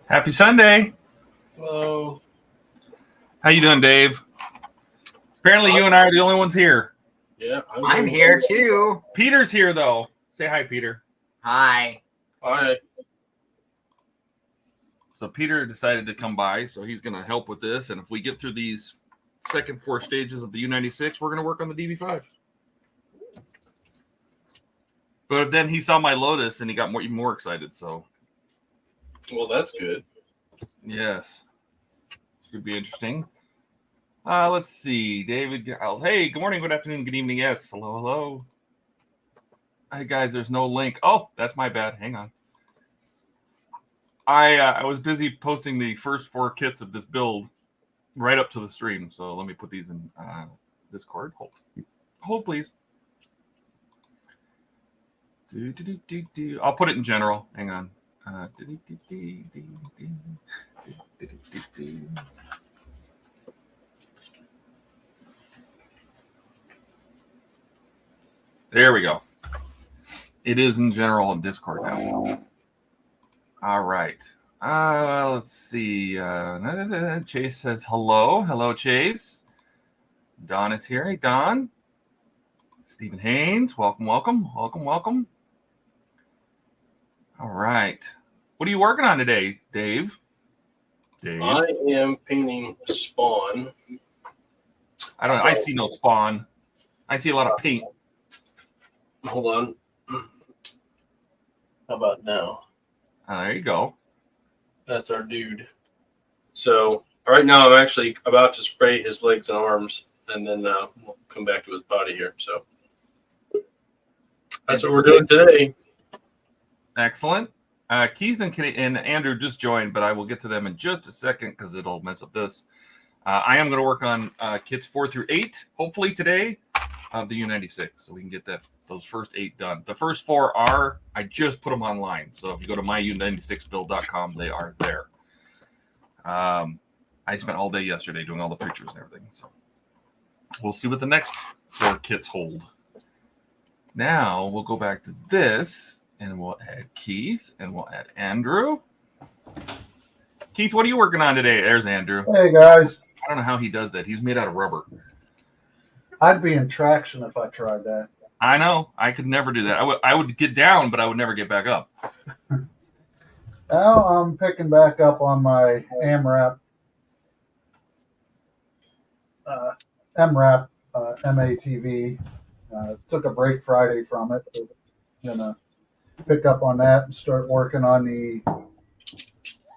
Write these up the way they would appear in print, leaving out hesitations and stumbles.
Happy Sunday. Hello. How you doing, Dave? Apparently you and I are the only ones here. Yeah, I'm here too. Peter's here, though. Say hi, Peter. Hi. Hi. So Peter decided to come by, so he's going to help with this. And if we get through these second 4 stages of the U96, we're going to work on the DB5. But then he saw my Lotus, and he got even more excited. So, Well, that's good. yes. Should be interesting. Let's see. David Giles. Hey, good morning, good afternoon, good evening. Yes. Hello, hello. Hey, guys, there's no link. Oh, that's my bad. Hang on. I was busy posting the first 4 kits of this build right up to the stream. So let me put these in Discord. Hold, please. I'll put it in general. Hang on. There we go. It is in general in Discord now. All right. Let's see. Chase says hello. Hello, Chase. Don is here. Hey, Don. Stephen Haynes. Welcome, welcome, welcome, welcome. All right. What are you working on today, Dave? I am painting Spawn. I see no spawn. I see a lot of paint. Hold on. How about now? There you go. That's our dude. So right now I'm actually about to spray his legs and arms, and then we'll come back to his body here. So that's what we're doing today. Excellent. Keith and Andrew just joined, but I will get to them in just a second because it'll mess up this. I am going to work on kits 4 through 8, hopefully today, of the U96, so we can get those first 8 done. The first 4 are, I just put them online, so if you go to myU96build.com, they are there. I spent all day yesterday doing all the pictures and everything, so we'll see what the next 4 kits hold. Now we'll go back to this. And we'll add Keith, and we'll add Andrew. Keith, what are you working on today? There's Andrew. Hey, guys. I don't know how he does that. He's made out of rubber. I'd be in traction if I tried that. I know. I could never do that. I would get down, but I would never get back up. Now I'm picking back up on my MRAP, MATV. Took a break Friday from it. Gonna pick up on that and start working on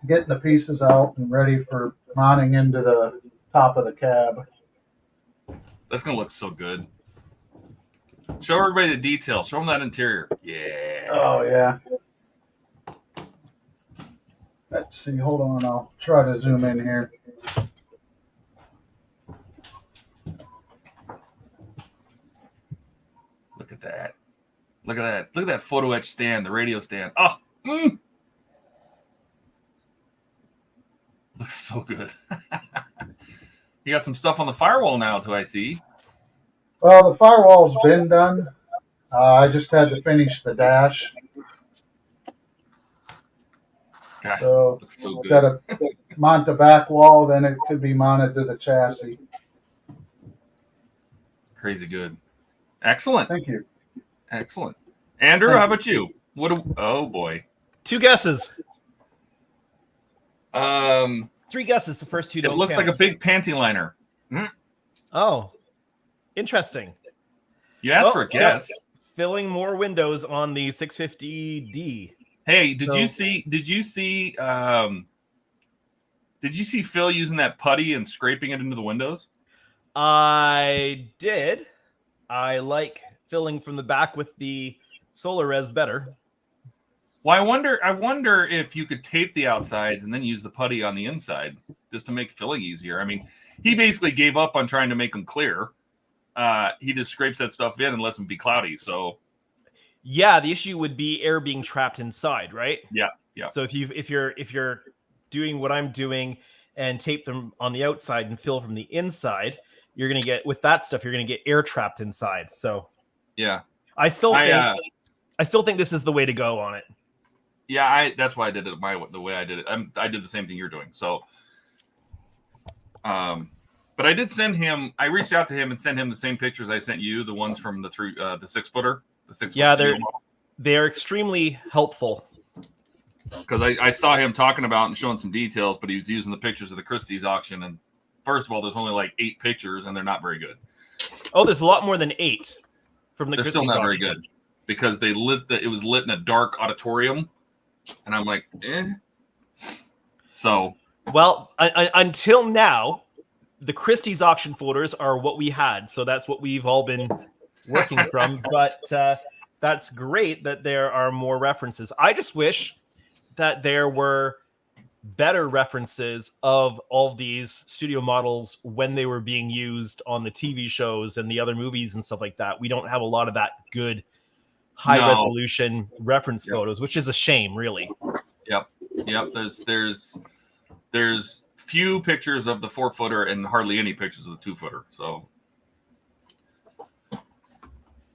getting the pieces out and ready for mounting into the top of the cab. That's going to look so good. Show everybody the detail. Show them that interior. Yeah. Oh, yeah. Let's see. Hold on. I'll try to zoom in here. Look at that. Look at that. Look at that photo etch stand, the radio stand. Oh, looks so good. You got some stuff on the firewall now, too, I see. Well, the firewall's been done. I just had to finish the dash. God, So, looks so good. got to mount the back wall, then it could be mounted to the chassis. Crazy good. Excellent. Thank you. Excellent. Andrew, how about you? Oh boy. 2 guesses. 3 guesses. The first 2 It don't looks count. like a big panty liner. Oh, interesting. You asked for a guess. Filling more windows on the 650D. Hey, did you see Phil using that putty and scraping it into the windows? I did. I like filling from the back with the solar res better. Well, I wonder if you could tape the outsides and then use the putty on the inside just to make filling easier. I mean, he basically gave up on trying to make them clear. He just scrapes that stuff in and lets them be cloudy. So, yeah, the issue would be air being trapped inside, right? Yeah. So if you're doing what I'm doing and tape them on the outside and fill from the inside, you're gonna get air trapped inside. So yeah, I still think this is the way to go on it. Yeah, that's why I did it the way I did it. I did the same thing you're doing. So, but I did send him. I reached out to him and sent him the same pictures I sent you, the ones from the 6-footer, the 6-foot. Yeah, they're extremely helpful. Because I saw him talking about and showing some details, but he was using the pictures of the Christie's auction. And first of all, there's only like 8 pictures, and they're not very good. Oh, there's a lot more than 8 from the They're Christie's still not auction. very good because it was lit in a dark auditorium, and I'm like, eh. So, well, until now, the Christie's auction photos are what we had, so that's what we've all been working from. But that's great that there are more references. I just wish that there were better references of all these studio models when they were being used on the TV shows and the other movies and stuff like that. We don't have a lot of that good high resolution reference photos, which is a shame, really. Yep. There's few pictures of the 4-footer and hardly any pictures of the 2-footer. So,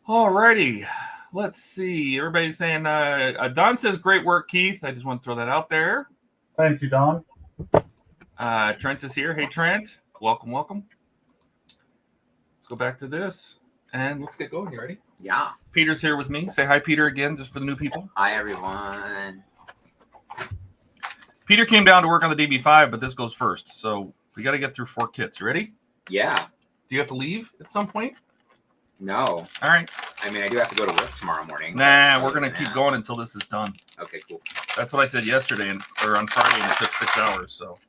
alrighty. Let's see. Everybody's saying, Don says, great work, Keith. I just want to throw that out there. Thank you, Don. Trent is here. Hey, Trent. Welcome. Let's go back to this. And let's get going. You ready? Yeah. Peter's here with me. Say hi, Peter, again, just for the new people. Hi, everyone. Peter came down to work on the DB5, but this goes first. So we got to get through 4 kits. You ready? Yeah. Do you have to leave at some point? No. All right. I mean, I do have to go to work tomorrow morning. Nah, we're going to keep going until this is done. Okay, cool. That's what I said yesterday or on Friday, and it took 6 hours. So.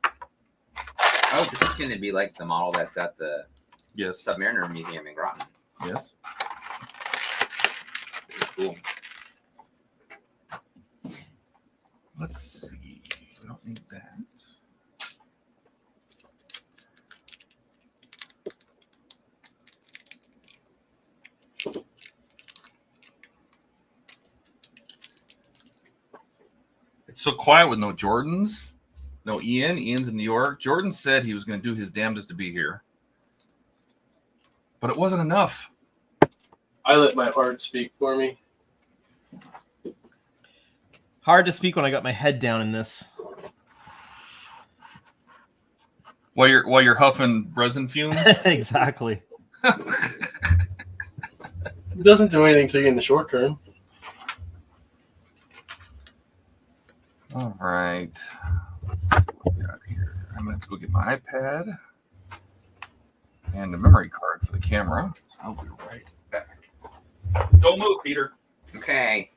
Oh, this is going to be like the model that's at the Submariner Museum in Groton. Yes. Cool. Let's see. We don't need that. It's so quiet with no Jordans, no Ian. Ian's in New York. Jordan said he was going to do his damnedest to be here, but it wasn't enough. I let my heart speak for me. Hard to speak when I got my head down in this. While you're huffing resin fumes. Exactly. It doesn't do anything to you in the short term. All right. Let's see what we got here. I'm going to have to go get my iPad and a memory card for the camera. I'll be right back. Don't move, Peter. Okay.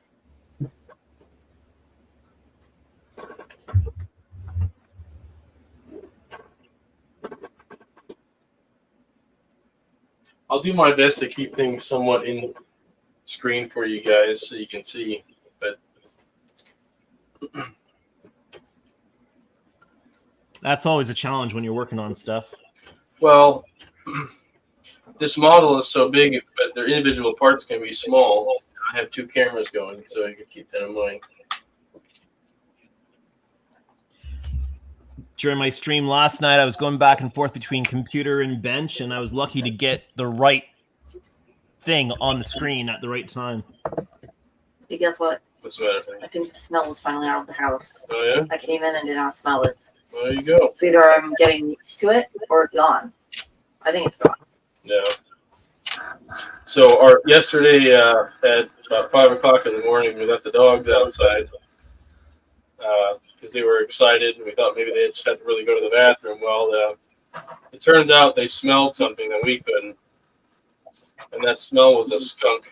I'll do my best to keep things somewhat in screen for you guys so you can see. But That's always a challenge when you're working on stuff. well, this model is so big, but their individual parts can be small. I have 2 cameras going, so I can keep that in mind. During my stream last night, I was going back and forth between computer and bench, and I was lucky to get the right thing on the screen at the right time. Hey, guess what? What's the matter? I think the smell is finally out of the house. Oh, yeah? I came in and did not smell it. Well, there you go. So either I'm getting used to it or it's gone. I think it's gone. No. So yesterday at about 5 o'clock in the morning, we let the dogs outside because they were excited, and we thought maybe they just had to really go to the bathroom. Well, it turns out they smelled something that we couldn't, and that smell was a skunk.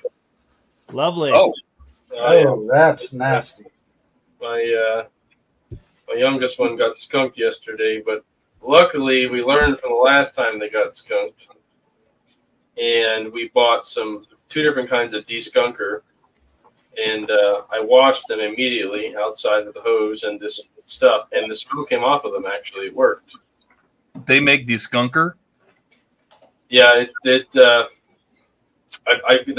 Lovely. Oh, Oh, that's nasty. My youngest one got skunked yesterday, but luckily we learned from the last time they got skunked, and we bought 2 different kinds of deskunker, and I washed them immediately outside with the hose and this stuff, and the smell came off of them. Actually, it worked. they make deskunker. Yeah, the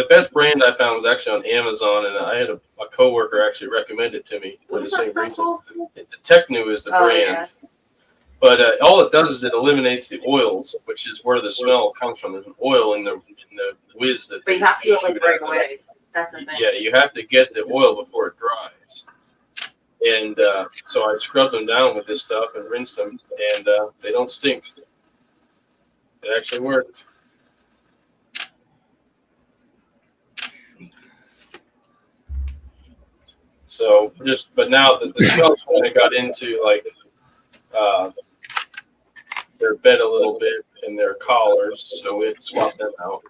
best brand I found was actually on Amazon, and I had a coworker actually recommend it to me for the same reason. The Technu is the brand, Yeah. but all it does is it eliminates the oils, which is where the smell comes from. There's an oil in the whiz that. But you have to do it like right away. That's the thing. Yeah, you have to get the oil before it dries. And so I scrubbed them down with this stuff and rinsed them, and they don't stink. It actually worked. So but now the smell kind of got into like their bed a little bit and their collars, so we had to swap them out.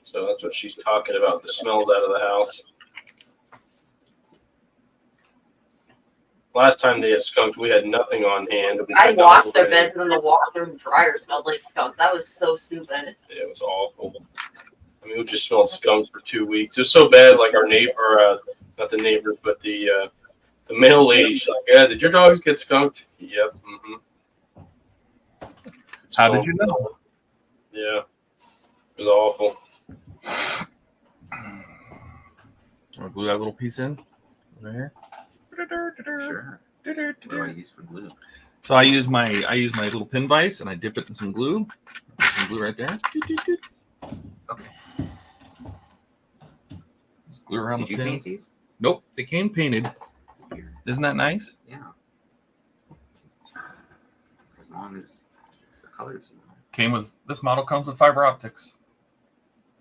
So that's what she's talking about, the smells out of the house. Last time they had skunked, we had nothing on hand. I washed their beds and then the washer and dryer smelled like skunk. That was so stupid. It was awful. I mean, we just smelled skunk for 2 weeks. It was so bad, like our neighbor, not the neighbors, but the mail lady, she's like, yeah, did your dogs get skunked? Yep. Mm-hmm. How did you know? Yeah. It was awful. I'll glue that little piece in over here. Sure. What do I use for glue? So I use my little pin vise and I dip it in some glue. Some glue right there. Okay. Just glue around Did the you pins. paint these? Nope, they came painted. Isn't that nice? Yeah. As long as it's the colors you want. Came with this model comes with fiber optics.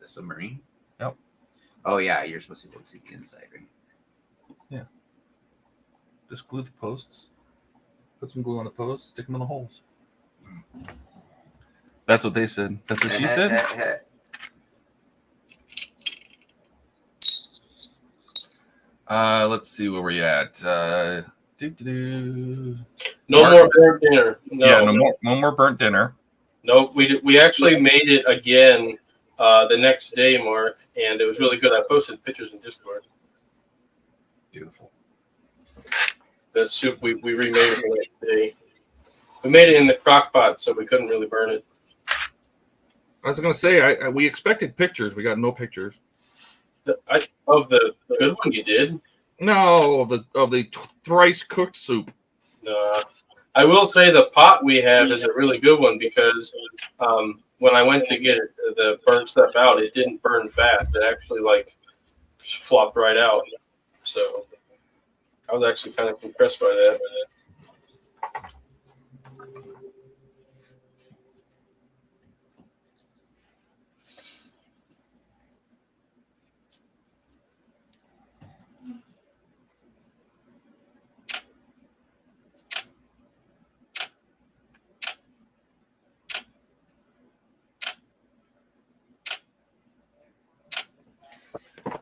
The submarine? Yep. Oh yeah, you're supposed to be able to see the inside, right? Yeah. Just glue the posts. Put some glue on the posts, stick them in the holes. That's what they said. That's what she said. Let's see where we're at. No Mark? more burnt dinner. No, Yeah, no more burnt dinner. No, we actually made it again the next day, Mark, and it was really good. I posted pictures in Discord. Beautiful. The soup, we remade it the next day. We made it in the crock pot, so we couldn't really burn it. I was gonna say we expected pictures. We got no pictures. Of the good one you did? No, of the thrice cooked soup. No. I will say the pot we have is a really good one because when I went to get the burnt stuff out, it didn't burn fast. It actually just flopped right out. So I was actually kind of impressed by that.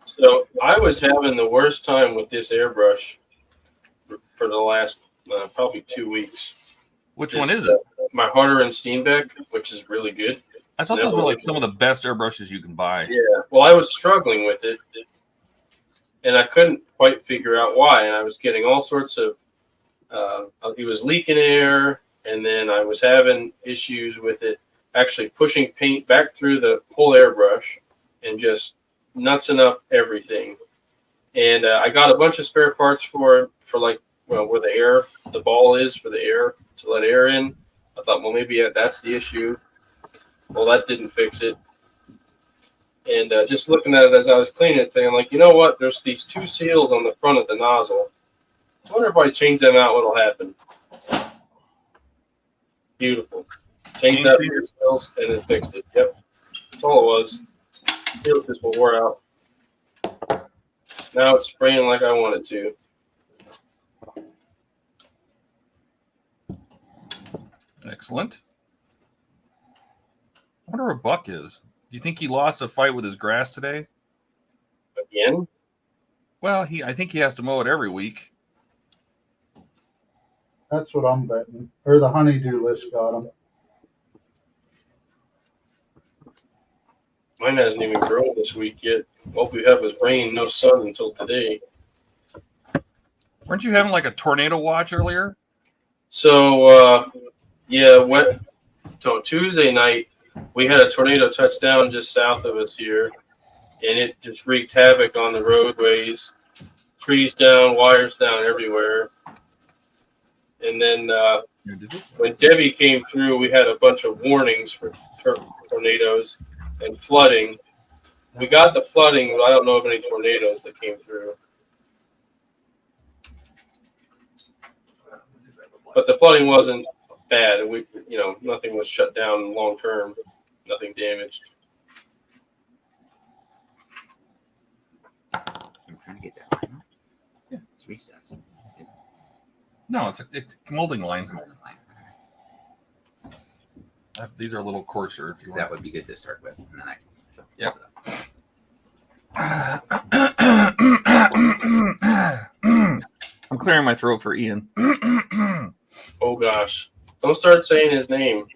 So I was having the worst time with this airbrush for the last probably 2 weeks. Which one is it? My Harder and Steenbeck, which is really good. I thought those were like some of the best airbrushes you can buy. Yeah. Well, I was struggling with it, and I couldn't quite figure out why. And I was getting all sorts of. It was leaking air, and then I was having issues with it actually pushing paint back through the whole airbrush, and just nutsing up everything. And I got a bunch of spare parts for where the ball is for the air to let air in. I thought, well, maybe that's the issue. Well, that didn't fix it. And just looking at it as I was cleaning it, I'm like, you know what? There's these 2 seals on the front of the nozzle. I wonder if I change them out, what'll happen. Beautiful. Changed out the seals and it fixed it. Yep. That's all it was. Seals just wore out. Now it's spraying like I want it to. Excellent. I wonder where Buck is. Do you think he lost a fight with his grass today? Again? Well, I think he has to mow it every week. That's what I'm betting. Or the honeydew list got him. Mine hasn't even grown this week yet. All we have is rain, no sun until today. Weren't you having like a tornado watch earlier? So, so Tuesday night, we had a tornado touch down just south of us here, and it just wreaked havoc on the roadways. Trees down, wires down everywhere. And then when Debbie came through, we had a bunch of warnings for tornadoes and flooding. We got the flooding, but I don't know of any tornadoes that came through. but the flooding wasn't bad. We, nothing was shut down long term, nothing damaged. I'm trying to get that line. Yeah, it's recessed. No, it's molding lines. Molding line. These are a little coarser. If you want. That would be good to start with, and then I can. Yep. I'm clearing my throat for Ian. Oh gosh, don't start saying his name.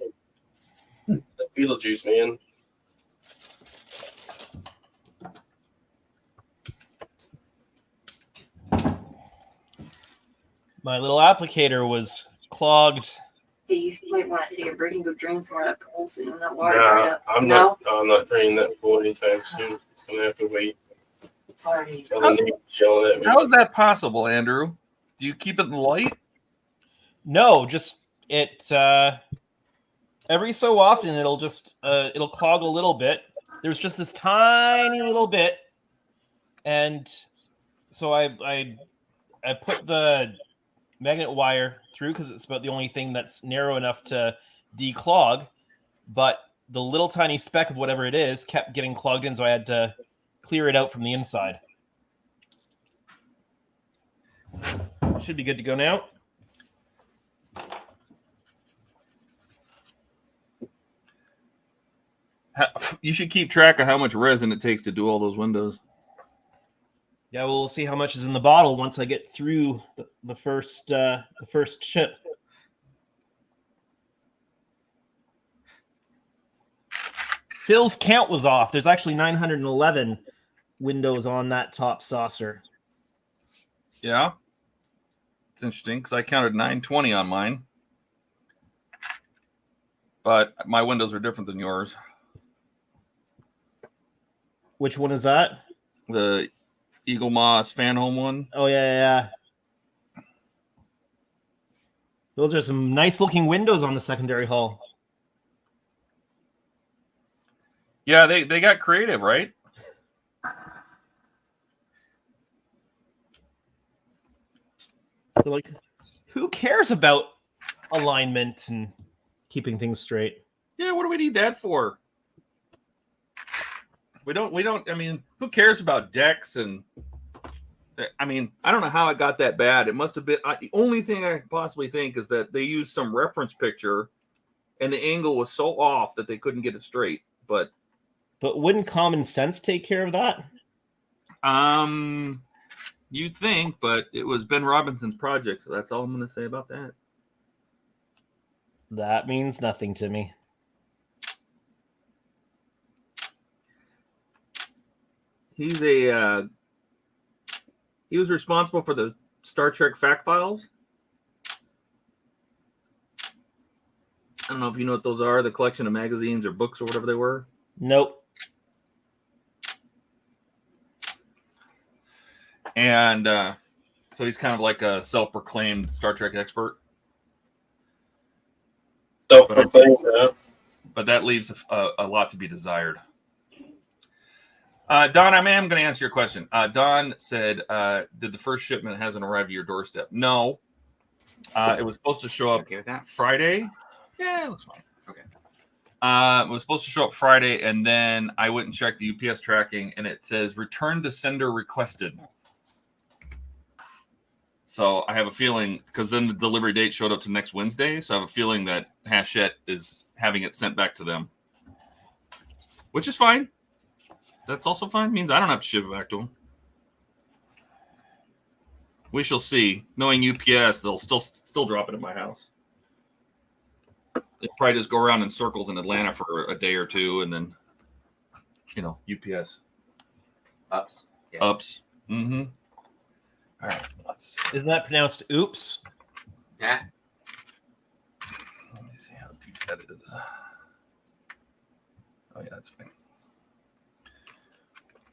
Beetlejuice, man. My little applicator was clogged. Hey, you might want to take a break and go drain some of that pool soon. That water Nah, dried up. I'm not draining that pool anytime soon. I'm gonna have to wait. Sorry. Till the neighbor's yelling at me. How is that possible, Andrew? Do you keep it in light? No, just it. Every so often, it'll clog a little bit. There's just this tiny little bit, and so I put the magnet wire through because it's about the only thing that's narrow enough to declog, but the little tiny speck of whatever it is kept getting clogged in, so I had to clear it out from the inside. Should be good to go now. You should keep track of how much resin it takes to do all those windows. Yeah, we'll see how much is in the bottle once I get through the first chip. Phil's count was off. There's actually 911 windows on that top saucer. Yeah. It's interesting because I counted 920 on mine. But my windows are different than yours. Which one is that? The Eagle Moss fan home one. Oh, yeah. Those are some nice looking windows on the secondary hull. Yeah, they got creative, right? They're like, who cares about alignment and keeping things straight? Yeah, what do we need that for? We don't, I mean, who cares about decks? And I mean, I don't know how it got that bad. It must have been, the only thing I can possibly think is that they used some reference picture and the angle was so off that they couldn't get it straight. But wouldn't common sense take care of that? You think, but it was Ben Robinson's project, so that's all I'm going to say about that. That means nothing to me. He was responsible for the Star Trek fact files. I don't know if you know what those are, the collection of magazines or books or whatever they were. Nope. And so he's kind of like a self-proclaimed Star Trek expert. Self-proclaimed, yeah. But that leaves a lot to be desired. Don, I am going to answer your question. Don said, did the first shipment hasn't arrived at your doorstep? No. It was supposed to show up Friday. Yeah, it looks fine. Okay. It was supposed to show up Friday, and then I went and checked the UPS tracking, and it says, return to sender requested. So I have a feeling, because then the delivery date showed up to next Wednesday, so I have a feeling that Hachette is having it sent back to them. Which is fine. That's also fine. It means I don't have to ship it back to them. We shall see. Knowing UPS, they'll still drop it at my house. They probably just go around in circles in Atlanta for a day or two, and then, UPS. Ups. Yeah. Ups. Mm-hmm. All right. Isn't that pronounced oops? Yeah. Let me see how deep that is. Oh, yeah, that's fine.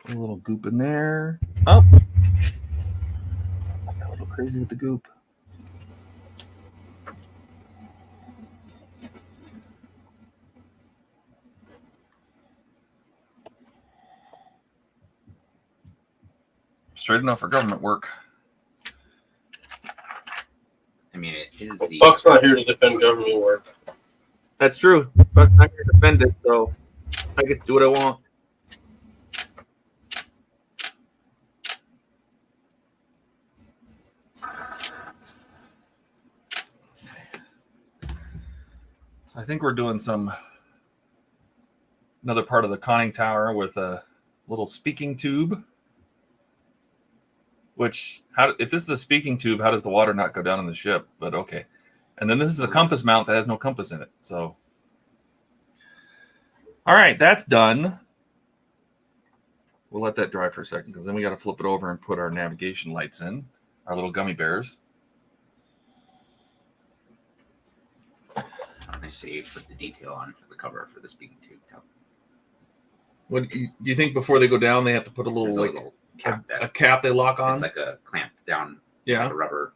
A little goop in there. Oh. I got a little crazy with the goop. Straight enough for government work. I mean, it is the Buck's not here to defend government work. That's true. But I'm here to defend it, so I get to do what I want. I think we're doing another part of the conning tower with a little speaking tube. Which, if this is the speaking tube, how does the water not go down in the ship? But okay. And then this is a compass mount that has no compass in it. So, all right, that's done. We'll let that dry for a second because then we got to flip it over and put our navigation lights in, our little gummy bears. I say put the detail on for the cover for the speaking tube. What do you think before they go down? They have to put a There's little cap a cap they lock on. it's like a clamp down. Yeah, like a rubber.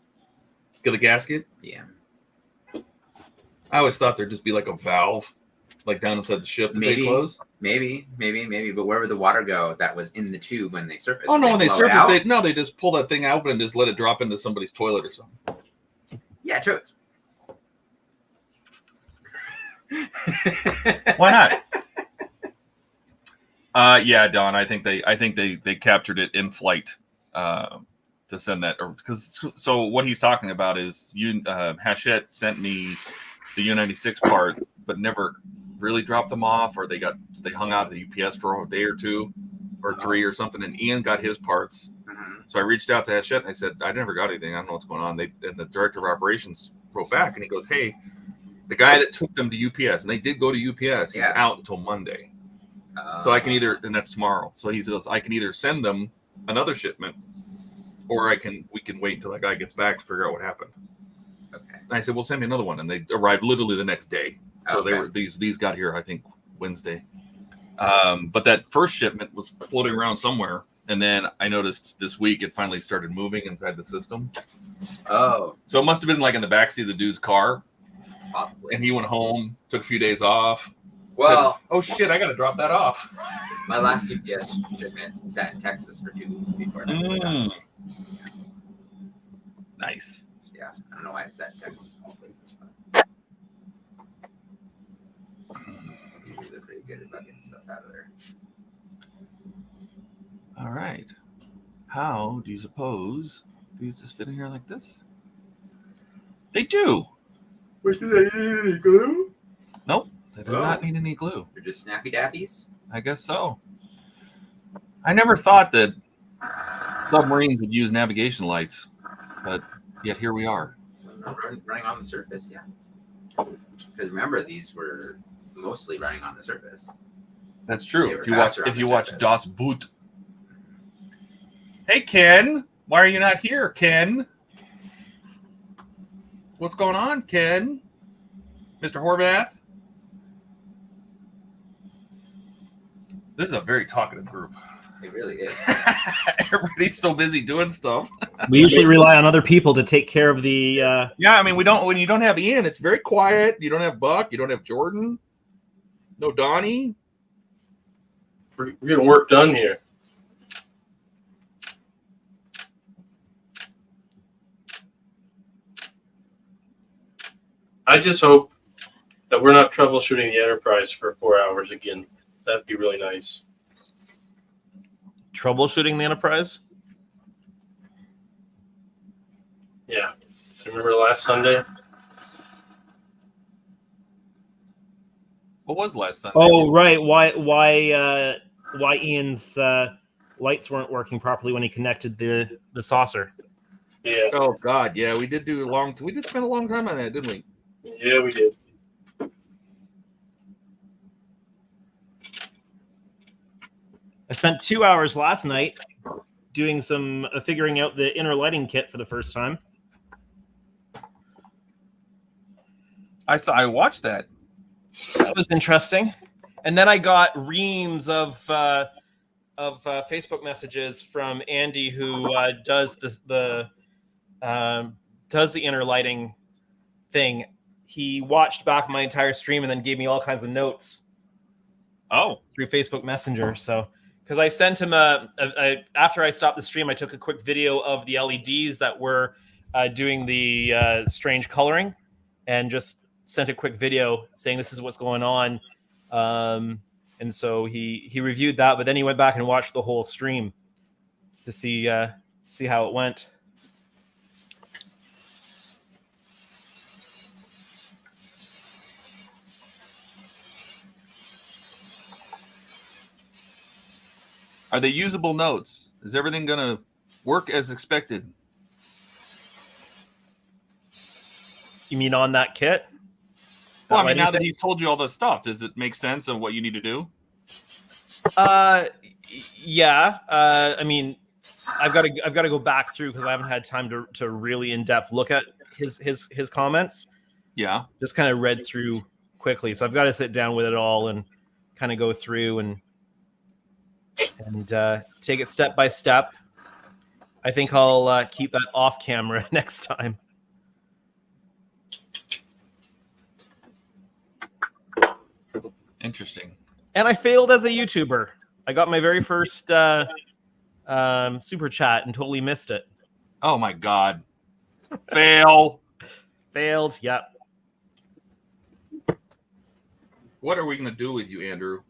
get the gasket. Yeah, I always thought there'd just be like a valve, like down inside the ship that they close. maybe. But wherever the water go, that was in the tube when they surfaced. Oh no, when they blow it surface, out? they just pull that thing out and just let it drop into somebody's toilet or something. Yeah, totes. Why not? Yeah, Don. I think they captured it in flight to send that. So what he's talking about is Hachette sent me the U-96 part, but never really dropped them off, or they hung out at the UPS for a day or two or three or something. And Ian got his parts. Mm-hmm. So I reached out to Hachette and I said, I never got anything. I don't know what's going on. And the director of operations wrote back and he goes, hey, the guy that took them to UPS, and they did go to UPS, he's out until Monday. So I can and that's tomorrow. So he says, I can either send them another shipment or we can wait until that guy gets back to figure out what happened. Okay. And I said, well, send me another one. And they arrived literally the next day. So Okay. they were, these got here, I think, Wednesday. But that first shipment was floating around somewhere. And then I noticed this week it finally started moving inside the system. Oh, So it must have been like in the backseat of the dude's car. possibly. And he went home, took a few days off. Well, said, oh shit, I got to drop that off. my last UPS shipment sat in Texas for 2 weeks before that. Mm. Nice. Yeah, I don't know why it sat in Texas of all places, but usually they're pretty good about getting stuff out of there. All right. How do you suppose these just fit in here like this? They do. Wait, do they need any glue? Nope. They do not need any glue. They're just snappy dappies? I guess so. I never thought that submarines would use navigation lights, but yet here we are. Running on the surface, yeah. Because remember, these were mostly running on the surface. That's They true. were If you watch faster on the watch surface. Das Boot. Hey Ken, why are you not here, Ken? What's going on, Ken? Mr. Horvath? This is a very talkative group. It really is. Everybody's so busy doing stuff. We usually rely on other people to take care of the. Yeah, I mean, when you don't have Ian, it's very quiet. You don't have Buck. You don't have Jordan. No Donnie. We're getting work done here. I just hope that we're not troubleshooting the Enterprise for 4 hours again. That'd be really nice. Troubleshooting the Enterprise? Yeah. Remember last Sunday? What was last Sunday? Oh, right. Why Ian's lights weren't working properly when he connected the saucer? Yeah. Oh God, yeah, we did spend a long time on that, didn't we? Yeah, we did. I spent 2 hours last night doing some figuring out the inner lighting kit for the first time. I watched that. That was interesting. And then I got reams of Facebook messages from Andy, who does the inner lighting thing. He watched back my entire stream and then gave me all kinds of notes. Oh, through Facebook Messenger. So, because I sent him after I stopped the stream, I took a quick video of the LEDs that were doing the strange coloring, and just sent a quick video saying this is what's going on. And so he reviewed that, but then he went back and watched the whole stream to see how it went. Are they usable notes? Is everything going to work as expected? You mean on that kit? Well, I mean, now that he's told you all this stuff, does it make sense of what you need to do? Yeah. I mean, I've got to go back through because I haven't had time to really in depth look at his comments. Yeah. Just kind of read through quickly, so I've got to sit down with it all and kind of go through and take it step by step. I think I'll keep that off camera next time. Interesting. And I failed as a YouTuber. I got my very first super chat and totally missed it. Oh my God. Fail. Failed. Yep. What are we going to do with you, Andrew?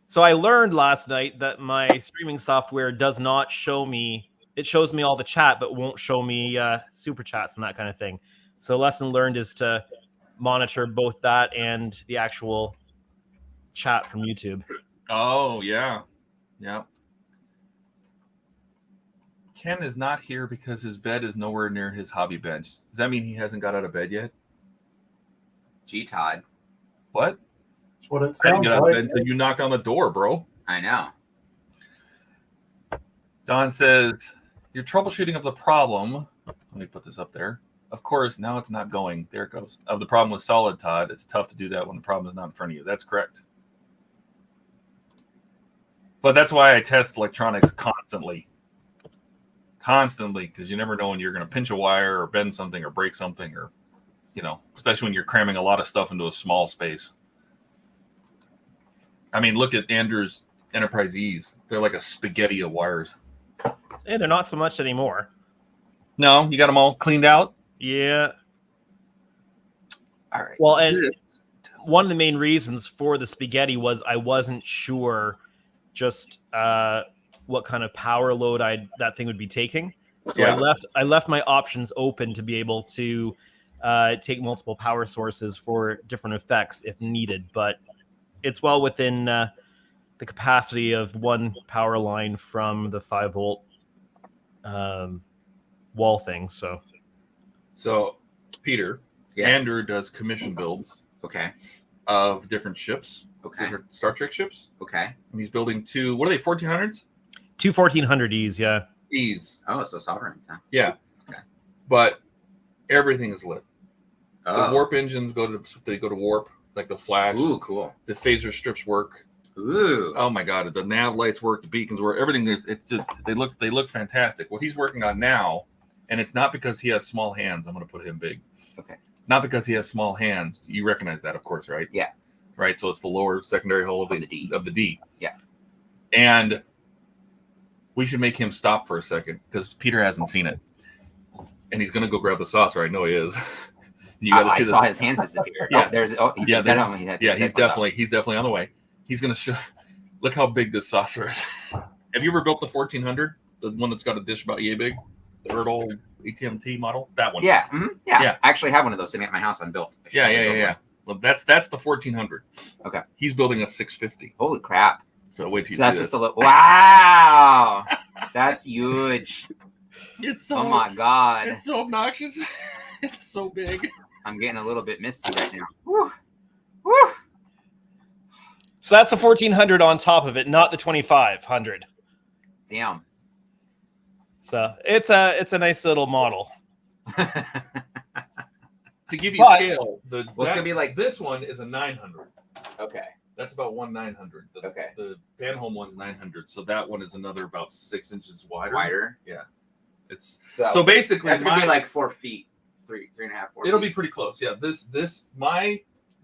So I learned last night that my streaming software does not show me. It shows me all the chat, but won't show me super chats and that kind of thing. So lesson learned is to monitor both that and the actual chat from YouTube. Oh, yeah. Yeah. Ken is not here because his bed is nowhere near his hobby bench. Does that mean he hasn't got out of bed yet? Gee, Todd. What? That's what it I didn't sounds get out of like. bed until you knocked on the door, bro. I know. Don says, your troubleshooting of the problem. Let me put this up there. Of course, now it's not going. There it goes. Of the problem with solid, Todd. It's tough to do that when the problem is not in front of you. That's correct. But that's why I test electronics constantly. Constantly, because you never know when you're going to pinch a wire or bend something or break something, or, you know, especially when you're cramming a lot of stuff into a small space. I mean, look at Andrew's Enterprise E's. They're like a spaghetti of wires. Hey, they're not so much anymore. No, you got them all cleaned out? Yeah. All right. Well, and one of the main reasons for the spaghetti was I wasn't sure just what kind of power load that thing would be taking. So Yeah. I left my options open to be able to take multiple power sources for different effects if needed, but it's well within the capacity of one power line from the 5-volt wall thing. So, Peter, Yes. Andrew does commission builds Okay. of different ships, Okay. different Star Trek ships. Okay. And he's building two, what are they, 1400s? Two 1400Es, yeah. E's. Oh, so sovereigns, huh? Yeah. Okay. But everything is lit. Oh. The warp engines go to warp, like the flash. Ooh, cool. The phaser strips work. Ooh. Oh my God, the nav lights work, the beacons work, everything is, it's just, they look fantastic. What he's working on now, and it's not because he has small hands, I'm going to put him big. Okay. It's not because he has small hands. You recognize that, of course, right? Yeah. Right, so it's the lower secondary hull of the D. Yeah. And we should make him stop for a second because Peter hasn't seen it. And he's going to go grab the saucer. I know he is. You got to see I this. saw his hands disappear. Yeah. Oh, there's. Oh, he Yeah, said there's- it. He had to Yeah, say he's something definitely on the way. He's going to show. Look how big this saucer is. Have you ever built the 1400? The one that's got a dish about yay big? The Ertl ATMT model? That one. Yeah. Mhm. Yeah. Yeah. I actually have one of those sitting at my house unbuilt. I should probably build Yeah. one. Well, that's the 1400. Okay. He's building a 650. Holy crap! So wait till you So that's see just this. a little. Wow. That's huge. It's so, Oh my god. it's so obnoxious. It's so big. I'm getting a little bit misty right now. Woo. Woo. So that's a 1400 on top of it, not the 2500. Damn. So it's a nice little model. To give you But- scale, Well, it's gonna be like- this one is a 900. Okay. That's about 1/900. Okay. The Panholm one's 900, so that one is another about 6 inches wider. Wider. It's So, so basically that's gonna be my- like 4 feet, three and a half. 4 it'll feet. be pretty close. Yeah. The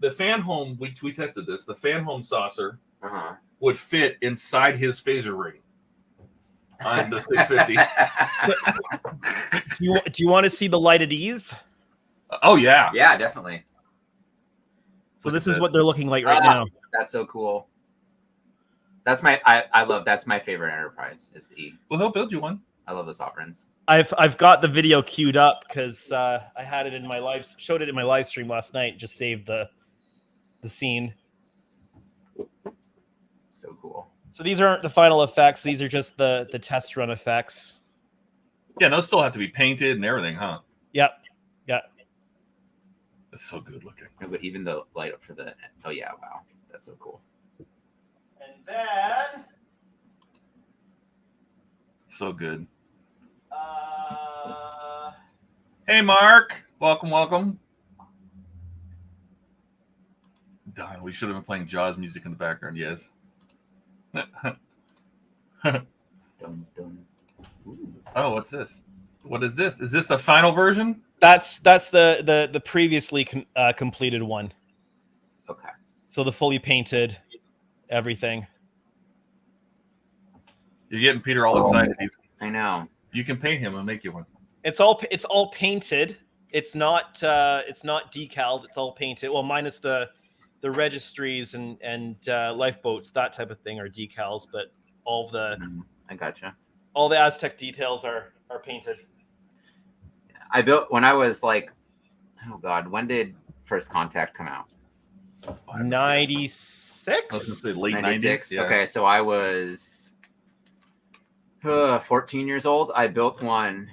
Fanholm we tested this. The Fanholm saucer Uh-huh. would fit inside his phaser ring. on the 650. Do you want to see the light at ease? Oh yeah. Yeah, definitely. So Look this at is what they're looking like right Ah. now. That's so cool. That's that's my favorite Enterprise is the E. Well, he'll build you one. I love the Sovereigns. I've got the video queued up because I had it in my showed it in my live stream last night. Just saved the scene. So cool. So these aren't the final effects. These are just the test run effects. Yeah, those still have to be painted and everything, huh? Yep. Yeah. It's so good looking. No, but even the light up for the oh yeah, wow, that's so cool. And then So good. Hey, Mark. Welcome. Don, we should have been playing Jaws music in the background. Yes. Dun, dun. Ooh. Oh, what's this? What is this? Is this the final version? that's the previously completed one. Okay. So the fully painted everything. You're getting Peter all excited. I know. You can paint him and make you one. It's all painted. It's not decaled. It's all painted. Well, minus the registries and lifeboats, that type of thing are decals, but all the I gotcha. all the Aztec details are painted. I built when I was like, oh god, when did First Contact come out? 96. I was gonna say late 96. 90s. Yeah. Okay, so I was 14 years old. I built one,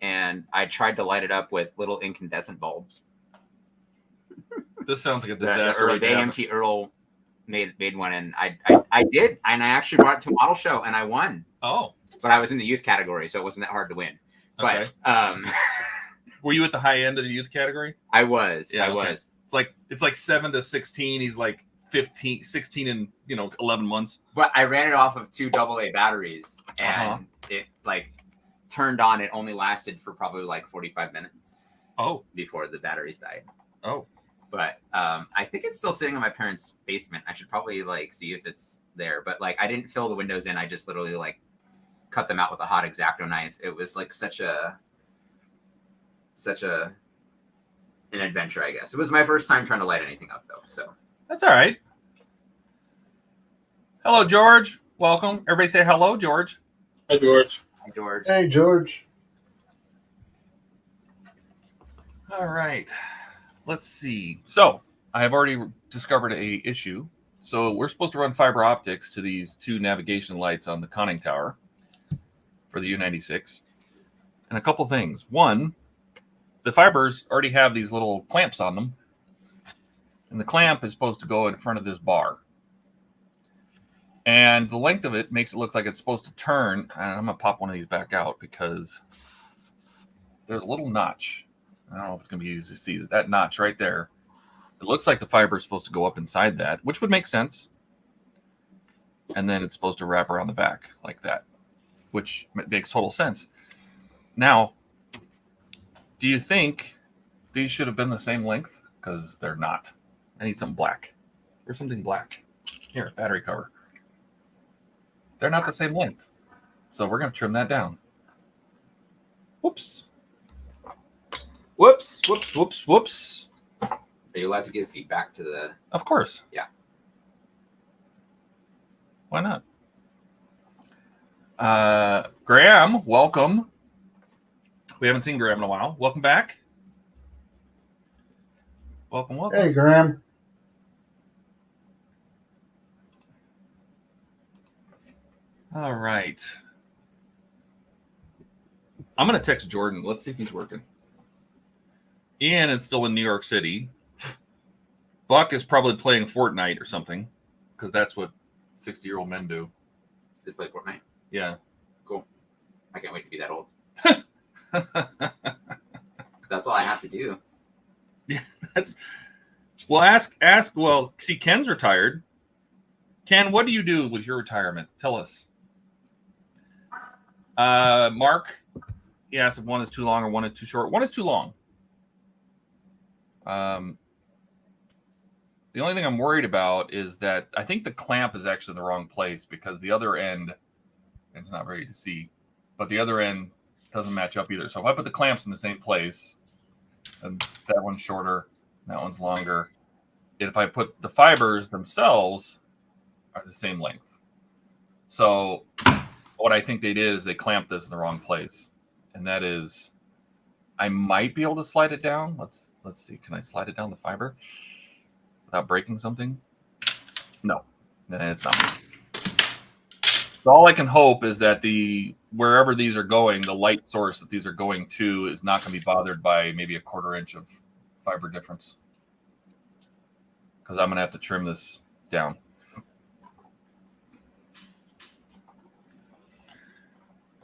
and I tried to light it up with little incandescent bulbs. This sounds like a The disaster. early Right day now. MT Earl made one, and I did, and I actually brought it to a model show, and I won. Oh, But I was in the youth category, so it wasn't that hard to win. okay. But Were you at the high end of the youth category? I was. Yeah, I okay. was. It's like 7 to 16. He's like 16 and 11 months. But I ran it off of 2 AA batteries, and it like turned on. It only lasted for probably like 45 minutes Oh, before the batteries died. oh. But I think it's still sitting in my parents' basement. I should probably like see if it's there. But like I didn't fill the windows in. I just literally like cut them out with a hot X-Acto knife. It was like such an adventure, I guess. It was my first time trying to light anything up though. So That's all right. Hello, George. Welcome. Everybody say hello, George. Hi, George. hi, George. Hey, George. All right. Let's see. So I have already discovered a issue. So we're supposed to run fiber optics to these 2 navigation lights on the conning tower for the U-96. And a couple things. One, the fibers already have these little clamps on them. And the clamp is supposed to go in front of this bar. And the length of it makes it look like it's supposed to turn. And I'm going to pop one of these back out because there's a little notch. I don't know if it's going to be easy to see that notch right there. It looks like the fiber is supposed to go up inside that, which would make sense. And then it's supposed to wrap around the back like that, which makes total sense. Now, do you think these should have been the same length? Because they're not. I need something black. Or something black. Here, battery cover. They're not the same length. So we're going to trim that down. Whoops. Whoops. Are you allowed to give feedback to the? Of course. Yeah. Why not? Graham, welcome. We haven't seen Graham in a while. Welcome back. Welcome. Hey, Graham. All right. I'm going to text Jordan. Let's see if he's working. Ian is still in New York City. Buck is probably playing Fortnite or something because that's what 60-year-old men do. Just play Fortnite. Yeah. Cool. I can't wait to be that old. That's all I have to do. Yeah, well, ask. Well, see, Ken's retired. Ken, what do you do with your retirement? Tell us. Mark, he asked if one is too long or one is too short. One is too long. The only thing I'm worried about is that I think the clamp is actually in the wrong place because the other end It's not ready to see. But the other end doesn't match up either. So if I put the clamps in the same place, and that one's shorter, that one's longer. If I put the fibers themselves are the same length. So what I think they did is they clamped this in the wrong place. And that is, I might be able to slide it down. Let's see. Can I slide it down the fiber without breaking something? No, it's not. So all I can hope is that wherever these are going, the light source that these are going to is not going to be bothered by maybe a 1/4 inch of fiber difference. Because I'm going to have to trim this down.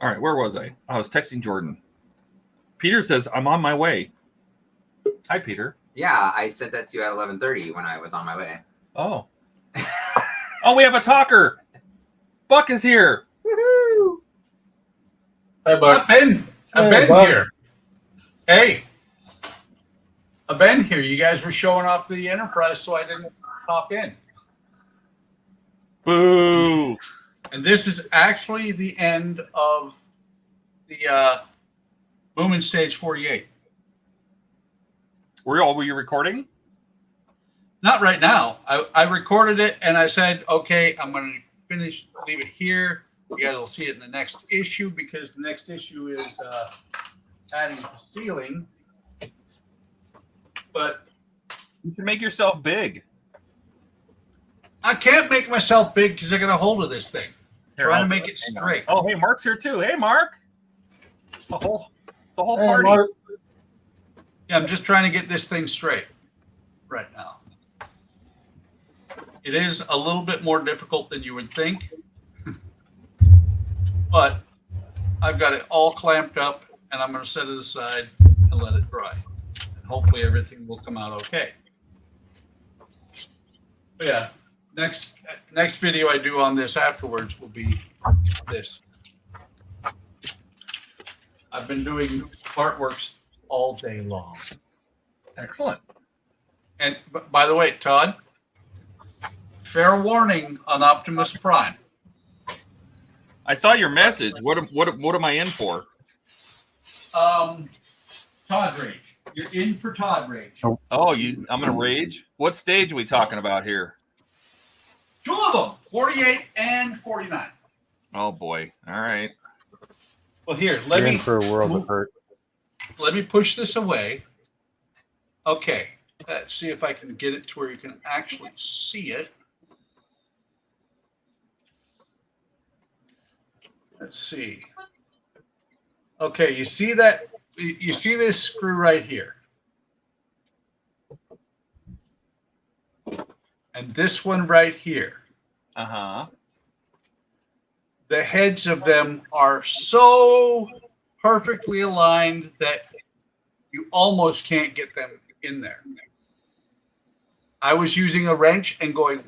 All right, where was I? I was texting Jordan. Peter says, I'm on my way. Hi, Peter. Yeah, I said that to you at 11:30 when I was on my way. Oh. Oh, we have a talker. Buck is here. Woohoo! Hi, Buck. I've been Hey, Buck. here. Hey, I've been here. You guys were showing off the Enterprise, so I didn't hop in. Boo. And this is actually the end of the Moomin Stage 48. Were you recording? Not right now. I recorded it and I said, okay, I'm going to leave it here. You guys will see it in the next issue because the next issue is adding the ceiling. But You can make yourself big. I can't make myself big because I got a hold of this thing. Here, Trying I'll to make do it Hang on. straight. Oh, hey, Mark's here too. Hey, Mark. The whole Hey, party. Mark. Yeah, I'm just trying to get this thing straight right now. It is a little bit more difficult than you would think, but I've got it all clamped up and I'm going to set it aside and let it dry. And hopefully everything will come out okay. But yeah, next video I do on this afterwards will be this. I've been doing artworks all day long. Excellent. And by the way, Todd, fair warning on Optimus Prime. I saw your message. What am I in for? Todd Rage. You're in for Todd Rage. Oh, I'm gonna rage. What stage are we talking about here? 2 of them, 48 and 49. Oh boy. All right. Well, here, You're in for a world of hurt. let me push this away. Okay, let's see if I can get it to where you can actually see it. Let's see. Okay, you see that? You see this screw right here? And this one right here. Uh-huh. The heads of them are so perfectly aligned that you almost can't get them in there. I was using a wrench and going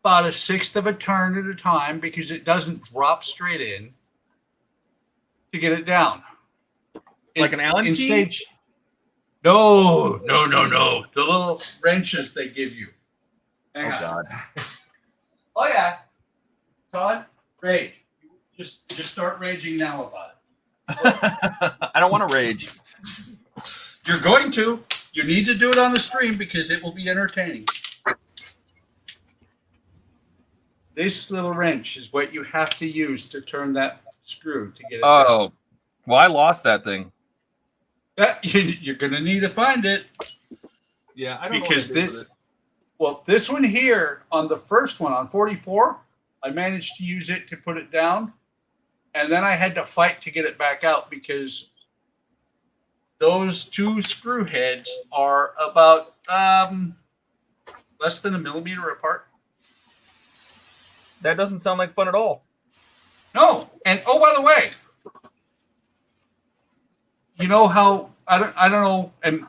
about a 1/6 of a turn at a time because it doesn't drop straight in to get it down. Like an Allen key? Stage. No. The little wrenches they give you. Hang on. God. Oh yeah, Todd, rage. Just start raging now about it. I don't want to rage. You're going to. You need to do it on the stream because it will be entertaining. This little wrench is what you have to use to turn that screw to get it down. Oh, well, I lost that thing. You're going to need to find it Yeah, I because this one here on the first one on 44, I managed to use it to put it down, and then I had to fight to get it back out because those 2 screw heads are about less than a millimeter apart. That doesn't sound like fun at all. No, and oh, by the way, you know how I don't know, and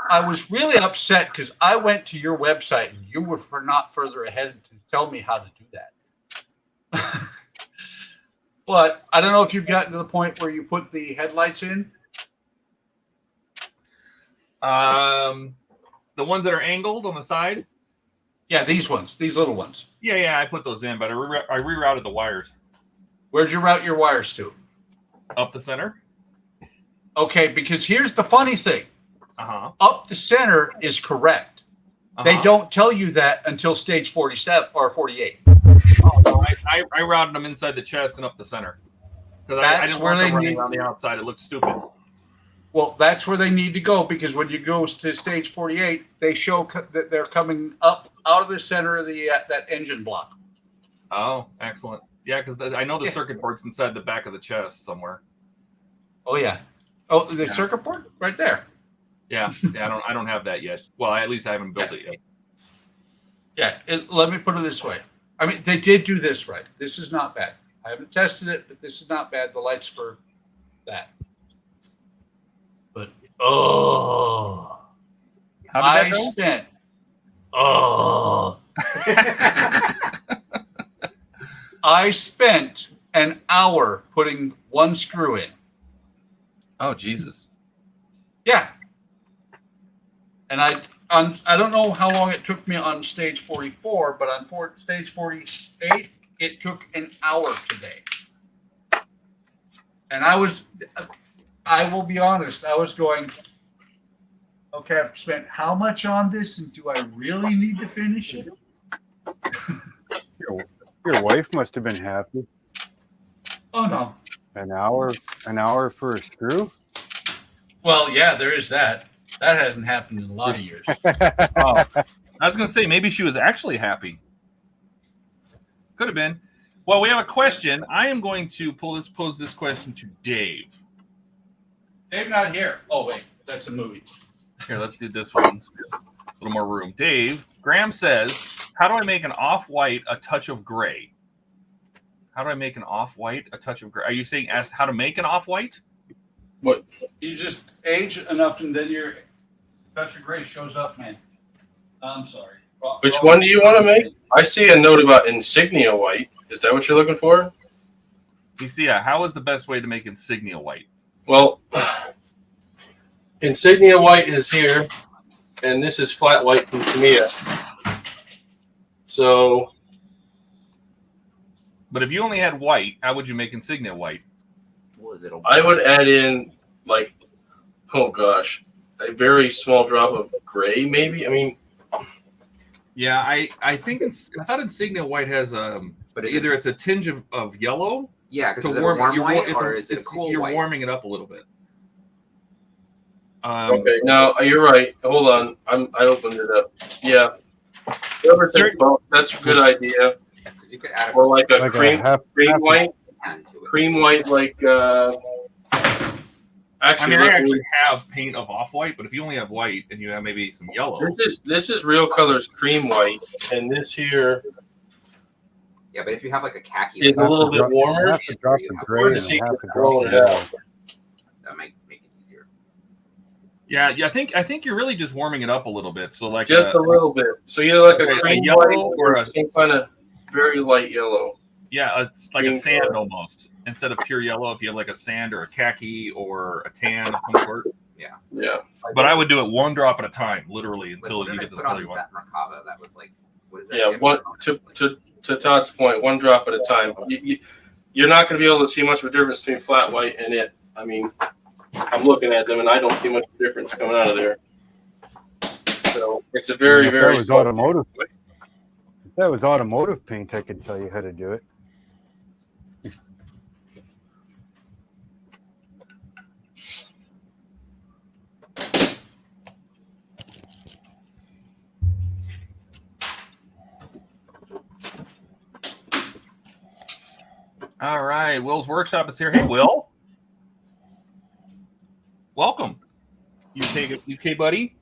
I was really upset because I went to your website and you were not further ahead to tell me how to do that. But I don't know if you've gotten to the point where you put the headlights in. The ones that are angled on the side. Yeah, these ones, these little ones. Yeah, I put those in, but I rerouted the wires. Where'd you route your wires to? Up the center. Okay, because here's the funny thing. Up the center is correct. They don't tell you that until stage 47 or 48. Oh, no, I routed them inside the chest and up the center. Because I didn't want them running around the outside. It looked stupid. Well, that's where they need to go, because when you go to stage 48, they show that they're coming up out of the center of the that engine block. Oh, excellent. Yeah, because I know the circuit board's inside the back of the chest somewhere. Oh yeah. Oh, the circuit board right there. Yeah, I don't have that yet. Well, at least I haven't built it yet. Yeah, let me put it this way. I mean, they did do this right. This is not bad. I haven't tested it, but this is not bad. The lights for that. But How did that go? spent I spent an hour putting one screw in. Oh, Jesus. Yeah. And I don't know how long it took me on stage 44, but on stage 48, it took an hour today. And I will be honest, I was going, okay, I've spent how much on this, and do I really need to finish it? Your wife must have been happy. Oh no. An hour for a screw? Well, yeah, there is that. That hasn't happened in a lot of years. Oh, I was going to say, maybe she was actually happy. Could have been. Well, we have a question. I am going to pose this question to Dave. Dave not here. Oh, wait. That's a movie. Here, let's do this one. A little more room. Dave, Graham says, how do I make an off-white a touch of gray? How do I make an off-white a touch of gray? Are you saying ask how to make an off-white? What? You just age enough, and then your touch of gray shows up, man. I'm sorry. Which one do you want to make? I see a note about insignia white. Is that what you're looking for? You see, how is the best way to make insignia white? Well, insignia white is here, and this is flat white from Tamiya. So, but if you only had white, how would you make insignia white? I would add in, like, oh gosh, a very small drop of gray, maybe. I mean, yeah, I think I thought insignia white has but either it's a tinge of yellow. Yeah, because to is it a warm warm you're, white, it's or is it a cool You're white? warming it up a little bit. Okay, now you're right. Hold on, I opened it up. Yeah, whoever thinks, well, that's a good idea. You could add Or like a Like a cream white, hand to it. cream white, like actually, I actually have paint of off-white, but if you only have white and you have maybe some yellow. this is Real Colors cream white, and this here Yeah, but if you have like a khaki, is a little bit warmer. Half a drop of gray and see half it a drop rolling of it out. yellow. that might make it easier. Yeah, I think you're really just warming it up a little bit. So like Just a little bit. So either like okay, a cream yellow white or some kind of very light yellow. yeah, it's like a green sand color. almost instead of pure yellow. If you have like a sand or a khaki or a tan of some sort. Yeah. But I would do it one drop at a time, literally, Like, until what you did I get to the put on color you want. that Merkava? That was like, what is that? Yeah, one to Todd's point, one drop at a time. You're not going to be able to see much of a difference between flat white and it. I mean, I'm looking at them and I don't see much difference coming out of there. So it's a very, If very that was small- automotive. If that was automotive paint, I could tell you how to do it. All right, Will's workshop is here. Hey, Will, welcome, UK buddy.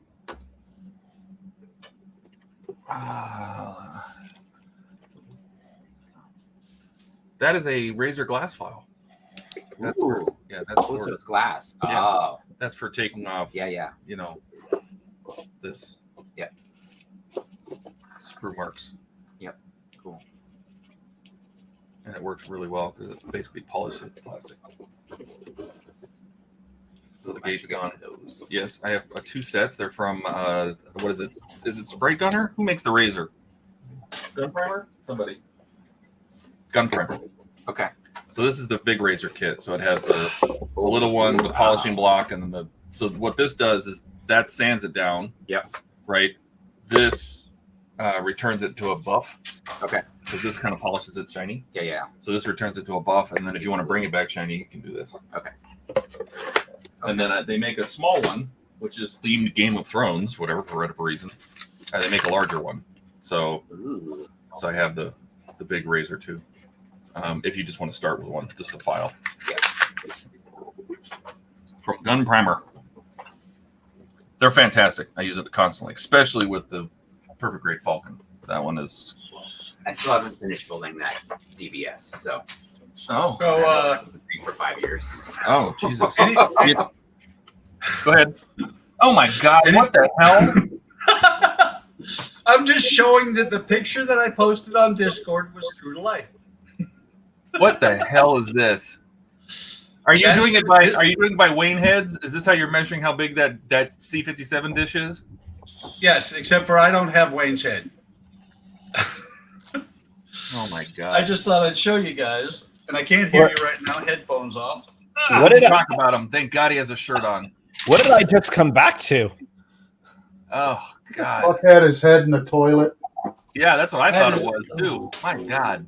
That is a Razer glass file. That's for, Ooh. yeah, that's Oh, so for, it's glass. Yeah. Oh, that's for taking off. yeah. You know, this. Yeah. Screw marks. Yep. Cool. And it works really well because it basically polishes the plastic. So the gate's gone. Yes, I have two sets. They're from what is it? Is it Spray Gunner? Who makes the Razer? Gun Primer? Somebody. Gun Primer. Okay. So this is the big razor kit. So it has the little one, the polishing block, and then the. So what this does is that sands it down. Yep. Right. This returns it to a buff. Okay. Because this kind of polishes it shiny. Yeah. So this returns it to a buff, and then if you want to bring it back shiny, you can do this. Okay. And then they make a small one, which is themed Game of Thrones, whatever, for whatever reason. They make a larger one. So I have the big razor too. If you just want to start with one, just a file. Yeah. From Gun Primer. They're fantastic. I use it constantly, especially with the Perfect Grade Falcon. That one is. I still haven't finished building that DBS, so. Oh. So, for 5 years. Oh, Jesus. Go ahead. Oh my God! What the hell? I'm just showing that the picture that I posted on Discord was true to life. What the hell is this? Are you doing it by? Are you doing it by Wayne heads? Is this how you're measuring how big that C57 dish is? Yes, except for I don't have Wayne's head. Oh my God! I just thought I'd show you guys, and I can't hear you right now. Headphones off. What did I talk about him? Thank God he has a shirt on. What did I just come back to? Oh God! Buck had his head in the toilet. Yeah, that's what I That thought is- it was too. My God!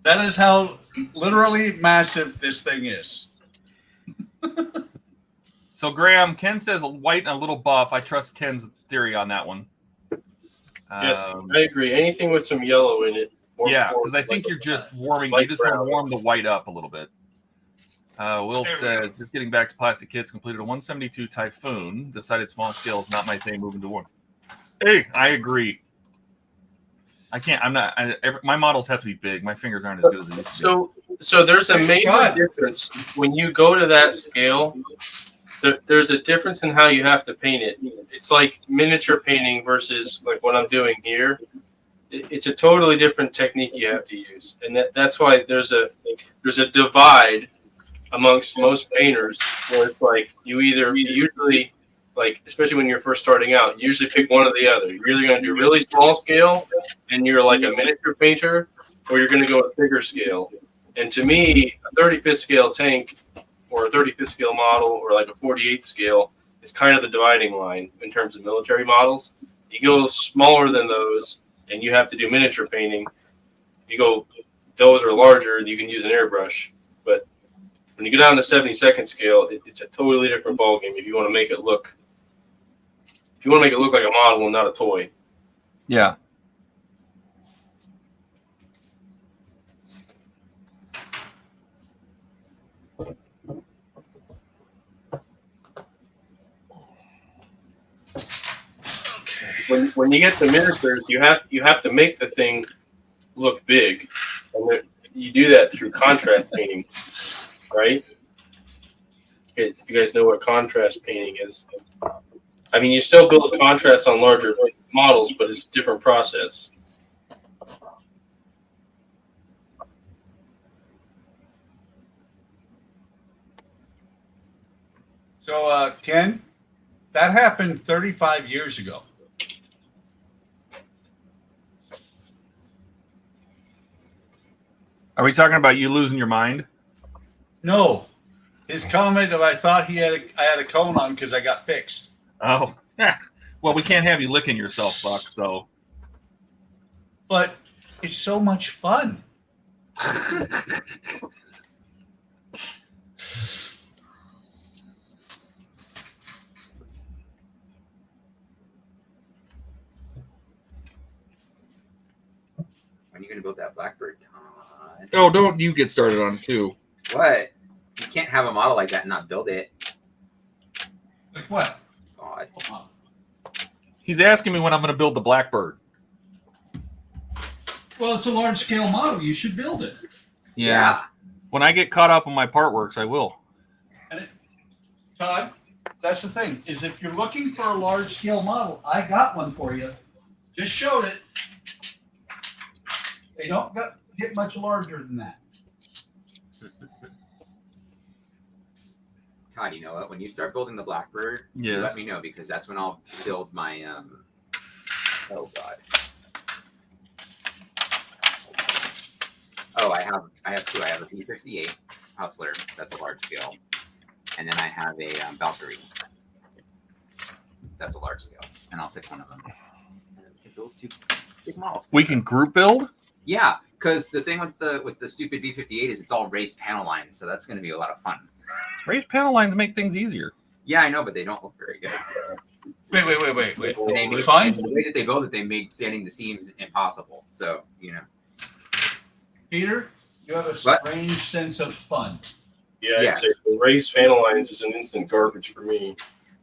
That is how literally massive this thing is. So Graham, Ken says a white and a little buff. I trust Ken's theory on that one. Yes, I agree. Anything with some yellow in it. Yeah, because I think you're just warming. You just want to warm the white up a little bit. Will says, just getting back to plastic kits, completed a 172 Typhoon. Decided small scale is not my thing. Moving to one. Hey, I agree. I can't. I'm not. My models have to be big. My fingers aren't as good as they used to be. So there's a major difference when you go to that scale. There's a difference in how you have to paint it. It's like miniature painting versus like what I'm doing here. It's a totally different technique you have to use, and that's why there's a divide amongst most painters where it's like you usually like, especially when you're first starting out, you usually pick one or the other. You're either going to do really small scale and you're like a miniature painter, or you're going to go with bigger scale. And to me, a 35th scale tank or a 35th scale model or like a 48 scale is kind of the dividing line in terms of military models. You go smaller than those and you have to do miniature painting. You go, those are larger, you can use an airbrush. But when you go down to 72nd scale, it's a totally different ballgame if you want to make it look like a model and not a toy. Yeah. When you get to miniatures, you have to make the thing look big, and you do that through contrast painting, right? You guys know what contrast painting is. I mean, you still build contrast on larger models, but it's a different process. So, Ken, that happened 35 years ago. Are we talking about you losing your mind? No, his comment that I thought I had a cone on because I got fixed. Oh, well, we can't have you licking yourself, Buck. So, But it's so much fun. When are you going to build that Blackbird? oh, don't you get started on it too? What? You can't have a model like that and not build it. Like what? God. He's asking me when I'm going to build the Blackbird. Well, it's a large scale model. You should build it. Yeah. When I get caught up on my part works, I will. Todd, that's the thing, is if you're looking for a large scale model, I got one for you. Just showed it. They don't get much larger than that. Todd, you know what? When you start building the Blackbird, you Yes. let me know, because that's when I'll build my oh God. Oh, I have two. I have a B-58 Hustler. That's a large scale, and then I have a Valkyrie. That's a large scale, and I'll pick one of them. And we can build two big models. We can group build. Yeah, because the thing with the stupid B-58 is it's all raised panel lines, so that's going to be a lot of fun. Raise panel lines to make things easier. Yeah, I know, but they don't look very good. Wait. And they made, Fun? and the way that they build it, they made sanding the seams impossible. So, you know. Peter, you have a What? strange sense of fun. Yeah, Yeah. I'd say the raised panel lines is an instant garbage for me.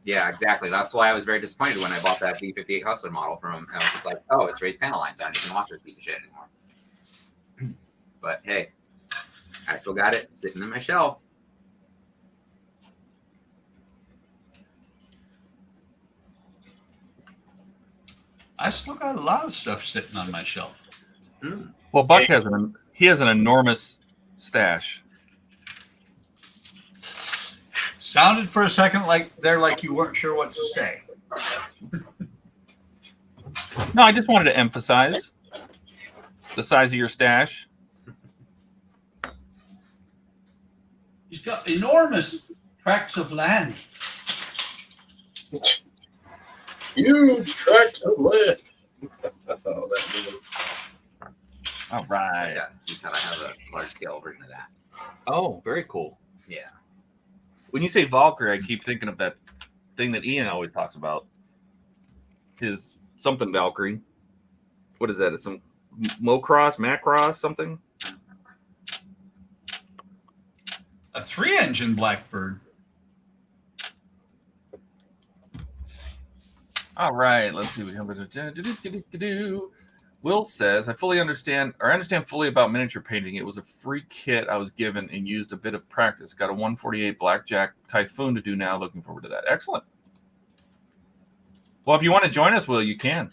Yeah, exactly. That's why I was very disappointed when I bought that B-58 Hustler model from him. I was just like, oh, it's raised panel lines. I don't even watch this piece of shit anymore. But hey, I still got it sitting on my shelf. I still got a lot of stuff sitting on my shelf. Well, Buck has an enormous stash. Sounded for a second like you weren't sure what to say. No, I just wanted to emphasize the size of your stash. He's got enormous tracts of land. Huge tracts of land. Oh, that All right. Yeah, since I have a large scale version of that. Oh, very cool. Yeah. When you say Valkyrie, I keep thinking of that thing that Ian always talks about. His something Valkyrie. What is that? It's some Macross, something? A 3-engine Blackbird. All right, let's see. Will says, I understand fully about miniature painting. It was a free kit I was given and used a bit of practice. Got a 148 Blackjack Typhoon to do now. Looking forward to that. Excellent. Well, if you want to join us, Will, you can.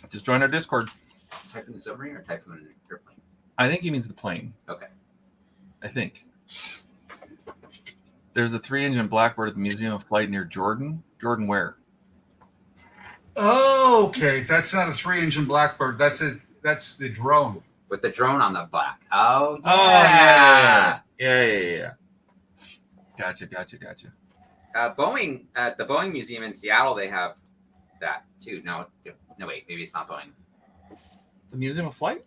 Just join our Discord. Typhoon submarine or Typhoon airplane? I think he means the plane. Okay. I think. There's a 3-engine Blackbird at the Museum of Flight near Jordan. Jordan where? Oh, okay. That's not a 3-engine Blackbird. That's the drone. With the drone on the back. Oh, yeah. Oh, yeah. Yeah. Gotcha. Boeing, at the Boeing Museum in Seattle, they have that too. No, wait, maybe it's not Boeing. The Museum of Flight?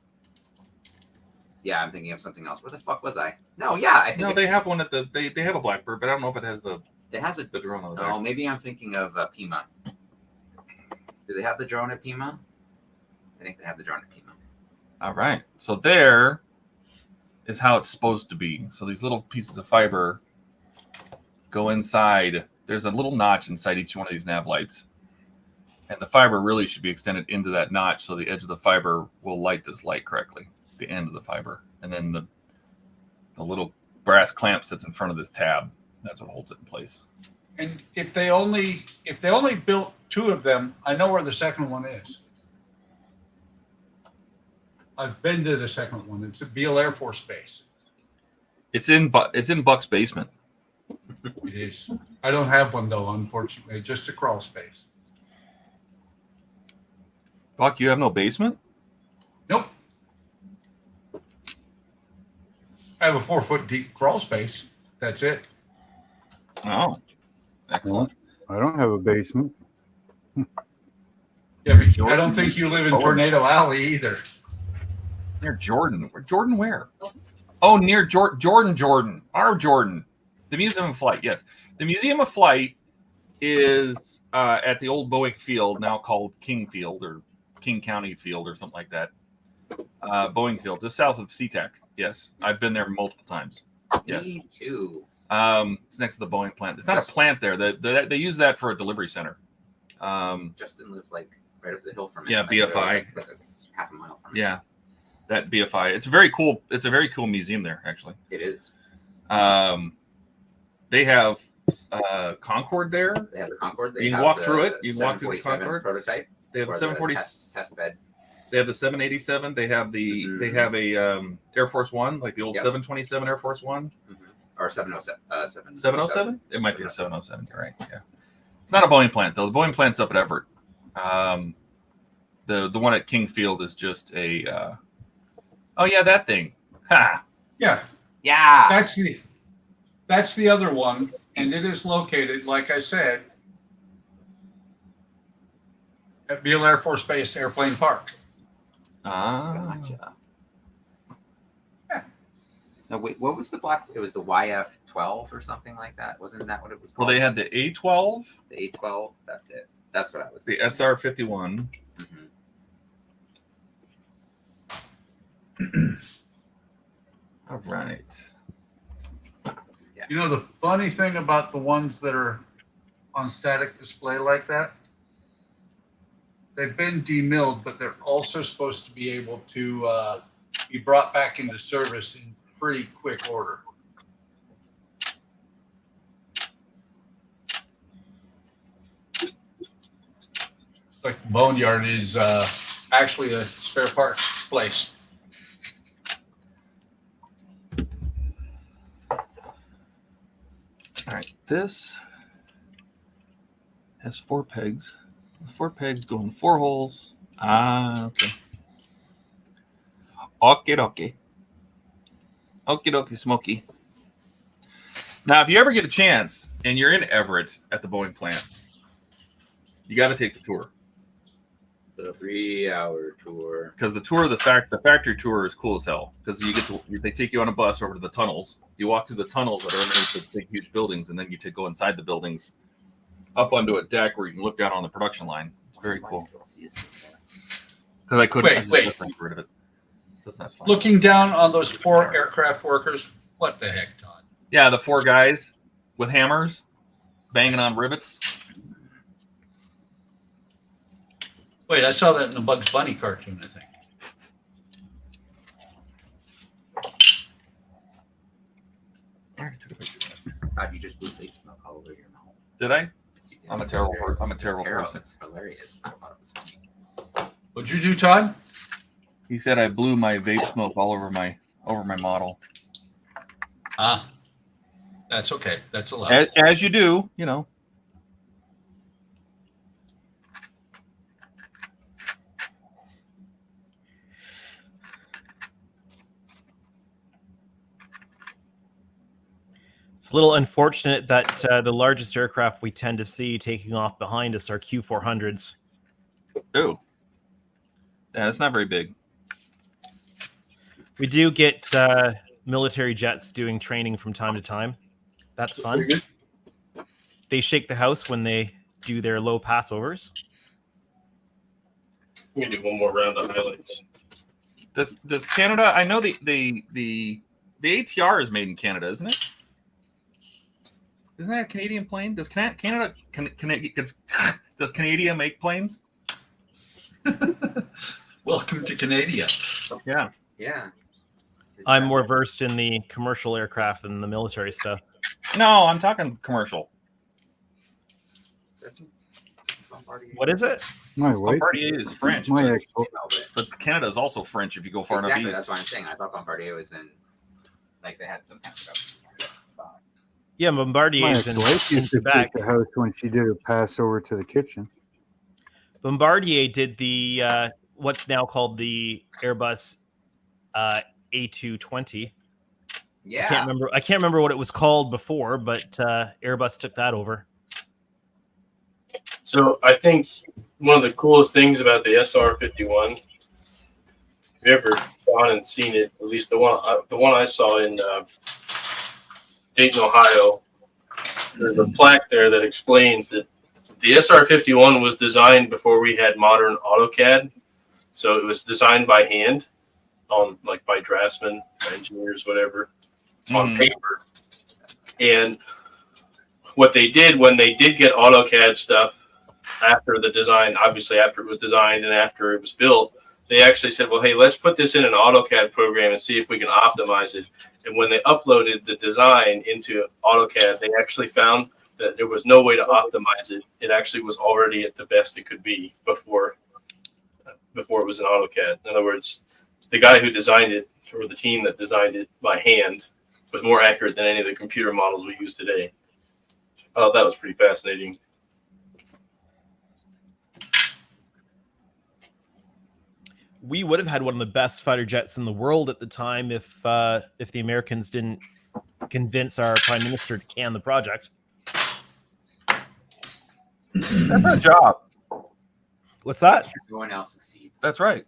Yeah, I'm thinking of something else. Where the fuck was I? No, yeah, I think No, they have one at the. They have a Blackbird, but I don't know if it has the drone on the back. No, maybe I'm thinking of Pima. Do they have the drone at Pima? I think they have the drone at Pima. All right. So there is how it's supposed to be. So these little pieces of fiber go inside. There's a little notch inside each one of these nav lights. And the fiber really should be extended into that notch so the edge of the fiber will light this light correctly, the end of the fiber. And then the little brass clamp sits in front of this tab. That's what holds it in place. And if they only built 2 of them, I know where the second one is. I've been to the second one. It's at Beale Air Force Base. It's in Buck's basement. It is. I don't have one though, unfortunately. Just a crawl space. Buck, you have no basement? Nope. I have a 4-foot deep crawl space. That's it. Oh, excellent. I don't have a basement. Yeah, but I don't think you live in Tornado Alley either. Near Jordan. Jordan where? Oh, near Jordan. Our Jordan. The Museum of Flight, yes. The Museum of Flight is at the old Boeing Field, now called King Field or King County Field or something like that. Boeing Field, just south of SeaTac. Yes, I've been there multiple times. Yes. Me too. It's next to the Boeing plant. It's not a plant there. They use that for a delivery center. Justin lives like right up the hill from it. Yeah, Like, BFI. That's half a mile from it. Yeah, that BFI. It's very cool. It's a very cool museum there, actually. It is. They have Concorde there. They have the Concorde. They You can have walk the through it. You can walk through the 747 Concorde. prototype. They have the or 740 test bed. They have the 787. They have the they have a Air Force One, like the old 727 Air Force One. Or 707. 707? It might be a 707. You're right. Yeah. It's not a Boeing plant though. The Boeing plant's up at Everett. The one at King Field is just a Oh yeah, that thing. Ha. Yeah, Yeah. that's the other one, and it is located, like I said, at Beale Air Force Base Airplane Park. Ah. Gotcha. Yeah. No, wait, what was the black? It was the YF-12 or something like that. Wasn't that what it was Well, called? they had the A12, the A-12. That's it. That's what I was the thinking. SR-51. All right. You know the funny thing about the ones that are on static display like that? They've been demilled, but they're also supposed to be able to be brought back into service in pretty quick order. It's like the Boneyard is actually a spare parts place. All right. This has 4 pegs. 4 pegs going 4 holes. Ah, okay. Okie dokie. Okie dokie smoky. Now, if you ever get a chance and you're in Everett at the Boeing plant, you got to take the tour. The 3-hour tour. Because the tour, the factory tour is cool as hell. Because you get to, they take you on a bus over to the tunnels. You walk through the tunnels that are underneath the big, huge buildings, and then you go inside the buildings, up onto a deck where you can look down on the production line. It's very cool. Because I couldn't. I just Wait. got rid of it. That's not fun. Looking down on those poor aircraft workers, what the heck, Todd? Yeah, the 4 guys with hammers banging on rivets. Wait, I saw that in the Bugs Bunny cartoon, I think. God, you just blew fake smoke all over your mouth. Did I? Yes, you did. I'm a It's terrible hilarious. I'm a terrible It's person. It's hilarious. I thought it was funny. What'd you do, Todd? He said I blew my vape smoke all over my model. Ah, that's okay. That's allowed. As you do, you know. It's a little unfortunate that the largest aircraft we tend to see taking off behind us are Q400s. Oh. Yeah, it's not very big. We do get military jets doing training from time to time. That's fun. They shake the house when they do their low passovers. I'm gonna do one more round of highlights. Does Canada? I know the ATR is made in Canada, isn't it? Isn't that a Canadian plane? Does Canada does Canada make planes? Welcome to Canada. Yeah. Yeah. I'm more versed in the commercial aircraft than the military stuff. No, I'm talking commercial. What is it? My wife. Bombardier is French, My but, ex. but Canada is also French if you go far Exactly. enough That's east. what I'm saying. I thought Bombardier was in, like, they had some kind of stuff. Yeah, My Bombardier is in ex-wife used to take Quebec. the house when she did her pass over to the kitchen. Bombardier did the what's now called the Airbus A220. Yeah. I can't remember what it was called before, but Airbus took that over. So I think one of the coolest things about the SR-51, if you ever gone and seen it, at least the one I saw in Dayton, Ohio, there's a plaque there that explains that the SR-51 was designed before we had modern AutoCAD. So it was designed by hand, by draftsmen, engineers, whatever, on paper. And what they did when they did get AutoCAD stuff after the design, obviously after it was designed and after it was built, they actually said, well, hey, let's put this in an AutoCAD program and see if we can optimize it. And when they uploaded the design into AutoCAD, they actually found that there was no way to optimize it. It actually was already at the best it could be before it was in AutoCAD. In other words, the guy who designed it, or the team that designed it by hand, was more accurate than any of the computer models we use today. I thought that was pretty fascinating. we would have had one of the best fighter jets in the world at the time if the Americans didn't convince our prime minister to can the project. That's our job. What's that? No one else succeeds. That's right.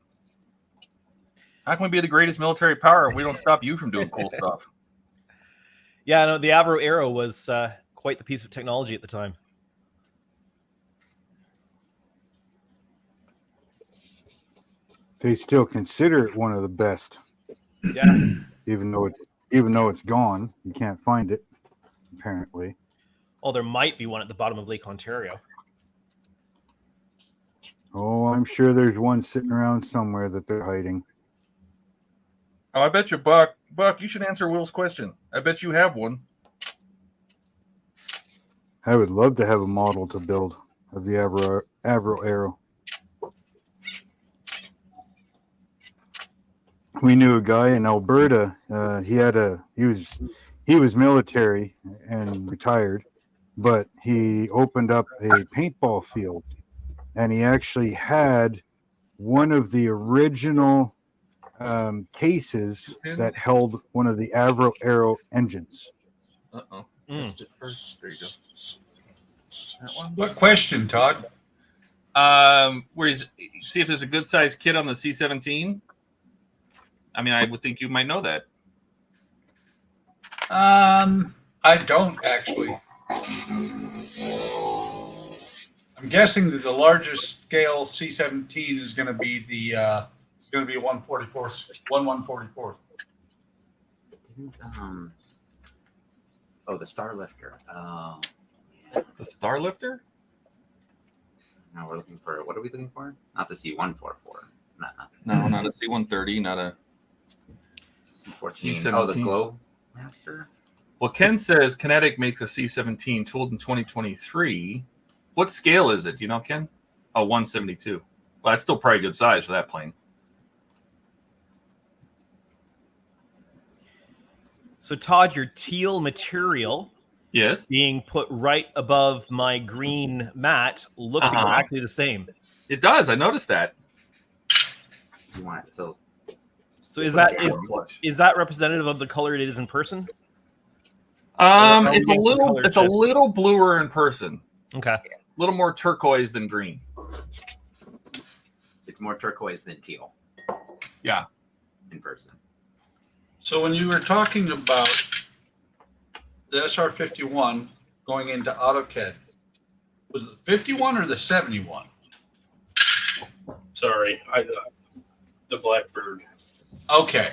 How can we be the greatest military power if we don't stop you from doing cool stuff? Yeah, no, the Avro Arrow was quite the piece of technology at the time. They still consider it one of the best, Yeah. even though it's gone. You can't find it, apparently. Oh, there might be one at the bottom of Lake Ontario. Oh, I'm sure there's one sitting around somewhere that they're hiding. Oh, I bet you, Buck, you should answer Will's question. I bet you have one. I would love to have a model to build of the Avro Arrow. We knew a guy in Alberta. He was military and retired, but he opened up a paintball field, and he actually had one of the original cases that held one of the Avro Arrow engines. Uh-oh. Mm. There you go. That one. What question, Todd? See if there's a good sized kit on the C-17. I mean, I would think you might know that. I don't actually. I'm guessing that the largest scale C-17 is going to be the 1/144. Oh, the Star Lifter. The Star Lifter? No, we're looking for. What are we looking for? Not the C-144. No, not a C-130, not a C-14. C-17. Oh, the Globe Master. Well, Ken says Kinetic makes a C-17 tooled in 2023. What scale is it? Do you know, Ken? Oh, 172. Well, that's still probably good size for that plane. So, Todd, your teal material Yes. being put right above my green mat looks exactly the same. It does. I noticed that. You want it to. So is that representative of the color it is in person? It's a little bluer in person. Okay. A little more turquoise than green. It's more turquoise than teal. Yeah. In person. So when you were talking about the SR-51 going into AutoCAD, was it the 51 or the 71? Sorry, the Blackbird. Okay,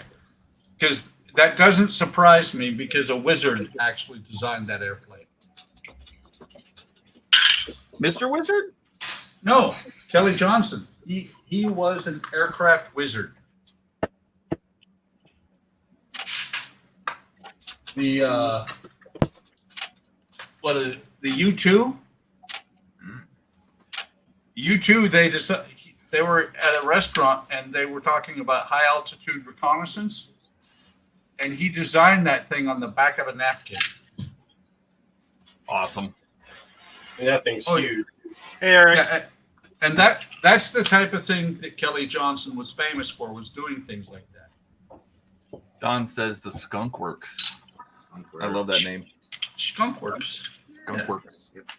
because that doesn't surprise me because a wizard actually designed that airplane. Mr. Wizard? No, Kelly Johnson. He was an aircraft wizard. The U-2? U-2, they were at a restaurant and they were talking about high altitude reconnaissance, and he designed that thing on the back of a napkin. Awesome. And that thing's huge. Hey, Eric. Yeah, and that's the type of thing that Kelly Johnson was famous for, was doing things like that. Don says the Skunk Works. I love that name. Skunk Works. Skunk Works. Yep.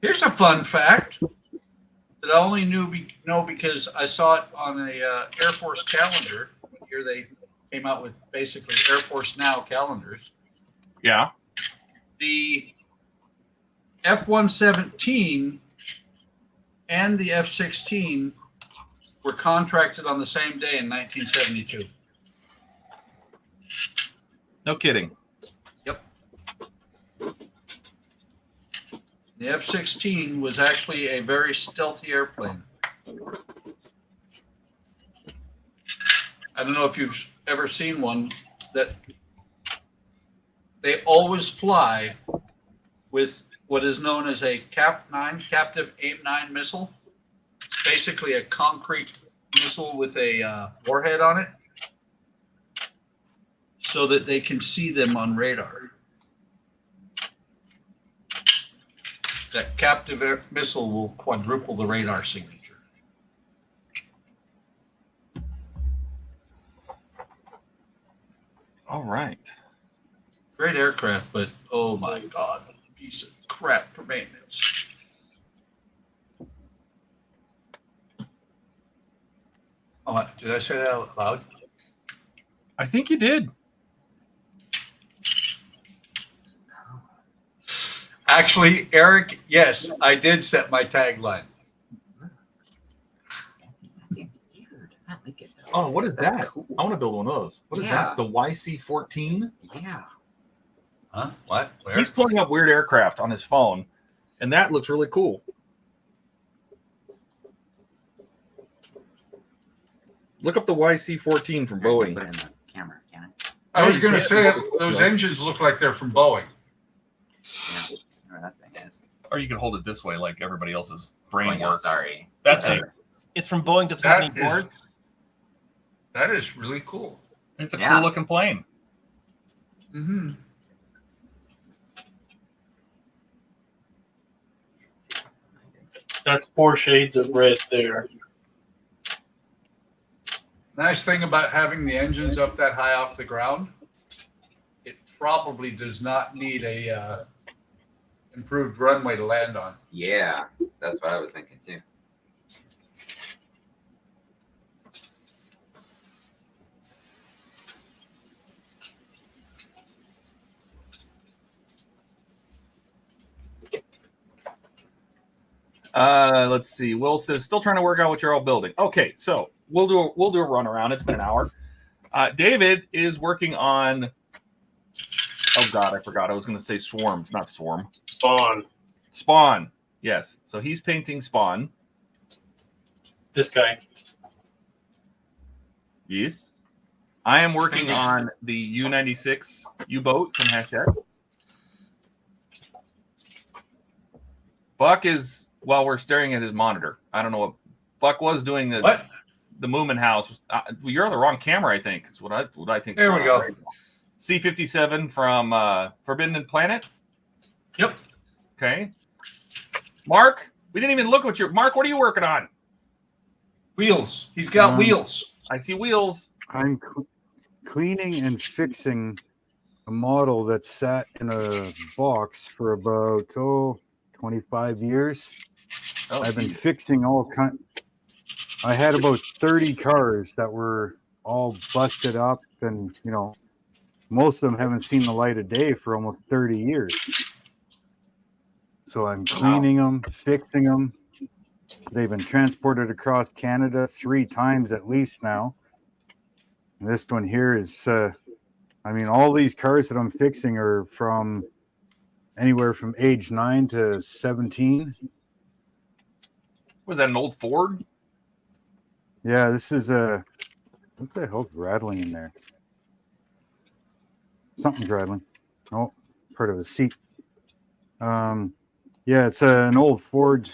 Here's a fun fact that I only know because I saw it on a Air Force calendar. Here they came out with basically Air Force Now calendars. Yeah. The F-117 and the F-16 were contracted on the same day in 1972. No kidding. Yep. The F-16 was actually a very stealthy airplane. I don't know if you've ever seen one that they always fly with what is known as a Captive AIM-9 missile. It's basically a concrete missile with a warhead on it, so that they can see them on radar. That captive missile will quadruple the radar signature. right. Great aircraft, but oh my god, piece of crap for maintenance. Oh, did I say that out loud? I think you did. Actually, Eric, yes, I did set my tagline. I like it. Oh, what is That's that? cool. I want to build one of those. What is Yeah. that? The YC-14? Yeah. Huh? What? Where? He's pulling up weird aircraft on his phone, and that looks really cool. Look up the YC-14 from Put Boeing. it in the camera, can I was Hey, going to yeah, say look, those look. engines look like they're from Boeing. I? Yeah. Where that thing is. Or you can hold it this way, like everybody else's brain Oh, yeah, works. sorry. That's Whatever. it. It's from Boeing. Does it have any That is- board? That is really cool. It's a Yeah. cool looking plane. Mm-hmm. That's 4 shades of red there. Nice thing about having the engines up that high off the ground, it probably does not need a improved runway to land on. Yeah, that's what I was thinking too. Let's see. Will says still trying to work out what you're all building. Okay, so we'll do a run around. It's been an hour. David is working on. Oh God, I forgot. I was going to say swarms, not swarm. Spawn. Spawn. Yes. So he's painting Spawn. This guy. Yes. I am working on the U-96 U-boat from Hachette. Buck is, while we're staring at his monitor. I don't know what Buck was doing. What? The Moomin House. You're on the wrong camera, I think. Is what I think. There we go. C-57 from Forbidden Planet. Yep. Okay. Mark, we didn't even look at your Mark. What are you working on? Wheels. He's got wheels. I see wheels. I'm cleaning and fixing a model that sat in a box for about 25 years. Oh, I've been fixing all kind. I had about 30 cars that were all busted up, and most of them haven't seen the light of day for almost 30 years. So I'm cleaning them, fixing them. They've been transported across Canada 3 times at least now. And this one here is, all these cars that I'm fixing are from anywhere from age 9 to 17. Was that an old Ford? Yeah, this is a. What the hell's rattling in there? Something's rattling. Oh, part of a seat. Yeah, it's an old Ford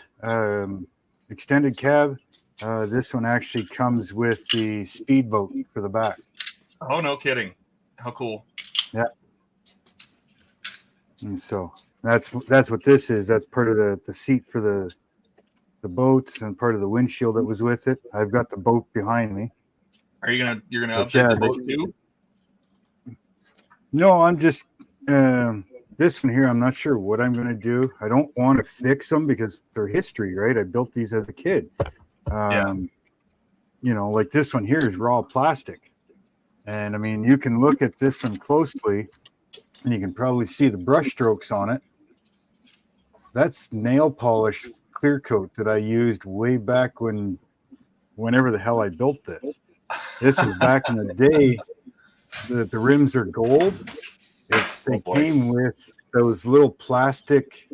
extended cab. This one actually comes with the speedboat for the back. Oh, no kidding. How cool. Yeah. And so that's what this is. That's part of the seat for the boats and part of the windshield that was with it. I've got the boat behind me. Are you gonna But update yeah, the boat too? No, I'm just this one here. I'm not sure what I'm going to do. I don't want to fix them because they're history, right? I built these as a kid. Like this one here is raw plastic, and you can look at this one closely, and you can probably see the brush strokes on it. That's nail polish clear coat that I used way back whenever the hell I built this. This was back in the day that the rims are gold. They came with those little plastic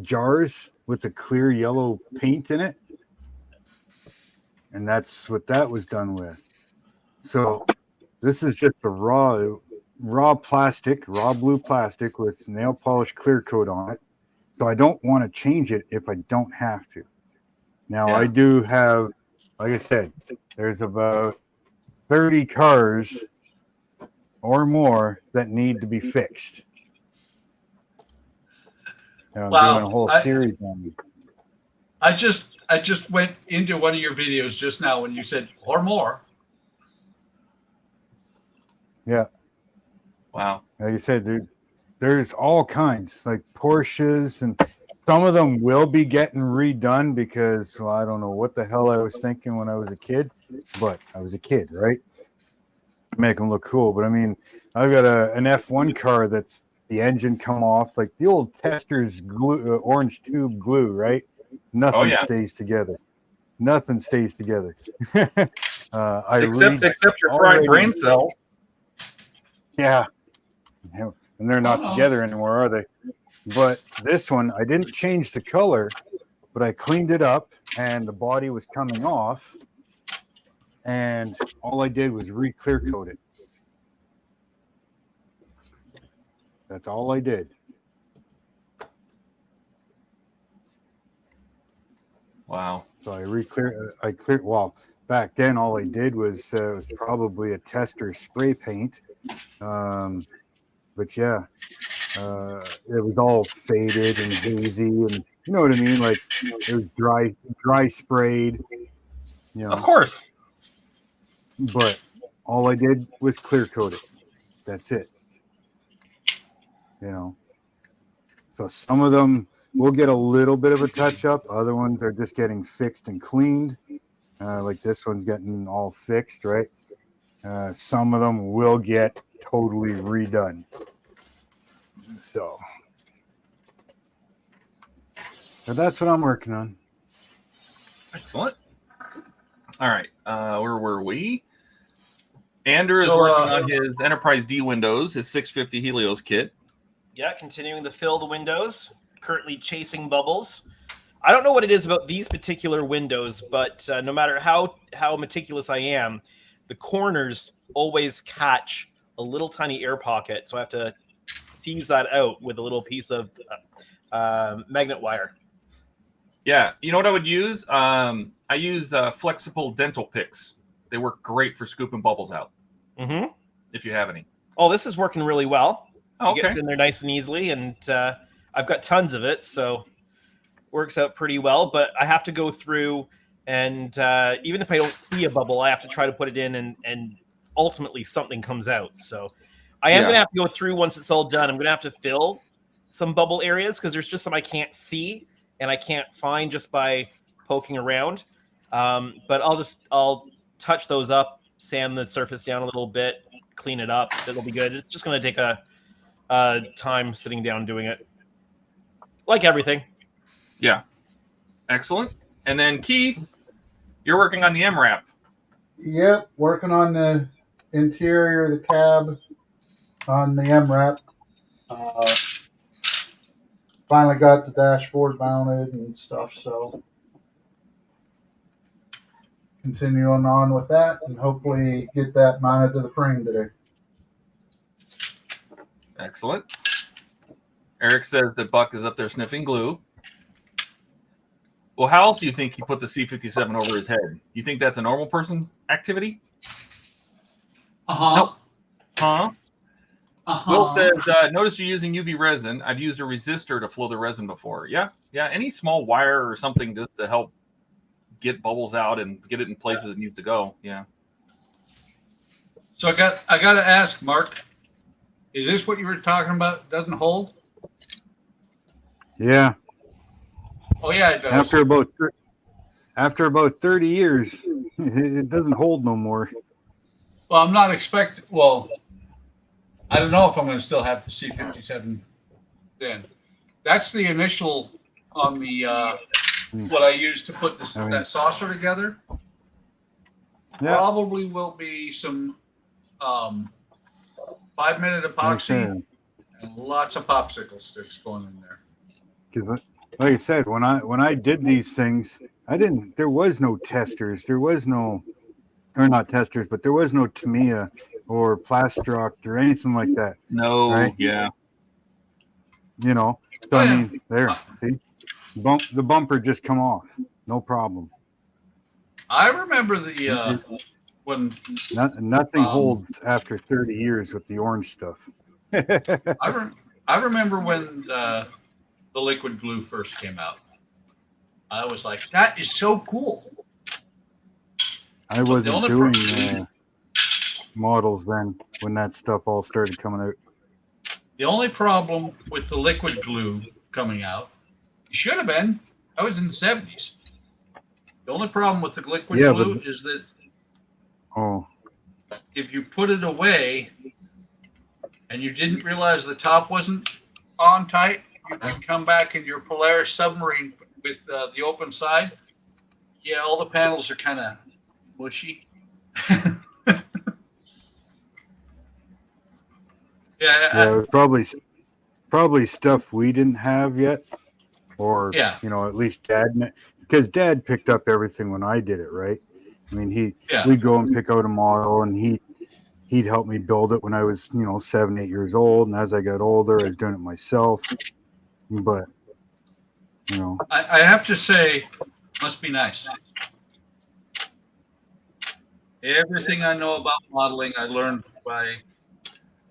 jars with the clear yellow paint in it. And that's what that was done with. So this is just the raw plastic, raw blue plastic with nail polish clear coat on it. So I don't want to change it if I don't have to. Now I do have, like I said, there's about 30 cars or more that need to be fixed. I'm doing a whole series on it. I just went into one of your videos just now when you said or more. Yeah. Wow. Like you said, there's all kinds, like Porsches, and some of them will be getting redone because, well, I don't know what the hell I was thinking when I was a kid, but I was a kid, right? Make them look cool. But I mean, I've got an F1 car that's the engine come off, like the old Tester's glue, orange tube glue, right? Nothing stays together. Nothing stays together. Except your fried brain cells. Yeah. And they're not together anymore, are they? But this one, I didn't change the color, but I cleaned it up, and the body was coming off, and all I did was re-clear coat it. That's all I did. Wow. So I cleared. Well, back then all I did was probably a Tester spray paint. But yeah, it was all faded and hazy, and you know what I mean. Like it was dry sprayed. You know. Of course. But all I did was clear coat it. That's it. You know. So some of them will get a little bit of a touch up. Other ones are just getting fixed and cleaned. Like this one's getting all fixed, right? Some of them will get totally redone. So that's what I'm working on. Excellent. All right. Where were we? Andrew is working on his Enterprise D windows, his 650 Helios kit. Yeah, continuing to fill the windows, currently chasing bubbles. I don't know what it is about these particular windows, but no matter how meticulous I am, the corners always catch a little tiny air pocket. So I have to tease that out with a little piece of magnet wire. Yeah, you know what I would use? I use flexible dental picks. They work great for scooping bubbles out. Mm-hmm. If you have any. Oh, this is working really well. Oh, okay. It gets in there nice and easily, and I've got tons of it, so works out pretty well. But I have to go through, and even if I don't see a bubble, I have to try to put it in, and ultimately something comes out. So I am going to have to go through once it's all done. I'm going to have to fill some bubble areas because there's just some I can't see and I can't find just by poking around. But I'll touch those up, sand the surface down a little bit, clean it up. It'll be good. It's just going to take a time sitting down doing it, like everything. Yeah, excellent. And then Keith, you're working on the MRAP. Yep, working on the interior of the cab on the MRAP. Finally got the dashboard mounted and stuff, so continuing on with that and hopefully get that mounted to the frame today. Excellent. Eric says that Buck is up there sniffing glue. Well, how else do you think he put the C-57 over his head? You think that's a normal person activity? Uh-huh. Nope. Huh? Uh-huh. Will says, notice you're using UV resin. I've used a resistor to flow the resin before. Yeah. Any small wire or something just to help get bubbles out and get it in places it needs to go. Yeah. So I got to ask, Mark, is this what you were talking about? Doesn't hold? Yeah. Oh yeah, it does. After about 30 years, it doesn't hold no more. Well, I'm not expecting. Well, I don't know if I'm going to still have the C-57 then. That's the initial on the what I used to put that saucer together. Yeah. Probably will be some 5-minute epoxy and lots of popsicle sticks going in there. Because, like I said, when I did these things, there was no testers. There was no, or not testers, but there was no Tamiya or Plastroct or anything like that. No, right? Yeah. You know, so I mean, there, see? The bumper just come off, no problem. I remember the when nothing holds after 30 years with the orange stuff. I remember when the liquid glue first came out. I was like, that is so cool. I wasn't doing models then when that stuff all started coming out. The only problem with the liquid glue coming out, it should have been, I was in the 70s. The only problem with the liquid glue is that if you put it away and you didn't realize the top wasn't on tight, you can come back in your Polaris submarine with the open side. Yeah, all the panels are kind of mushy. Yeah, it was probably stuff we didn't have yet, or you know, at least Dad, because Dad picked up everything when I did it, right? I mean, we'd go and pick out a model, and he'd help me build it when I was, you know, 7, 8 years old, and as I got older, I was doing it myself. But you know, I have to say, must be nice. Everything I know about modeling, I learned by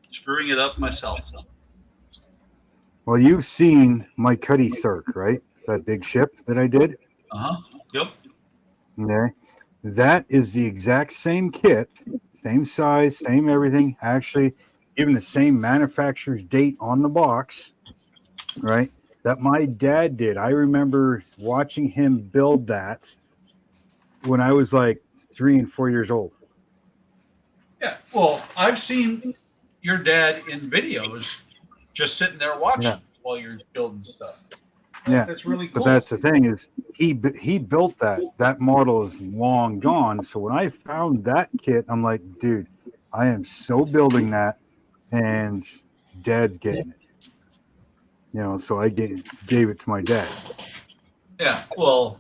screwing it up myself. Well, you've seen my Cuddy Cirque, right? That big ship that I did. Yep. Okay. That is the exact same kit, same size, same everything. Actually, even the same manufacturer's date on the box, right? That my dad did. I remember watching him build that when I was like 3 and 4 years old. Yeah. Well, I've seen your dad in videos just sitting there watching while you're building stuff. Yeah, that's really cool. But that's the thing is he built that. That model is long gone. So when I found that kit, I'm like, dude, I am so building that, and Dad's getting it. You know, so I gave it to my dad. Yeah. Well,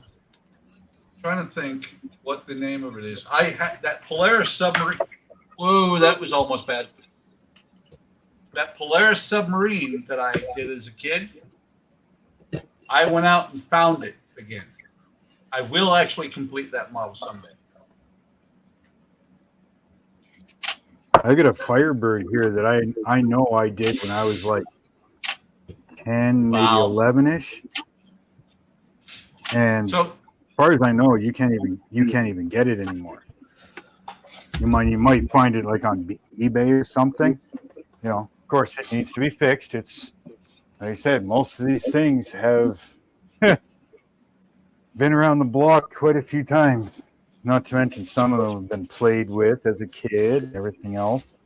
trying to think what the name of it is. I had that Polaris submarine. Whoa, that was almost bad. That Polaris submarine that I did as a kid, I went out and found it again. I will actually complete that model someday. I got a Firebird here that I know I did when I was like 10, maybe 11-ish. And so, as far as I know, you can't even get it anymore. You might find it like on eBay or something. You know, of course, it needs to be fixed. It's like I said, most of these things have been around the block quite a few times. Not to mention some of them have been played with as a kid, everything else.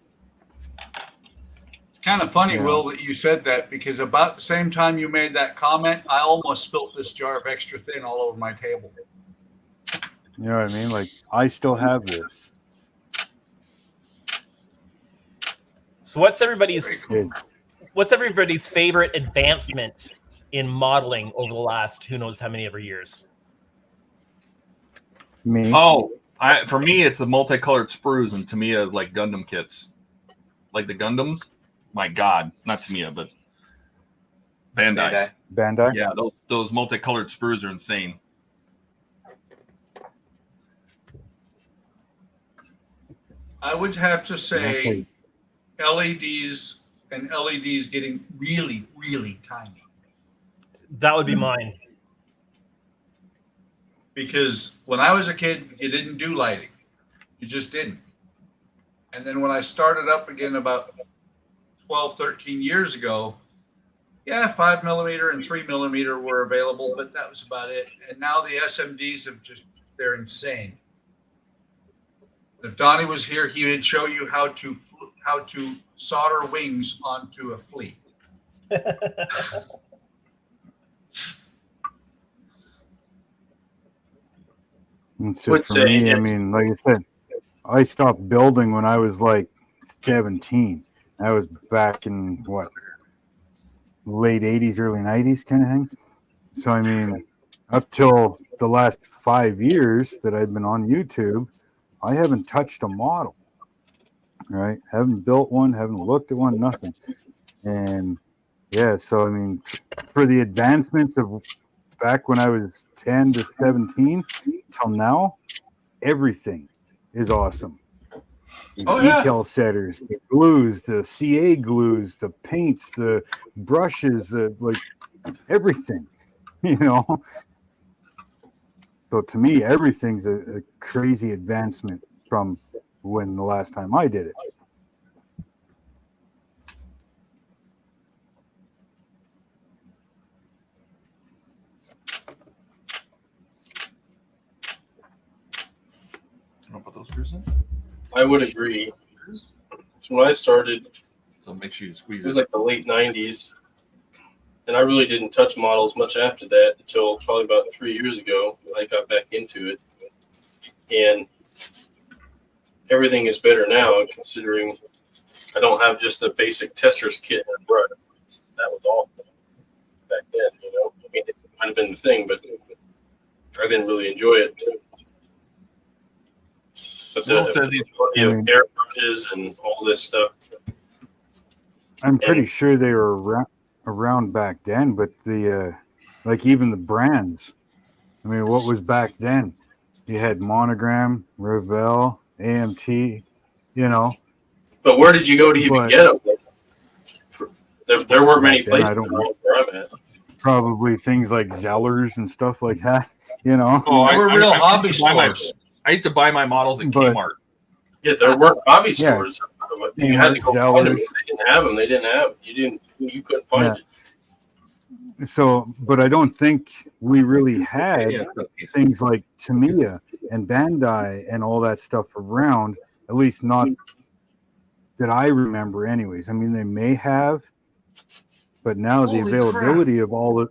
It's kind of funny, Will, that you said that, because about the same time you made that comment, I almost spilt this jar of extra thin all over my table. You know what I mean? Like, I still have this. So what's everybody's favorite advancement in modeling over the last who knows how many ever years? Me. Oh, for me, it's the multicolored sprues and Tamiya like Gundam kits, like the Gundams. My God, not Tamiya, but Bandai. Bandai. Yeah, those multicolored sprues are insane. I would have to say LEDs and LEDs getting really, really tiny. That would be mine. Because when I was a kid, you didn't do lighting. You just didn't. And then when I started up again about 12, 13 years ago, 5 millimeter and 3 millimeter were available, but that was about it. And now the SMDs they're insane. If Donnie was here, he would show you how to solder wings onto a flea. So for me, I mean, like I said, I stopped building when I was like 17. I was back in late 80s, early 90s kind of thing. So, I mean, up till the last 5 years that I've been on YouTube, I haven't touched a model, right? Haven't built one, haven't looked at one, nothing. And so, I mean, for the advancements of back when I was 10 to 17 till now, everything is awesome. The decal setters, the glues, the CA glues, the paints, the brushes, everything, you know. So to me, everything's a crazy advancement from when the last time I did it. put those screws in. I would agree. So when I started, So make sure you squeeze it was it. like the late 90s. And I really didn't touch models much after that until probably about 3 years ago. I got back into it. And everything is better now, considering I don't have just a basic tester's kit and a brush. That was all back then, you know. I mean, it might have been the thing, but I didn't really enjoy it. But Will says he's air brushes and all this stuff. I'm pretty sure they were around back then, but the like even the brands. I mean, what was back then? You had Monogram, Revell, AMT, you know. But where did you go to even get them? There weren't many Back then, places I don't around where I'm at. probably things like Zellers and stuff like that, you know. Oh, They were real hobby used to buy my- stores. I used to buy my models at But- Kmart. Yeah, there weren't hobby Yeah. stores. You had to go Zellers. find them. If they didn't have them. They didn't have them. You couldn't find it. So, but I don't think we really had Yeah. things like Tamiya and Bandai and all that stuff around, at least not that I remember anyways. I mean, they may have, but now the Holy availability of all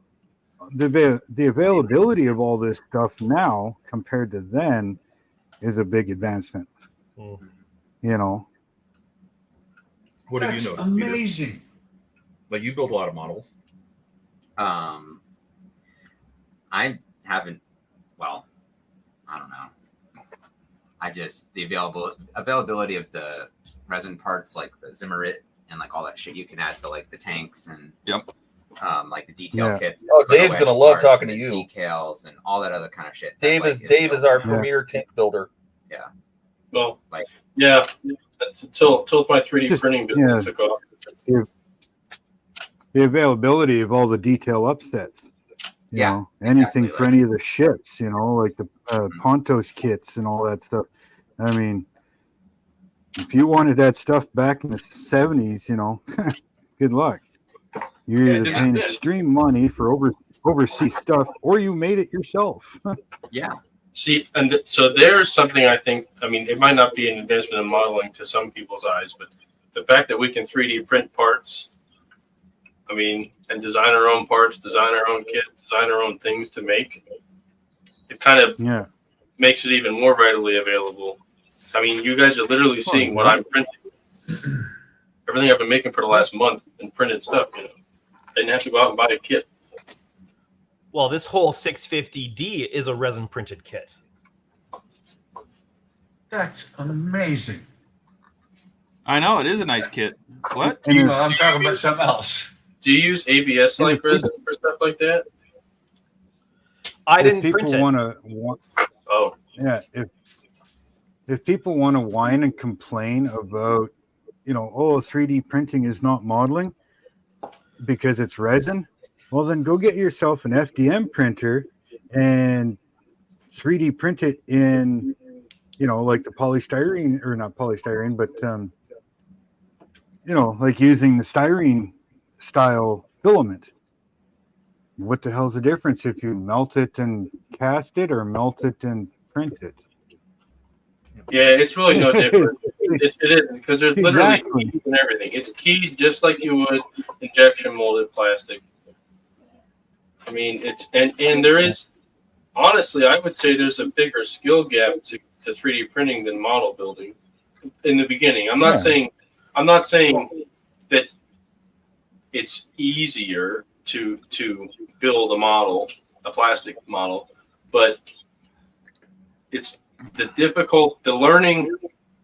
the availability of all this stuff now compared to then is a big advancement. Mm. You know, What have That's you noticed, Peter? amazing. Like you built a lot of models. I haven't. Well, I don't know. I just the availability of the resin parts like the Zimmerit and like all that shit you can add to like the tanks and Yep. Like the detail Yeah. kits. Oh, for the Dave's wedge gonna love parts talking and to the you. Decals and all that other kind of shit. that, Dave like, is our built. premier tank builder. Well, Like- yeah, until my 3D Just- printing business took off. the availability of all the detail upsets. You Yeah, know, anything exactly, for like- any of the ships, you know, like the Pontos kits and all that stuff. I mean, if you wanted that stuff back in the 70s, you know, good luck. You're Yeah, either it paying did. extreme money for overseas stuff, or you made it yourself. Yeah. See, and so there's something I think. I mean, it might not be an advancement in modeling to some people's eyes, but the fact that we can 3D print parts, I mean, and design our own parts, design our own kit, design our own things to make, it kind of Yeah. makes it even more readily available. I mean, you guys are literally seeing what I'm printing. Everything I've been making for the last month and printed stuff, you know. Didn't have to go out and buy a kit. Well, this whole 650D is a resin printed kit. That's amazing. I know it is a nice kit. What? And You know, I'm talking about something else. Do you use ABS like resin for stuff like that? I if didn't people print it. want to, Oh, yeah, if people want to whine and complain about, you know, oh, 3D printing is not modeling because it's resin, well, then go get yourself an FDM printer and 3D print it in, you know, like the polystyrene, or not polystyrene, but, you know, like using the styrene style filament. What the hell's the difference if you melt it and cast it or melt it and print it? yeah, it's really no different. It isn't, because there's literally Exactly. keys and everything. It's keyed just like you would injection molded plastic. I mean, it's and there is, honestly, I would say there's a bigger skill gap to 3D printing than model building in the beginning. I'm not saying that it's easier to build a model, a plastic model, but it's the learning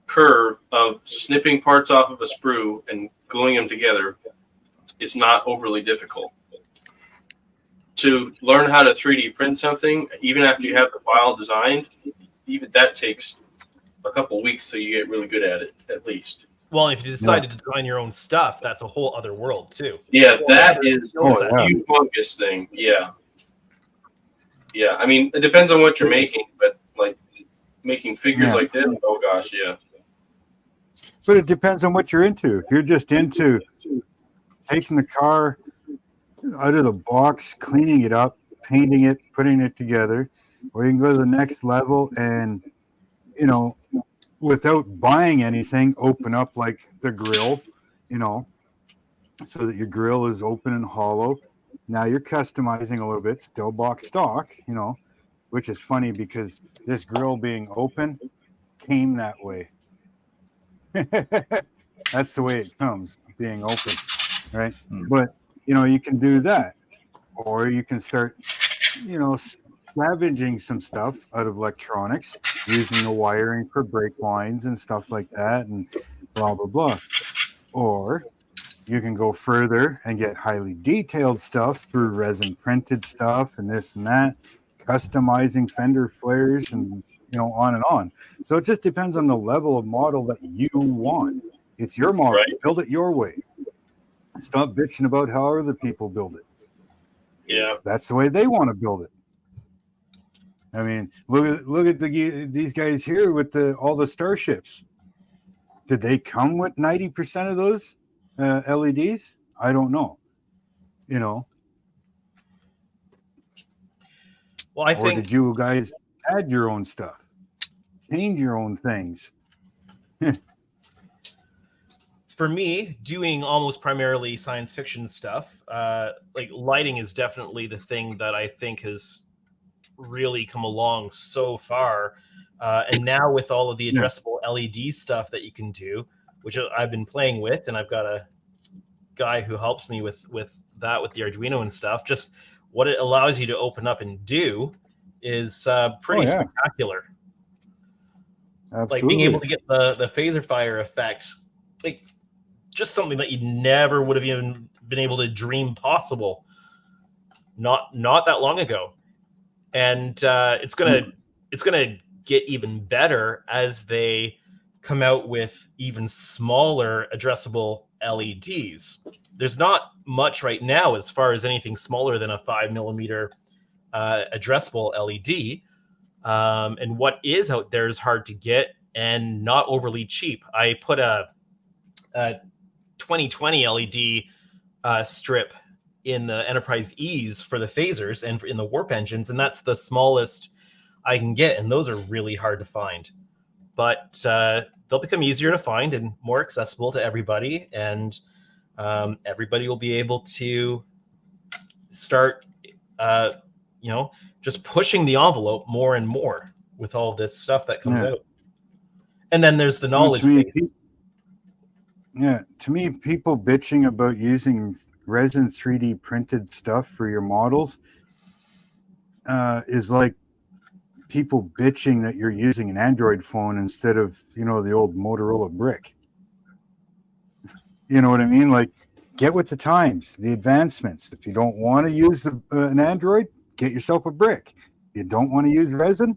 curve of snipping parts off of a sprue and gluing them together is not overly difficult. To learn how to 3D print something, even after you have the file designed, even that takes a couple weeks so you get really good at it, at least. Well, if you decide to design your own stuff, that's a whole other world too. Yeah, that is Oh, a yeah. humongous thing. Yeah. Yeah, I mean, it depends on what you're making, but like making figures Yeah. like this, oh gosh, yeah. But it depends on what you're into. If you're just into taking the car out of the box, cleaning it up, painting it, putting it together, or you can go to the next level and, you know, without buying anything, open up like the grill, you know, so that your grill is open and hollow. Now you're customizing a little bit, still box stock, you know, which is funny because this grill being open came that way. That's the way it comes, being open, right? But, you know, you can do that. Or you can start, you know, scavenging some stuff out of electronics, using the wiring for brake lines and stuff like that, and blah, blah, blah. Or you can go further and get highly detailed stuff through resin printed stuff and this and that, customizing fender flares and, you know, on and on. So it just depends on the level of model that you want. It's your model. Right. Build it your way. Stop bitching about how other people build it. Yeah. That's the way they want to build it. I mean, look at these guys here with all the starships. Did they come with 90% of those LEDs? I don't know. You know. Well, I or think did you guys add your own stuff, change your own things? for me, doing almost primarily science fiction stuff, like lighting is definitely the thing that I think has really come along so far. And now with all of the addressable LED stuff that you can do, which I've been playing with, and I've got a guy who helps me with that, with the Arduino and stuff, just what it allows you to open up and do is pretty spectacular. Absolutely. Like being able to get the phaser fire effect, like just something that you never would have even been able to dream possible not that long ago. And it's gonna get even better as they come out with even smaller addressable LEDs. There's not much right now as far as anything smaller than a 5mm addressable LED. And what is out there is hard to get and not overly cheap. I put a 2020 LED strip in the Enterprise E's for the phasers and in the warp engines, and that's the smallest I can get, and those are really hard to find. But they'll become easier to find and more accessible to everybody, and everybody will be able to start, just pushing the envelope more and more with all this stuff that comes out. And then there's the knowledge base. To me, people bitching about using resin 3D printed stuff for your models is like people bitching that you're using an Android phone instead of, the old Motorola brick. You know what I mean? Like, get with the times, the advancements. If you don't want to use an Android, get yourself a brick. If you don't want to use resin,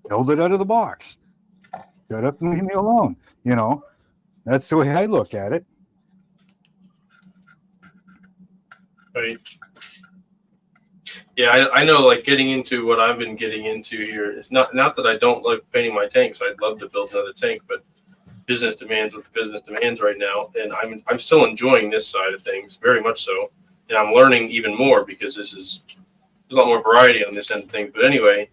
build it out of the box. Shut up and leave me alone. That's the way I look at it. Right. Yeah, I know, like, getting into what I've been getting into here, it's not that I don't like painting my tanks. I'd love to build another tank, but business demands what the business demands right now, and I'm still enjoying this side of things very much so, and I'm learning even more because there's a lot more variety on this end of things. But anyway,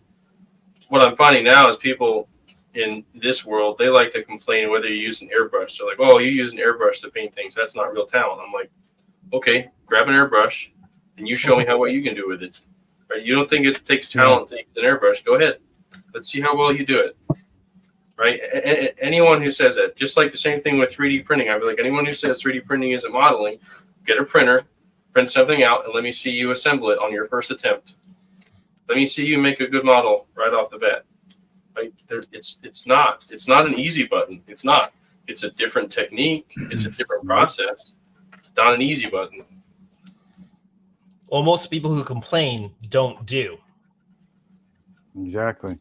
what I'm finding now is people in this world, they like to complain whether you use an airbrush. They're like, "Oh, you use an airbrush to paint things. That's not real talent." I'm like, okay, grab an airbrush and you show me how well you can do with it. Right? You don't think it takes talent to use an airbrush? Go ahead. Let's see how well you do it. Right? Anyone who says that, just like the same thing with 3D printing, I'd be like, anyone who says 3D printing isn't modeling, get a printer, print something out, and let me see you assemble it on your first attempt. Let me see you make a good model right off the bat. Right? It's not an easy button. It's not. It's a different technique. It's a different process. It's not an easy button. Well, most people who complain don't do. Exactly.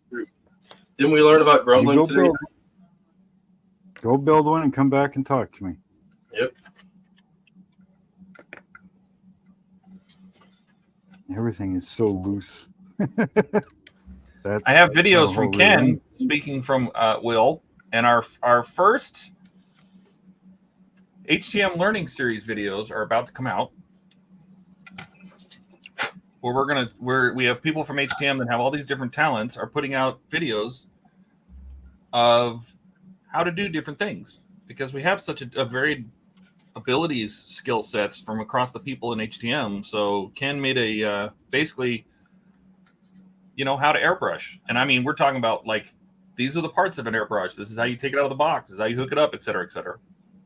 Didn't we learn about grumbling today? Go build one and come back and talk to me. Yep. Everything is so loose. I have videos from Ken speaking from Will, and our first HTM learning series videos are about to come out. Where we have people from HTM that have all these different talents are putting out videos of how to do different things, because we have such a varied abilities, skill sets from across the people in HTM. So Ken made a basically, how to airbrush. And I mean, we're talking about like, these are the parts of an airbrush. This is how you take it out of the box. This is how you hook it up, et cetera, et cetera.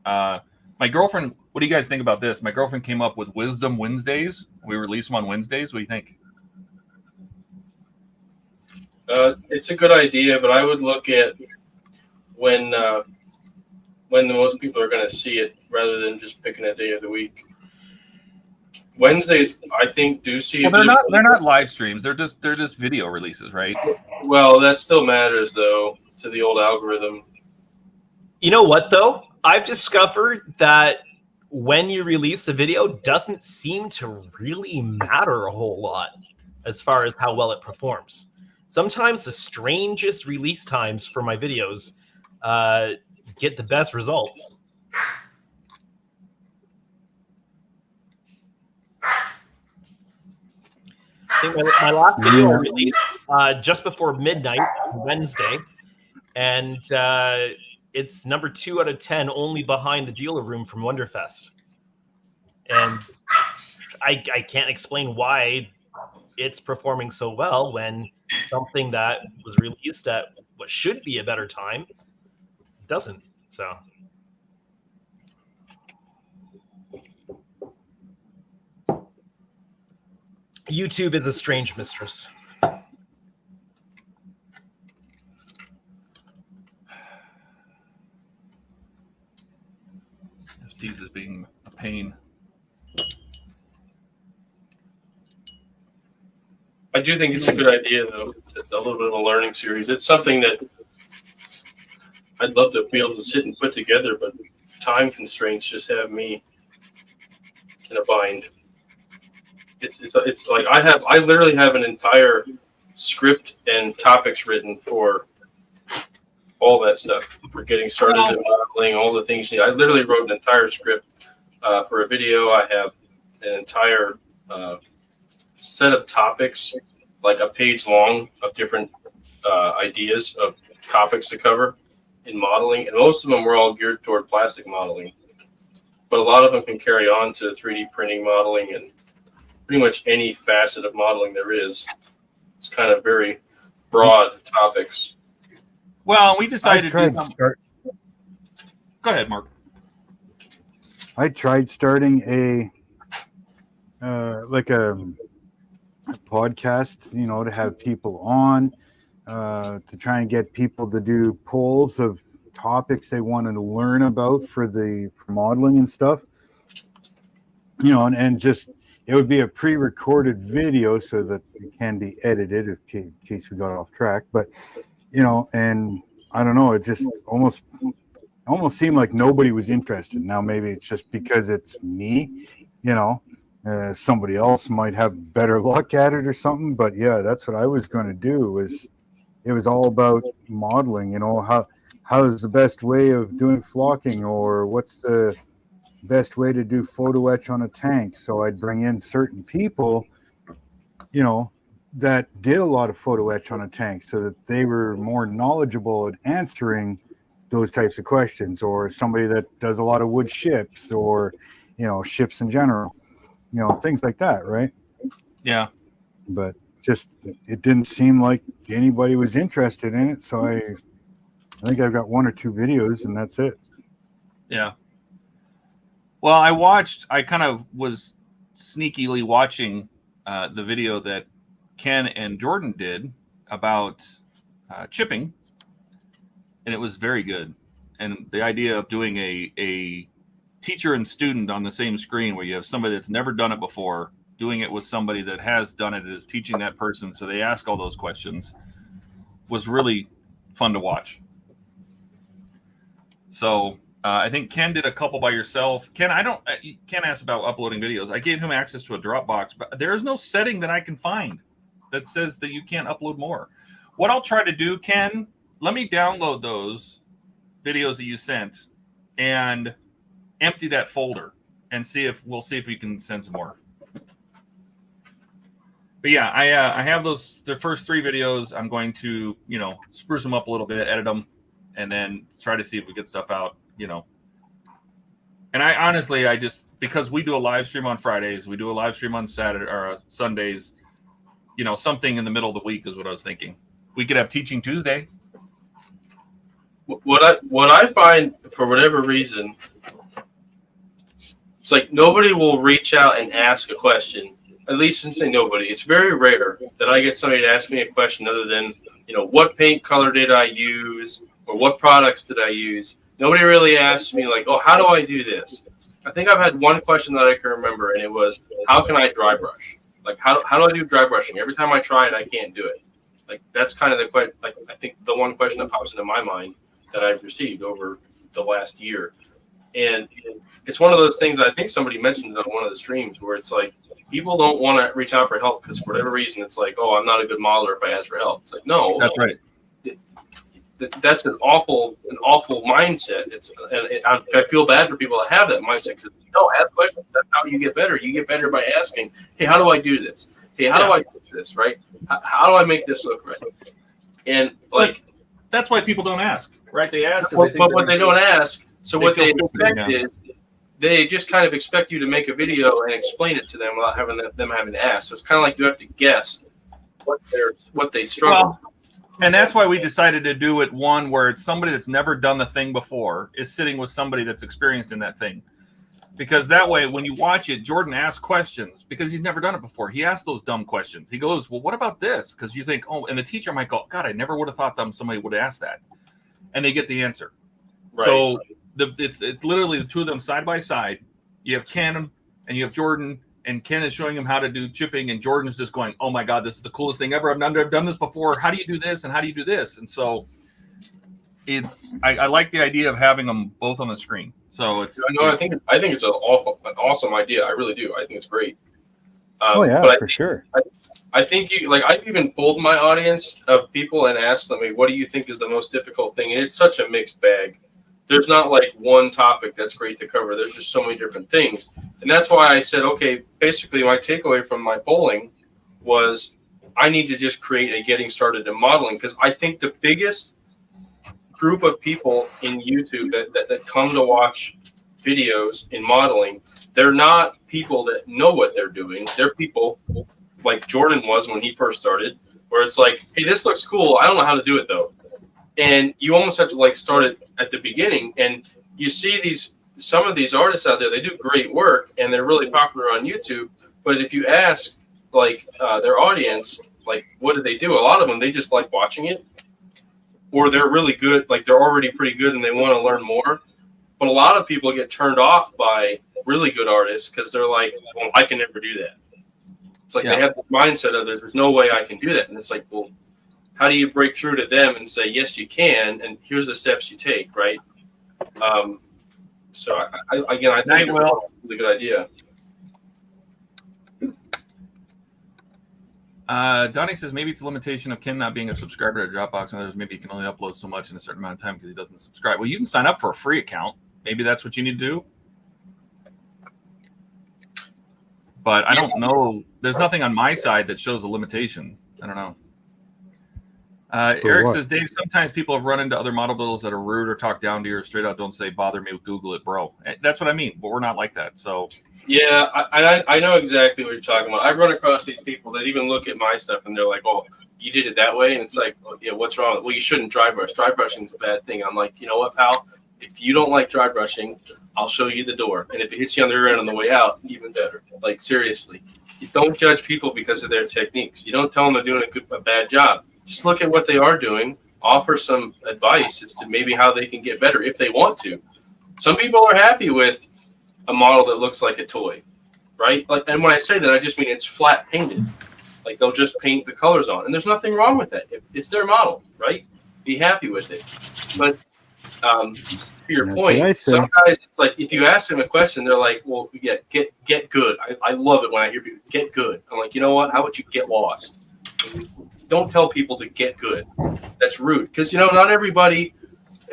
My girlfriend, what do you guys think about this? My girlfriend came up with Wisdom Wednesdays. We release them on Wednesdays. What do you think? It's a good idea, but I would look at when the most people are going to see it, rather than just picking a day of the week. Wednesdays, I think, do see. Well, they're not live streams. They're just video releases, right? Well, that still matters though to the old algorithm. You know what though? I've discovered that when you release a video, doesn't seem to really matter a whole lot as far as how well it performs. Sometimes the strangest release times for my videos get the best results. I think my last video I released just before midnight, Wednesday, and it's number 2 out of 10, only behind the dealer room from Wonderfest. And I can't explain why it's performing so well when something that was released at what should be a better time doesn't. So YouTube is a strange mistress. This piece is being a pain. I do think it's a good idea, though, a little bit of a learning series. It's something that I'd love to be able to sit and put together, but time constraints just have me in a bind. It's like I literally have an entire script and topics written for all that stuff, for getting started in modeling, all the things. I literally wrote an entire script for a video. I have an entire set of topics, like a page long, of different ideas of topics to cover in modeling, and most of them were all geared toward plastic modeling, but a lot of them can carry on to 3D printing modeling and pretty much any facet of modeling there is. It's kind of very broad topics. Well, we decided to do something. Go ahead, Mark. I tried starting a podcast, to have people on, to try and get people to do polls of topics they wanted to learn about for modeling and stuff. And just, it would be a pre-recorded video so that it can be edited in case we got off track. But, and I don't know, it just almost seemed like nobody was interested. Now, maybe it's just because it's me, somebody else might have better luck at it or something. But yeah, that's what I was going to do. It was all about modeling, how is the best way of doing flocking, or what's the best way to do photo etch on a tank. So I'd bring in certain people, that did a lot of photo etch on a tank, so that they were more knowledgeable at answering those types of questions, or somebody that does a lot of wood ships, or ships in general, things like that, right? Yeah. But just, it didn't seem like anybody was interested in it, so I think I've got 1 or 2 videos, and that's it. Yeah. Well, I kind of was sneakily watching the video that Ken and Jordan did about chipping, and it was very good. And the idea of doing a teacher and student on the same screen, where you have somebody that's never done it before doing it with somebody that has done it, is teaching that person, so they ask all those questions, was really fun to watch. So I think Ken did a couple by yourself. Ken asked about uploading videos. I gave him access to a Dropbox, but there is no setting that I can find that says that you can't upload more. What I'll try to do, Ken, let me download those videos that you sent and empty that folder and we'll see if we can send some more. But yeah, I have the first 3 videos. I'm going to, spruce them up a little bit, edit them, and then try to see if we get stuff out, you know. And I honestly, I just, because we do a live stream on Fridays, we do a live stream on Saturday or Sundays, you know, something in the middle of the week is what I was thinking. We could have Teaching Tuesday. What I find, for whatever reason, it's like nobody will reach out and ask a question. At least I shouldn't say nobody. It's very rare that I get somebody to ask me a question other than, you know, what paint color did I use or what products did I use. Nobody really asks me like, oh, how do I do this? I think I've had one question that I can remember, and it was, how can I dry brush? Like, how do I do dry brushing? Every time I try it, I can't do it. Like, that's kind of the question. Like, I think the one question that pops into my mind that I've received over the last year. And it's one of those things I think somebody mentioned on one of the streams where it's like, people don't want to reach out for help because for whatever reason, it's like, oh, I'm not a good modeler if I ask for help. It's like, no. That's right. That's an awful mindset. I feel bad for people that have that mindset because no, ask questions. That's how you get better. You get better by asking, hey, how do I do this? Hey, how do I do this? Right? How do I make this look right? And like, that's why people don't ask, right? They ask, but what they don't ask. So what they expect is they just kind of expect you to make a video and explain it to them without having them having to ask. So it's kind of like you have to guess what they struggle. Well, and that's why we decided to do it one where it's somebody that's never done the thing before is sitting with somebody that's experienced in that thing. Because that way, when you watch it, Jordan asks questions because he's never done it before. He asks those dumb questions. He goes, well, what about this? Because you think, oh, and the teacher might go, God, I never would have thought that somebody would ask that. And they get the answer. Right. So it's literally the two of them side by side. You have Ken and you have Jordan, and Ken is showing him how to do chipping, and Jordan's just going, oh my God, this is the coolest thing ever. I've never done this before. How do you do this? And how do you do this? And so I like the idea of having them both on the screen. So it's I think it's an awesome idea. I really do. I think it's great. For sure. I think I've even polled my audience of people and asked them, what do you think is the most difficult thing? And it's such a mixed bag. There's not like one topic that's great to cover. There's just so many different things. And that's why I said, okay, basically my takeaway from my polling was I need to just create a getting started in modeling, because I think the biggest group of people in YouTube that come to watch videos in modeling, they're not people that know what they're doing. They're people like Jordan was when he first started, where it's like, hey, this looks cool. I don't know how to do it though. And you almost have to like start it at the beginning. And you see some of these artists out there, they do great work and they're really popular on YouTube. But if you ask like their audience, like, what do they do? A lot of them, they just like watching it, or they're really good. Like they're already pretty good and they want to learn more. But a lot of people get turned off by really good artists because they're like, well, I can never do that. It's like they have the mindset of there's no way I can do that. And it's like, well, how do you break through to them and say, yes, you can, and here's the steps you take, right? So I think it's a really good idea. Donnie says maybe it's a limitation of Ken not being a subscriber to Dropbox, and others maybe he can only upload so much in a certain amount of time because he doesn't subscribe. Well, you can sign up for a free account. Maybe that's what you need to do. But I don't know. There's nothing on my side that shows a limitation. I don't know. Eric says, Dave, sometimes people have run into other model builders that are rude or talk down to you or straight out don't say, bother me, Google it, bro. That's what I mean, but we're not like that. So yeah, I know exactly what you're talking about. I've run across these people that even look at my stuff and they're like, oh, you did it that way? And it's like, oh, yeah, what's wrong? Well, you shouldn't dry brush. Dry brushing is a bad thing. I'm like, you know what, pal? If you don't like dry brushing, I'll show you the door. And if it hits you on the rear end on the way out, even better. Like, seriously. You don't judge people because of their techniques. You don't tell them they're doing a bad job. Just look at what they are doing, offer some advice as to maybe how they can get better if they want to. Some people are happy with a model that looks like a toy, right? Like, and when I say that, I just mean it's flat painted. Like they'll just paint the colors on, and there's nothing wrong with that. It's their model, right? Be happy with it. But to your point, some guys, it's like if you ask them a question, they're like, "Well, yeah, get good." I love it when I hear people get good. I'm like, you know what? How about you get lost? Don't tell people to get good. That's rude. Because, not everybody,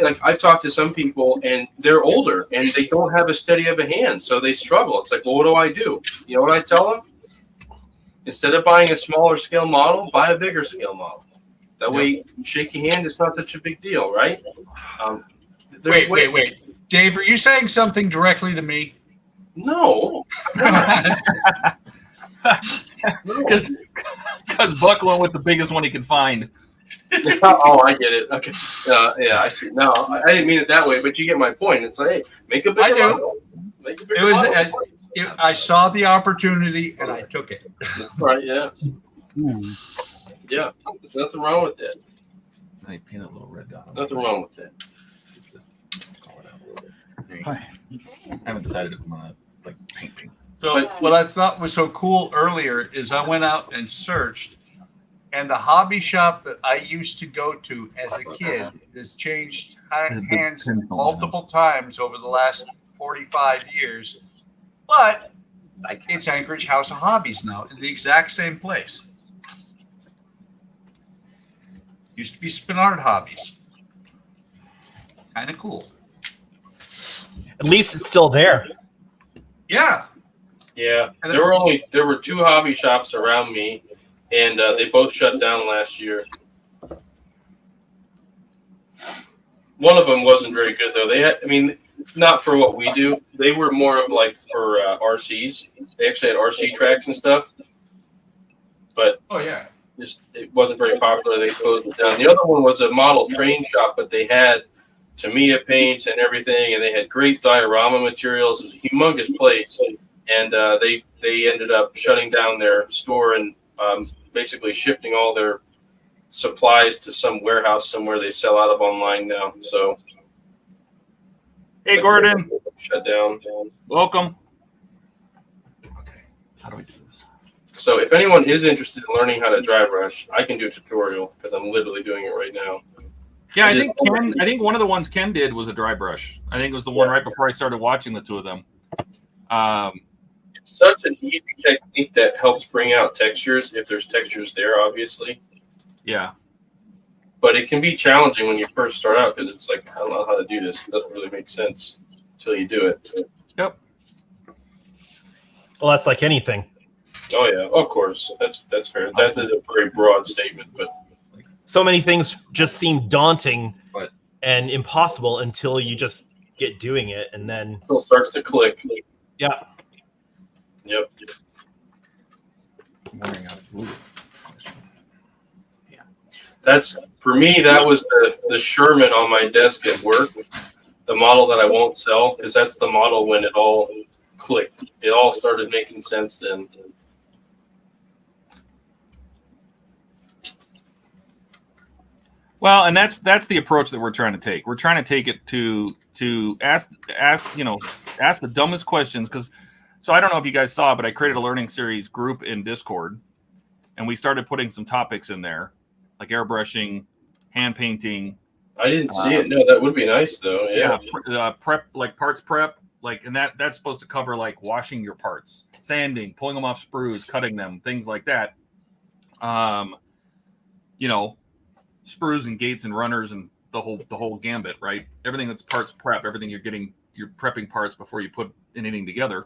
like I've talked to some people and they're older and they don't have as steady of a hand. So they struggle. It's like, well, what do I do? You know what I tell them? Instead of buying a smaller scale model, buy a bigger scale model. That way, you shake your hand. It's not such a big deal, right? There's Wait. Dave, are you saying something directly to me? No. Because Buck went with the biggest one he could find. Oh, I get it. Okay. Yeah, I see. No, I didn't mean it that way, but you get my point. It's like, hey, make a bigger model. Make a bigger model. I saw the opportunity and I took it. That's right. Yeah. Yeah. There's nothing wrong with that. I paint a little red dot. Nothing wrong with that. Just to call it out a little bit. Hi. I haven't decided if I'm gonna like paint. So what I thought was so cool earlier is I went out and searched, and the hobby shop that I used to go to as a kid has changed hands multiple times over the last 45 years, but it's Anchorage House of Hobbies now in the exact same place. Used to be Spinard Hobbies. Kind of cool. At least it's still there. Yeah. Yeah. There were 2 hobby shops around me, and they both shut down last year. One of them wasn't very good though. They had, I mean, not for what we do. They were more of like for RCs. They actually had RC tracks and stuff. But Oh yeah. just it wasn't very popular. They closed it down. The other one was a model train shop, but they had Tamiya paints and everything, and they had great diorama materials. It was a humongous place, and they ended up shutting down their store and basically shifting all their supplies to some warehouse somewhere they sell out of online now. So, Hey, Gordon. Shut down. Welcome. Okay. How do we do this? So if anyone is interested in learning how to dry brush, I can do a tutorial because I'm literally doing it right now. Yeah, I think one of the ones Ken did was a dry brush. I think it was the one right before I started watching the 2 of them. It's such an easy technique that helps bring out textures if there's textures there, obviously. Yeah. But it can be challenging when you first start out because it's like, I don't know how to do this. It doesn't really make sense until you do it. Yep. Well, that's like anything. Oh yeah, of course. That's fair. That's a very broad statement, but So many things just seem daunting But- and impossible until you just get doing it, and then it starts to click. yeah. Yep. I'm wondering how to move it. That's for me. That was the Sherman on my desk at work, the model that I won't sell because that's the model when it all clicked. It all started making sense then. Well, and that's the approach that we're trying to take. We're trying to take it to ask the dumbest questions because. So I don't know if you guys saw, but I created a learning series group in Discord, and we started putting some topics in there, like airbrushing, hand painting. I didn't see it. No, that would be nice though. Yeah. Prep, like parts prep, like, and that's supposed to cover like washing your parts, sanding, pulling them off sprues, cutting them, things like that. You know, sprues and gates and runners and the whole gambit, right? Everything that's parts prep, everything you're prepping parts before you put anything together.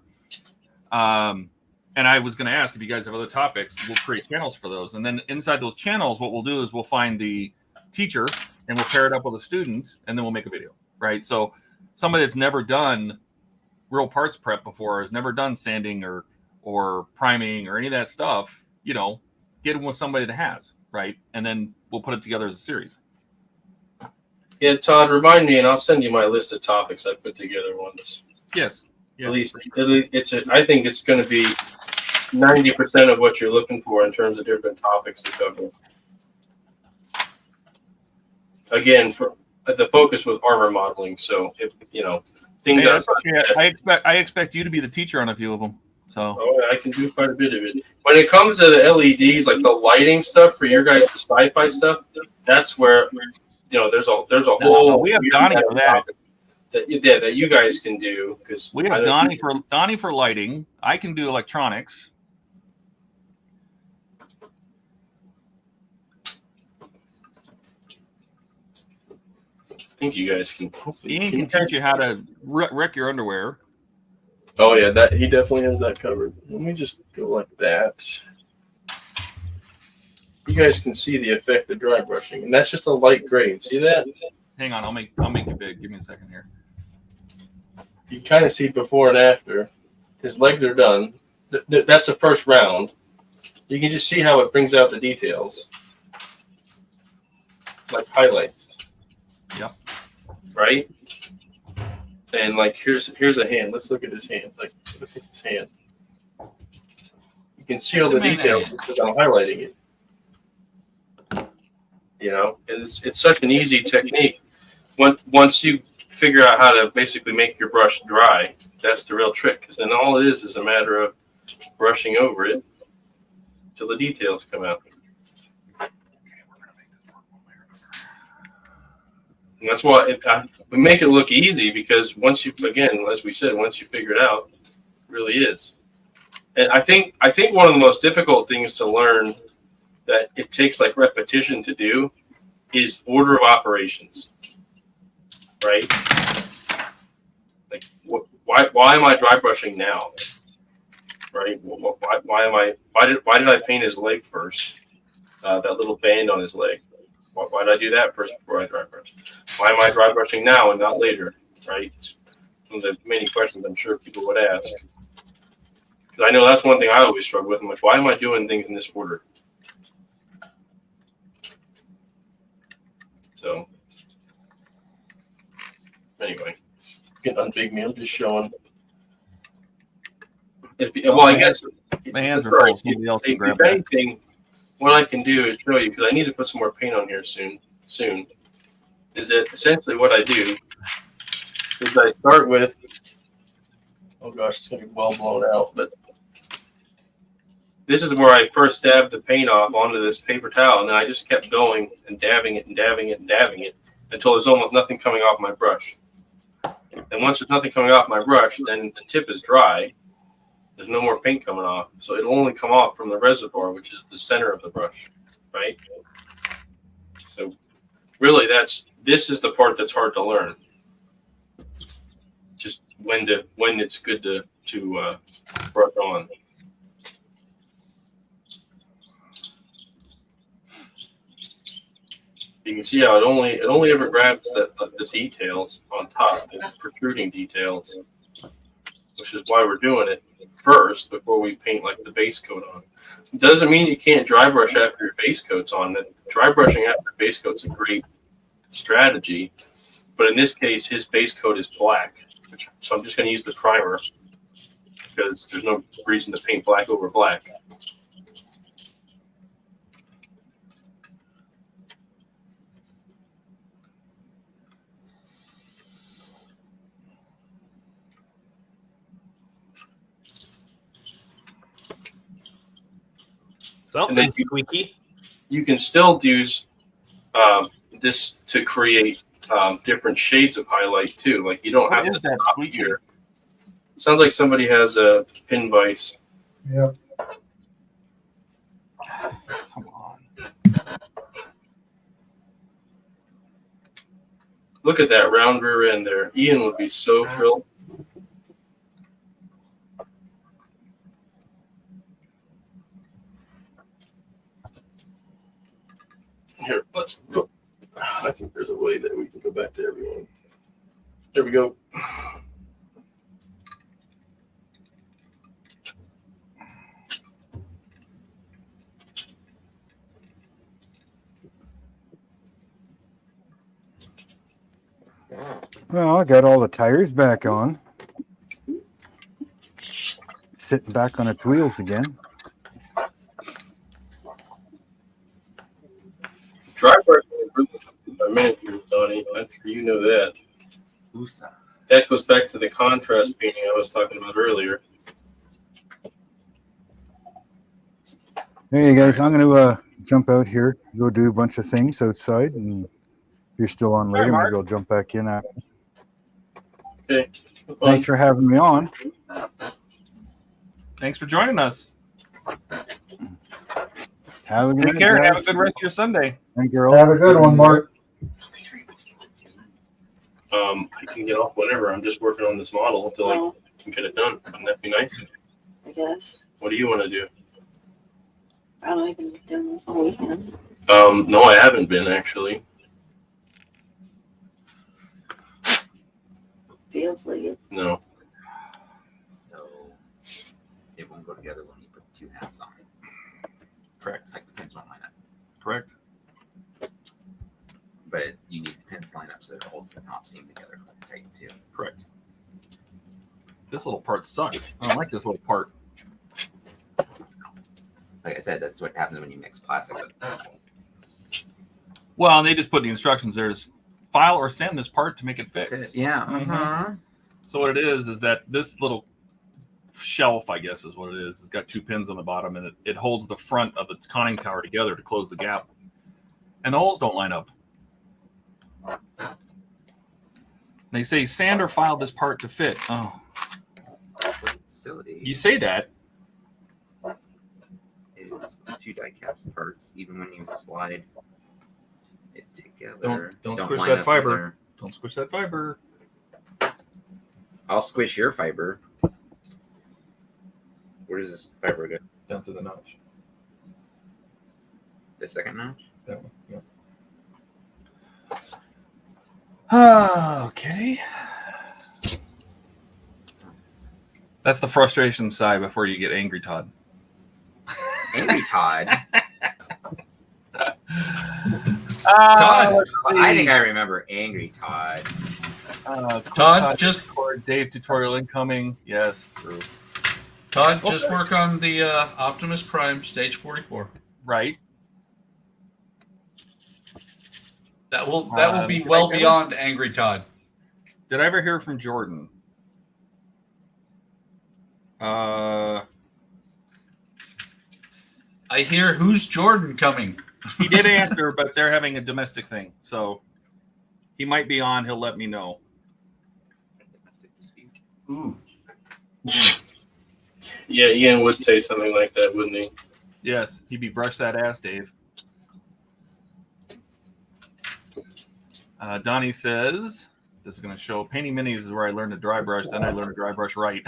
And I was going to ask if you guys have other topics, we'll create channels for those. And then inside those channels, what we'll do is we'll find the teacher and we'll pair it up with a student and then we'll make a video, right? So somebody that's never done real parts prep before, has never done sanding or priming or any of that stuff, you know, get them with somebody that has, right? And then we'll put it together as a series. Yeah, Todd, remind me, and I'll send you my list of topics I put together once. Yes. Yeah. At least I think it's going to be 90% of what you're looking for in terms of different topics to cover. Again, the focus was armor modeling, so things. Hey, I expect you to be the teacher on a few of them. So I can do quite a bit of it. When it comes to the LEDs, like the lighting stuff for your guys, the sci-fi stuff, that's where there's a whole. We have Donnie for that. That you guys can do because we have Donnie for lighting. I can do electronics. I think you guys can. Ian can teach you how to wreck your underwear. Oh yeah, that he definitely has that covered. Let me just go like that. you guys can see the effect of dry brushing, and that's just a light grade. See that? Hang on, I'll make it big. Give me a second here. You kind of see before and after. His legs are done. That's the first round. You can just see how it brings out the details, like highlights. Yep. Right. And like here's a hand. Let's look at his hand. Like look at his hand. You can see all the details because I'm highlighting it. You know, and it's such an easy technique. Once you figure out how to basically make your brush dry, that's the real trick. Because then all it is a matter of brushing over it till the details come out. And that's why we make it look easy, because once you, again, as we said, once you figure it out, it really is. And I think one of the most difficult things to learn that it takes like repetition to do is order of operations, right? Like, why am I dry brushing now? Right? Why did I paint his leg first? That little band on his leg. Why did I do that first before I dry brush? Why am I dry brushing now and not later? Right? Some of the many questions I'm sure people would ask. Because I know that's one thing I always struggle with. I'm like, why am I doing things in this order? So, anyway, getting unbig me. I'm just showing. Well, I guess My hands are full. Somebody else can grab if that. anything, what I can do is show you, because I need to put some more paint on here soon. Is that essentially what I do is I start with, oh gosh, it's gonna be well blown out, but this is where I first dabbed the paint off onto this paper towel, and then I just kept going and dabbing it and dabbing it and dabbing it until there's almost nothing coming off my brush. And once there's nothing coming off my brush, then the tip is dry. There's no more paint coming off, so it'll only come off from the reservoir, which is the center of the brush, right? So really, this is the part that's hard to learn. Just when it's good to brush on. You can see how it only ever grabs the details on top, the protruding details, which is why we're doing it first before we paint like the base coat on. It doesn't mean you can't dry brush after your base coat's on. That dry brushing after base coat's a great strategy, but in this case, his base coat is black, so I'm just going to use the primer because there's no reason to paint black over black. Something squeaky. You can still use this to create different shades of highlight too. Like you don't have to stop here. Sounds like somebody has a pin vise. Yep. Come on. Look at that round rear end there. Ian would be so thrilled. Here, let's go. I think there's a way that we can go back to everyone. There we go. Well, I got all the tires back on. Sitting back on its wheels again. Dry brushing is my manicure, Donnie. I'm sure you know that. That goes back to the contrast painting I was talking about earlier. Hey guys, I'm going to jump out here, go do a bunch of things outside, and if you're still on later, maybe I'll jump back in after. Okay. Thanks for having me on. Thanks for joining us. Have a good Take night, care and have guys. a good rest of your Sunday. And girls. Have a good one, Mark. I can get off whenever. I'm just working on this model until I can get it done. Wouldn't that be nice? I guess. What do you want to do? Probably been doing this all weekend. No, I haven't been actually. Feels like it. No. So it won't go together when you put two halves on it. Correct. Like the pins won't line up. Correct. But you need the pins to line up so that it holds the top seam together tight too. Correct. This little part sucks. I don't like this little part. Like I said, that's what happens when you mix plastic with. Well, and they just put the instructions there to file or sand this part to make it fit. Yeah. Mhm. So what it is that this little shelf, I guess is what it is. It's got two pins on the bottom, and it holds the front of the conning tower together to close the gap. And the holes don't line up. They say sand or file this part to fit. Oh, Facility you say that. is the two die cast parts, even when you slide it together. Don't squish line that up fiber. either. Don't squish that fiber. I'll squish your fiber. Where does this fiber go? Down to the notch. The second notch? That one. Yeah. Okay. That's the frustration side before you get angry, Todd. Angry Todd. Todd. I think I remember Angry Todd. Todd, just Dave tutorial incoming. Yes, true. Todd, just work on the Optimus Prime stage 44. Right. That will be did well I beyond Angry Todd. Did I ever hear from Jordan? I hear who's Jordan coming. He did answer, but they're having a domestic thing, so he might be on. He'll let me know. Ooh. Yeah, Ian would say something like that, wouldn't he? Yes, he'd be brush that ass, Dave. Donnie says, this is going to show painting minis is where I learned to dry brush. Then I learned to dry brush right.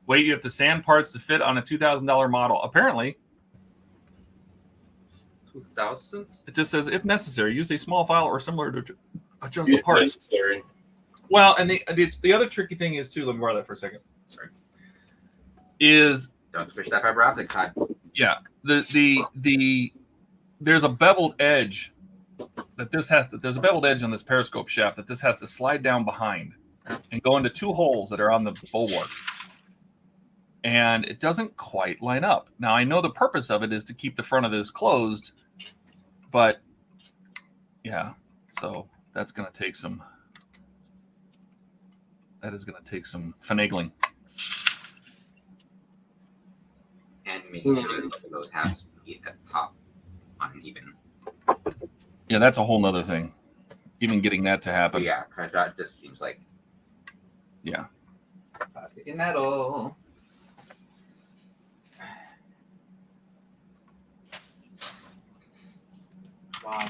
Wait, you have to sand parts to fit on a $2,000 model. Apparently, 2000? it just says, if necessary, use a small file or similar to adjust the If parts. necessary. Well, and the other tricky thing is, too, let me borrow that for a second. Sorry. Is, Don't squish that fiber optic, Todd. yeah, there's a beveled edge that there's a beveled edge on this periscope shaft that this has to slide down behind and go into two holes that are on the bulwark. And it doesn't quite line up. Now, I know the purpose of it is to keep the front of this closed, but yeah, so that's going to take some finagling. And making sure that both of those halves meet at the top uneven. Yeah, that's a whole nother thing. Even getting that to happen. But yeah, because that just seems like Yeah. plastic and metal. Wow.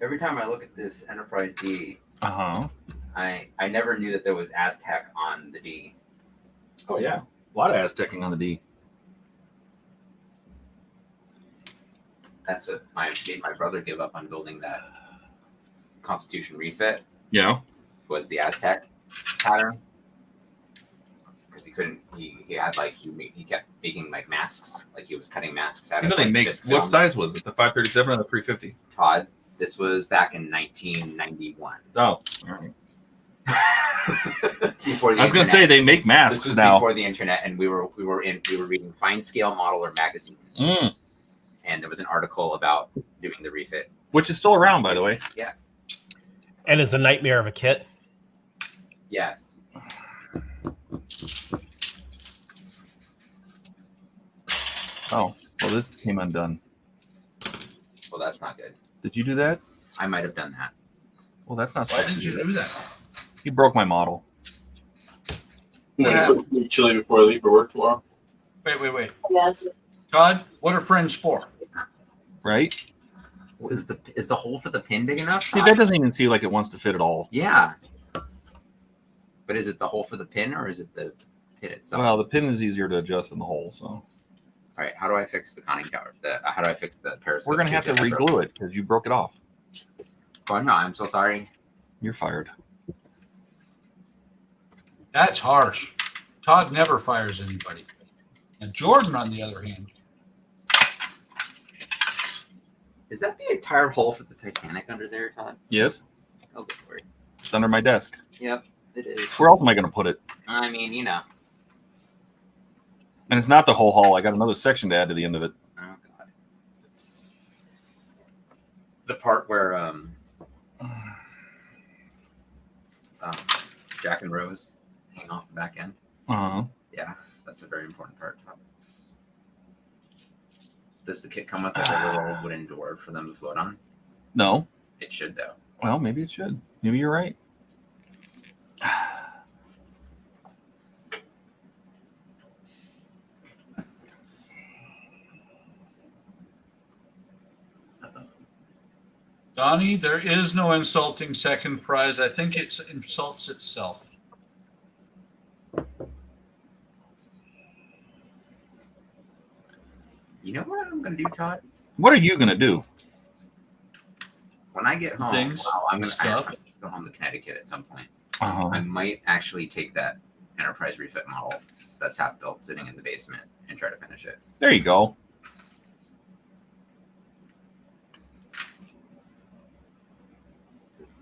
Every time I look at this Enterprise D, Uh-huh. I never knew that there was Aztec on the D. Oh, yeah. A lot of Aztecing on the D. That's what made my brother give up on building that Constitution refit, Yeah. was the Aztec pattern. Because he couldn't, he kept making like masks, like he was cutting masks out You of know they like, make, disc what film. size was it? The 537 or the 350? Todd, this was back in 1991. Oh, all right. Before the I was going to internet. say they make This masks was now. before the internet, and we were reading Fine Scale Modeler magazine, Mm. and there was an article about doing the refit. Which is still around, by the way. Yes, And is a nightmare of a kit. yes. Oh, well, this came undone. Well, that's not good. Did you do that? I might have done that. Well, that's not Why supposed did to you do do that. that? He broke my model. Chili before I leave for work tomorrow. Wait. Yes. Todd, what are friends for? Right? Is the hole for the pin big enough? See, that doesn't even seem like it wants to fit at all. Yeah. But is it the hole for the pin or is it the pit itself. Well, the pin is easier to adjust than the hole, so All right, how do I fix the conning tower? How do I fix the periscope? we're gonna have to re-glue it because you broke it off. Oh no, I'm so sorry. You're fired. That's harsh. Todd never fires anybody. And Jordan, on the other hand, Is that the entire hole for the Titanic under there, Todd? Yes, Oh, good lord. it's under my desk. Yep, it is. Where else am I gonna put it? I mean, you know. And it's not the whole hull. I got another section to add to the end of it. Oh god. It's the part where Jack and Rose hang off the back end. Uh-huh. Yeah, that's a very important part. Does the kit come with like a little wooden door for them to float on? No. It should, though. Well, maybe it should. Maybe you're right. Donnie, there is no insulting second prize. I think it insults itself. You know what I'm gonna do, Todd? What are you gonna do? When I get home, Things, I'm gonna stuff. have to go home to Connecticut at some point. Uh-huh. I might actually take that Enterprise refit model that's half built sitting in the basement and try to finish it. There you go.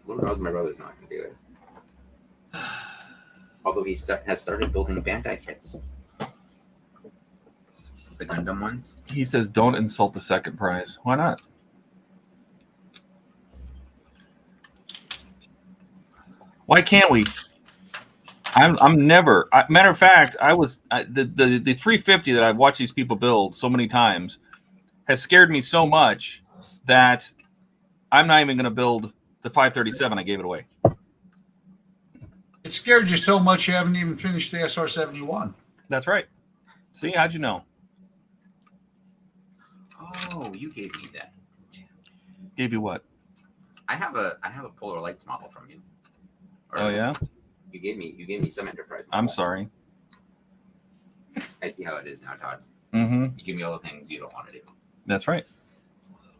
Lord knows my brother's not gonna do it. Although he has started building Bandai kits. The Gundam ones. He says, "Don't insult the second prize." Why not? Why can't we? I'm never. Matter of fact, the 350 that I've watched these people build so many times has scared me so much that I'm not even going to build the 537. I gave it away. It scared you so much you haven't even finished the SR-71. That's right. See, how'd you know? Oh, you gave me that. Gave you what? I have a Polar Lights model from you. Or Oh yeah. You gave me some Enterprise. I'm model. sorry. I see how it is now, Todd. Mm-hmm. You give me all the things you don't want to do. That's right.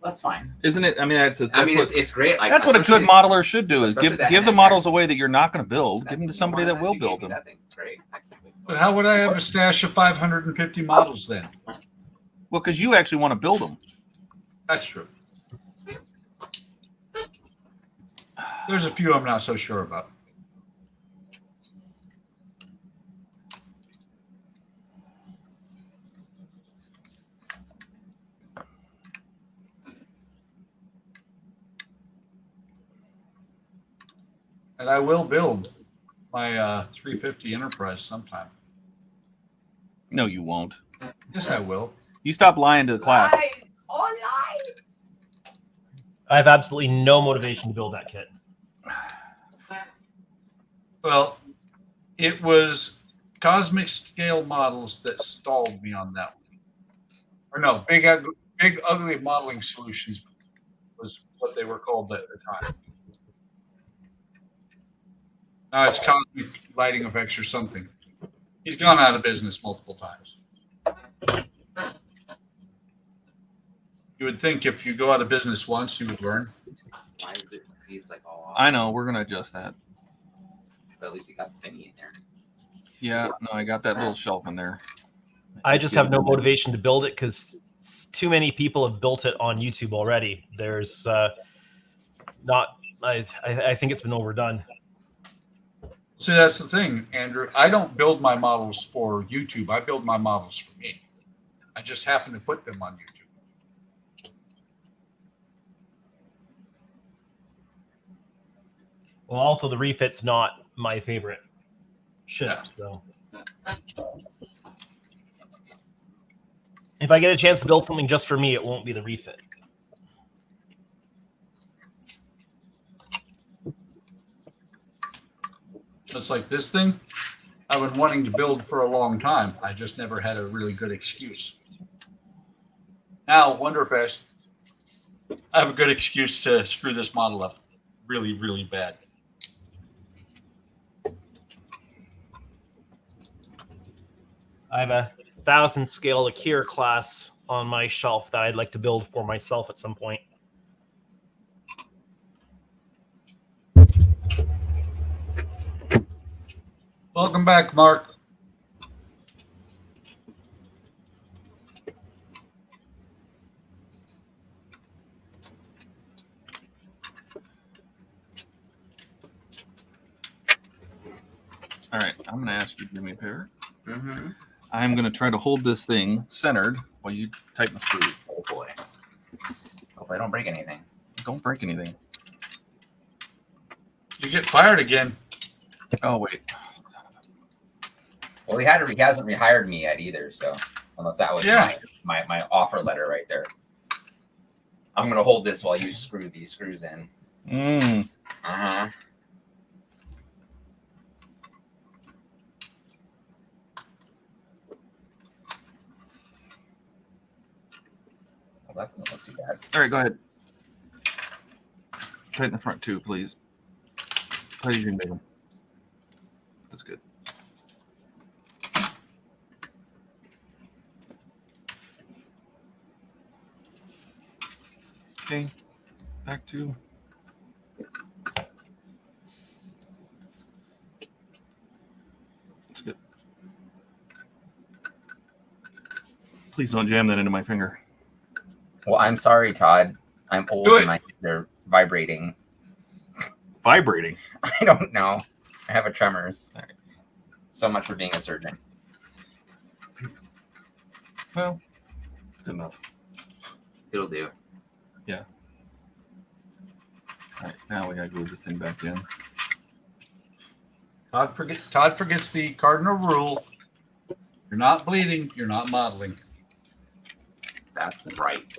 That's fine. Isn't it? I mean, It's great. Like, that's what a good especially- modeler should do: is especially give that the NSX. models away that you're not going to build. Give them to That's somebody the that one will you build gave me. them. That thing's great. I can't wait. But how would I have a stash of 550 models then? Well, because you actually want to build them. That's true. There's a few I'm not so sure about. And I will build my 350 Enterprise sometime. No, you won't. Yes, I will. You stop lying to the class. Lies! All lies! I have absolutely no motivation to build that kit. Well, it was cosmic scale models that stalled me on that one. Or no, big ugly modeling solutions was what they were called at the time. Now it's cosmic lighting effects or something. He's gone out of business multiple times. You would think if you go out of business once, you would learn. Why is it? See, it's like all off. I know. We're going to adjust that. But at least you got the thingy in there. Yeah. No, I got that little shelf in there. I just have no motivation to build it because too many people have built it on YouTube already. There's not. I think it's been overdone. See, that's the thing, Andrew. I don't build my models for YouTube. I build my models for me. I just happen to put them on YouTube. Well, also the refit's not my favorite ship. Yeah. So if I get a chance to build something just for me, it won't be the refit. Just like this thing, I've been wanting to build for a long time. I just never had a really good excuse. Now, Wonderfest, I have a good excuse to screw this model up really, really bad. I have a 1,000 scale Akira class on my shelf that I'd like to build for myself at some point. Welcome back, Mark. All right, I'm going to ask you to do me a favor. Mm-hmm. I'm going to try to hold this thing centered while you tighten the screws. Oh boy. Hopefully I don't break anything. Don't break anything. You get fired again. Oh, wait. Well, he hasn't rehired me yet either, so unless that was my offer letter right there. I'm gonna hold this while you screw these screws in. Uh-huh. Well, that doesn't look too bad. All right, go ahead. Tighten the front too, please. Tighten your middle. That's good. Okay, back to. That's good. Please don't jam that into my finger. Well, I'm sorry, Todd. I'm old and they're vibrating. Vibrating? I don't know. I have a tremors. All right. So much for being a surgeon. Well, good enough. It'll do. Yeah. All right, now we gotta glue this thing back in. Todd forgets the cardinal rule. You're not bleeding. You're not modeling. That's right.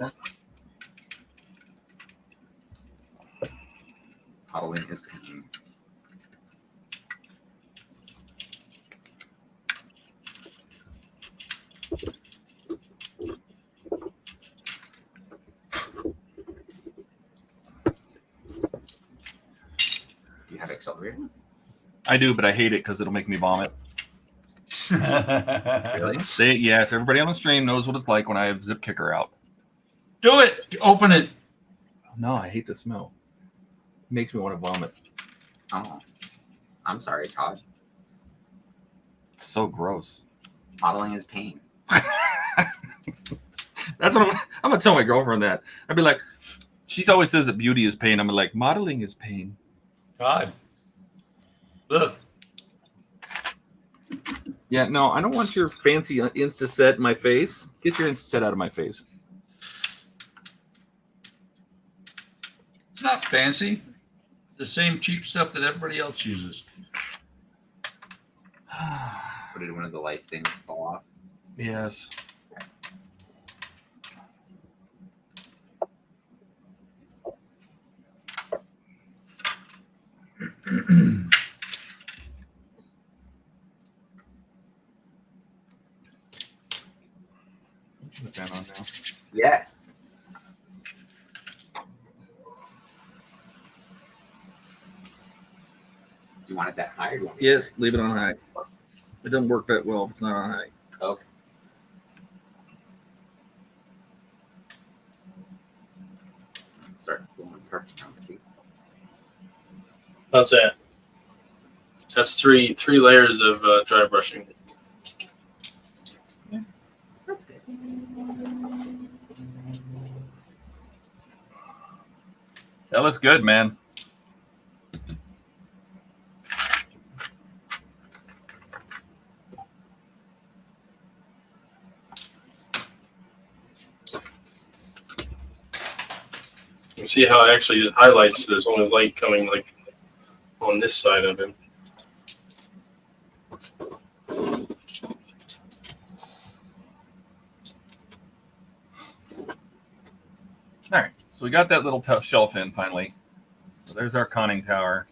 Modeling is pain. You have accelerator? I do, but I hate it because it'll make me vomit. Really? Yes, everybody on the stream knows what it's like when I have Zip Kicker out. Do it. Open it. No, I hate the smell. It makes me want to vomit. Oh. I'm sorry, Todd. It's so gross. Modeling is pain. That's what I'm gonna tell my girlfriend that. I'd be like, she always says that beauty is pain. I'm like, modeling is pain. God. Look. Yeah, no, I don't want your fancy Insta set in my face. Get your Insta set out of my face. It's not fancy. The same cheap stuff that everybody else uses. What did one of the light things fall off? Yes. Put that on now. Yes. Do you want it that high or do you want me Yes, leave it on high. It doesn't work that well if it's not on high. to... Okay. Start pulling parts around the key. How's that? That's three layers of dry brushing. That's good. That looks good, man. You see how actually it highlights there's only light coming like on this side of him. All right, so we got that little shelf in finally. So there's our conning tower.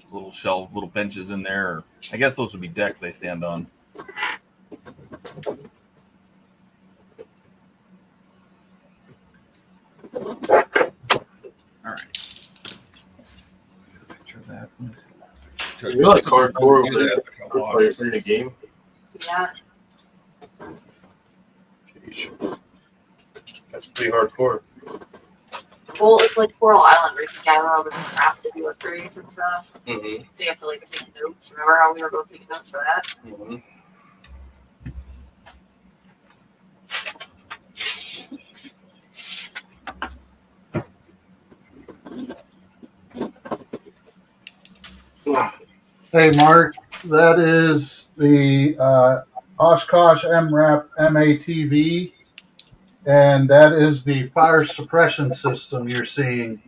This little shelf, little benches in there. Or I guess those would be decks they stand on. All right. Get a picture of that. Let me see the last picture. You're like hardcore over there. Are you playing a game? Yeah. Jeez. That's pretty hardcore. Well, it's like Coral Island where you can gather all this crap to do upgrades and stuff. Mm-hmm. So you have to like take notes. Remember how we were both taking notes for that? Mm-hmm. Hey, Mark, that is the Oshkosh MRAP MATV, and that is the fire suppression system you're seeing.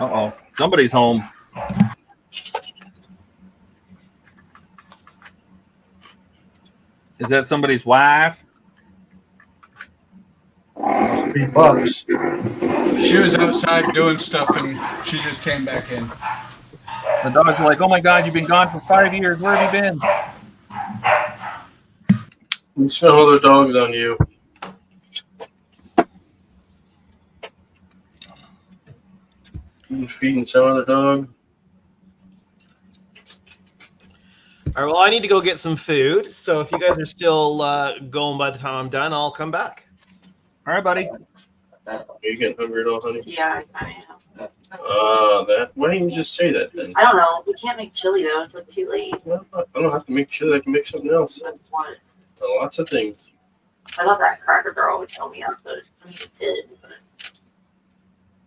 Uh-oh. Somebody's home. Is that somebody's wife? Must be bugs. She was outside doing stuff and she just came back in. The dogs are like, oh my God, you've been gone for 5 years. Where have you been? You smell other dogs on you. You feeding some other dog? All right, well, I need to go get some food. So if you guys are still going by the time I'm done, I'll come back. All right, buddy. Are you getting hungry at all, honey? Yeah, I am. Why didn't you just say that then? I don't know. We can't make chili though. It's like too late. Well, I don't have to make chili. I can make something else. That's one. Lots of things. I thought that cracker girl would tell me up, but I mean, it did. But...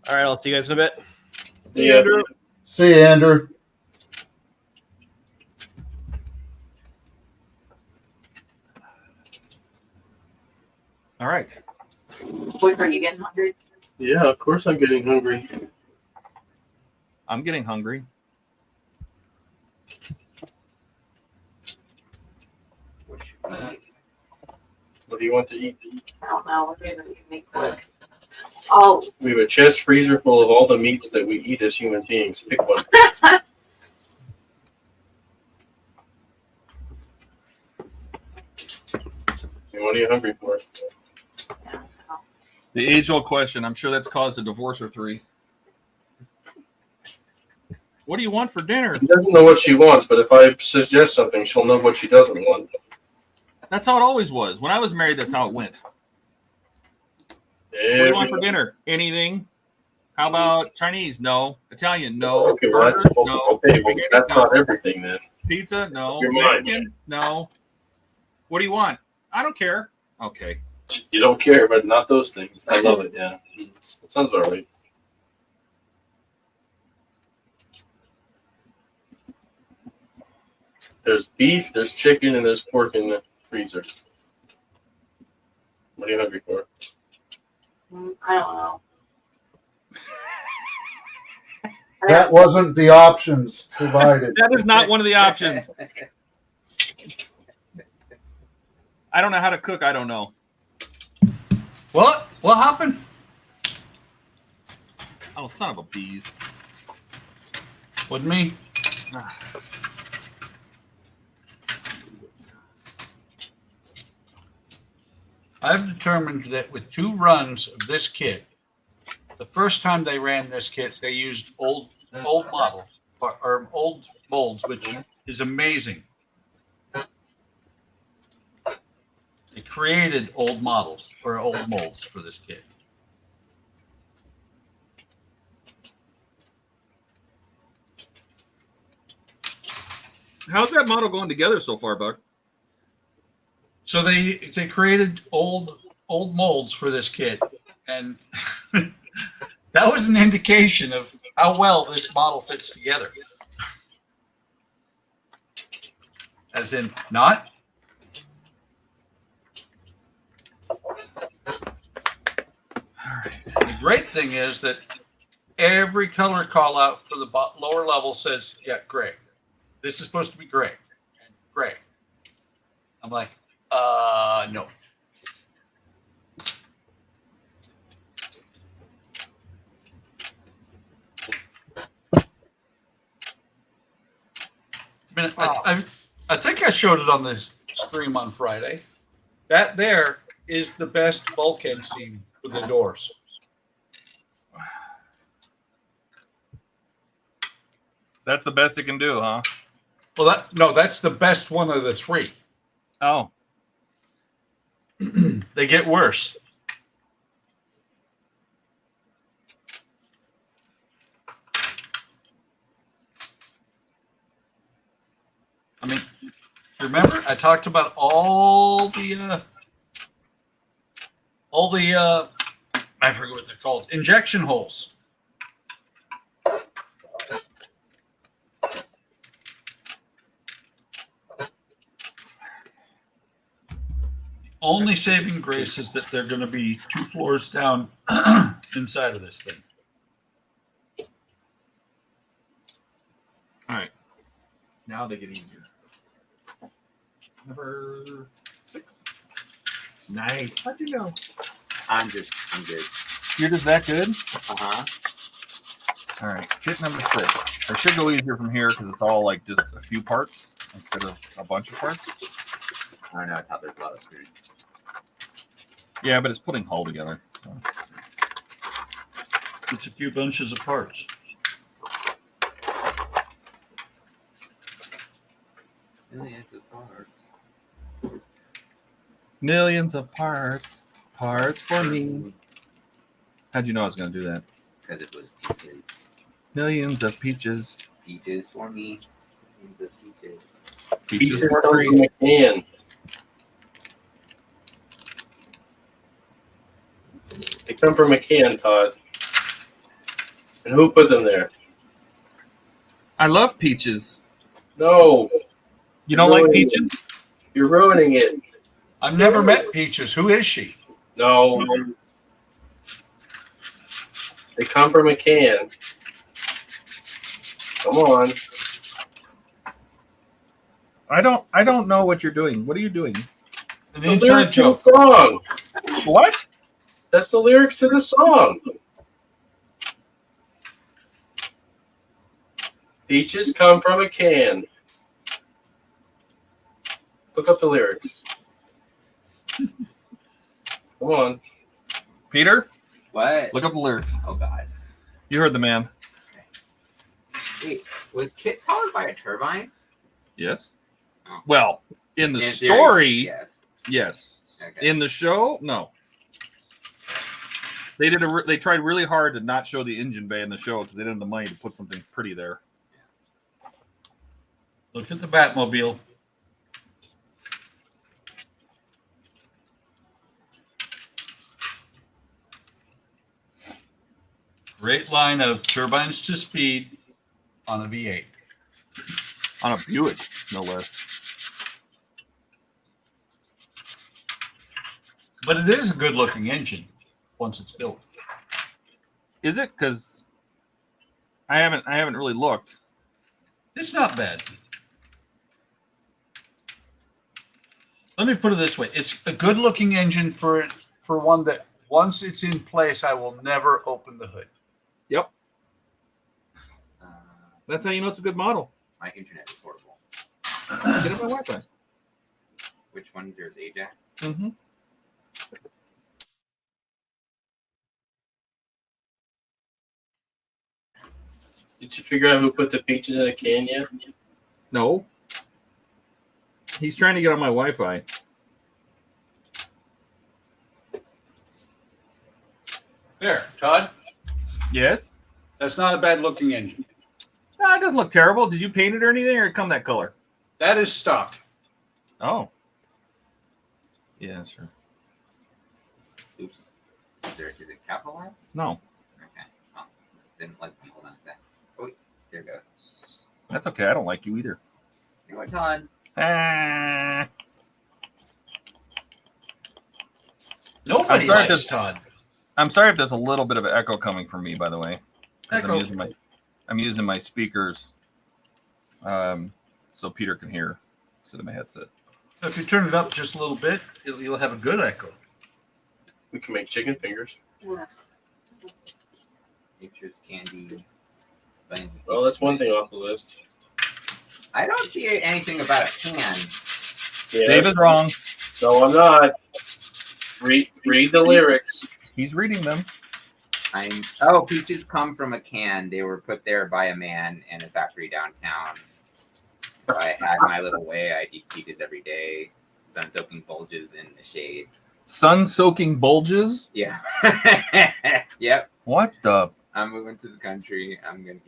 All right, I'll see you guys in a bit. See you, Andrew. See you, Andrew. All right. Boy, are you getting hungry? Yeah, of course I'm getting hungry. I'm getting hungry. What do you want to eat? I don't know. We're gonna make quick. Oh, We have a chest freezer full of all the meats that we eat as human beings. Pick one. What are you hungry for? The age-old question. I'm sure that's caused a divorce or 3. What do you want for dinner? She doesn't know what she wants, but if I suggest something, she'll know what she doesn't want. That's how it always was. When I was married, that's how it went. What do you want for dinner? Anything? How about Chinese? No. Italian? No. Okay, well, that's, Burgers? No. okay, well, that's No. not everything then. Pizza? No. You're mine. Mexican? No. What do you want? I don't care. Okay. You don't care, but not those things. I love it, yeah. It sounds about right. There's beef, there's chicken, and there's pork in the freezer. What are you hungry for? I don't know. That wasn't the options provided. That is not one of the options. I don't know how to cook. I don't know. What? What happened? Oh, son of a bees. With me? I've determined that with 2 runs of this kit, the first time they ran this kit, they used old model or old molds, which is amazing. They created old models or old molds for this kit. How's that model going together so far, Buck? So they created old molds for this kit, and that was an indication of how well this model fits together. As in, not. The great thing is that every color call out for the lower level says, yeah, gray. This is supposed to be gray. And gray. I'm like, no. I mean, I think I showed it on this stream on Friday. That there is the best bulkhead seam for the doors. That's the best it can do, huh? Well, that's the best one of the three. Oh. They get worse. I mean, remember I talked about all the I forget what they're called, injection holes. Only saving grace is that they're going to be 2 floors down inside of this thing. All right. Now they get easier. Number 6. Nice. How'd you know? I'm good. You're just that good? Uh-huh. All right. Kit number 6. I should go easier from here because it's all like just a few parts instead of a bunch of parts. I don't know. I thought there's a lot of screws. Yeah, but it's putting hull together. So. It's a few bunches of parts. Millions of parts. Millions of parts. Parts for me. How'd you know I was going to do that? Because it was peaches. Millions of peaches. Peaches for me. Millions of peaches. Peaches Pieces for come free. from a can. They come from a can, Todd. And who put them there? I love peaches. No, You don't like peaches? you're ruining it. I've never met Peaches. Who is she? No. They come from a can. Come on. I don't know what you're doing. What are you doing? An The inside lyrics to the joke. song. What? That's the lyrics to the song. Peaches come from a can. Look up the lyrics. Come on. Peter, What? look up the lyrics. Oh, God. You heard the man. Wait, was Kit powered by a turbine? Yes. Oh. Well, in the In theory, story, yes. yes. Okay. In the show, no. They tried really hard to not show the engine bay in the show because they didn't have the money to put something pretty there. Look at the Batmobile. Great line of turbines to speed on a V8. On a Buick, no less. But it is a good looking engine once it's built. Is it? Because I haven't really looked. It's not bad. Let me put it this way. It's a good looking engine for one that once it's in place, I will never open the hood. Yep. Uh, That's how you know it's a good model. my internet is horrible. Get it by Wi-Fi. Which one's yours, Ajax? Mm-hmm. Did you figure out who put the peaches in a can yet? No. He's trying to get on my Wi-Fi. There, Todd. Yes. That's not a bad looking engine. It doesn't look terrible. Did you paint it or anything, or it come that color? That is stock. Oh. Yeah, sure. Oops. Is it capitalized? No, Okay. Oh, didn't like me. Hold on a sec. Oh, wait. There it goes. that's okay. I don't like you either. You know what, Todd? Ah. Nobody sorry, likes just- Todd. I'm sorry if there's a little bit of an echo coming from me, by the way. 'Cause Echo. I'm using my speakers so Peter can hear instead of my headset. If you turn it up just a little bit, you'll have a good echo. We can make chicken fingers. Yeah. Pictures, candy. Buttons. Well, that's one thing off the list. I don't see anything about a can. Yeah. Dave is wrong. No, I'm not. Read the lyrics. He's reading them. Peaches come from a can. They were put there by a man in a factory downtown. I had my little way. I eat peaches every day. Sun-soaking bulges in the shade. Sun-soaking bulges? Yeah. Yep. What the? I'm moving to the country. I'm gonna.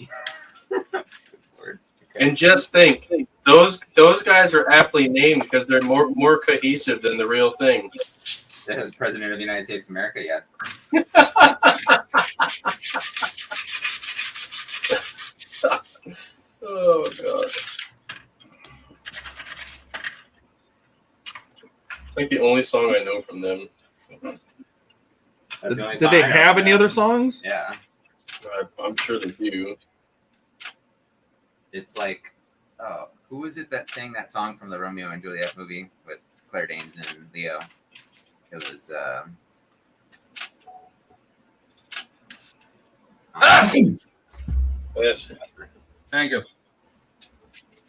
Lord. Okay. And just think, those guys are aptly named because they're more cohesive than the real thing. The President of the United States of America. Yes. Oh god. It's like the only song I know from them. That's the only Did song they I know have from any them. other songs? Yeah. I'm sure they do. It's like, who was it that sang that song from the Romeo and Juliet movie with Claire Danes and Leo? It was. Yes. Thank you.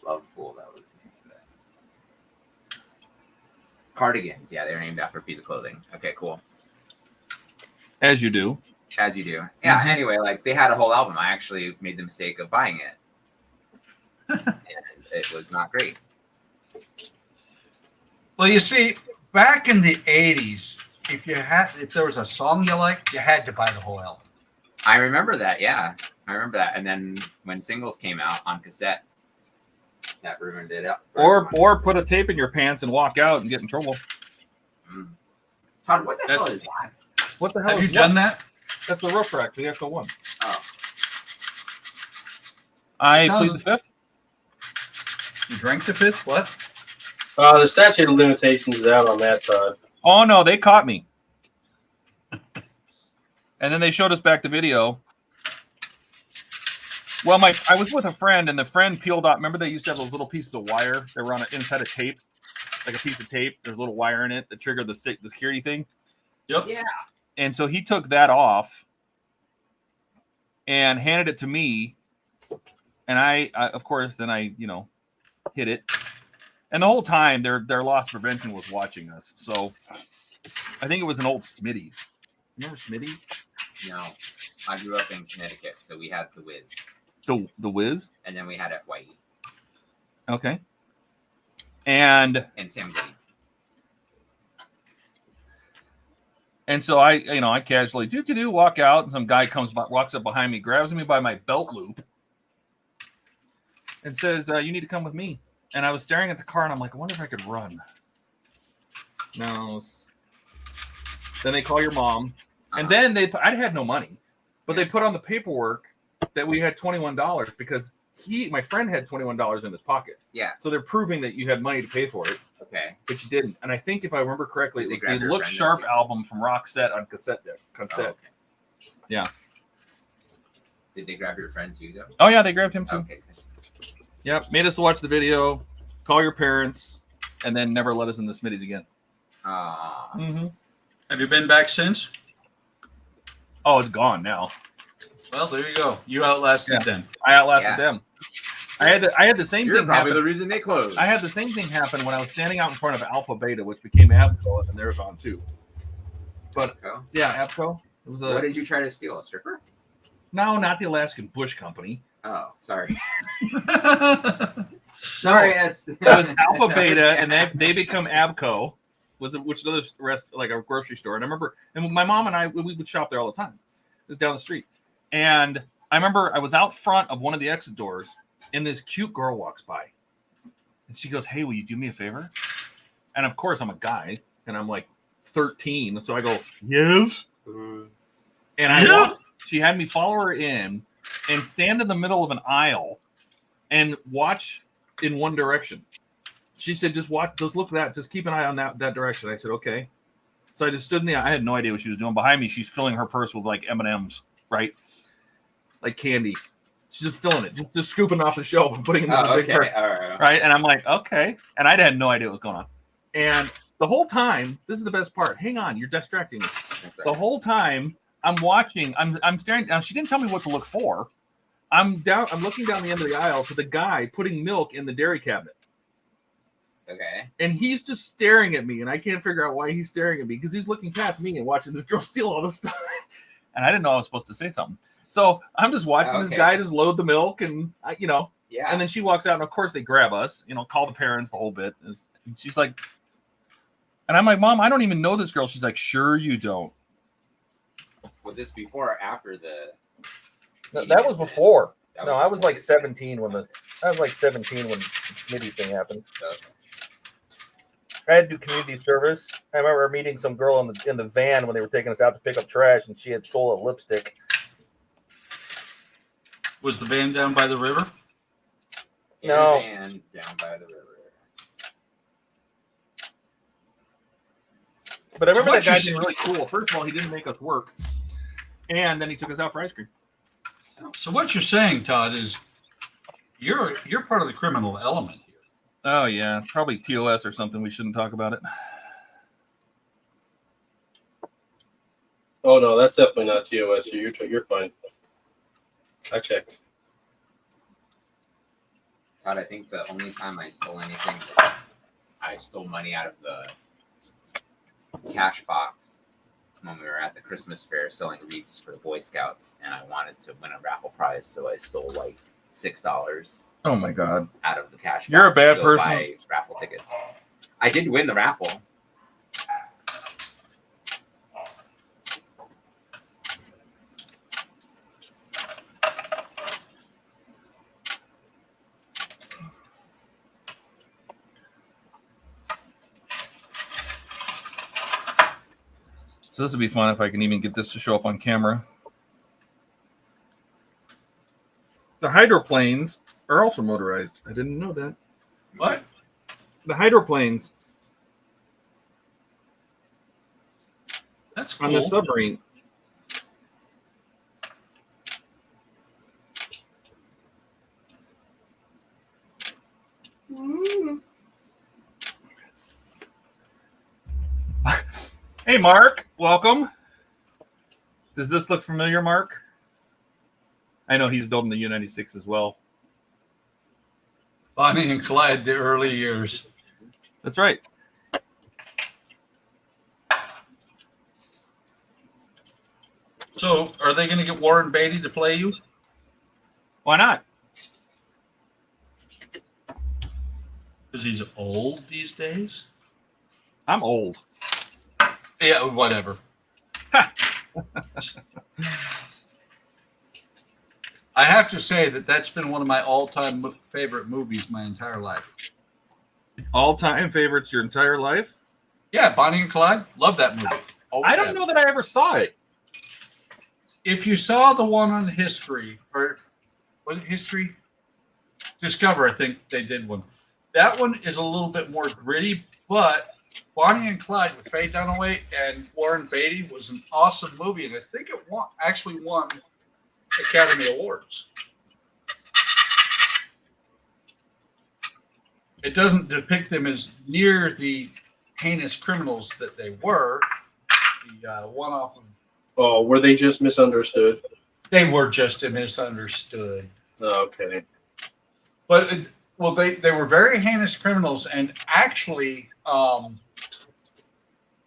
Love Fool. That was the name of it. Cardigans. Yeah, they were named after a piece of clothing. Okay, cool. As you do. As you do. Yeah. Anyway, like they had a whole album. I actually made the mistake of buying it, and it was not great. Well, you see, back in the '80s, if there was a song you liked, you had to buy the whole album. I remember that. Yeah, I remember that. And then when singles came out on cassette, that ruined it up. for everyone. Or put a tape in your pants and walk out and get in trouble. Todd, what the hell That's- is that? What the hell Have is you done that? That's the roof rack, the Echo One. Oh, I No. plead the fifth. You drank the fifth? What? The statute of limitations is out on that, Todd. Oh no, they caught me. And then they showed us back the video. Well, I was with a friend, and the friend peeled out. Remember, they used to have those little pieces of wire. They were on inside of tape, like a piece of tape. There's a little wire in it that triggered the security thing. Yep. yeah. And so he took that off and handed it to me. And I of course, then I, hit it. And the whole time, their loss prevention was watching us. So I think it was an old Smitty's. Remember Smitty's? No, I grew up in Connecticut, so we had the Wiz, The Wiz? and then we had FYE Okay. And Sam Goody. so I casually walk out, and some guy walks up behind me, grabs me by my belt loop, and says, "You need to come with me." And I was staring at the car, and I'm like, I wonder if I could run. No. Then they call your mom, and then I had no money, but they put on the paperwork that we had $21 because my friend had $21 in his pocket. Yeah. So they're proving that you had money to pay for it. Okay. But you didn't. And I think if I remember correctly, Did it they was grab the your Look friend Sharp too? album from Roxette on cassette. Oh, okay. Yeah. Did they grab your friend too, though? Oh, yeah, they grabbed him too. Okay. Yep. Made us watch the video, call your parents, and then never let us in the Smitty's again. Uh, Have you been back since? Oh, it's gone now. Well, there you go. You outlasted them. I outlasted Yeah. them. I had the same You're thing probably happen. the reason they closed. I had the same thing happen when I was standing out in front of Alpha Beta, which became Abco, and they're gone too. But Oh. yeah, Abco. It was What did you try to steal? A stripper? no, not the Alaskan Bush Company. Oh, sorry. Sorry, it's It was Alpha Beta, and they become Abco. Was it which another rest like a grocery store? And I remember, and my mom and I we would shop there all the time. It was down the street, and I remember I was out front of one of the exit doors, and this cute girl walks by, and she goes, "Hey, will you do me a favor?" And of course, I'm a guy, and I'm like 13, so I go, "Yes." And I walked. She had me follow her in and stand in the middle of an aisle and watch in one direction. She said, just watch, just look at that, just keep an eye on that direction. I said, okay. So I just stood in the, I had no idea what she was doing. Behind me, she's filling her purse with like M&Ms, right? Like candy. She's just filling it, just scooping off the shelf and putting it in the big purse. All right. Right? And I'm like, okay. And I had no idea what was going on. And the whole time, this is the best part. Hang on, you're distracting me. The whole time I'm watching, I'm staring down. She didn't tell me what to look for. I'm looking down the end of the aisle to the guy putting milk in the dairy cabinet. Okay. And he's just staring at me, and I can't figure out why he's staring at me because he's looking past me and watching the girl steal all the stuff. And I didn't know I was supposed to say something. So I'm just watching this guy just load the milk, and Yeah. And then she walks out, and of course they grab us, call the parents, the whole bit. And she's like, and I'm like, Mom, I don't even know this girl. She's like, sure you don't. Was this before or after the? That was before. That No, I was like 17 when the Smitty thing happened. Okay. I had to do community service. I remember meeting some girl in the van when they were taking us out to pick up trash, and she had stole a lipstick. Was the van down by the river? No. And down by the river. But I remember So that guy what being you- really cool. First of all, he didn't make us work, and then he took us out for ice cream. So what you're saying, Todd, is you're part of the criminal element here. Oh yeah, probably TOS or something. We shouldn't talk about it. Oh no, that's definitely not TOS. You're fine. I checked. Todd, I think the only time I stole anything, I stole money out of the cash box when we were at the Christmas fair selling wreaths for the Boy Scouts, and I wanted to win a raffle prize, so I stole like $6 Oh my god. out of the cash box. You're a bad to go person. Buy raffle tickets. I did win the raffle. So this would be fun if I can even get this to show up on camera. The hydroplanes are also motorized. I didn't know that. What? The hydroplanes That's on cool. the submarine. Hey, Mark, welcome. Does this look familiar, Mark? I know he's building the U-96 as well. Bonnie and Clyde, the early years. That's right. So are they going to get Warren Beatty to play you? Why not? Because he's old these days? I'm old. Yeah, whatever. I have to say that's been one of my all-time favorite movies my entire life. All-time favorites your entire life? Yeah, Bonnie and Clyde. Love that movie. Always I don't have. know that I ever saw it. If you saw the one on History, or was it History? Discover, I think they did one. That one is a little bit more gritty, but Bonnie and Clyde with Faye Dunaway and Warren Beatty was an awesome movie, and I think it actually won Academy Awards. It doesn't depict them as near the heinous criminals that they were. The one off of Oh, were they just misunderstood? they were just misunderstood. Okay. But they were very heinous criminals, and actually,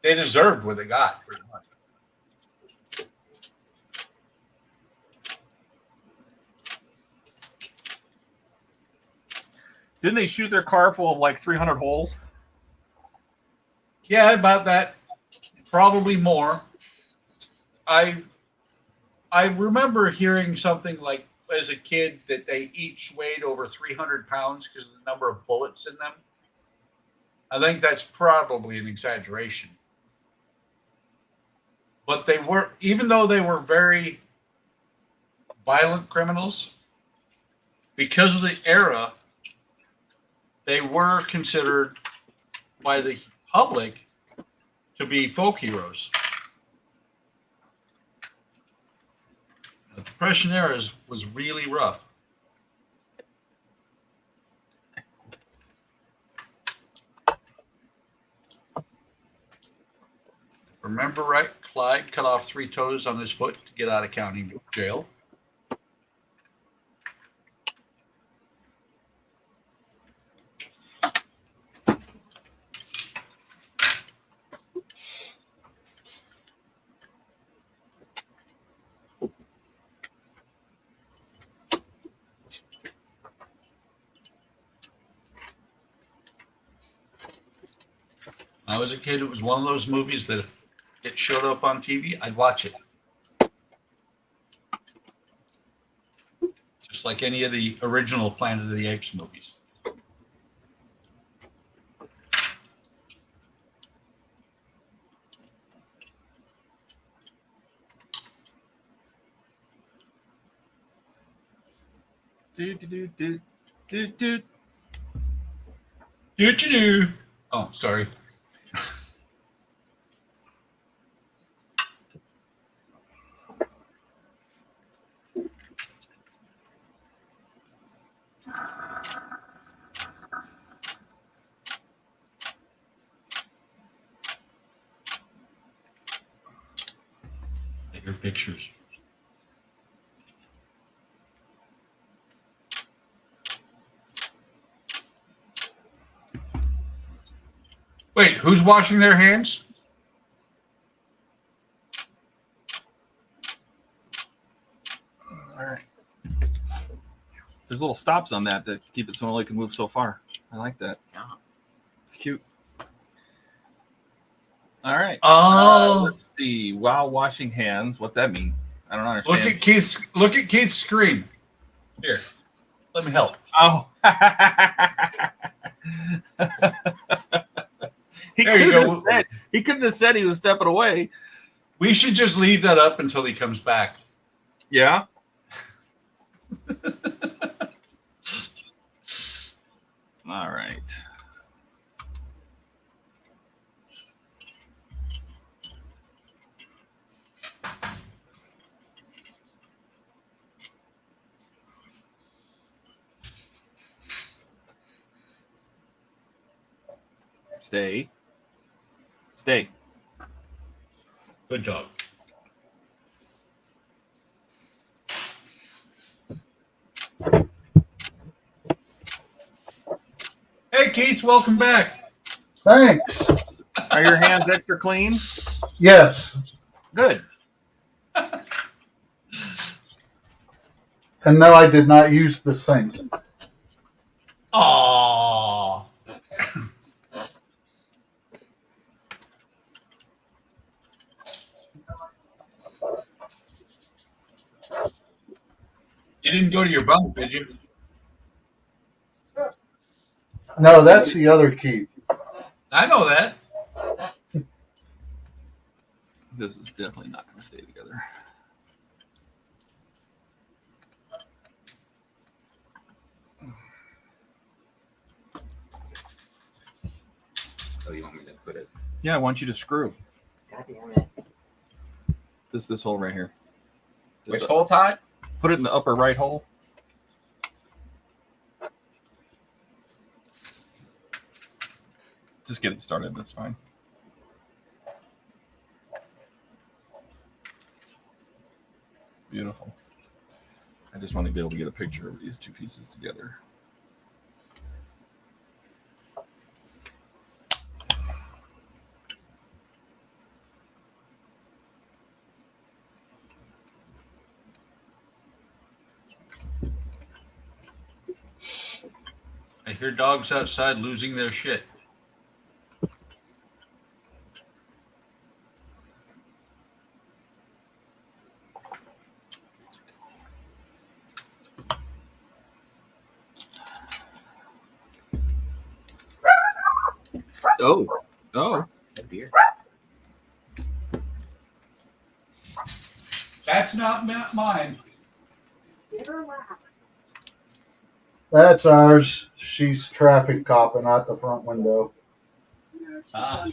they deserved what they got pretty much. Didn't they shoot their car full of like 300 holes? Yeah, about that. Probably more. I remember hearing something like as a kid that they each weighed over 300 pounds because of the number of bullets in them. I think that's probably an exaggeration. But they were, even though they were very violent criminals, because of the era, they were considered by the public to be folk heroes. The Depression era was really rough. Remember right, Clyde cut off 3 toes on his foot to get out of county jail. When I was a kid, it was one of those movies that if it showed up on TV, I'd watch it. Just like any of the original Planet of the Apes movies. Do. Oh, sorry. Your pictures. Wait, who's washing their hands? All right. There's little stops on that keep it so it only can move so far. I like that. Yeah. It's cute. All right. Oh, Let's see. While washing hands, what's that mean? I don't understand. look at Keith's screen. Here, let me help. Oh. There you go. He couldn't have said he was stepping away. We should just leave that up until he comes back. Yeah. All right. Stay. Stay. Good dog. Hey, Keith, welcome back. Thanks. Are your hands extra clean? Yes. Good. And no, I did not use the sink. Aww. You didn't go to your bunk, did you? No, that's the other key. I know that. This is definitely not going to stay together. So you want me to put it? Yeah, I want you to screw God damn it. this hole right here. Which hole, Todd? Put it in the upper right hole. Just get it started. That's fine. Beautiful. I just want to be able to get a picture of these two pieces together. I hear dogs outside losing their shit. Oh, dear. That's not mine. That's ours. She's traffic copping out the front window. Ah.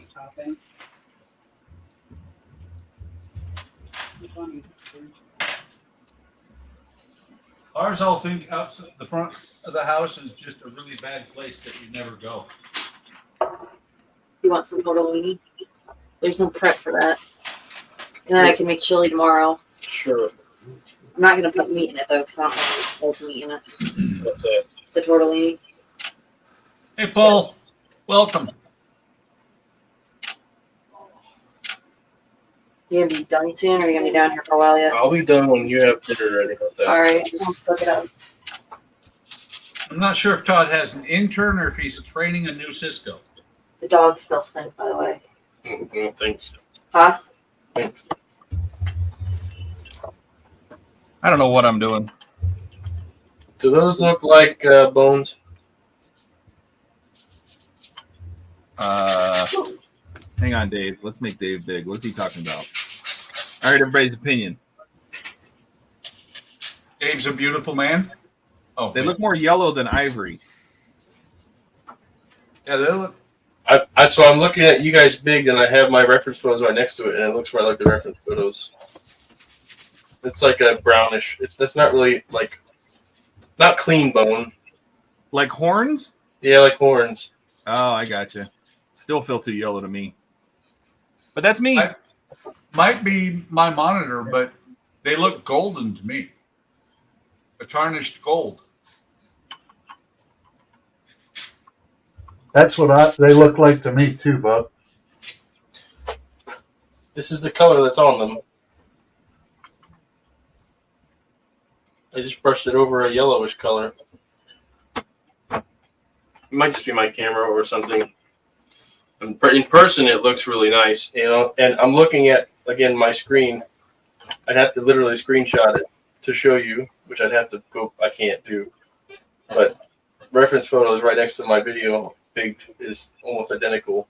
Ours all think outside the front of the house is just a really bad place that you never go. You want some tortellini? There's some prep for that. And then I can make chili tomorrow. Sure. I'm not going to put meat in it, though, because I don't want old meat in it. What's that? The tortellini. Hey, Paul. Welcome. You going to be done soon, or are you going to be down here for a while yet? I'll be done when you have dinner ready. What's that? All right. I'll cook it up. I'm not sure if Todd has an intern or if he's training a new Cisco. The dogs still stink, by the way. I don't think so. Huh? Thanks. I don't know what I'm doing. Do those look like bones? Hang on, Dave. Let's make Dave big. What's he talking about? All right, everybody's opinion. Dave's a beautiful man. Oh, They look more yellow than ivory. Yeah, they look. So I'm looking at you guys big, and I have my reference photos right next to it, and it looks right like the reference photos. It's like a brownish. That's not really like, not clean bone. Like horns? Yeah, like horns. Oh, I gotcha. Still feel too yellow to me. But that's me. Might be my monitor, but they look golden to me. A tarnished gold. That's what they look like to me too, Buck. This is the color that's on them. I just brushed it over a yellowish color. It might just be my camera or something. In person, it looks really nice, you know. And I'm looking at, again, my screen. I'd have to literally screenshot it to show you, which I'd have to go. I can't do. But reference photos right next to my video big is almost identical.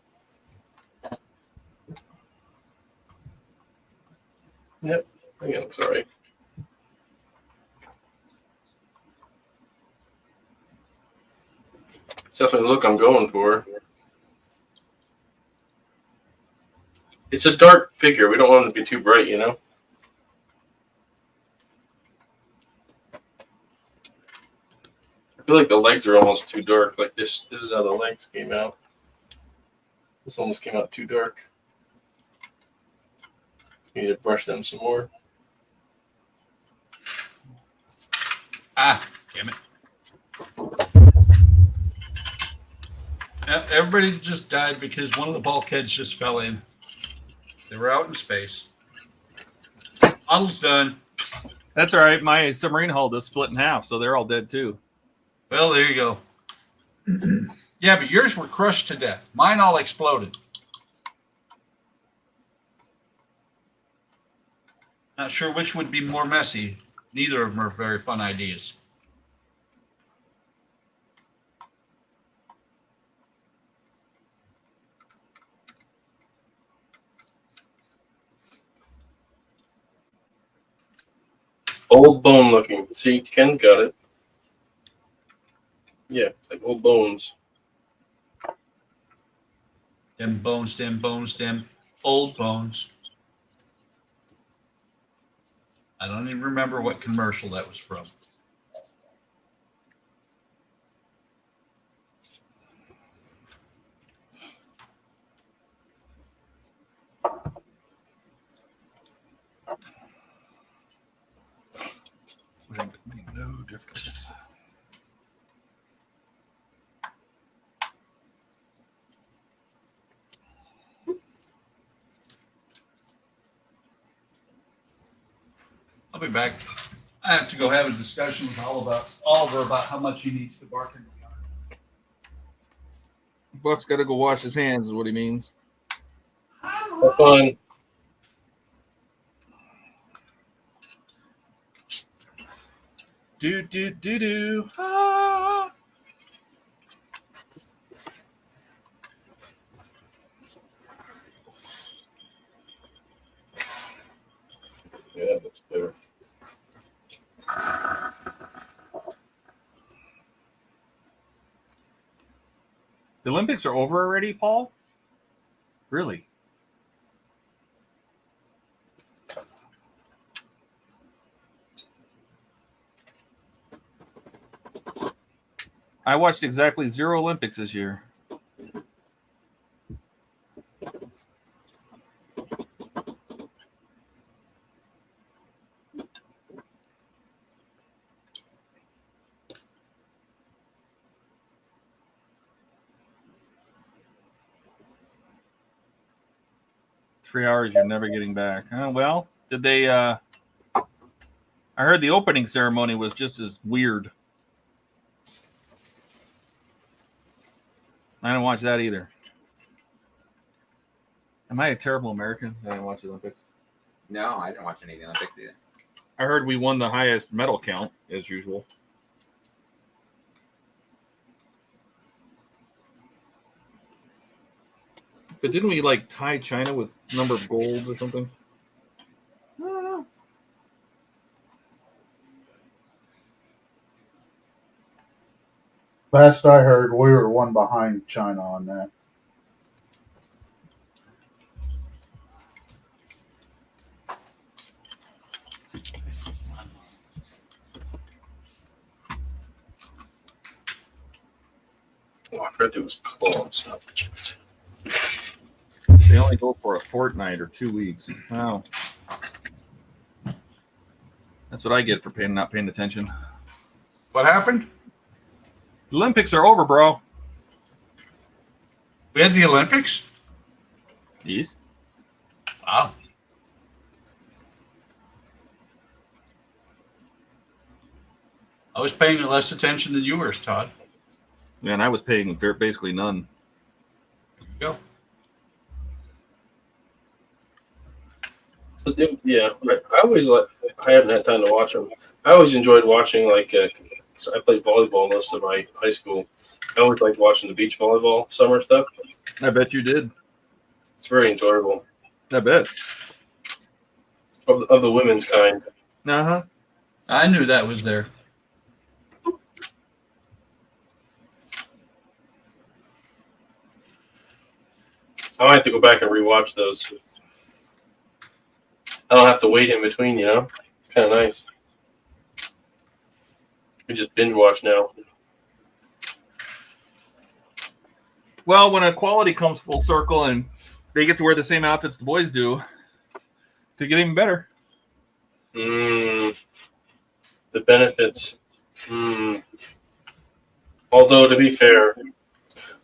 Yep, I think it looks all right. It's definitely the look I'm going for. It's a dark figure. We don't want it to be too bright, you know? I feel like the legs are almost too dark. Like this is how the legs came out. This almost came out too dark. Need to brush them some more. Ah, damn it. Everybody just died because one of the bulkheads just fell in. They were out in space. Model's done. That's all right. My submarine hull just split in half, so they're all dead too. Well, there you go. Yeah, but yours were crushed to death. Mine all exploded. Not sure which would be more messy. Neither of them are very fun ideas. Old bone looking. See, Ken got it. Yeah, like old bones. Them bones, them old bones. I don't even remember what commercial that was from. Would make no difference. I'll be back. I have to go have a discussion with Oliver about how much he needs to bark in the yard. Buck's got to go wash his hands, is what he means. Have fun. Do. Yeah, that's better. The Olympics are over already, Paul? Really? I watched exactly 0 Olympics this year. Three hours you're never getting back. Well, did they I heard the opening ceremony was just as weird. I didn't watch that either. Am I a terrible American that I didn't watch the Olympics? No, I didn't watch any of the Olympics either. I heard we won the highest medal count, as usual. But didn't we, like, tie China with number of golds or something? I don't know. Last I heard, we were one behind China on that. Oh, I heard it was close. They only go for a fortnight or 2 weeks. Wow. That's what I get for not paying attention. What happened? The Olympics are over, bro. We had the Olympics? Yes. Wow. I was paying less attention than you were, Todd. Yeah, and I was paying basically none. Go. Yeah, I always I haven't had time to watch them. I always enjoyed watching, like, 'cause I played volleyball most of my high school. I always liked watching the beach volleyball summer stuff. I bet you did. It's very enjoyable. I bet. Of the women's kind. Uh-huh. I knew that was there. I might have to go back and rewatch those. I don't have to wait in between, you know? It's kind of nice. We just binge watch now. Well, when equality comes full circle and they get to wear the same outfits the boys do, could get even better. The benefits. Although, to be fair,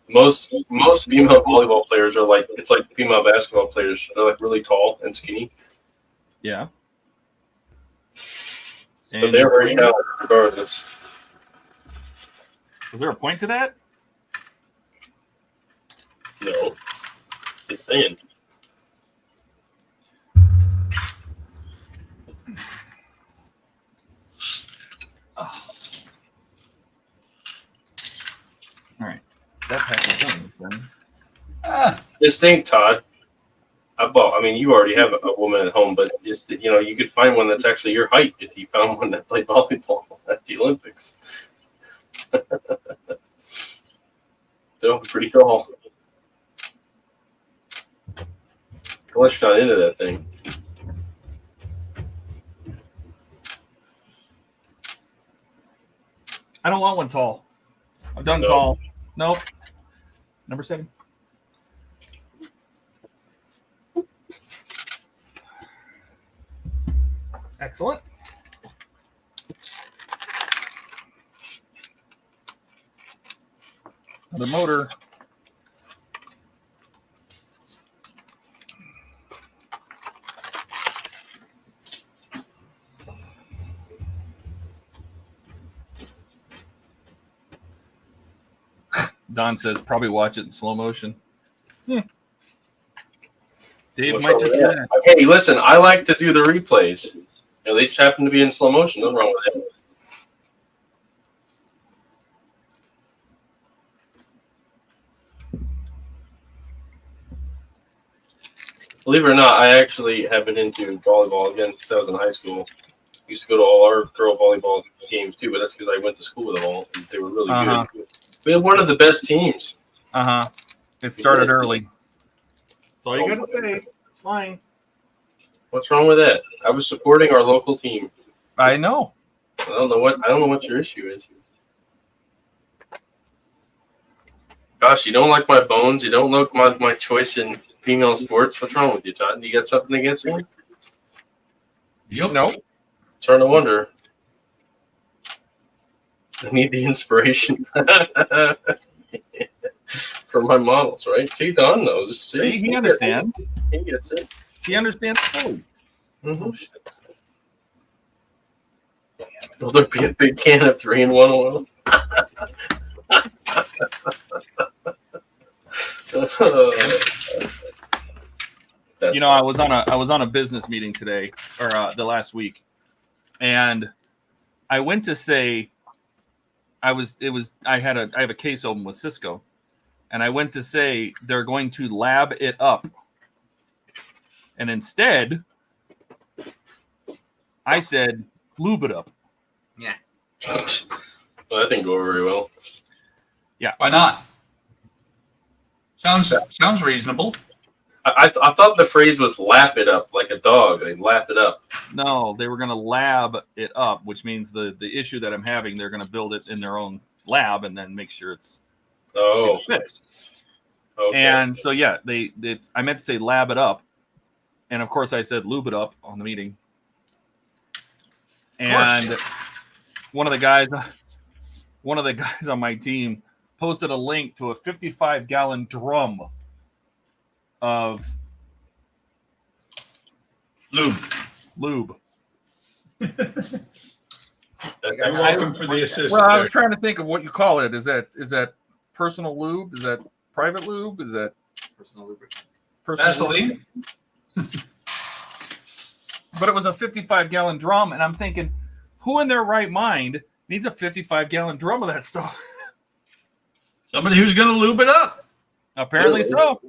most female volleyball players are like, it's like female basketball players. They're like really tall and skinny. Yeah. But they're very talented regardless. Was there a point to that? No. Just saying. Oh. All right. That pack is done, then. Just think, Todd. I mean, you already have a woman at home, but just, you know, you could find one that's actually your height if you found one that played volleyball at the Olympics. Still pretty tall. Unless you're not into that thing. I don't want one tall. I've done No. tall. Nope. Number 7. Excellent. Another motor. Don says probably watch it in slow motion. Dave What's might wrong just with do that? that. Hey, listen, I like to do the replays. You know, they just happen to be in slow motion. Nothing wrong with that. Believe it or not, I actually have been into volleyball again since I was in high school. Used to go to all our girl volleyball games too, but that's because I went to school with them all. And they were really good. We had one of the best teams. It started early. That's all you gotta say. It's fine. What's wrong with that? I was supporting our local team. I know. I don't know what your issue is. Gosh, you don't like my bones. You don't like my choice in female sports. What's wrong with you, Todd? You got something against me? Yep. No. Starting to wonder. I need the inspiration for my models, right? See, Don knows. See, he understands. He gets it. He understands fully. Mm-hmm. Will there be a big can of 3-in-1 oil? You know, I was on a business meeting today, or the last week, and I went to say I have a case open with Cisco, and I went to say they're going to lab it up, and instead I said lube it up. Yeah. Well, that didn't go very well. Why not? Sounds reasonable. I thought the phrase was lap it up, like a dog. They lap it up. No, they were going to lab it up, which means the issue that I'm having, they're going to build it in their own lab and then make sure it's fixed. Okay. And so yeah, I meant to say lab it up, and of course I said lube it up on the meeting. And one of the guys on my team posted a link to a 55-gallon drum of lube. You're welcome for the assist. Well, I was trying to think of what you call it. Is that personal lube? Is that private lube? Is that Personal lubricant. Vaseline? But it was a 55-gallon drum, and I'm thinking, who in their right mind needs a 55-gallon drum of that stuff? Somebody who's going to lube it up. Apparently so.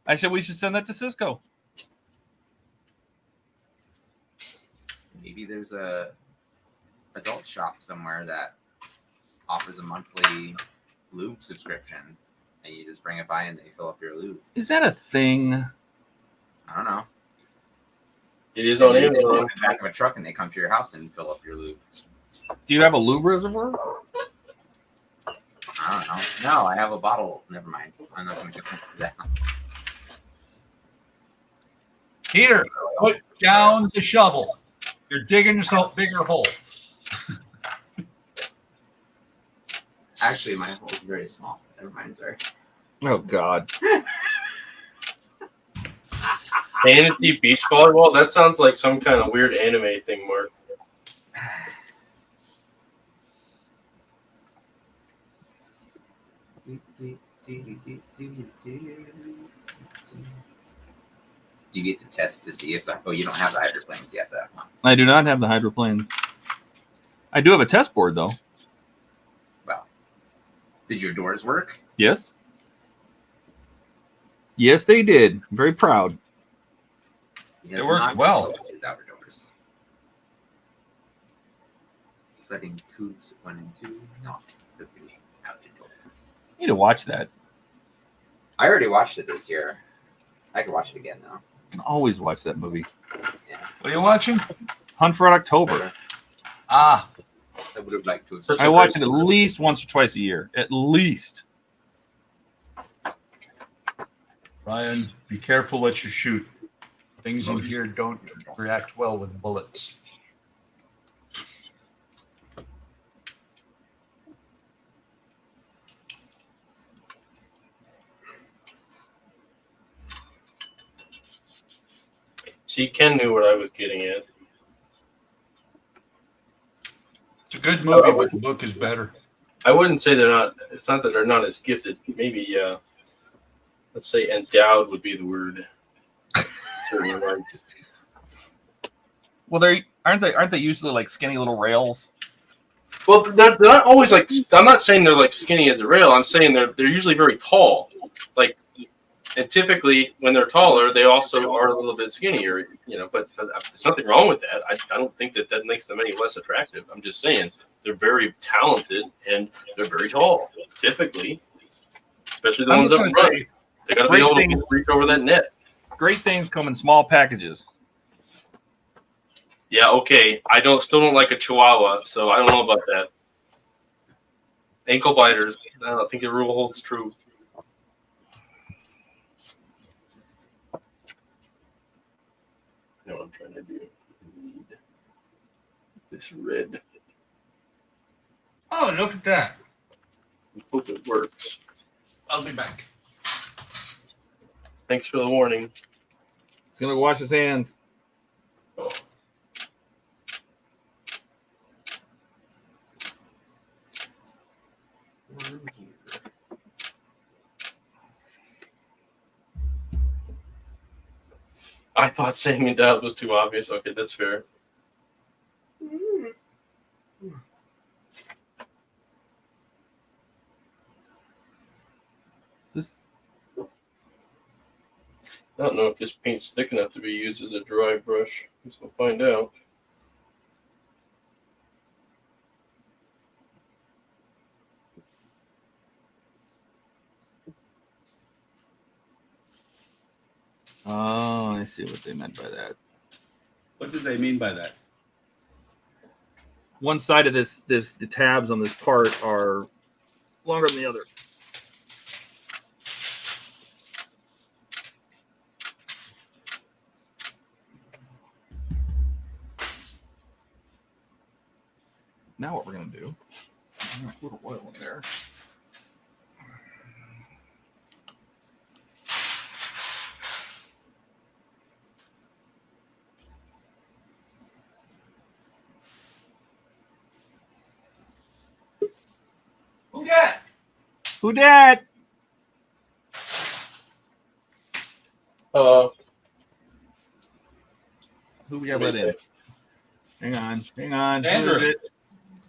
I said we should send that to Cisco. Maybe there's a adult shop somewhere that offers a monthly lube subscription, and you just bring it by and they fill up your lube. Is that a thing? I don't know. It is on Maybe they put it Amazon. in the back of a truck and they come to your house and fill up your lube. Do you have a lube reservoir? I don't know. No, I have a bottle. Never mind. I'm not going to get into that. Here, put down the shovel. You're digging yourself a bigger hole. Actually, my hole is very small. Never mind, sorry. Oh God. Fantasy beach volleyball? That sounds like some kind of weird anime thing, Mark. Do you get to test to see if the... Oh, you don't have the hydroplanes yet, though. I do not have the hydroplanes. I do have a test board, though. Well, did your doors work? Yes. Yes, they did. I'm very proud. Because It worked not well. His outer doors. Setting tubes 1 and 2, not the outer doors. I need to watch that. I already watched it this year. I could watch it again, though. I always watch that movie. What are you watching? Hunt for October. Ah, I would have liked to have I watch it at least once or twice a year. At least. Ryan, be careful what you shoot. Things in here don't react well with bullets. See, Ken knew what I was getting at. It's a good movie, but the book is better. I wouldn't say they're not. It's not that they're not as gifted. Maybe, let's say, endowed would be the word. Certain rights. Well, aren't they usually like skinny little rails? Well, they're not always like. I'm not saying they're like skinny as a rail. I'm saying they're usually very tall. Like, and typically when they're taller, they also are a little bit skinnier. You know, but there's nothing wrong with that. I don't think that makes them any less attractive. I'm just saying they're very talented and they're very tall. Typically, especially the ones up front, they got to be able to reach over that net. Great things come in small packages. Yeah, okay. I still don't like a Chihuahua, so I don't know about that. Ankle biters. I think the rule holds true. I know what I'm trying to do. I need this red. Oh, look at that. I hope it works. I'll be back. Thanks for the warning. He's gonna go wash his hands. Oh. I thought saying it out was too obvious. Okay, that's fair. I don't know if this paint's thick enough to be used as a dry brush. Guess we'll find out. Oh, I see what they meant by that. What did they mean by that? One side of the tabs on this part are longer than the other. Now what we're gonna do? I'm gonna put oil in there. Who dat? Who dat? Who we got let in? Hang on. Who Andrew. is it?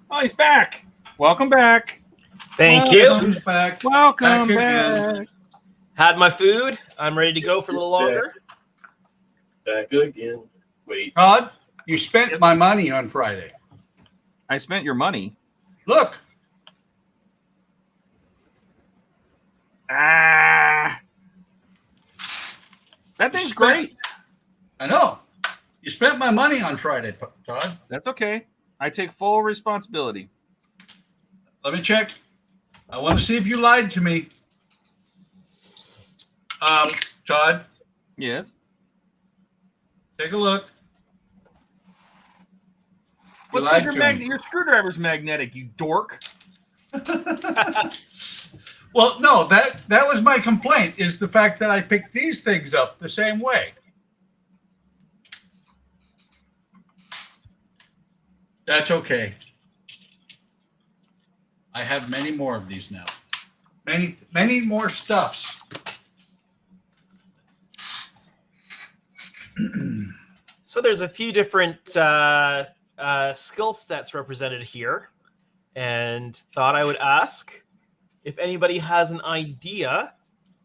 Oh, he's back. Welcome back. Thank you. Who's back? Welcome Back back. Had my food. I'm ready to go for a little longer. Back again. Wait. Todd, you spent my money on Friday. I spent your money. Look. Ah. That thing's great. I know. You spent my money on Friday, Todd. That's okay. I take full responsibility. Let me check. I want to see if you lied to me. Todd, Yes. take a look. What's lied because to me. your screwdriver's magnetic, you dork. Well, no, that was my complaint, is the fact that I picked these things up the same way. That's okay. I have many more of these now. Many more stuffs. So there's a few different skill sets represented here, and thought I would ask if anybody has an idea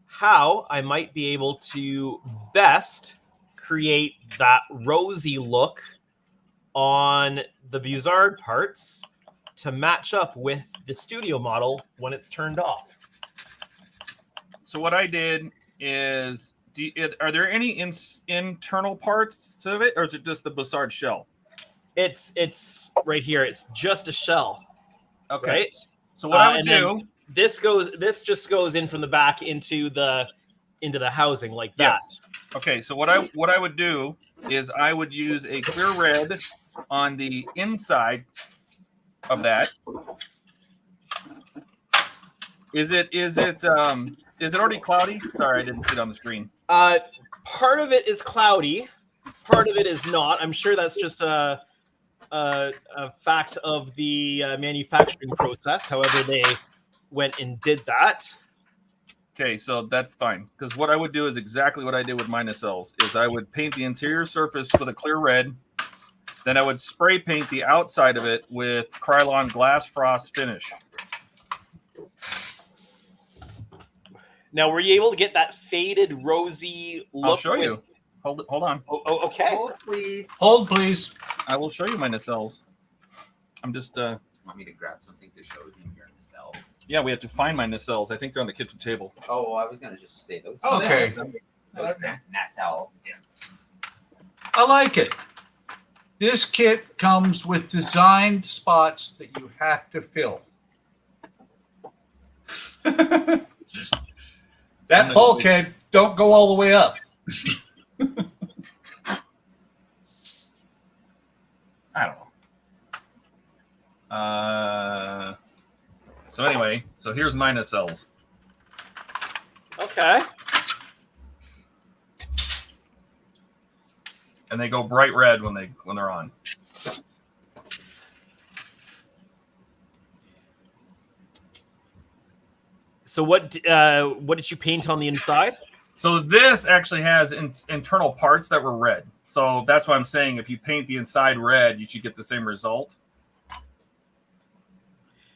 how I might be able to best create that rosy look on the Buzzard parts to match up with the studio model when it's turned off. So what I did is, are there any internal parts to it, or is it just the Buzzard shell? It's right here. It's just a shell. Okay. Right? So what I would and do, then this just goes in from the back into the housing like that. yes. Okay. So what I would do is I would use a clear red on the inside of that. Is it already cloudy? Sorry, I didn't see it on the screen. Part of it is cloudy, part of it is not. I'm sure that's just a fact of the manufacturing process, however they went and did that. Okay, so that's fine. Because what I would do is exactly what I did with my nacelles, is I would paint the interior surface with a clear red. Then I would spray paint the outside of it with Krylon glass frost finish. Now, were you able to get that faded, rosy look? I'll show you. Hold on. Oh, okay. Hold, please. Hold, please. I will show you my nacelles. I'm just Want me to grab something to show you your nacelles? yeah, we have to find my nacelles. I think they're on the kitchen table. Oh, well, I was gonna just say those. Okay. Those nacelles. Yeah. I like it. This kit comes with designed spots that you have to fill. That bulkhead don't go all the way up. I don't know. So anyway, so here's my nacelles. Okay. And they go bright red when they're on. So what did you paint on the inside? So this actually has internal parts that were red. So that's why I'm saying if you paint the inside red, you should get the same result.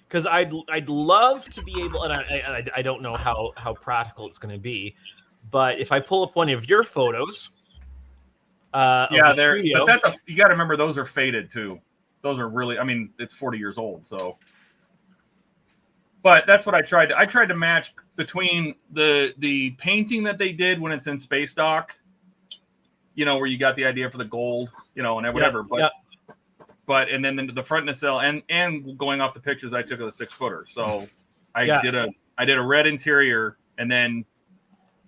Because I'd love to be able, and I don't know how practical it's going to be, but if I pull up one of your photos, Yeah, they're. But that's you got to remember those are faded too. Those are really. I mean, it's 40 years old, so. But that's what I tried to. I tried to match between the painting that they did when it's in space dock. You know, where you got the idea for the gold, you know, and whatever. But and then the front nacelle and going off the pictures I took of the 6-footer. So I did a red interior and then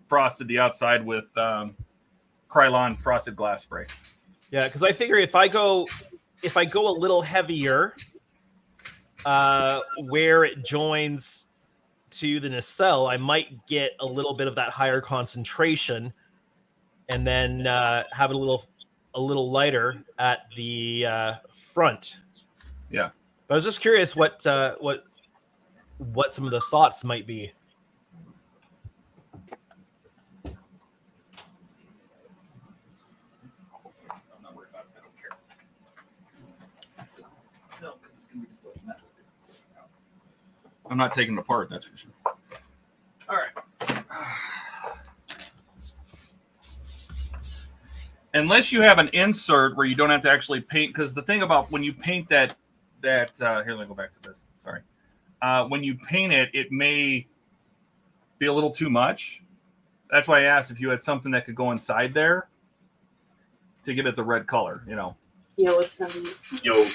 frosted the outside with Krylon frosted glass spray. Yeah, because I figure if I go a little heavier, where it joins to the nacelle, I might get a little bit of that higher concentration, and then have it a little lighter at the front. Yeah, but I was just curious what some of the thoughts might be. I'm not taking it apart, that's for sure. All right. Unless you have an insert where you don't have to actually paint, because the thing about when you paint that here, let me go back to this. Sorry. When you paint it, it may be a little too much. That's why I asked if you had something that could go inside there to give it the red color, you know. Yo, it's heavy. Yo.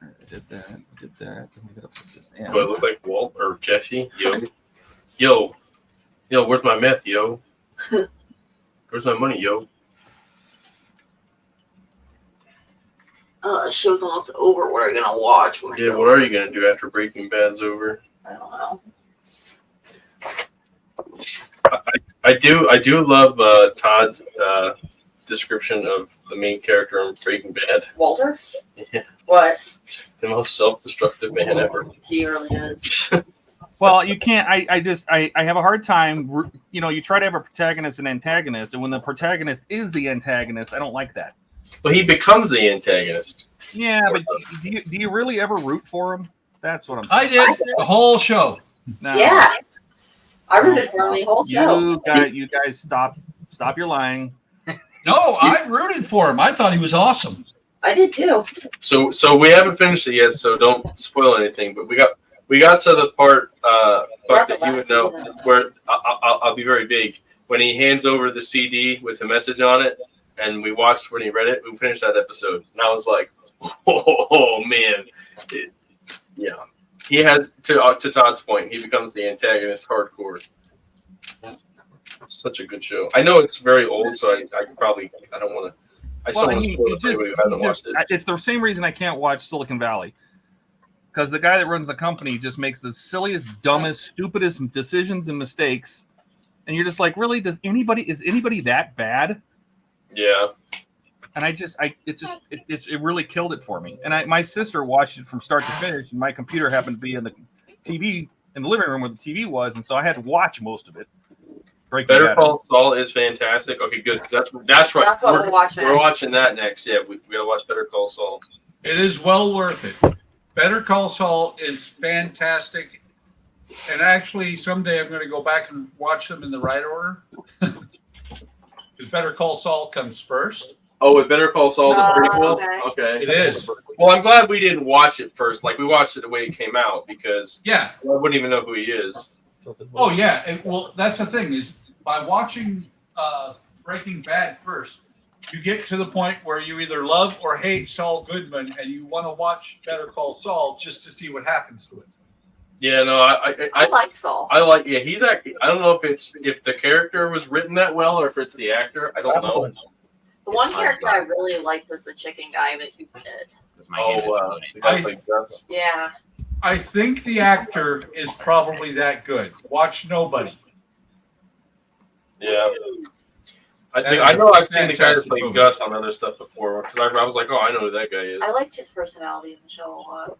I did that. Let me get up with this. Do I look like Walt or Jesse? Yo. Where's my meth, yo? Where's my money, yo? Show's almost over. What are you gonna watch? When Yeah, what are you gonna do after Breaking Bad's over? I don't know. I do love Todd's description of the main character in Breaking Bad. Walter? Yeah. What? The most self-destructive man ever. He really is. Well, you can't. I have a hard time. You know, you try to have a protagonist and antagonist, and when the protagonist is the antagonist, I don't like that. Well, he becomes the antagonist. Yeah, but do you really ever root for him? That's what I'm saying. I did the whole show. No. Yeah. I rooted for him the whole show. You guys stop your lying. No, I rooted for him. I thought he was awesome. I did too. So we haven't finished it yet, so don't spoil anything. But we got to the part, Buck, that you would know, where I'll be very big. When he hands over the CD with a message on it, and we watched when he read it, we finished that episode, and I was like, oh man, yeah. He has to Todd's point. He becomes the antagonist hardcore. It's such a good show. I know it's very old, so I don't want to. I still want to spoil it for anybody who hasn't watched it. It's the same reason I can't watch Silicon Valley, because the guy that runs the company just makes the silliest, dumbest, stupidest decisions and mistakes, and you're just like, really? Is anybody that bad? Yeah. and it really killed it for me. And my sister watched it from start to finish, and my computer happened to be in the TV in the living room where the TV was, and so I had to watch most of it. Better Call Saul is fantastic. Okay, good, because that's right. That's what we're watching. We're watching that next. Yeah, we gotta watch Better Call Saul. It is well worth it. Better Call Saul is fantastic. And actually, someday I'm going to go back and watch them in the right order. Because Better Call Saul comes first. Oh, with Better Call Saul, the prequel? Okay. Okay. It is. Well, I'm glad we didn't watch it first. Like, we watched it the way it came out, because Yeah. I wouldn't even know who he is. Oh, yeah. And, well, that's the thing, is by watching Breaking Bad first, you get to the point where you either love or hate Saul Goodman, and you want to watch Better Call Saul just to see what happens to it. Yeah, no, I like Saul. I like. Yeah, he's actually. I don't know if the character was written that well or if it's the actor. I don't know. The one character I really liked was the chicken guy, but he's dead. The guy played Gus. Yeah. I think the actor is probably that good. Watch Nobody. Yeah. I That think is I know a I've seen the guy that fantastic played movie. Gus on other stuff before, because I was like, oh, I know who that guy is. I liked his personality in the show a lot.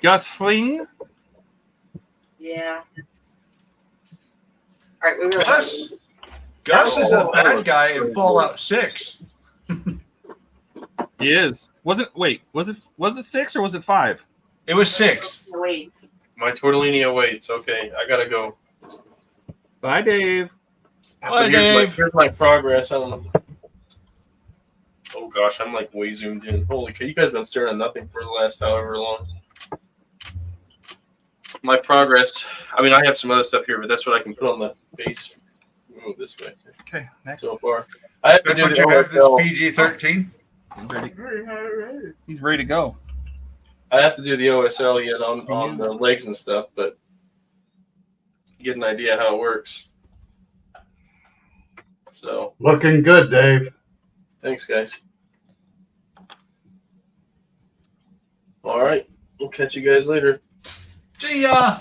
Gus Fring. Yeah. All right, we really Gus is a bad guy in Fallout 6. He is. Was it 6 or was it 5? It was 6. wait. My tortellini awaits. Okay, I gotta go. Bye, Dave. Bye, Here's my progress. I don't know. Oh gosh, I'm like way zoomed in. Holy cow, you guys have been staring at nothing for the last however long. My progress. I mean, I have some other stuff here, but that's what I can put on the base. Move this way. Okay, next. So far, I have to That's do what the you have, this OSL. PG-13. He's ready to go. I have to do the OSL yet on the legs and stuff, but you get an idea how it works. So, Looking good, Dave. thanks, guys. All right, we'll catch you guys later. See ya!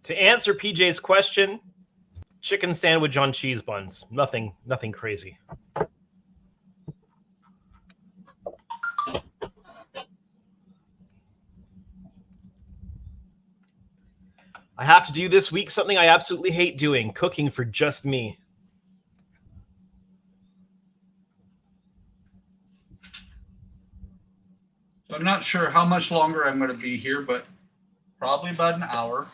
To answer PJ's question, chicken sandwich on cheese buns. Nothing crazy. I have to do this week something I absolutely hate doing, cooking for just me. So I'm not sure how much longer I'm going to be here, but probably about an hour.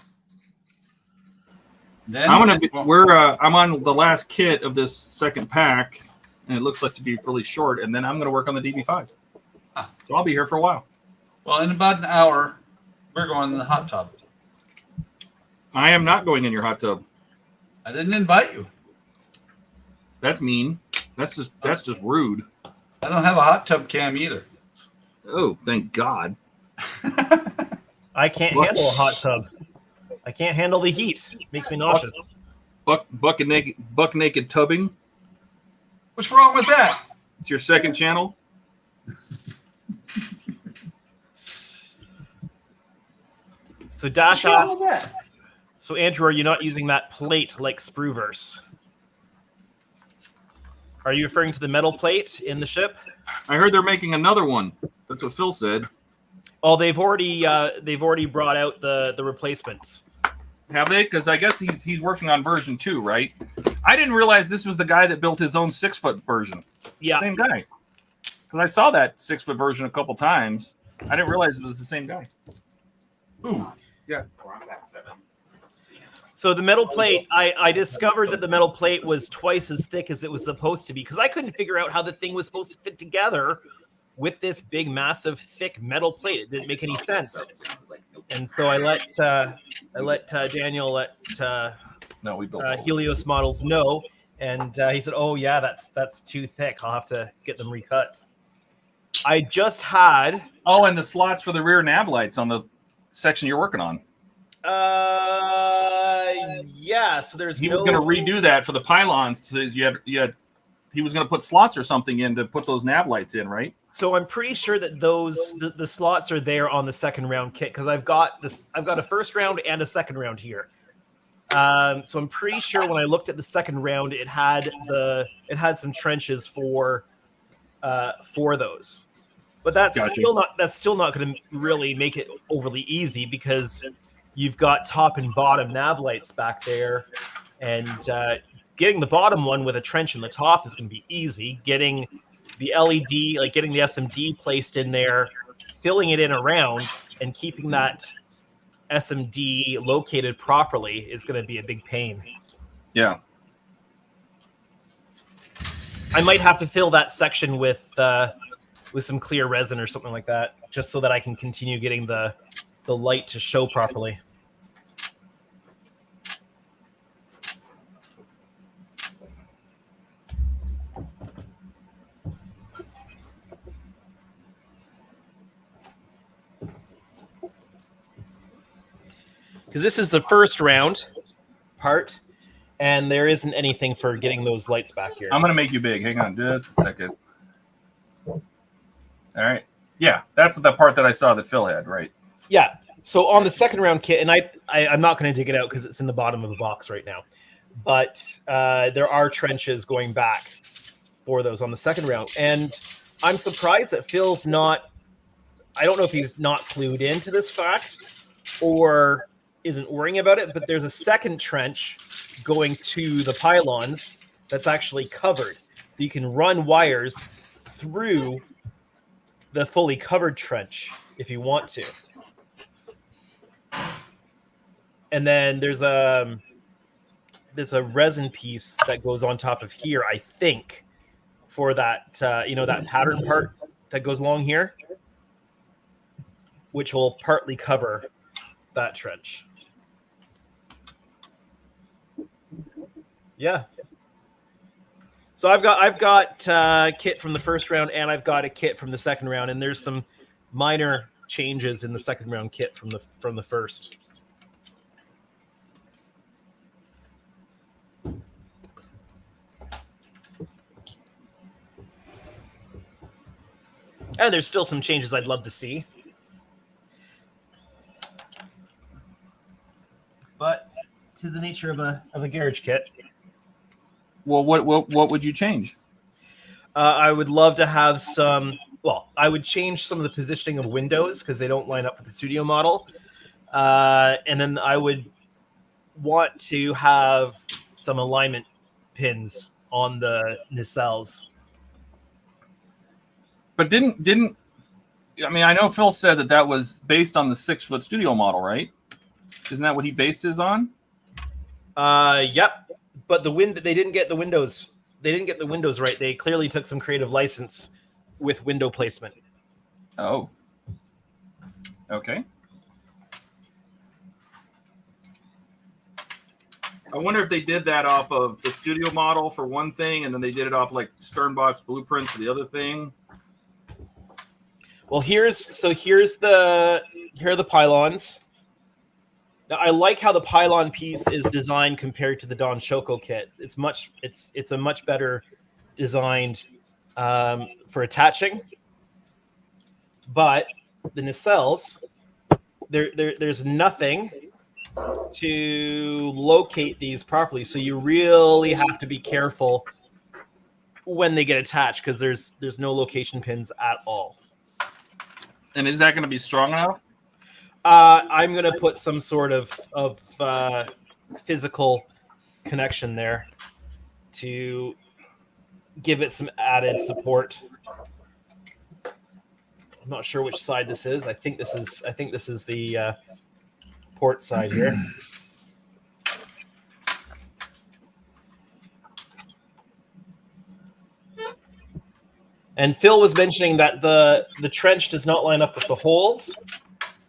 Then I'm on the last kit of this second pack, and it looks like to be really short, and then I'm gonna work on the DB5. So I'll be here for a while. Well, in about an hour, we're going in the hot tub. I am not going in your hot tub. I didn't invite you. That's mean. That's just rude. I don't have a hot tub cam either. Oh, thank God. I can't handle a hot tub. I can't handle the heat. It makes me nauseous. Buck naked tubbing. What's wrong with that? It's your second channel. So Dash asks, so Andrew, are you not using that plate like Spruverse? Are you referring to the metal plate in the ship? I heard they're making another one. That's what Phil said. Oh, they've already brought out the replacements. Have they? Because I guess he's working on version 2, right? I didn't realize this was the guy that built his own 6-foot version. Yeah, Same guy. Because I saw that 6-foot version a couple times. I didn't realize it was the same guy. Ooh. Yeah. So the metal plate, I discovered that the metal plate was twice as thick as it was supposed to be because I couldn't figure out how the thing was supposed to fit together with this big, massive, thick metal plate. It didn't make any sense. And so I let Daniel No, we built Helios Models know, and he said, "Oh yeah, that's too thick. I'll have to get them recut." I just had and the slots for the rear nav lights on the section you're working on. Yeah. So there's He no. was going to redo that for the pylons. So he was going to put slots or something in to put those nav lights in, right? So I'm pretty sure that the slots are there on the second round kit because I've got this. I've got a first round and a second round here. So I'm pretty sure when I looked at the second round, it had some trenches for those. But that's Gotcha. still not going to really make it overly easy because you've got top and bottom nav lights back there, and getting the bottom one with a trench in the top is going to be easy. Getting the LED, like getting the SMD placed in there, filling it in around, and keeping that SMD located properly is going to be a big pain. Yeah. I might have to fill that section with some clear resin or something like that, just so that I can continue getting the light to show properly. Because this is the first round part, and there isn't anything for getting those lights back here. I'm going to make you big. Hang on just a second. All right. Yeah, that's the part that I saw that Phil had, right? Yeah. So on the second round kit, and I'm not going to dig it out because it's in the bottom of the box right now, but there are trenches going back for those on the second round. And I'm surprised that Phil's not, I don't know if he's not clued into this fact or isn't worrying about it, but there's a second trench going to the pylons that's actually covered. So you can run wires through the fully covered trench if you want to. And then there's a resin piece that goes on top of here, I think, for that that pattern part that goes along here, which will partly cover that trench. Yeah. So I've got kit from the first round, and I've got a kit from the second round, and there's some minor changes in the second round kit from the first. And there's still some changes I'd love to see. But 'tis the nature of a garage kit. Well, what would you change? I would love to have some. Well, I would change some of the positioning of windows because they don't line up with the studio model. And then I would want to have some alignment pins on the nacelles. But didn't I mean, I know Phil said that was based on the 6-foot studio model, right? Isn't that what he based his on? Yep. But they didn't get the windows. They didn't get the windows right. They clearly took some creative license with window placement. Oh. Okay. I wonder if they did that off of the studio model for one thing, and then they did it off like Sternbach's blueprint for the other thing. Well, here are the pylons. Now, I like how the pylon piece is designed compared to the Don Choco kit. It's a much better designed for attaching. But the nacelles, there's nothing to locate these properly, so you really have to be careful when they get attached because there's no location pins at all. And is that going to be strong enough? I'm going to put some sort of physical connection there to give it some added support. I'm not sure which side this is. I think this is the port side here. And Phil was mentioning that the trench does not line up with the holes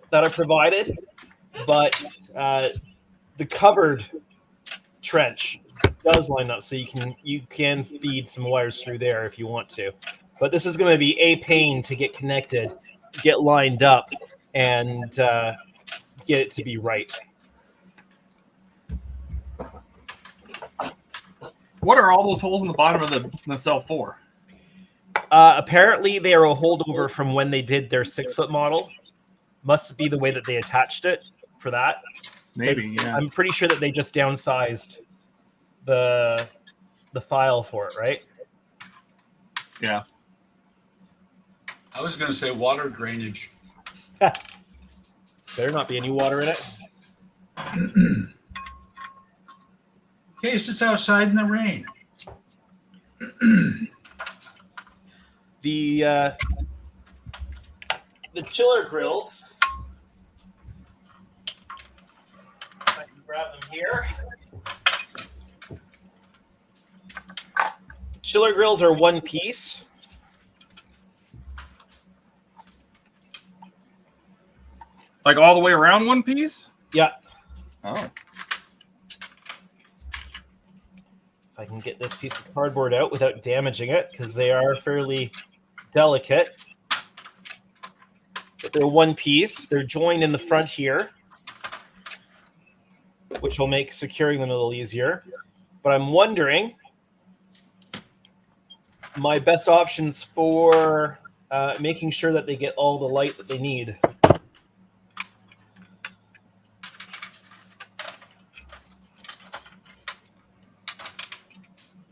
that are provided, but the covered trench does line up, so you can feed some wires through there if you want to. But this is going to be a pain to get connected, get lined up, and get it to be right. What are all those holes in the bottom of the nacelle for? Apparently, they are a holdover from when they did their 6-foot model. Must be the way that they attached it for that. Maybe, yeah. I'm pretty sure that they just downsized the file for it, right? Yeah. I was going to say water drainage. Better not be any water in it. In case it's outside in the rain. The chiller grills. I can grab them here. Chiller grills are one piece. Like all the way around one piece? Yeah. Oh. If I can get this piece of cardboard out without damaging it, because they are fairly delicate. But they're one piece. They're joined in the front here, which will make securing them a little easier. But I'm wondering my best options for making sure that they get all the light that they need.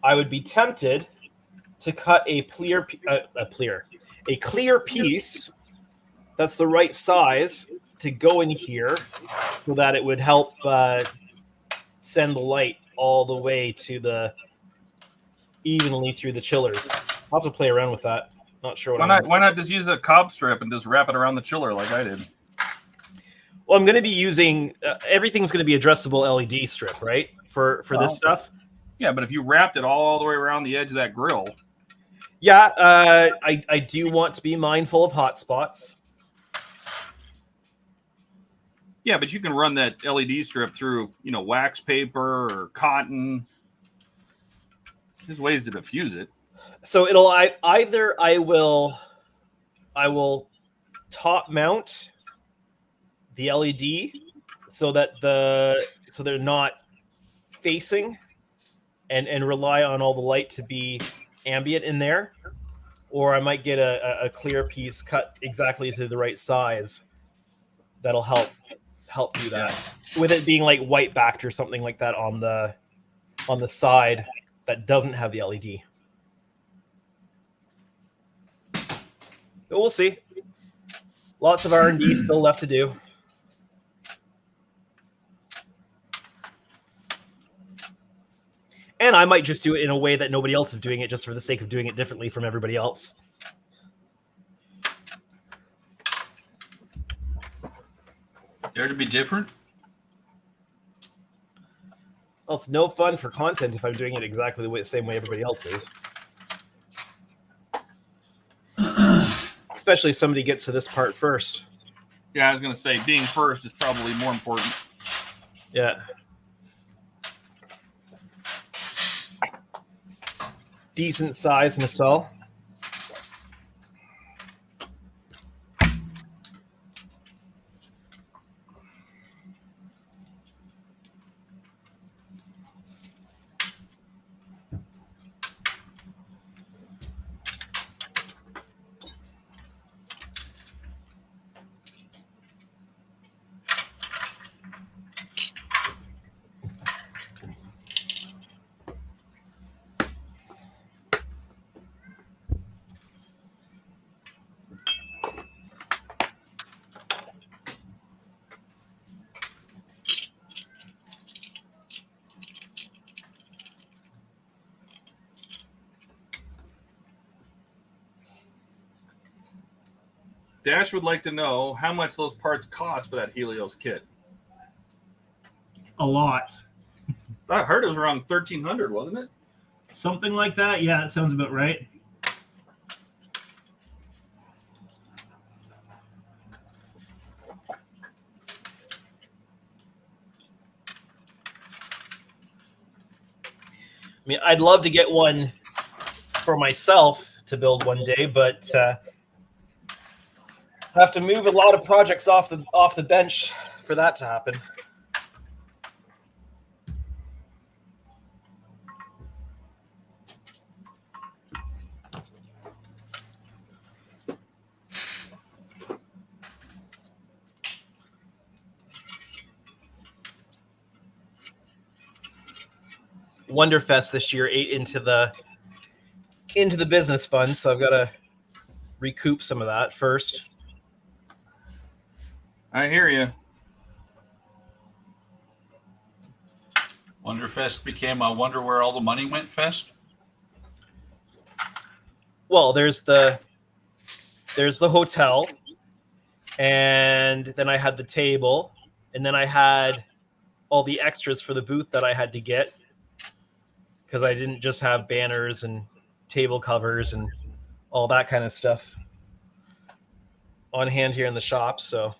I would be tempted to cut a clear piece that's the right size to go in here, so that it would help send the light all the way to the evenly through the chillers. I'll have to play around with that. Not sure what. Why not just use a cob strip and just wrap it around the chiller like I did? Well, I'm going to be using everything's going to be addressable LED strip, right? For this stuff. Yeah, but if you wrapped it all the way around the edge of that grill. Yeah, I do want to be mindful of hot spots. Yeah, but you can run that LED strip through, wax paper or cotton. There's ways to diffuse it. So it'll either I will top mount the LED so that they're not facing and rely on all the light to be ambient in there, or I might get a clear piece cut exactly to the right size that'll help do that. With it being like white backed or something like that on the side that doesn't have the LED. But we'll see. Lots of R&D still left to do. And I might just do it in a way that nobody else is doing it, just for the sake of doing it differently from everybody else. Dare to be different? Well, it's no fun for content if I'm doing it exactly the same way everybody else is. Especially if somebody gets to this part first. Yeah, I was going to say being first is probably more important. Yeah. Decent size nacelle. Dash would like to know how much those parts cost for that Helios kit. A lot. I heard it was around $1,300, wasn't it? Something like that. Yeah, that sounds about right. I mean, I'd love to get one for myself to build one day, but I have to move a lot of projects off the bench for that to happen. Wonderfest this year ate into the business fund, so I've got to recoup some of that first. I hear you. Wonderfest became I wonder where all the money went fest. Well, there's the hotel, and then I had the table, and then I had all the extras for the booth that I had to get, because I didn't just have banners and table covers and all that kind of stuff on hand here in the shop. So, and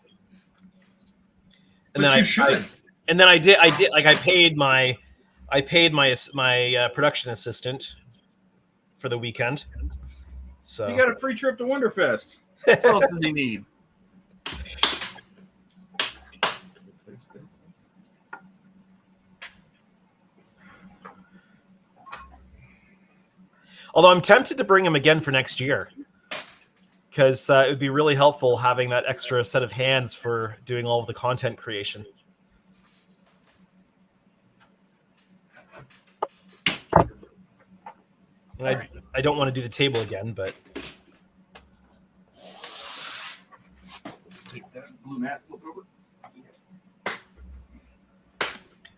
But then you should. and then I did like I paid my production assistant for the weekend. So You got a free trip to Wonderfest. What else does he need? Although I'm tempted to bring him again for next year, because it would be really helpful having that extra set of hands for doing all of the content creation. And I don't want to do the table again, but Take that blue mat, flip over.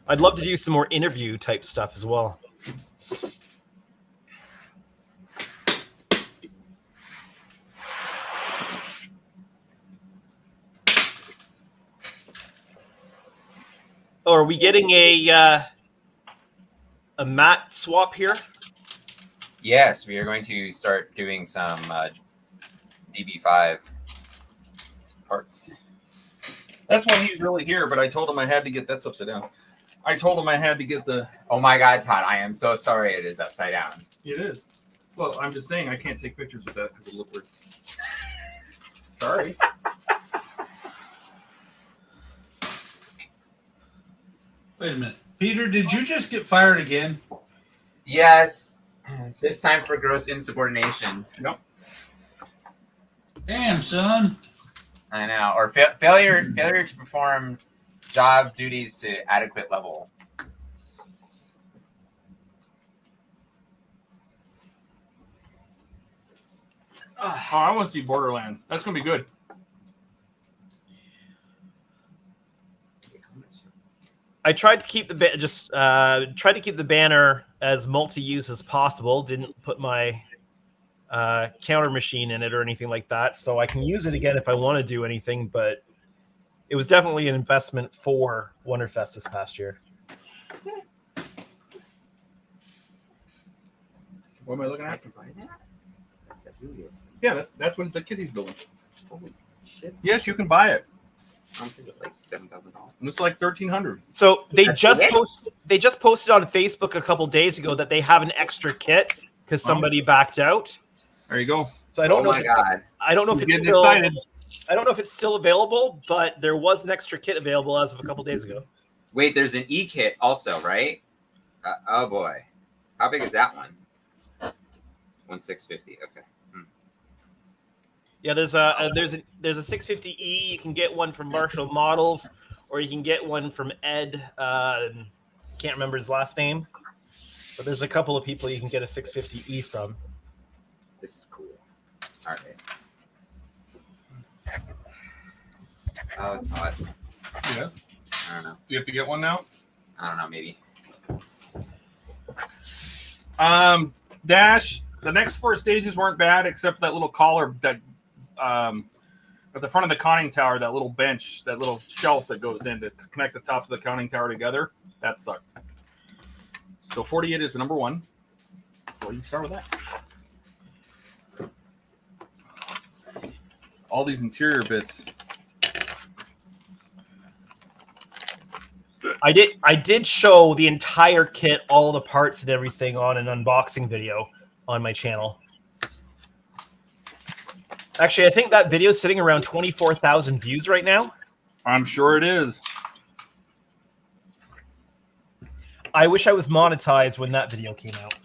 I'd love to do some more interview type stuff as well. Oh, are we getting a mat swap here? Yes, we are going to start doing some DB5 parts. That's why he's really here, but I told him I had to get that's upside down. I told him I had to get the. Oh my God, Todd! I am so sorry. It is upside down. It is. Well, I'm just saying I can't take pictures with that because it look weird. Sorry. Wait a minute, Peter, did you just get fired again? Yes, this time for gross insubordination. Nope. Damn, son. I know, or failure to perform job duties to adequate level. Oh, I want to see Borderland. That's gonna be good. I tried to keep the tried to keep the banner as multi-use as possible. Didn't put my counter machine in it or anything like that, so I can use it again if I want to do anything. But it was definitely an investment for Wonderfest this past year. What am I looking I at? can buy that. That's a Julio's thing. Yeah, that's what the kitty's building. Holy shit! Yes, you can buy it. How much is it? Like $7,000. And it's like $1,300. So they That's just it? posted on Facebook a couple days ago that they have an extra kit because somebody backed out. There you go. So I don't Oh know. my if it's- God! I don't know if He's it's getting still. excited. I don't know if it's still available, but there was an extra kit available as of a couple days ago. Wait, there's an E kit also, right? Oh boy, how big is that one? 1,650. Okay. Yeah, there's a 650E. You can get one from Marshall Models, or you can get one from Ed. Can't remember his last name, but there's a couple of people you can get a 650E from. This is cool. All right. Oh, Todd. Yes. I don't know. Do you have to get one now? I don't know. Maybe. Dash. The next 4 stages weren't bad, except for that little collar that at the front of the conning tower, that little bench, that little shelf that goes in to connect the tops of the conning tower together. That sucked. So 48 is the number 1. So you can start with that. All these interior bits. I did show the entire kit, all the parts and everything on an unboxing video on my channel. Actually, I think that video is sitting around 24,000 views right now. I'm sure it is. I wish I was monetized when that video came out.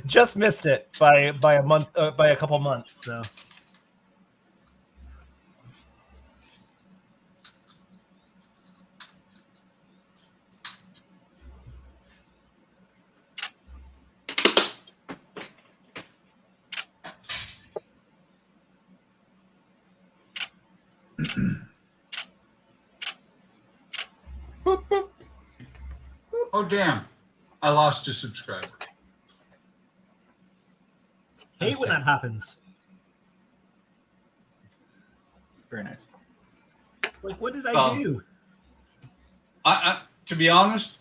Just missed it by a month, by a couple months. So. Boop, boop. Oh, damn. I lost a subscriber. Hate when that happens. Very nice. Like, what did I Oh. do? To be honest,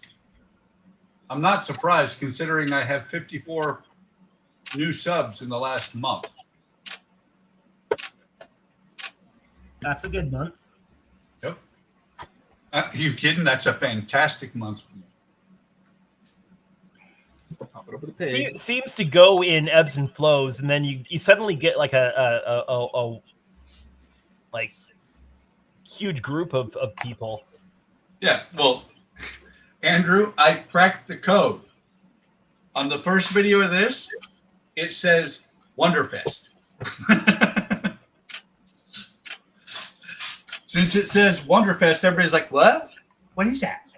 I'm not surprised considering I have 54 new subs in the last month. That's a good month. Yep. You kidding? That's a fantastic month for me. Pop it over the page. Seems to go in ebbs and flows, and then you suddenly get like a like huge group of people. Yeah, well, Andrew, I cracked the code. On the first video of this, it says Wonderfest. Since it says Wonderfest, everybody's like, what? What is that?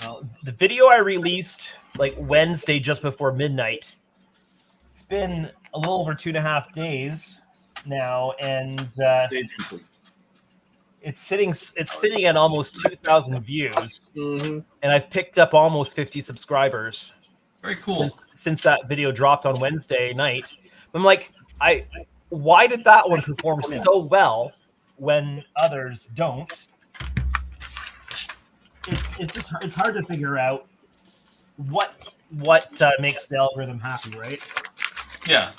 Well, the video I released like Wednesday just before midnight. It's been a little over 2.5 days now, and Stage complete. it's sitting at almost 2,000 views, Mm-hmm. and I've picked up almost 50 subscribers Very cool. since that video dropped on Wednesday night. I'm like, why did that one perform so well when others don't? It's hard to figure out what makes the algorithm happy, right? Yeah.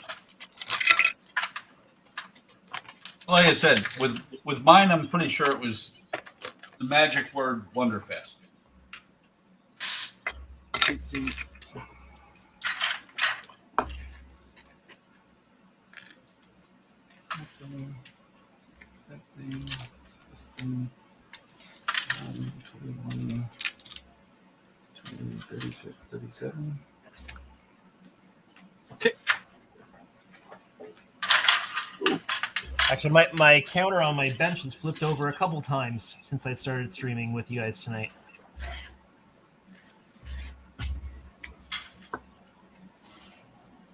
Like I said, with mine, I'm pretty sure it was the magic word Wonderfest. Let's see. That thing, this thing, 21, 20, 36, 37. Okay. Actually, my counter on my bench has flipped over a couple times since I started streaming with you guys tonight.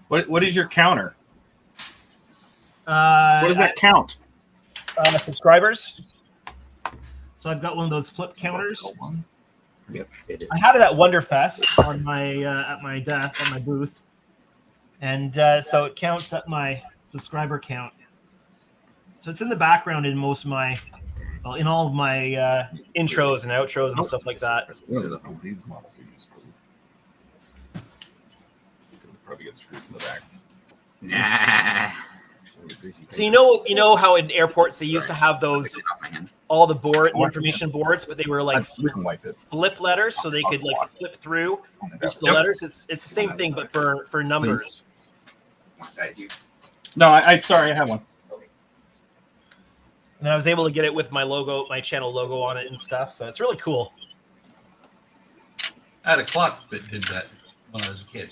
What is your counter? What What does that count? subscribers? So I've got one of those flip counters. Yep, it is. I had it at Wonderfest on my at my desk at my booth, and so it counts at my subscriber count. So it's in the background in most of my, well, in all of my intros and outros and stuff like that. These models do use glue. Probably get screwed in the back. Nah. So you know how in airports they used to have those all the information boards, but they were like We can wipe it. flip letters, so they could like flip through each of the letters. It's the same thing, but for numbers. No, I sorry, I have one. And I was able to get it with my logo, my channel logo on it and stuff. So it's really cool. I had a clock that did that when I was a kid.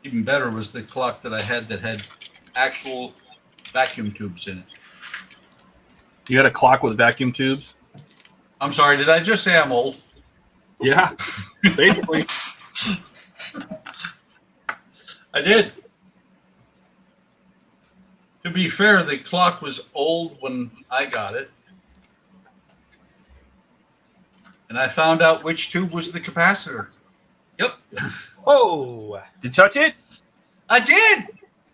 Even better was the clock that I had that had actual vacuum tubes in it. You had a clock with vacuum tubes? I'm sorry, did I just say I'm old? Yeah, basically. I did. To be fair, the clock was old when I got it. And I found out which tube was the capacitor. Yep. Oh, Did you touch it? I did.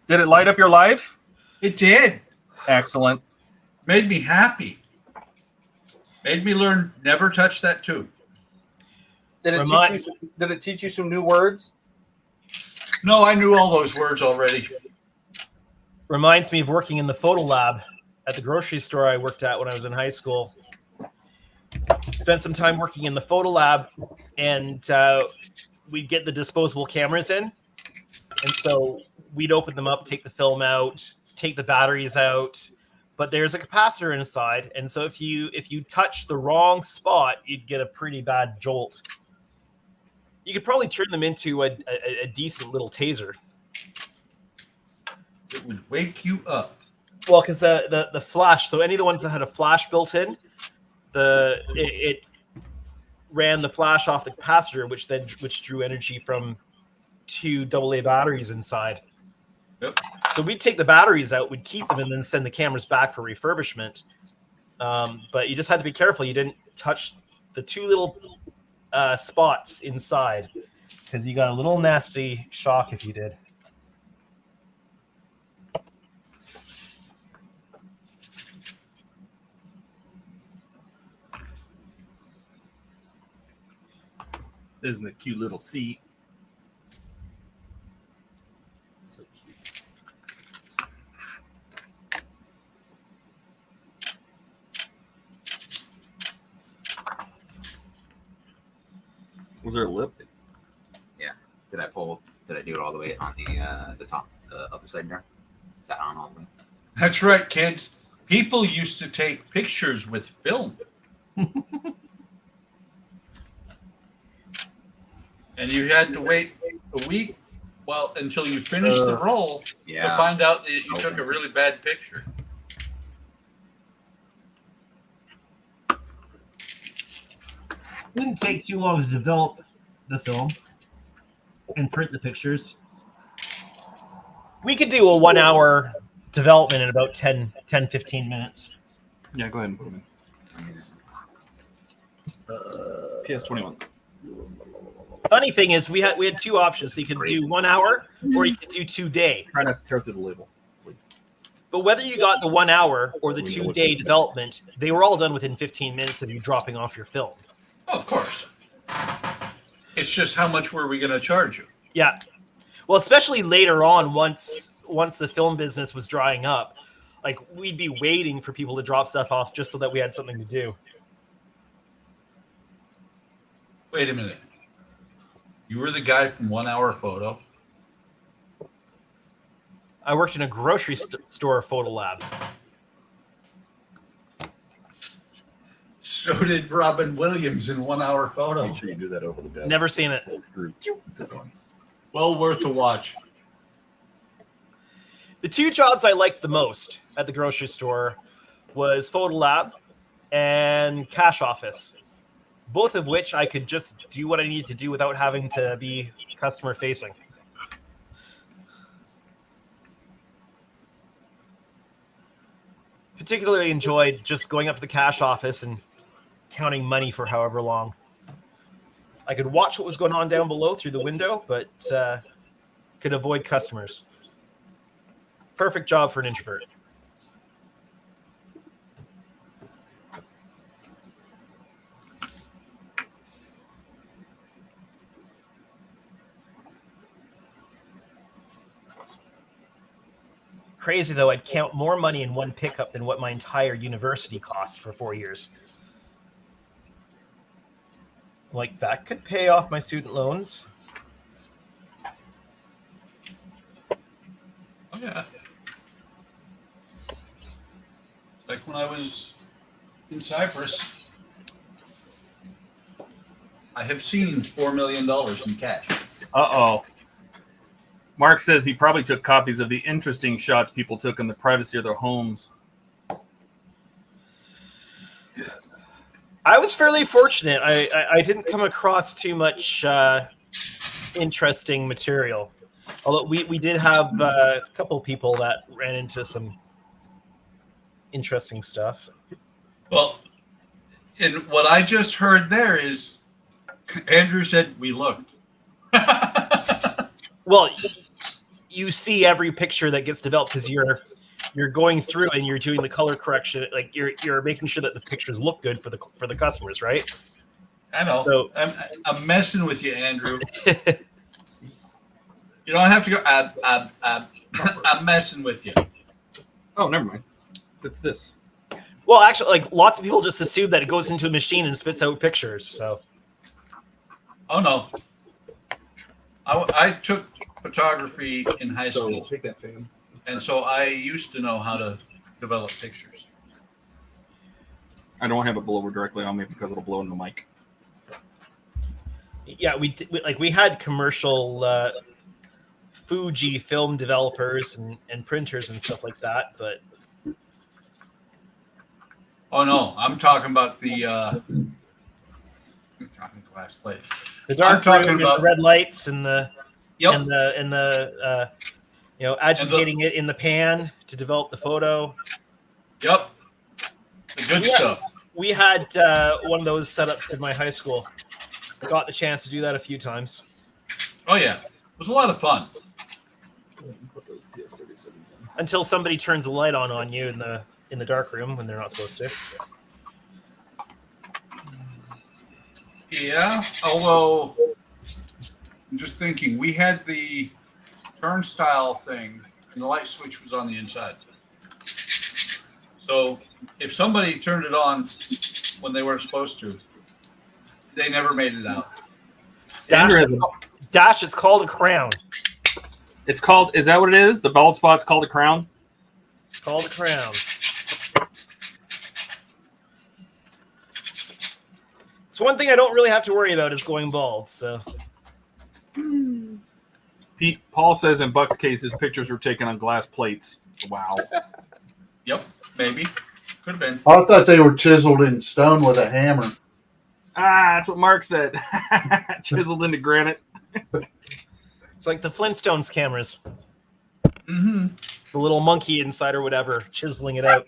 Did it light up your life? It did. Excellent. Made me happy. Made me learn never touch that tube. Did it teach you some new words? No, I knew all those words already. reminds me of working in the photo lab at the grocery store I worked at when I was in high school. Spent some time working in the photo lab, and we'd get the disposable cameras in. And so we'd open them up, take the film out, take the batteries out, but there's a capacitor inside. And so if you touch the wrong spot, you'd get a pretty bad jolt. You could probably turn them into a decent little taser. It would wake you up. Well, because the flash, so any of the ones that had a flash built in, it ran the flash off the capacitor, which drew energy from 2 AA batteries inside. Yep. So we'd take the batteries out, we'd keep them, and then send the cameras back for refurbishment. But you just had to be careful. You didn't touch the 2 little spots inside, because you got a little nasty shock if you did. Isn't the cute little seat? So cute. Was there a lip? Did I do it all the way on the top, the other side there? Is that on all the way? That's right, kids. People used to take pictures with film. And you had to wait a week, until you finished the roll to find out that you took a really bad picture. Didn't take too long to develop the film and print the pictures. We could do a 1 hour development in about 10, 15 minutes. Yeah, go ahead and put them in. PS21. Funny thing is, we had 2 options. So you could do 1 hour, or you could do 2 day. Try not to tear through the label, please. But whether you got the 1 hour or the 2 day development, they were all done within 15 minutes of you dropping off your film. Oh, of course. It's just how much were we going to charge you? Yeah. Well, especially later on, once the film business was drying up, like we'd be waiting for people to drop stuff off just so that we had something to do. Wait a minute. You were the guy from 1 Hour Photo? I worked in a grocery store photo lab. So did Robin Williams in 1 Hour Photo. Make sure you do that over the desk. Never seen it. Well worth a watch. The 2 jobs I liked the most at the grocery store was photo lab and cash office, both of which I could just do what I needed to do without having to be customer facing. Particularly enjoyed just going up to the cash office and counting money for however long. I could watch what was going on down below through the window, but could avoid customers. Perfect job for an introvert. Crazy though, I'd count more money in one pickup than what my entire university cost for 4 years. Like, that could pay off my student loans. Oh, yeah. Like when I was in Cyprus, I have seen $4 million in cash. Uh-oh. Mark says he probably took copies of the interesting shots people took in the privacy of their homes. I was fairly fortunate. I didn't come across too much interesting material. Although we did have a couple people that ran into some interesting stuff. Well, and what I just heard there is Andrew said we looked. Well, you see every picture that gets developed because you're going through and you're doing the color correction. Like you're making sure that the pictures look good for the customers, right? I know. So, I'm messing with you, Andrew. You don't have to go. I'm messing with you. Oh, never mind. It's this. well, actually, like lots of people just assume that it goes into a machine and spits out pictures. So, Oh no. I took photography in high school, take that fan. and so I used to know how to develop pictures. I don't have it blower directly on me because it'll blow in the mic. yeah, we had commercial Fuji film developers and printers and stuff like that, but Oh no, I'm talking about the. I'm talking glass plate. The dark talking room and about- the red lights and the Yep. and the agitating it in the pan to develop the photo. Yep. The good Yeah. stuff. We had one of those setups in my high school. Got the chance to do that a few times Oh yeah, it was a lot of fun. Put those PS37s in. until somebody turns the light on you in the dark room when they're not supposed to. Yeah, although I'm just thinking, we had the turnstile thing, and the light switch was on the inside. So if somebody turned it on when they weren't supposed to, they never made it out. Dash is called a crown. It's called. Is that what it is? The bald spot's called a crown. It's called a crown. It's one thing I don't really have to worry about is going bald. So Paul says in Buck's case, his pictures were taken on glass plates. Wow. Yep, maybe. Could have been. I thought they were chiseled in stone with a hammer. That's what Mark said. Chiseled into granite. it's like the Flintstones cameras, Mm-hmm. the little monkey inside or whatever, chiseling it out.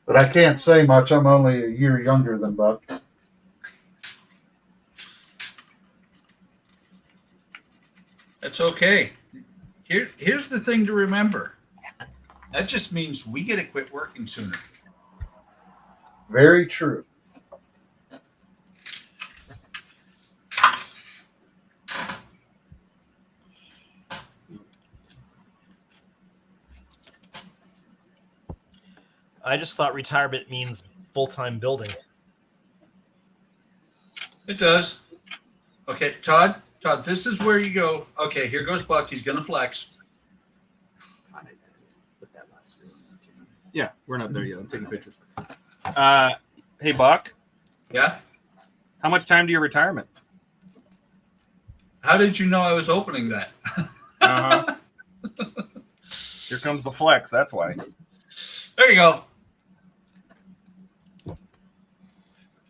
But I can't say much. I'm only a year younger than Buck. That's okay. Here's the thing to remember. That just means we get to quit working sooner. Very true. I just thought retirement means full-time building. It does. Okay, Todd, this is where you go. Okay, here goes Buck. He's gonna flex. Put that last screen. Yeah, we're not there yet. I'm taking pictures. Hey, Buck, Yeah. how much time to your retirement? How did you know I was opening that? Uh-huh. Here comes the flex. That's why. There you go.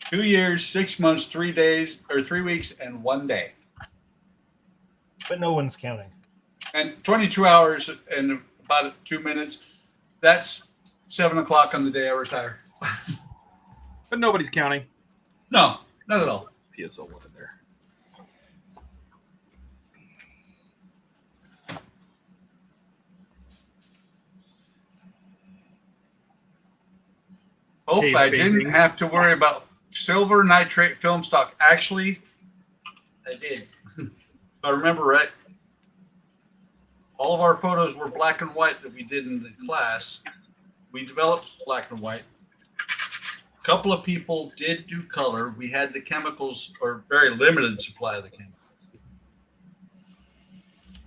2 years, 6 months, 3 days, or 3 weeks, and 1 day, But no one's counting. and 22 hours and about 2 minutes. That's 7 o'clock on the day I retire. But nobody's counting. No, not at all. PSO one in there. Hope Cave I painting. didn't have to worry about silver nitrate film stock. Actually, I did. If I remember right, all of our photos were black and white that we did in the class. We developed black and white. A couple of people did do color. We had the chemicals, or very limited supply of the chemicals.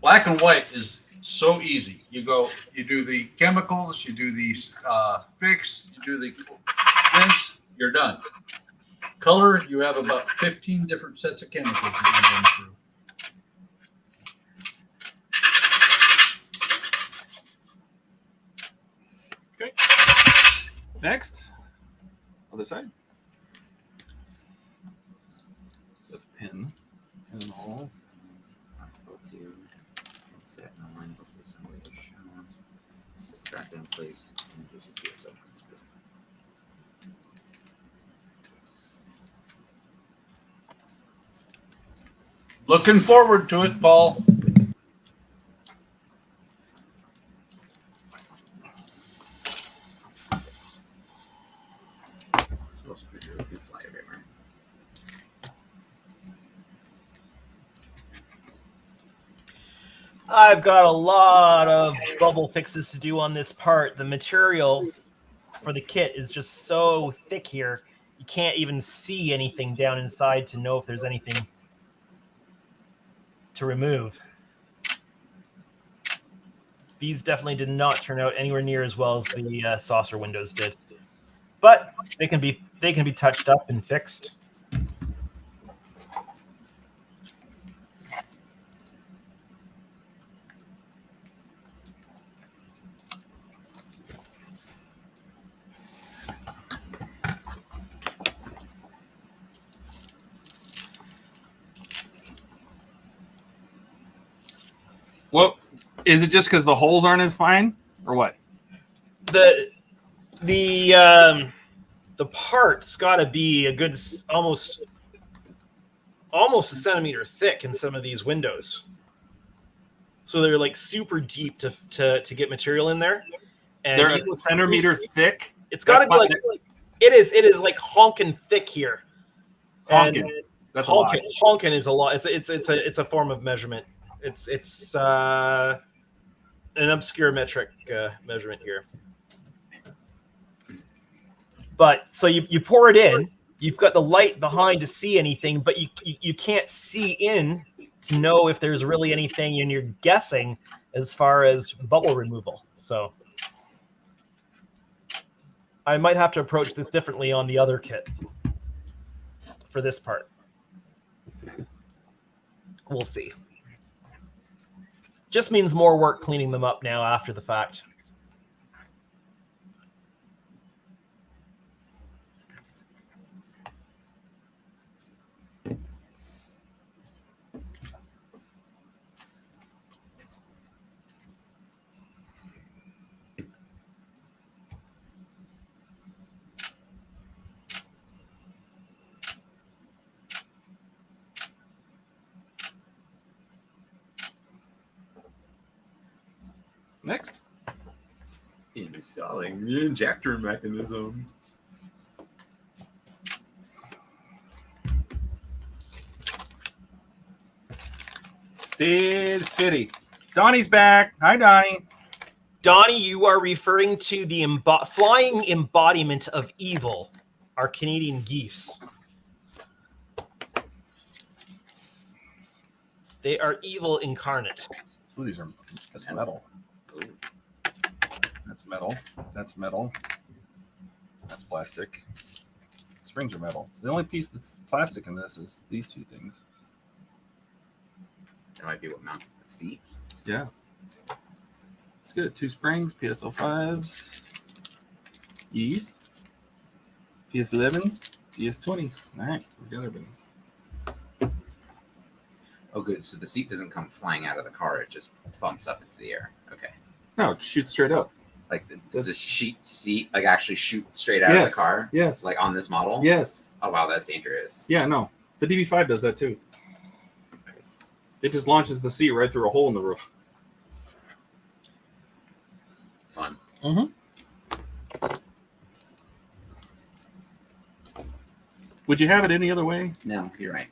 Black and white is so easy. You do the chemicals, you do the fix, you do the rinse, you're done. Color, you have about 15 different sets of chemicals that you run through. Okay. Next. Other side. With a pin. And all. Go to set and line up the assembly as shown. Tracked and placed and use a PSO principle. Looking forward to it, Paul. Those pictures can fly everywhere. I've got a lot of bubble fixes to do on this part. The material for the kit is just so thick here, you can't even see anything down inside to know if there's anything to remove. These definitely did not turn out anywhere near as well as the saucer windows did, but they can be touched up and fixed. Is it just because the holes aren't as fine, or what? The part's got to be a good almost a centimeter thick in some of these windows. So they're like super deep to get material in there. And They're a centimeter thick. It's got to be like it is like honking thick here. Honking. And That's a lot. honking is a lot. It's a form of measurement. It's an obscure metric measurement here. But so you pour it in. You've got the light behind to see anything, but you can't see in to know if there's really anything, and you're guessing as far as bubble removal. So I might have to approach this differently on the other kit for this part. We'll see. Just means more work cleaning them up now after the fact. Next. Installing the injector mechanism. Stayed fitty. Donnie's back. Hi, Donnie. Donnie, you are referring to the flying embodiment of evil, our Canadian geese. They are evil incarnate. Ooh, that's metal. That's metal. That's metal. That's plastic. Springs are metal. So the only piece that's plastic in this is these two things. That might be what mounts the seat. Yeah. It's good. 2 springs, PSO5s, E's, PS11s, PS20s. All right, we got everything. Oh, good. So the seat doesn't come flying out of the car; it just bumps up into the air. Okay. No, it shoots straight up. Like does the seat like actually shoot straight out of the car? Yes. Like on this model? Yes. Oh wow, that's dangerous. Yeah. No, the DB5 does that too. Christ. It just launches the seat right through a hole in the roof. Fun. Mm-hmm. Would you have it any other way? No, you're right.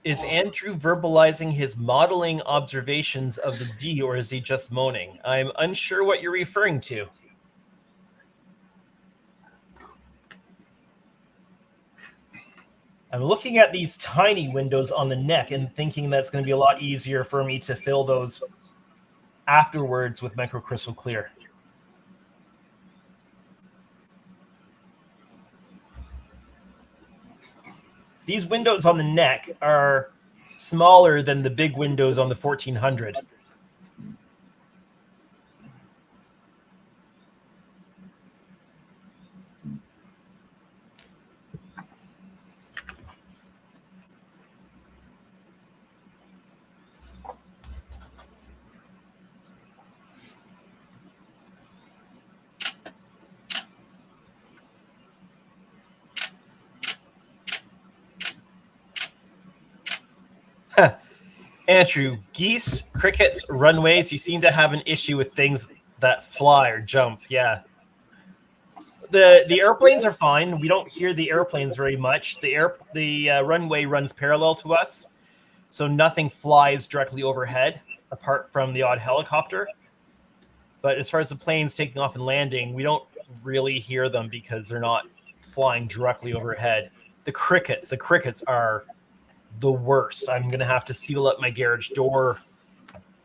Is Andrew verbalizing his modeling observations of the D, or is he just moaning? I'm unsure what you're referring to. I'm looking at these tiny windows on the neck and thinking that's going to be a lot easier for me to fill those afterwards with microcrystal clear. These windows on the neck are smaller than the big windows on the 1400. Andrew, geese, crickets, runways, you seem to have an issue with things that fly or jump. Yeah. The airplanes are fine. We don't hear the airplanes very much. The runway runs parallel to us, so nothing flies directly overhead apart from the odd helicopter. But as far as the planes taking off and landing, we don't really hear them because they're not flying directly overhead. The crickets are the worst. I'm going to have to seal up my garage door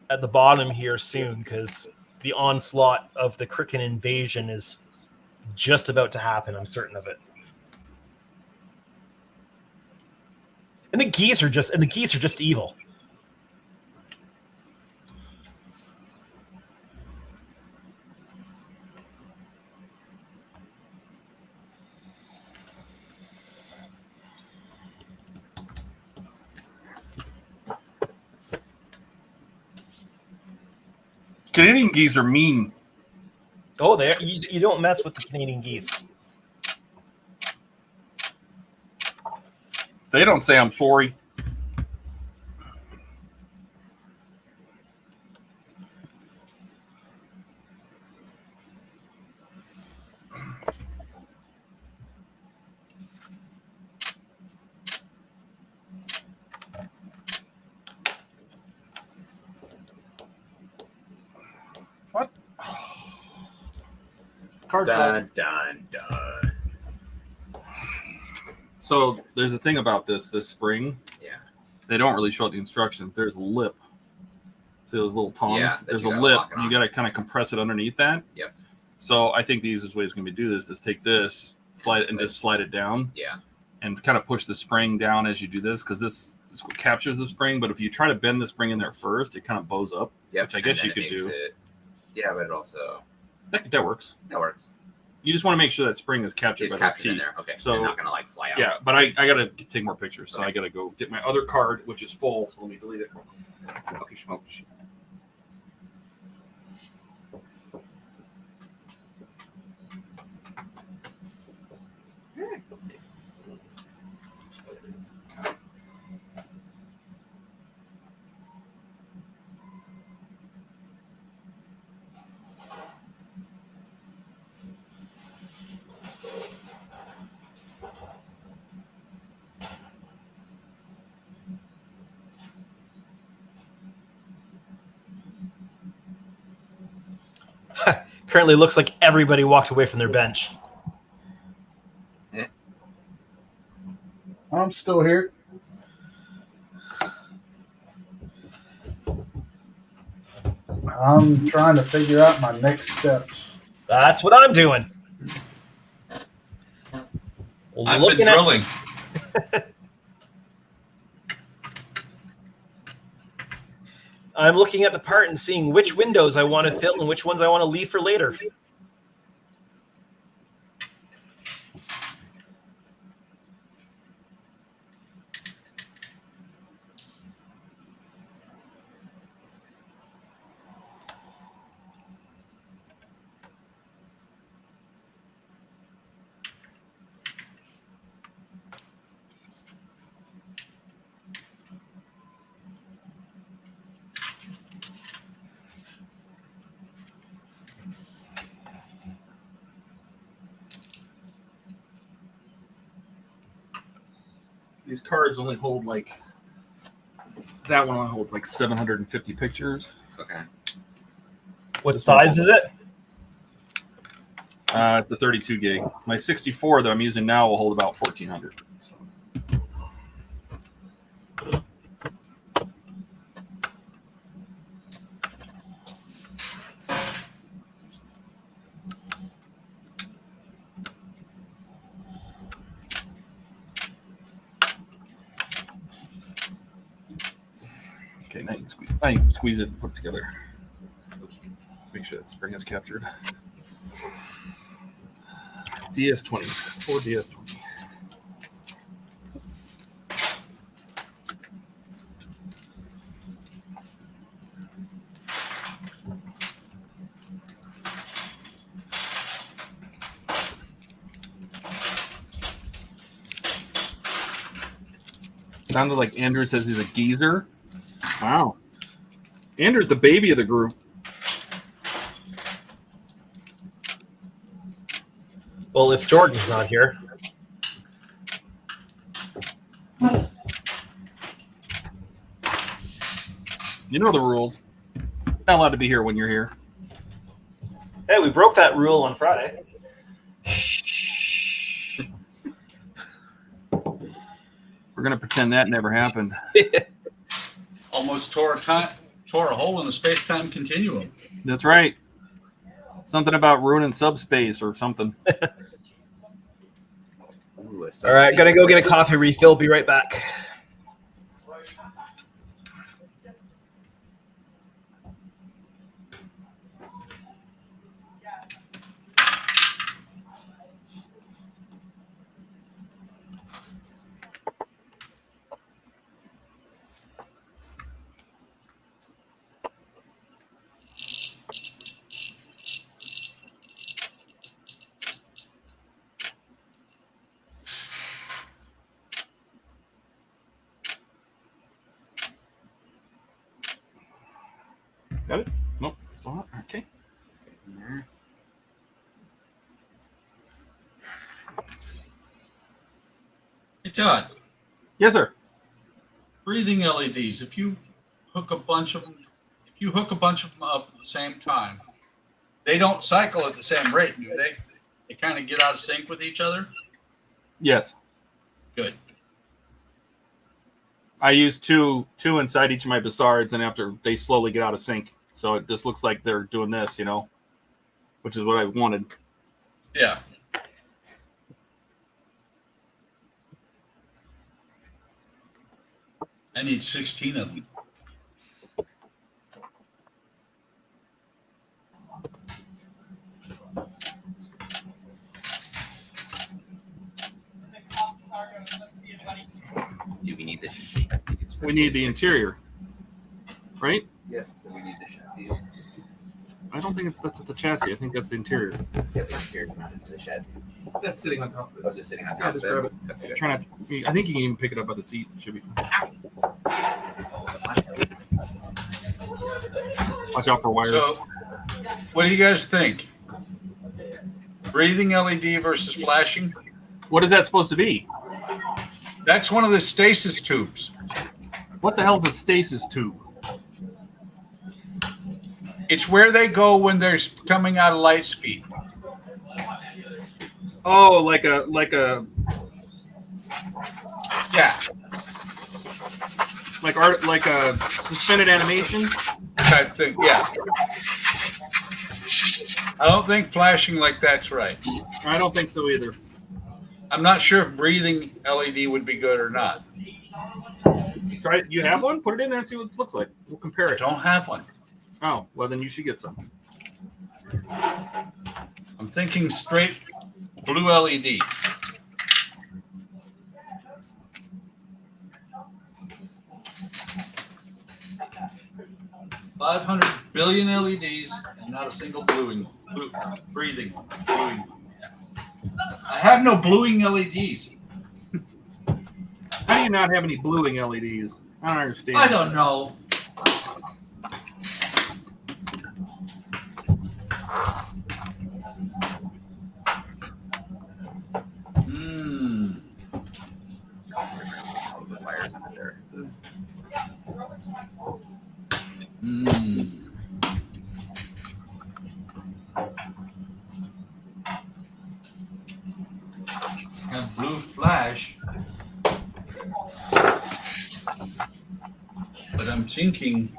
at the bottom here soon because the onslaught of the cricket invasion is just about to happen. I'm certain of it. And the geese are just evil. Canadian geese are mean. Oh, there you don't mess with the Canadian geese. They don't say I'm sorry. What? Card Dun, dun, dun. So there's a thing about this spring. Yeah. They don't really show the instructions. There's a lip. See those little tongs? Yeah, that there's you a gotta lip. lock it You on. got to kind of compress it underneath that. Yep. So I think the easiest way is going to be to do this is take this, slide it, and just slide it down. Yeah. And kind of push the spring down as you do this, because this captures the spring. But if you try to bend the spring in there first, it kind of bows up. Yep. Which I and guess then you it could makes do. It, yeah, but it also That works. that works. You just want to make sure that spring is captured It's by those captured in teeth. there. Okay. So- So not gonna like fly out. Yeah, but I got to take more pictures, so Okay. I got to go get my other card, which is full. So let me delete it. Okay, smokes. Currently looks like everybody walked away from their bench. I'm still here. I'm trying to figure out my next steps. That's what I'm doing. I've been Looking at drilling. I'm looking at the part and seeing which windows I want to fill and which ones I want to leave for later. These cards only hold like that one only holds like 750 pictures. Okay. What size is it? It's a 32 gig. My 64 that I'm using now will hold about 1400. So. Okay, now you can squeeze it and put it together. Make sure that spring is captured. DS20, 4 DS20. Sounded like Andrew says he's a geezer. Wow. Andrew's the baby of the group. Well, if Jordan's not here. You know the rules. Not allowed to be here when you're here. Hey, we broke that rule on Friday. We're gonna pretend that never happened. Almost tore a hole in the space-time continuum. That's right. Something about ruining subspace or something. Ooh, All right, gonna go get a coffee refill. Be right back. Got it? Nope. Still not. Okay. Hey, Todd, Yes, sir. breathing LEDs. If you hook a bunch of them up at the same time, they don't cycle at the same rate, do they? They kind of get out of sync with each other. Yes. Good. I use two inside each of my Bassards, and after they slowly get out of sync, so it just looks like they're doing this, you know, which is what I wanted. Yeah. I need 16 of them. Do we need the chassis? We need the interior, right? Yeah, so we need the chassis. I don't think that's the chassis. I think that's the interior. Yeah, the interior mounted to the chassis. That's sitting on top of I was just sitting on Yeah, top just of grab it. Okay. Try not. I think you can even pick it up by the seat. Should be. Watch out for wires. So, what do you guys think? Breathing LED versus flashing? What is that supposed to be? That's one of the stasis tubes. What the hell is a stasis tube? It's where they go when they're coming out of light speed. Oh, like a Yeah, like a suspended animation. type thing. Yeah. I don't think flashing like that's right. I don't think so either. I'm not sure if breathing LED would be good or not. Try it. You have one? Put it in there and see what this looks like. We'll compare I it. don't have one. Oh, well then you should get some. I'm thinking straight blue LED. $500 billion LEDs and not a single breathing. I have no bluing LEDs. How do you not have any bluing LEDs? I don't understand. I don't know. All the wires under there. Have blue flash. But I'm thinking.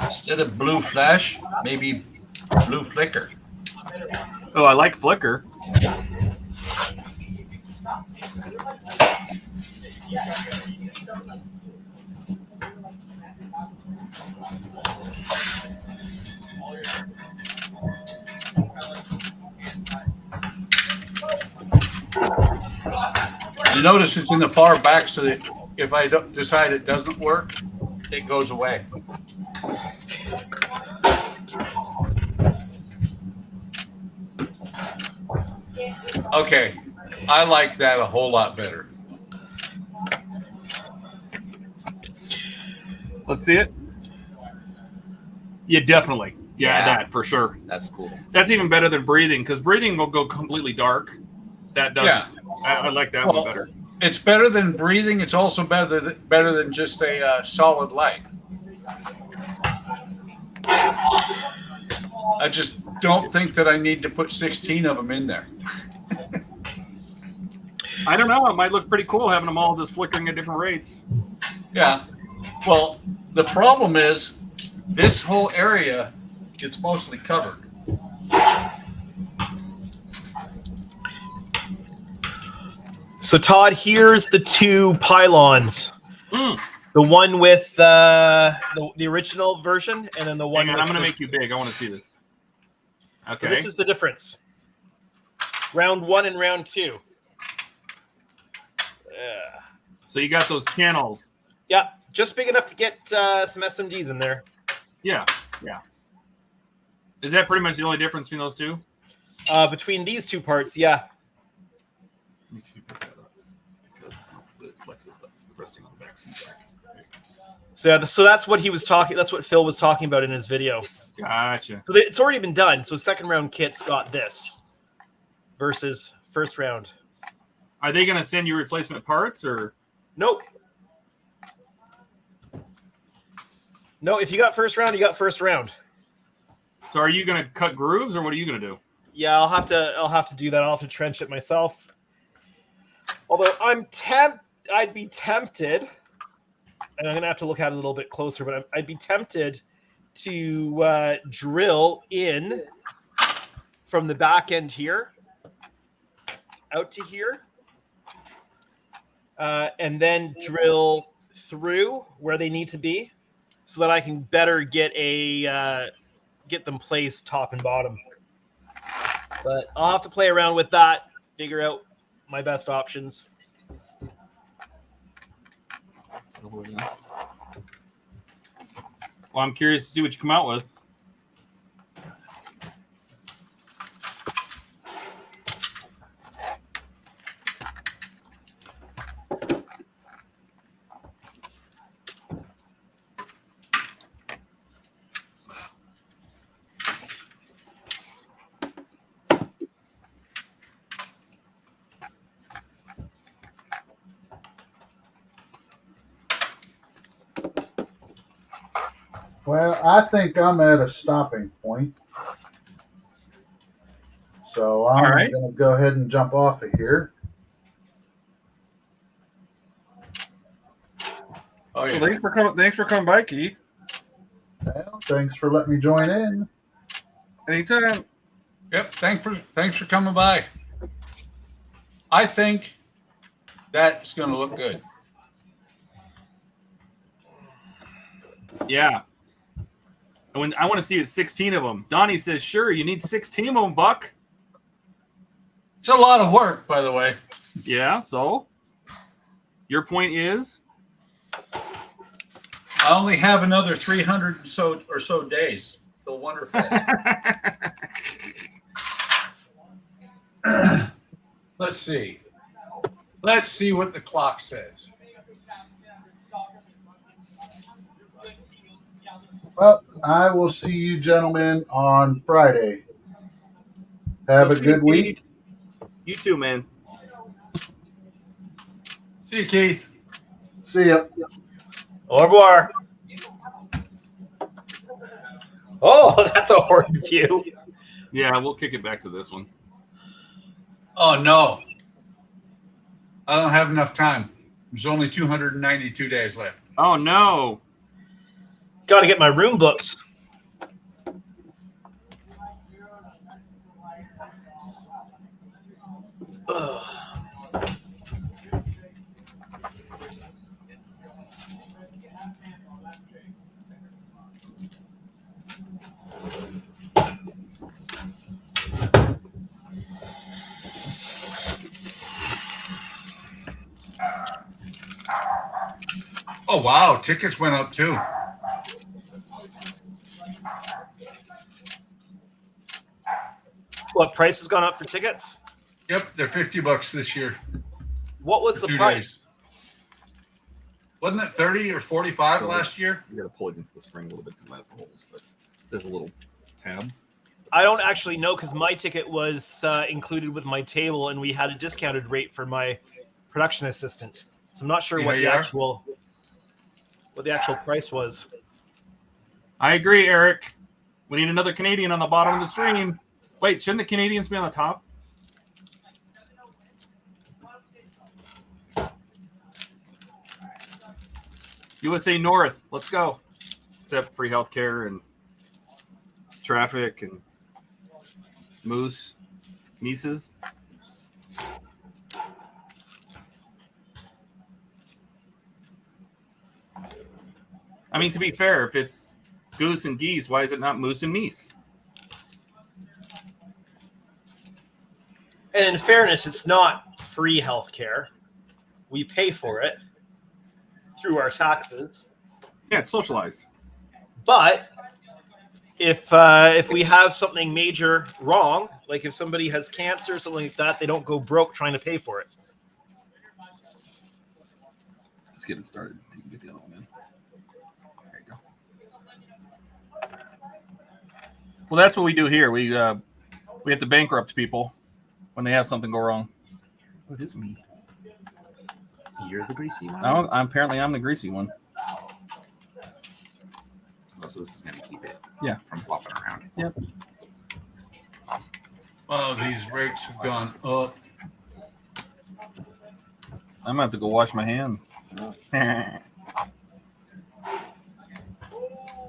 Instead of blue flash, maybe blue flicker. Oh, I like flicker. You notice it's in the far back so that if I don't decide it doesn't work, it goes away. Okay, I like that a whole lot better. Let's see it. Yeah, definitely. Yeah, Yeah. that for sure. That's cool. That's even better than breathing because breathing will go completely dark. That doesn't. Yeah. I like that Well, one better. It's better than breathing. It's also better than just a solid light. I just don't think that I need to put 16 of them in there. I don't know. It might look pretty cool having them all just flickering at different rates. Yeah. Well, the problem is this whole area gets mostly covered. So Todd, here's the two pylons. Mm. The one with the original version, and then the one. Hang on, with I'm going to the- make you big. I want to see this. So Okay. this is the difference. Round 1 and round 2. Yeah. So you got those channels. Yeah, just big enough to get some SMDs in there. Yeah. Yeah. Is that pretty much the only difference between those two? Between these two parts, yeah. Make sure you pick that up because it flexes. That's resting on the back seat back. So that's what he was talking. That's what Phil was talking about in his video. Gotcha. So it's already been done. So second round kit's got this versus first round. Are they going to send you replacement parts or? Nope. No, if you got first round, you got first round. So are you going to cut grooves or what are you going to do? Yeah, I'll have to do that. I'll have to trench it myself. Although I'd be tempted, and I'm gonna have to look at it a little bit closer, but I'd be tempted to drill in from the back end here out to here, and then drill through where they need to be, so that I can better get them placed top and bottom. But I'll have to play around with that, figure out my best options. Well, I'm curious to see what you come out with. Well, I think I'm at a stopping point. So I'm right. going to go ahead and jump off of here. Oh, yeah. Well, thanks for coming by, Keith. Well, thanks for letting me join in. Anytime. Yep. Thanks for coming by. I think that's going to look good. Yeah. I want to see 16 of them. Donnie says, sure, you need 16 of them, Buck. It's a lot of work, by the way. Yeah, so your point is? I only have another 300 or so days till Wonderfest. Let's see. Let's see what the clock says. Well, I will see you gentlemen on Friday. Have a good week. You too, man. See you, Keith. See ya. Au revoir. Oh, that's a horrid view. Yeah, we'll kick it back to this one. Oh, no. I don't have enough time. There's only 292 days left. Oh, no. Got to get my room booked. Ugh. Oh, wow. Tickets went up, too. What price has gone up for tickets? Yep, they're $50 this year. What was the 2 price? days. Wasn't it 30 or 45 last year? You got to pull against the spring a little bit to let the holes, but there's a little tab. I don't actually know because my ticket was included with my table, and we had a discounted rate for my production assistant. So I'm not sure what the actual price was. I agree, Eric. We need another Canadian on the bottom of the stream. Wait, shouldn't the Canadians be on the top? USA North, let's go. Except free healthcare and traffic and Mises. I mean, to be fair, if it's goose and geese, why is it not moose and meese? And in fairness, it's not free healthcare. We pay for it through our taxes. Yeah, it's socialized. But if we have something major wrong, like if somebody has cancer or something like that, they don't go broke trying to pay for it. Just get it started. So you can get the other one in. There you go. Well, that's what we do here. We have to bankrupt people when they have something go wrong. What is me? You're the greasy one. Oh, apparently I'm the greasy one. Oh, so this is going to keep it from flopping around. Yep. Oh, these rates have gone up. I'm gonna have to go wash my hands. You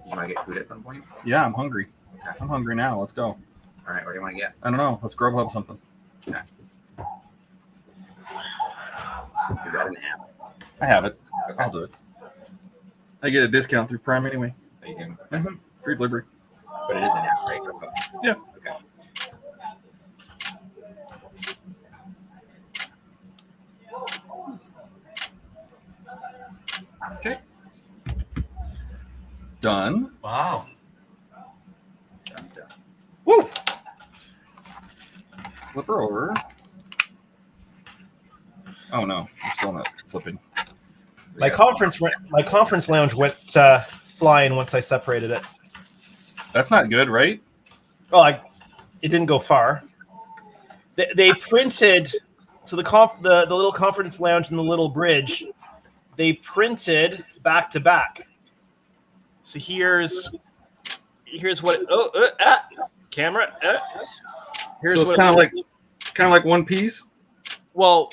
want to get food at some point? Yeah, I'm hungry. I'm hungry now. Let's go. All right, what do you want to get? I don't know. Let's Grubhub something. Okay. Is that an app? I have it. Okay. I'll do it. I get a discount through Prime anyway. Are you doing? Mm-hmm. Free delivery. But it is an app, right? Okay. Yeah. Okay. Okay. Done. Wow. Thumbs up. Woo! Flip her over. Oh no, I'm still not flipping. My conference lounge went flying once I separated it. That's not good, right? Well, it didn't go far. They printed, so the little conference lounge and the little bridge, they printed back to back. So here's what. Camera. Here's So it's what kind of like one piece. Well,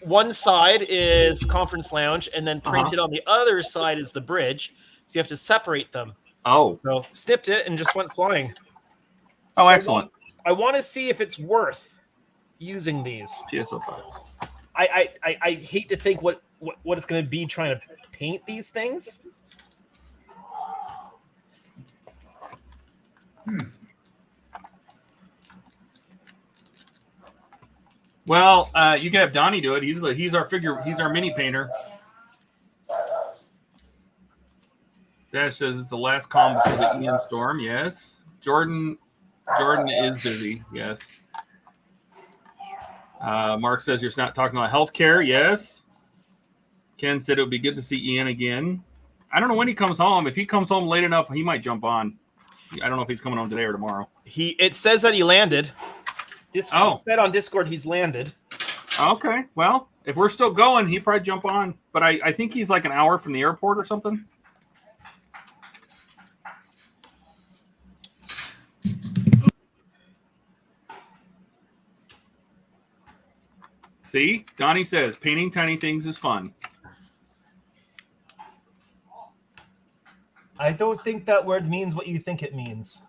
one side is conference lounge, and then printed on the other side is the bridge. So you have to separate them. Oh. So snipped it and just went flying. Oh, So excellent. I want to see if it's worth using these. TSO5s. I hate to think what it's going to be trying to paint these things. Well, you can have Donnie do it. He's our mini painter. Dash says it's the last calm before the Ian storm. Yes. Jordan is busy. Yes. Mark says you're not talking about healthcare. Yes. Ken said it would be good to see Ian again. I don't know when he comes home. If he comes home late enough, he might jump on. I don't know if he's coming home today or tomorrow. It says that he landed. It said on Discord he's landed. Okay. Well, if we're still going, he'd probably jump on. But I think he's like an hour from the airport or something. See? Donnie says painting tiny things is fun. I don't think that word means what you think it means.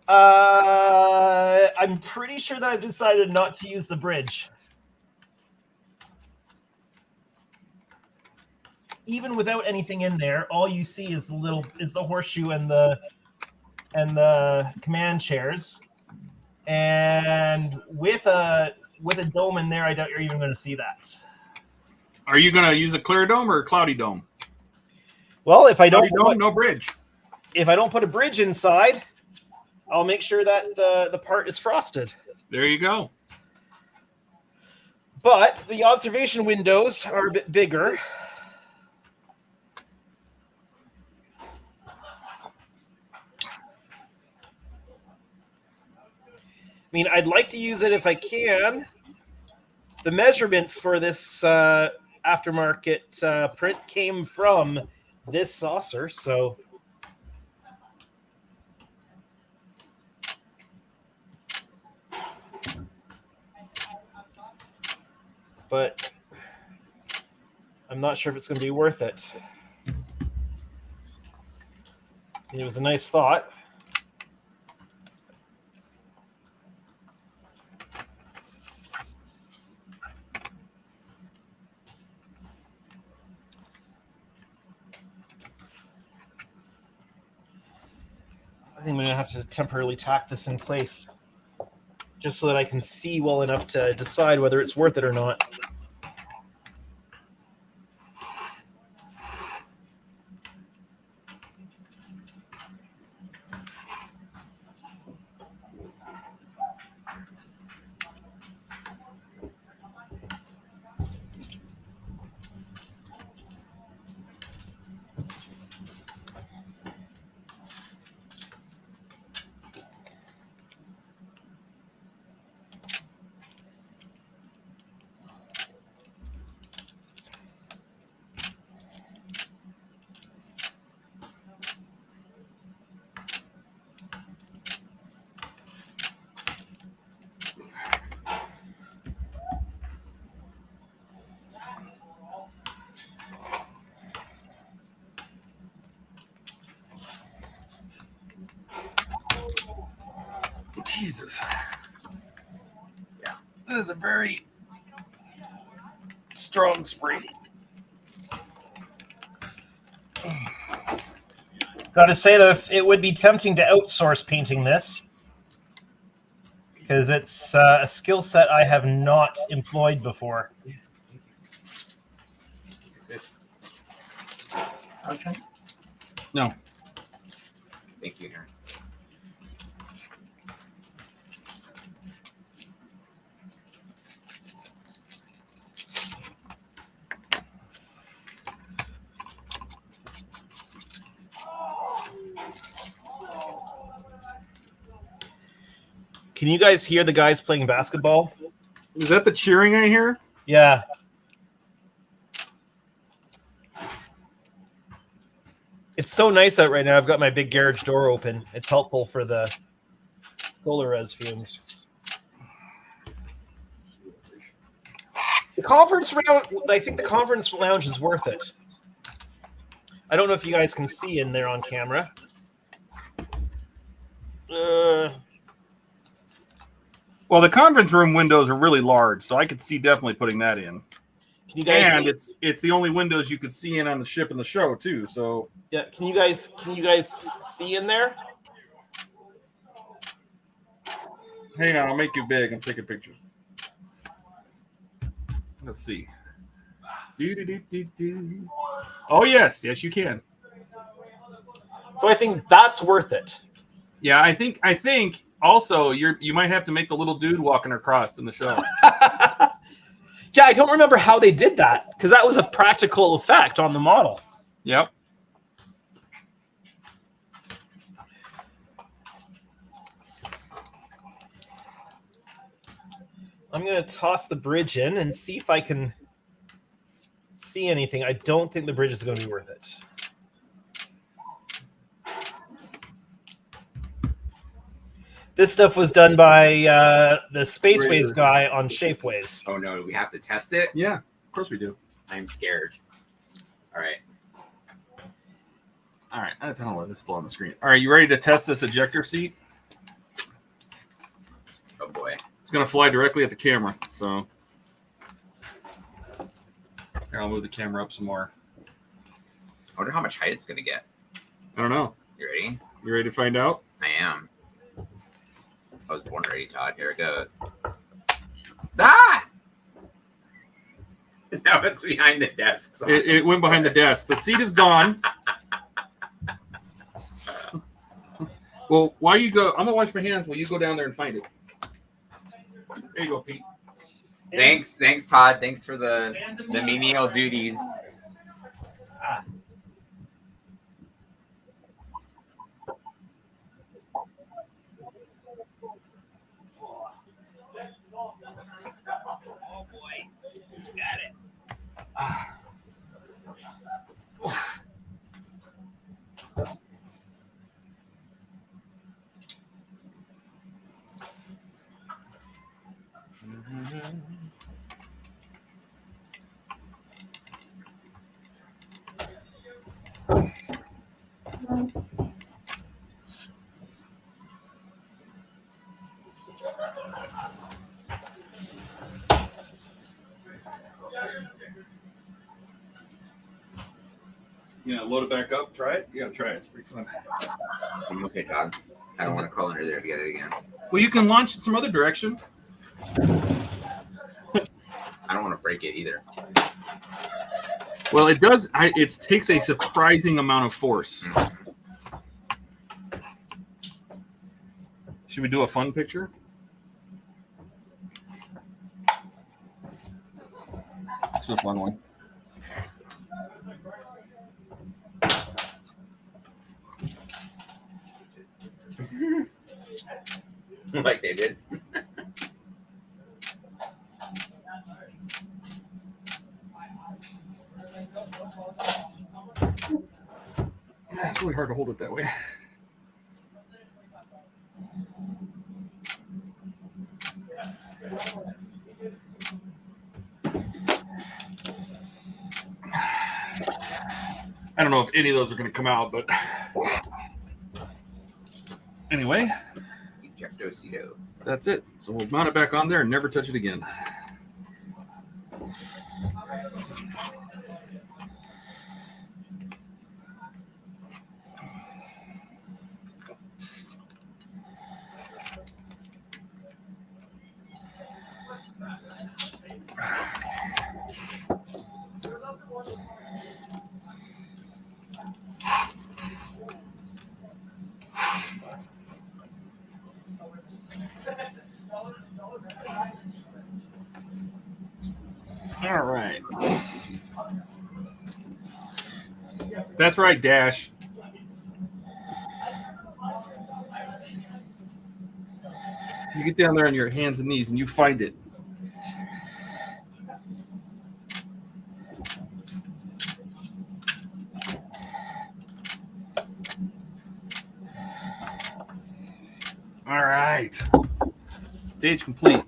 I'm pretty sure that I've decided not to use the bridge. Even without anything in there, all you see is the horseshoe and the command chairs. And with a dome in there, I doubt you're even going to see that. Are you going to use a clear dome or a cloudy dome? Well, if I don't no bridge. If I don't put a bridge inside, I'll make sure that the part is frosted. There you go. But the observation windows are a bit bigger. I mean, I'd like to use it if I can. The measurements for this aftermarket print came from this saucer, so... But I'm not sure if it's going to be worth it. It was a nice thought. I think I'm going to have to temporarily tack this in place just so that I can see well enough to decide whether it's worth it or not. Jesus. Yeah. That is a very strong spring. Got to say though, it would be tempting to outsource painting this because it's a skill set I have not employed before. Okay. No. Thank you, Aaron. Can you guys hear the guys playing basketball? Is that the cheering I hear? Yeah. It's so nice out right now. I've got my big garage door open. It's helpful for the solar res fumes. The conference round, I think the conference lounge is worth it. I don't know if you guys can see in there on camera. Well, the conference room windows are really large, so I could see definitely putting that in. Can you guys And it's the only windows you could see in on the ship and the show too. So yeah, can you guys see in there? hang on, I'll make you big. I'm taking pictures. Let's see. Do. Oh yes, yes you can. So I think that's worth it. Yeah, I think also you might have to make the little dude walking across in the show. Yeah, I don't remember how they did that because that was a practical effect on the model. Yep. I'm going to toss the bridge in and see if I can see anything. I don't think the bridge is going to be worth it. This stuff was done by the Spaceways guy on Shapeways. Oh no, we have to test it? Yeah, of course we do. I'm scared. All right. All right, I don't know why this is still on the screen. All right, you ready to test this ejector seat? Oh boy. It's going to fly directly at the camera, so here, I'll move the camera up some more. I wonder how much height it's going to get. I don't know. You ready? You ready to find out? I am. I was born ready, Todd. Here it goes. Ah! Now it's behind the desk. So It went behind the desk. The seat is gone. Well, while you go, I'm going to wash my hands while you go down there and find it. There you go, Pete. Thanks, Todd. Thanks for the menial duties. Oh boy, got it. Yeah, load it back up. Try it. You gotta try it. It's pretty fun. I'm okay, Todd. I don't want to crawl under there to get it again. Well, you can launch it some other direction. I don't want to break it either. Well, it does. It takes a surprising amount of force. Should we do a fun picture? Let's do a fun one. Like they did. It's really hard to hold it that way. I don't know if any of those are going to come out, but anyway. Ejectocito. That's it. So we'll mount it back on there and never touch it again. All right. That's right, Dash. You get down there on your hands and knees and you find it. All right. Stage complete.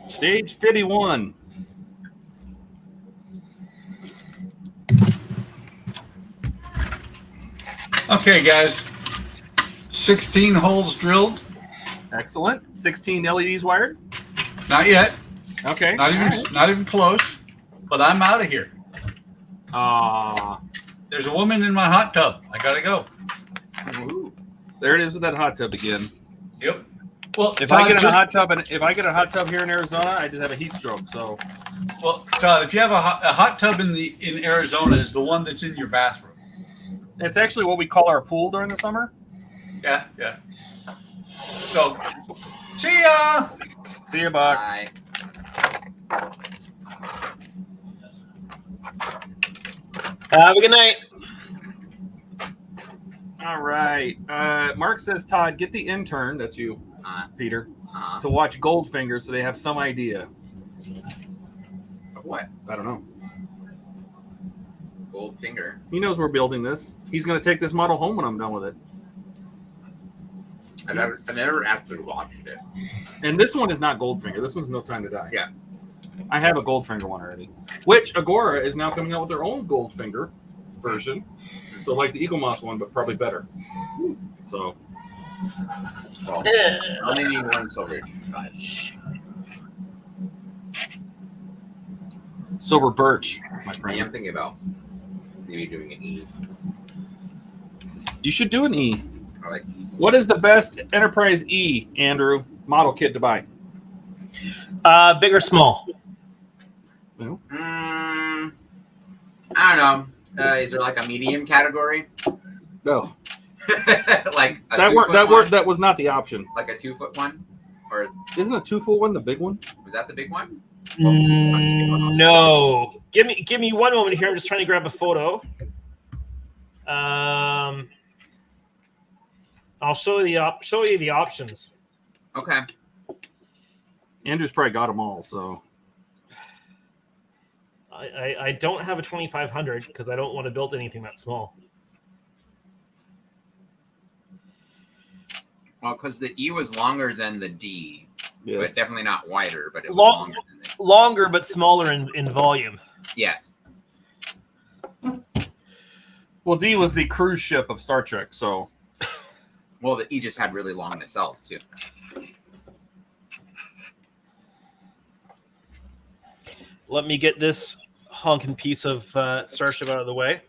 Stage 51. Okay, guys. 16 holes drilled. Excellent. 16 LEDs wired. Not yet. Okay. Not even close. But I'm out of here. There's a woman in my hot tub. I gotta go. Ooh. There it is with that hot tub again. Yep. Well, If Todd, I get a hot tub here in Arizona, I just have a heat stroke. So, well, Todd, if you have a hot tub in Arizona, is the one that's in your bathroom. it's actually what we call our pool during the summer. Yeah. So, see ya. See you, Buck. Bye. Have a good night. All right. Mark says, Todd, get the intern, that's you, Peter, to watch Goldfinger so they have some idea. What? I don't know. Goldfinger. He knows we're building this. He's going to take this model home when I'm done with it. I've never actually watched it. And this one is not Goldfinger. This one's No Time to Die. Yeah. I have a Goldfinger one already, which Agora is now coming out with their own Goldfinger version. So like the Eagle Moss one, but probably better. So. Well, only need one silver. Silver Birch, my I friend. am thinking about maybe doing an E. You should do an E. I like these. What is the best Enterprise E, Andrew, model kit to buy? Big or small? I don't know. Is there like a medium category? No. Like a That was not the option. Like a 2-foot one, or Isn't a 2-foot one the big one? was that the big one? No. Give me one moment here. I'm just trying to grab a photo. I'll show you the options. Okay. Andrew's probably got them all, so. I don't have a 2500 because I don't want to build anything that small. Well, because the E was longer than the D, Yes. but definitely not wider, but it was Long- longer than the Longer but smaller in volume. Yes. Well, D was the cruise ship of Star Trek, so. Well, the E just had really long nacelles too. Let me get this honking piece of Starship out of the way.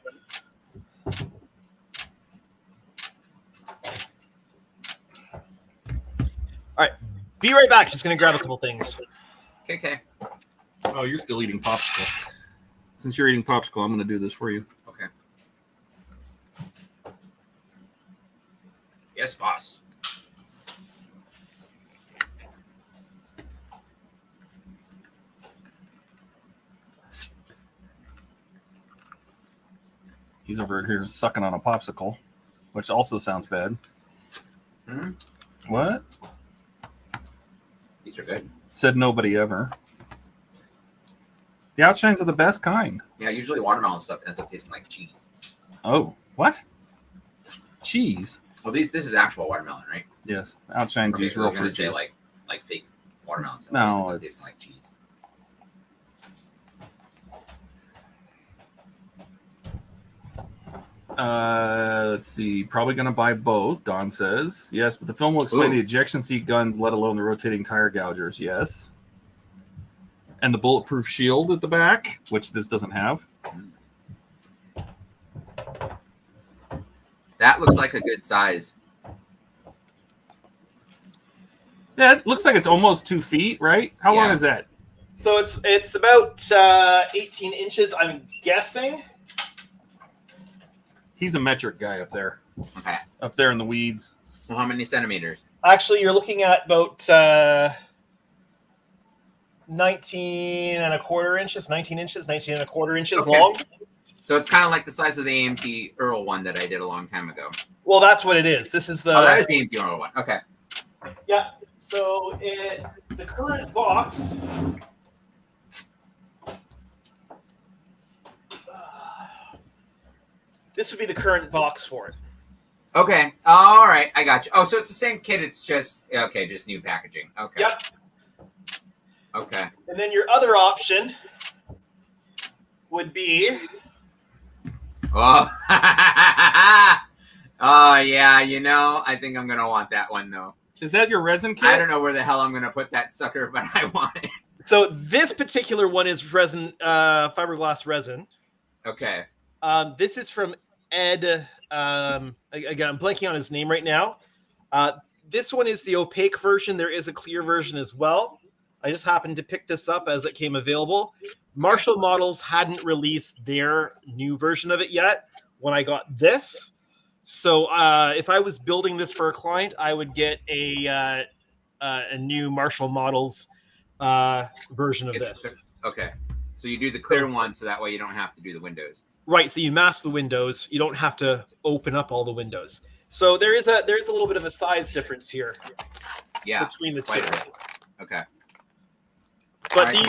All right, be right back. Just gonna grab a couple things. Okay. Oh, you're still eating popsicle. Since you're eating popsicle, I'm going to do this for you. Okay. Yes, boss. He's over here sucking on a popsicle, which also sounds bad. Hmm? What? These are good. Said nobody ever. The outshines are the best kind. Yeah, usually watermelon stuff ends up tasting like cheese. Oh, what? Cheese? Well, this is actual watermelon, right? Yes, outshines Okay, use so real I was gonna fruit say juice. like fake watermelon stuff. No, It tastes it's- like cheese. Let's see. Probably going to buy both, Don says. Yes, but the film will explain the ejection seat guns, let alone the rotating tire gougers. Yes. And the bulletproof shield at the back, which this doesn't have. That looks like a good size. Yeah, it looks like it's almost 2 feet, right? How long is that? So it's about 18 inches, I'm guessing. He's a metric guy up there. Okay. Up there in the weeds. Well, how many centimeters? Actually, you're looking at about 19 and a quarter inches, 19 inches, 19 and a quarter inches Okay. long. So it's kind of like the size of the AMT Earl one that I did a long time ago. Well, that's what it is. This is the. Oh, that is the AMT Earl one. Okay. Yeah. So the current box. This would be the current box for it. Okay. All right. I got you. Oh, so it's the same kit. It's just okay. Just new packaging. Okay. Yep. Okay. And then your other option would be. Oh. Oh yeah. You know, I think I'm gonna want that one though. Is that your resin kit? I don't know where the hell I'm gonna put that sucker, but I want it. So this particular one is resin, fiberglass resin. Okay. This is from Ed. Again, I'm blanking on his name right now. This one is the opaque version. There is a clear version as well. I just happened to pick this up as it came available. Marshall Models hadn't released their new version of it yet when I got this. So if I was building this for a client, I would get a new Marshall Models version of this. Okay. So you do the clear one, so that way you don't have to do the windows. Right, so you mask the windows. You don't have to open up all the windows. So there's a little bit of a size difference here. Yeah, between the quite two. a bit. Okay. But Right, these,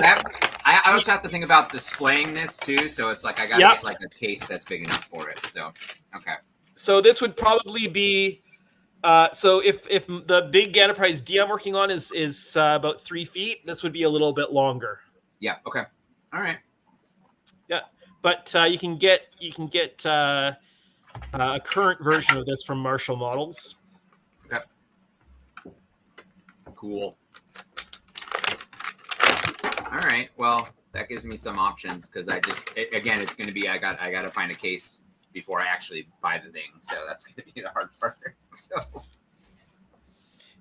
I also have to think about displaying this too, so it's like I gotta get like a case that's big enough for it. So okay. so this would probably be so if the big Enterprise D I'm working on is about 3 feet, this would be a little bit longer. Yeah. Okay. All right. Yeah, but you can get a current version of this from Marshall Models. Okay. Cool. All right. Well, that gives me some options because again, it's going to be I got to find a case before I actually buy the thing, so that's going to be the hard part. So.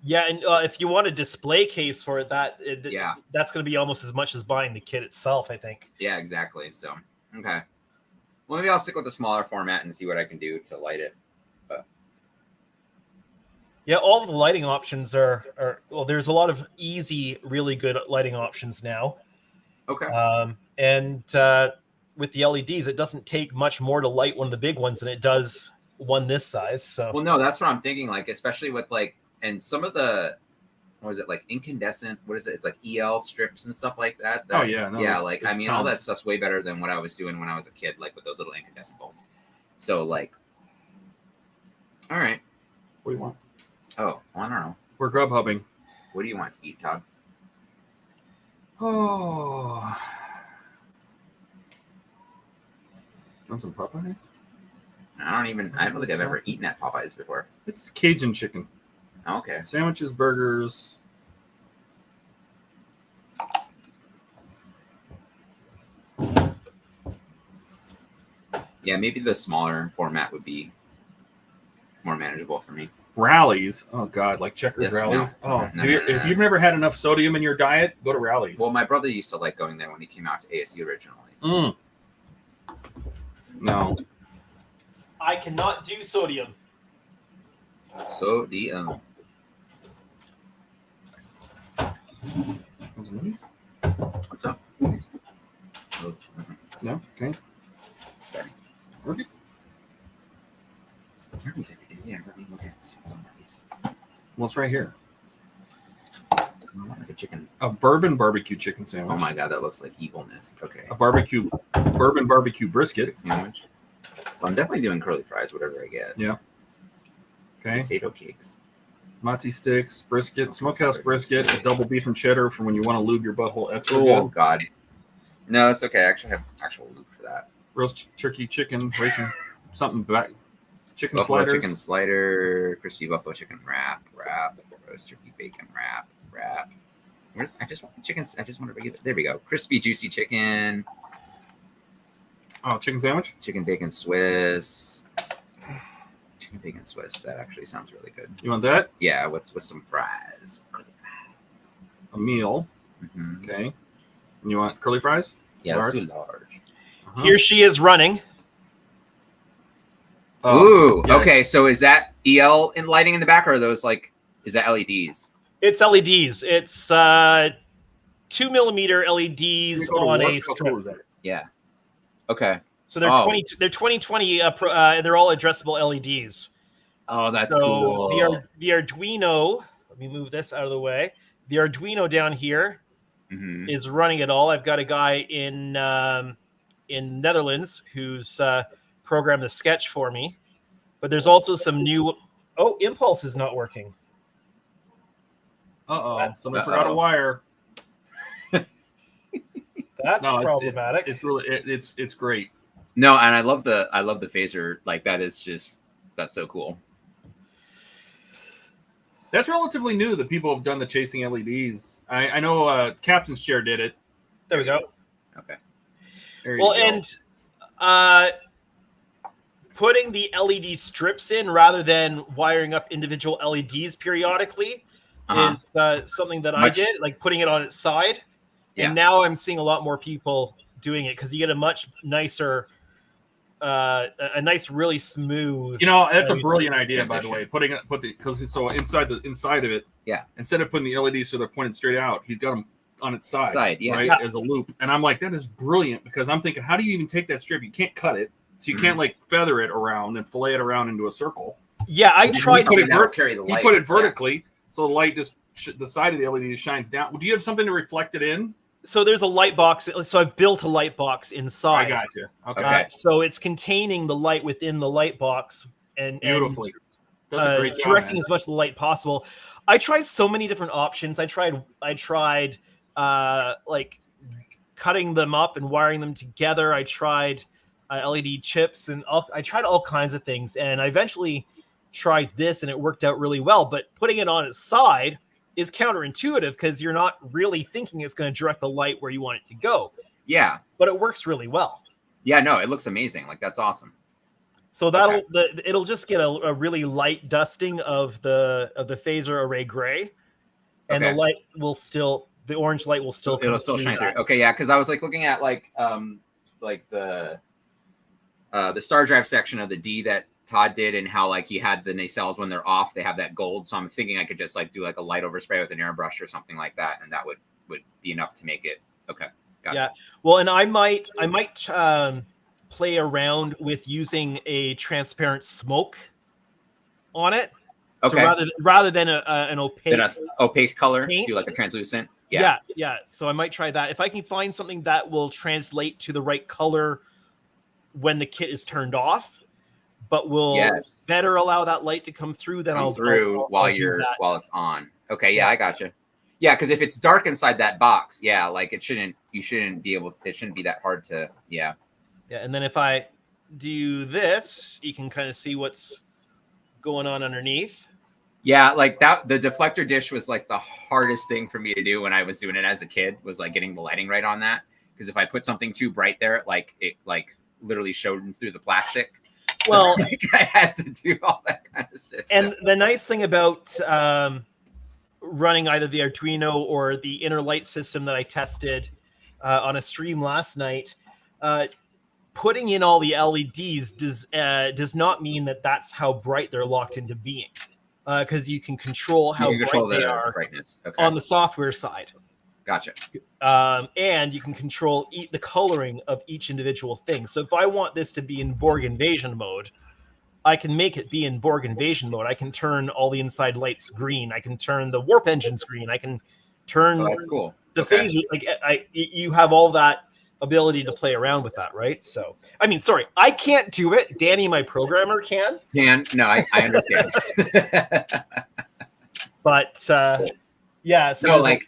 Yeah, and if you want a display case for it, that's going to be almost as much as buying the kit itself, I think. Yeah, exactly. So, okay. Well, maybe I'll stick with the smaller format and see what I can do to light it. But yeah, all of the lighting options are well. There's a lot of easy, really good lighting options now. Okay. And with the LEDs, it doesn't take much more to light one of the big ones than it does one this size. So. Well, no, that's what I'm thinking. Like, especially with like. And some of the, what is it, like incandescent? What is it? It's like EL strips and stuff like that. Oh, yeah. No, yeah, like, I mean, all that tons. stuff's way better than what I was doing when I was a kid, like with those little incandescent bulbs. So, like, all right. What do you want? Oh, I don't know. We're grub hubbing. What do you want to eat, Todd? Oh. Want some Popeyes? I don't think I've ever eaten at Popeyes before. It's Cajun chicken. Okay. Sandwiches, burgers. Yeah, maybe the smaller format would be more manageable for me. Rallies. Oh, God. Like Checkers Yes, rallies. no. Oh, No, if you've never had enough sodium in your diet, go to Rallies. Well, my brother used to like going there when he came out to ASU originally. No. I cannot do sodium. Sodium. Those movies? What's up? Oh, No? Okay. sorry. Movies? Arby's every day. Yeah, let me look at it. See what's on Arby's. Well, it's right here. I want like a chicken. A bourbon barbecue chicken sandwich. Oh my god, that looks like evilness. Okay. A bourbon barbecue brisket. Sandwich. Well, I'm definitely doing curly fries, whatever I get. Yeah. Okay. Potato cakes. Mozzie sticks, brisket, smokehouse brisket, a double beef and cheddar for when you want to lube your butthole extra Oh good. god. No, it's okay. I actually have actual lube for that. Roast turkey chicken, bacon, something back. Chicken Buffalo sliders. chicken slider, crispy buffalo chicken wrap, roast turkey bacon wrap. I just want the chickens. I just want to get. There we go. Crispy juicy chicken. Oh, chicken sandwich. Chicken bacon Swiss. Chicken bacon Swiss. That actually sounds really good. You want that? Yeah, with some fries. A meal. Mm-hmm. Okay. And you want curly fries? Yeah, Large? let's do large. Uh-huh. Here she is running. Oh, Ooh, yeah. okay. So is that EL in lighting in the back, or are those like? Is that LEDs? It's LEDs. It's 2mm LEDs on a How strip. cool is that? Yeah. Okay. So they're Oh. 2020 and they're all addressable LEDs. Oh, that's So cool. the Arduino, let me move this out of the way. The Arduino down here Mhm. is running it all. I've got a guy in Netherlands who's programmed the sketch for me. But there's also some new. Oh, Impulse is not working. Uh-oh. Someone forgot a wire. That's No, problematic. it's really it's great. No, and I love the phaser. Like that's so cool. That's relatively new that people have done the chasing LEDs. I know Captain's Chair did it. There we go. Okay. There you Well, go. and putting the LED strips in rather than wiring up individual LEDs periodically is something that I did, like putting it on its side. Yeah. And now I'm seeing a lot more people doing it because you get a much nicer, a nice, really smooth. You know, that's a LED brilliant idea, by the transition. way. Because so inside of it, Yeah. Instead of putting the LEDs so they're pointed straight out, he's got them on its side, Yeah. right, Yeah. as a loop. And I'm like, that is brilliant because I'm thinking, how do you even take that strip? You can't cut it, so you can't like feather it around and fillet it around into a circle. Yeah, I You tried. put it That'll carry the You light. put it vertically, so the light just the side of the LED shines down. Do you have something to reflect it in? So there's a light box. So I've built a light box inside. I got you. Okay, Okay. So it's containing the light within the light box and beautifully. Does a great job, directing man. as much of the light possible. I tried so many different options. I tried like cutting them up and wiring them together. I tried LED chips and I tried all kinds of things. And I eventually tried this and it worked out really well. But putting it on its side is counterintuitive because you're not really thinking it's going to direct the light where you want it to go. Yeah. But it works really well. Yeah. No, it looks amazing. Like that's awesome. So it'll just get a really light dusting of the phaser array gray, and Okay. the light will still orange light will still It'll still shine through. that. Okay, yeah, because I was like looking at like the star drive section of the D that Todd did, and how like he had the nacelles when they're off, they have that gold. So I'm thinking I could just like do like a light overspray with an airbrush or something like that, and that would be enough to make it okay. Gotcha. Yeah. Well, and I might play around with using a transparent smoke on it. Okay. So rather than an opaque, Then a opaque color, paint? do like a translucent. yeah. So I might try that if I can find something that will translate to the right color when the kit is turned off, but will better allow that light to come through. Then I'll while do that. while it's on. Okay, yeah, I gotcha. Yeah, because if it's dark inside that box, yeah, like it shouldn't be that hard to, yeah. Yeah, and then if I do this, you can kind of see what's going on underneath. Yeah, like that, the deflector dish was like the hardest thing for me to do when I was doing it as a kid, was like getting the lighting right on that. Because if I put something too bright there, it literally showed through the plastic. So, Well, like, I had to do all that kind of shit. and the nice thing about running either the Arduino or the inner light system that I tested on a stream last night, putting in all the LEDs does not mean that that's how bright they're locked into being, because you can control how bright they are brightness. Okay. on the software side. Gotcha. And you can control the coloring of each individual thing. So if I want this to be in Borg Invasion mode, I can make it be in Borg Invasion mode. I can turn all the inside lights green. I can turn the warp engines green. I can turn that's cool. the phaser. Like you have all that ability to play around with that, right? So, I mean, sorry, I can't do it. Danny, my programmer, can. No, I understand. But yeah, so no, like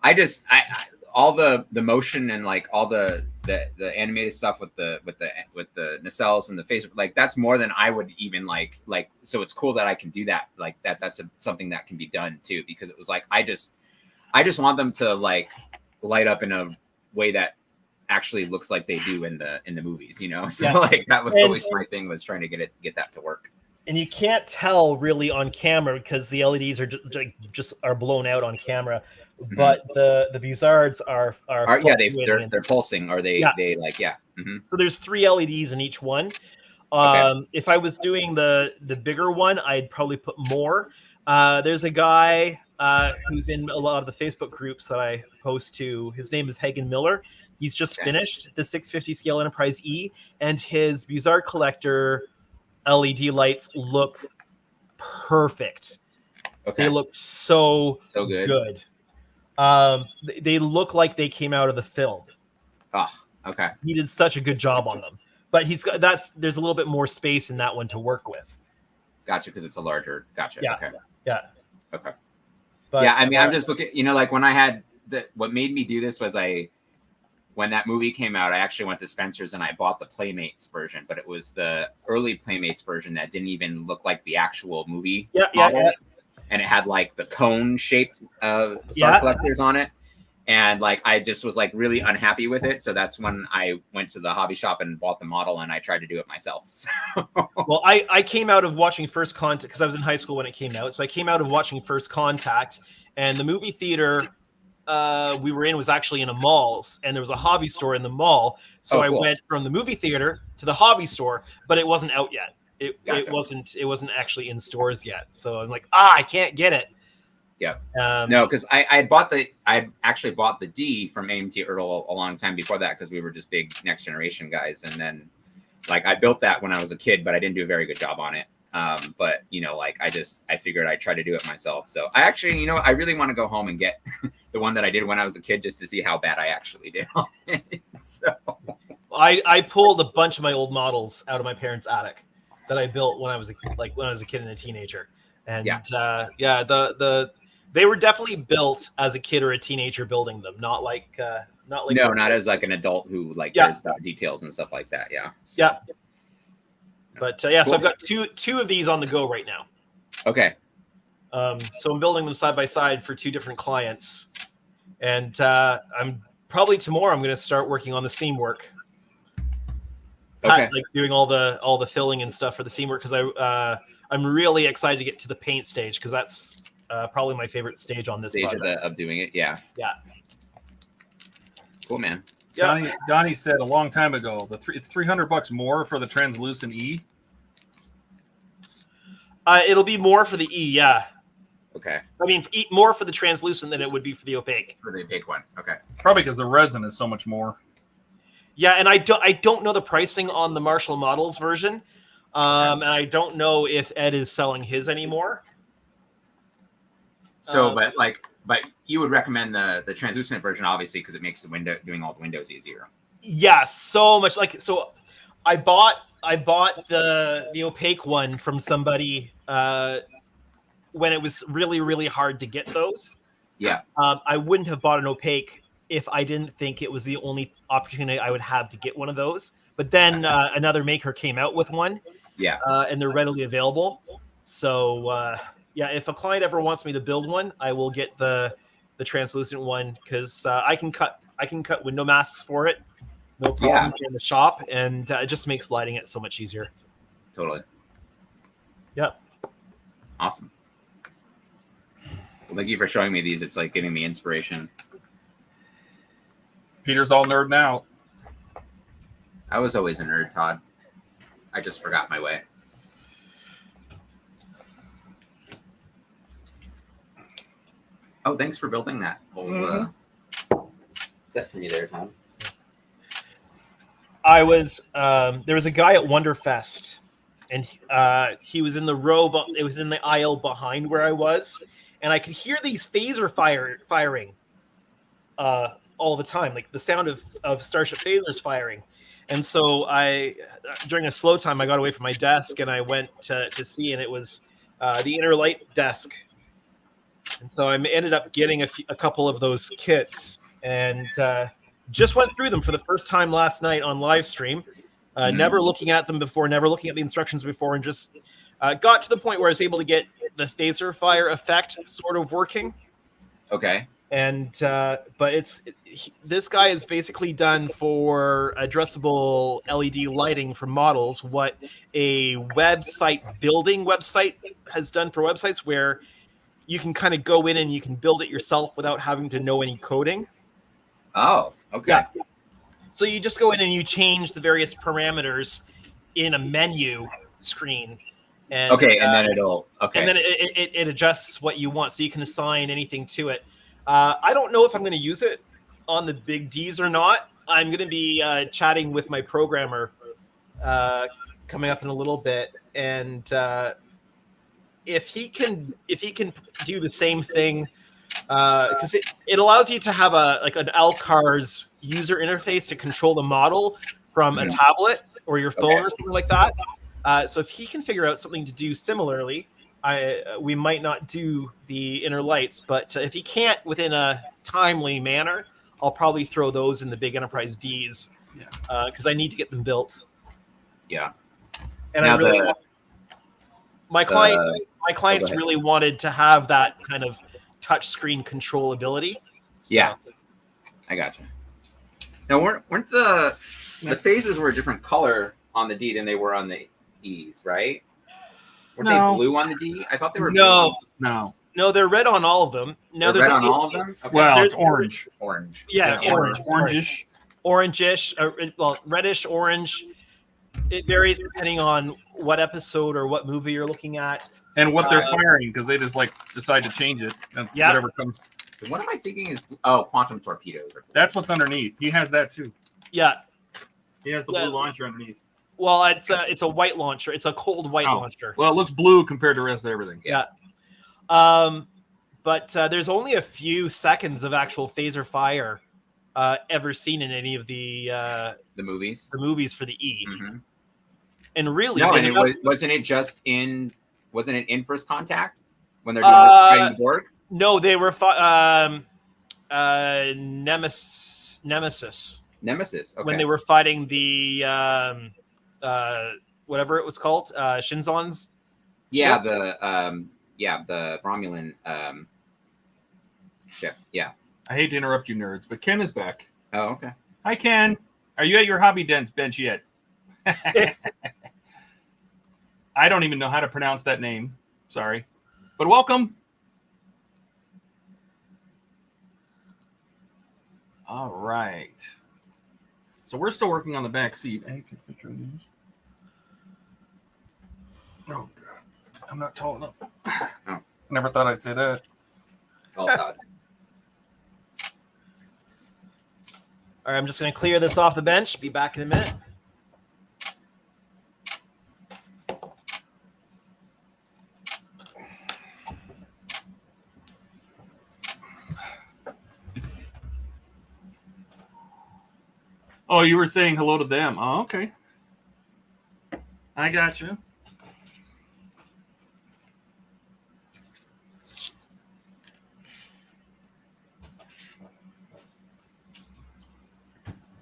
I all the motion and like all the animated stuff with the nacelles and the face, like that's more than I would even like. So it's cool that I can do that. Like that's something that can be done too, because it was like I just want them to like light up in a way that actually looks like they do in the movies, you know. So Yeah. like that was always my thing, was trying to get that to work. And you can't tell really on camera because the LEDs are just are blown out on camera, but the Bizards are Yeah, fluctuating. they're pulsing, or they like So there's 3 LEDs in each one. If I was doing the bigger one, I'd probably put more. There's a guy who's in a lot of the Facebook groups that I post to. His name is Hagen Miller. He's just finished the 650 scale Enterprise E, and his Bizarre collector LED lights look perfect. Okay. They look so good. They look like they came out of the film. Oh, okay. He did such a good job on them. But there's a little bit more space in that one to work with. Gotcha, because it's a larger. Gotcha. Yeah. Okay. Yeah. Okay. But, yeah, I mean, I'm just looking. You know, like when I had what made me do this was when that movie came out, I actually went to Spencer's and I bought the Playmates version, but it was the early Playmates version that didn't even look like the actual movie model. And it had like the cone shaped Star collectors on it. And like, I just was like really unhappy with it. So that's when I went to the hobby shop and bought the model, and I tried to do it myself. So. Well, I came out of watching First Contact because I was in high school when it came out. So I came out of watching First Contact, and the movie theater we were in was actually in a mall, and there was a hobby store in the mall. So I went from the movie theater to the hobby store, but it wasn't out yet. It wasn't actually in stores yet. So I'm like, I can't get it. Yeah. No, because I actually bought the D from AMT Earl a long time before that, because we were just big Next Generation guys. And then like I built that when I was a kid, but I didn't do a very good job on it. But you know, like I figured I'd try to do it myself. So I actually, you know, I really want to go home and get the one that I did when I was a kid, just to see how bad I actually did on it. So I pulled a bunch of my old models out of my parents' attic that I built when I was a kid and a teenager. And they were definitely built as a kid or a teenager building them, not as like an adult who cares about details and stuff like that. Yeah. So. Yeah. But cool. So I've got two of these on the go right now. Okay. So I'm building them side by side for 2 different clients, and I'm probably tomorrow I'm going to start working on the seam work. Okay. Like doing all the filling and stuff for the seam work, because I'm really excited to get to the paint stage, because that's probably my favorite stage on this stage project. of doing it. Yeah. Yeah. Cool, man. Yeah. Donnie said a long time ago it's $300 more for the translucent E. It'll be more for the E, yeah. Okay. I mean, more for the translucent than it would be for the opaque. For the opaque one, okay. Probably because the resin is so much more. Yeah, and I don't know the pricing on the Marshall Models version, and I don't know if Ed is selling his anymore. So, but you would recommend the translucent version, obviously, because it makes doing all the windows easier. Yeah, so much. So I bought the opaque one from somebody when it was really, really hard to get those. Yeah. I wouldn't have bought an opaque if I didn't think it was the only opportunity I would have to get one of those. But then another maker came out with one. Yeah. And they're readily available. So if a client ever wants me to build one, I will get the translucent one, because I can cut window masks for it. No problem in the shop, and it just makes lighting it so much easier. Totally. Yep. Awesome. Well, thank you for showing me these. It's like giving me inspiration. Peter's all nerding out. I was always a nerd, Todd. I just forgot my way. Oh, thanks for building that whole set for me there, Todd. I was there was a guy at Wonderfest, and he was in the row, but it was in the aisle behind where I was, and I could hear these phaser firing all the time, like the sound of Starship phasers firing. And so during a slow time, I got away from my desk and I went to see, and it was the inner light desk. And so I ended up getting a couple of those kits and just went through them for the first time last night on live stream. Never looking at them before, never looking at the instructions before, and just got to the point where I was able to get the phaser fire effect sort of working. Okay. And but this guy is basically done for addressable LED lighting for models what a building website has done for websites, where you can kind of go in and you can build it yourself without having to know any coding. Oh, okay. Yeah. So you just go in and you change the various parameters in a menu screen. And, okay, and then and then it adjusts what you want, so you can assign anything to it. I don't know if I'm going to use it on the big Ds or not. I'm going to be chatting with my programmer coming up in a little bit, and if he can do the same thing, because it allows you to have an Alcars user interface to control the model from a tablet or your phone or something like that. So if he can figure out something to do similarly, we might not do the inner lights, but if he can't within a timely manner, I'll probably throw those in the big enterprise Ds, because I need to get them built. Yeah. And now I really my clients really wanted to have that kind of touch screen controllability. So. Yeah, I gotcha. Now, weren't the phases were a different color on the D than they were on the E's, right? Were they blue on the D? I thought they were blue. No, they're red on all of them. No, they're red on all of them. Okay. Well, it's orange. Orange. Yeah, orange. Orangish. Orangish. Well, reddish, orange. It varies depending on what episode or what movie you're looking at. And what they're firing, because they just decide to change it. And whatever comes. What am I thinking is quantum torpedoes? That's what's underneath. He has that too. Yeah. He has the blue launcher underneath. Well, it's a white launcher. It's a cold white launcher. Well, it looks blue compared to the rest of everything. Yeah. But there's only a few seconds of actual phaser fire ever seen in any of the movies. The movies for the E. And really, wasn't it in First Contact when they're doing fighting the Borg? No, they were Nemesis. Nemesis. Okay. When they were fighting the whatever it was called, Shinzon's. Yeah, ship? the Romulan ship. Yeah. I hate to interrupt you, nerds, but Ken is back. Oh, okay. Hi, Ken. Are you at your hobby bench yet? I don't even know how to pronounce that name. Sorry. But welcome. All right. So we're still working on the back seat. I hate to take a picture of these. Oh, God. I'm not tall enough. Oh. Never thought I'd say that. All Todd. All right, I'm just going to clear this off the bench. Be back in a minute. Oh, you were saying hello to them. Oh, okay. I got you.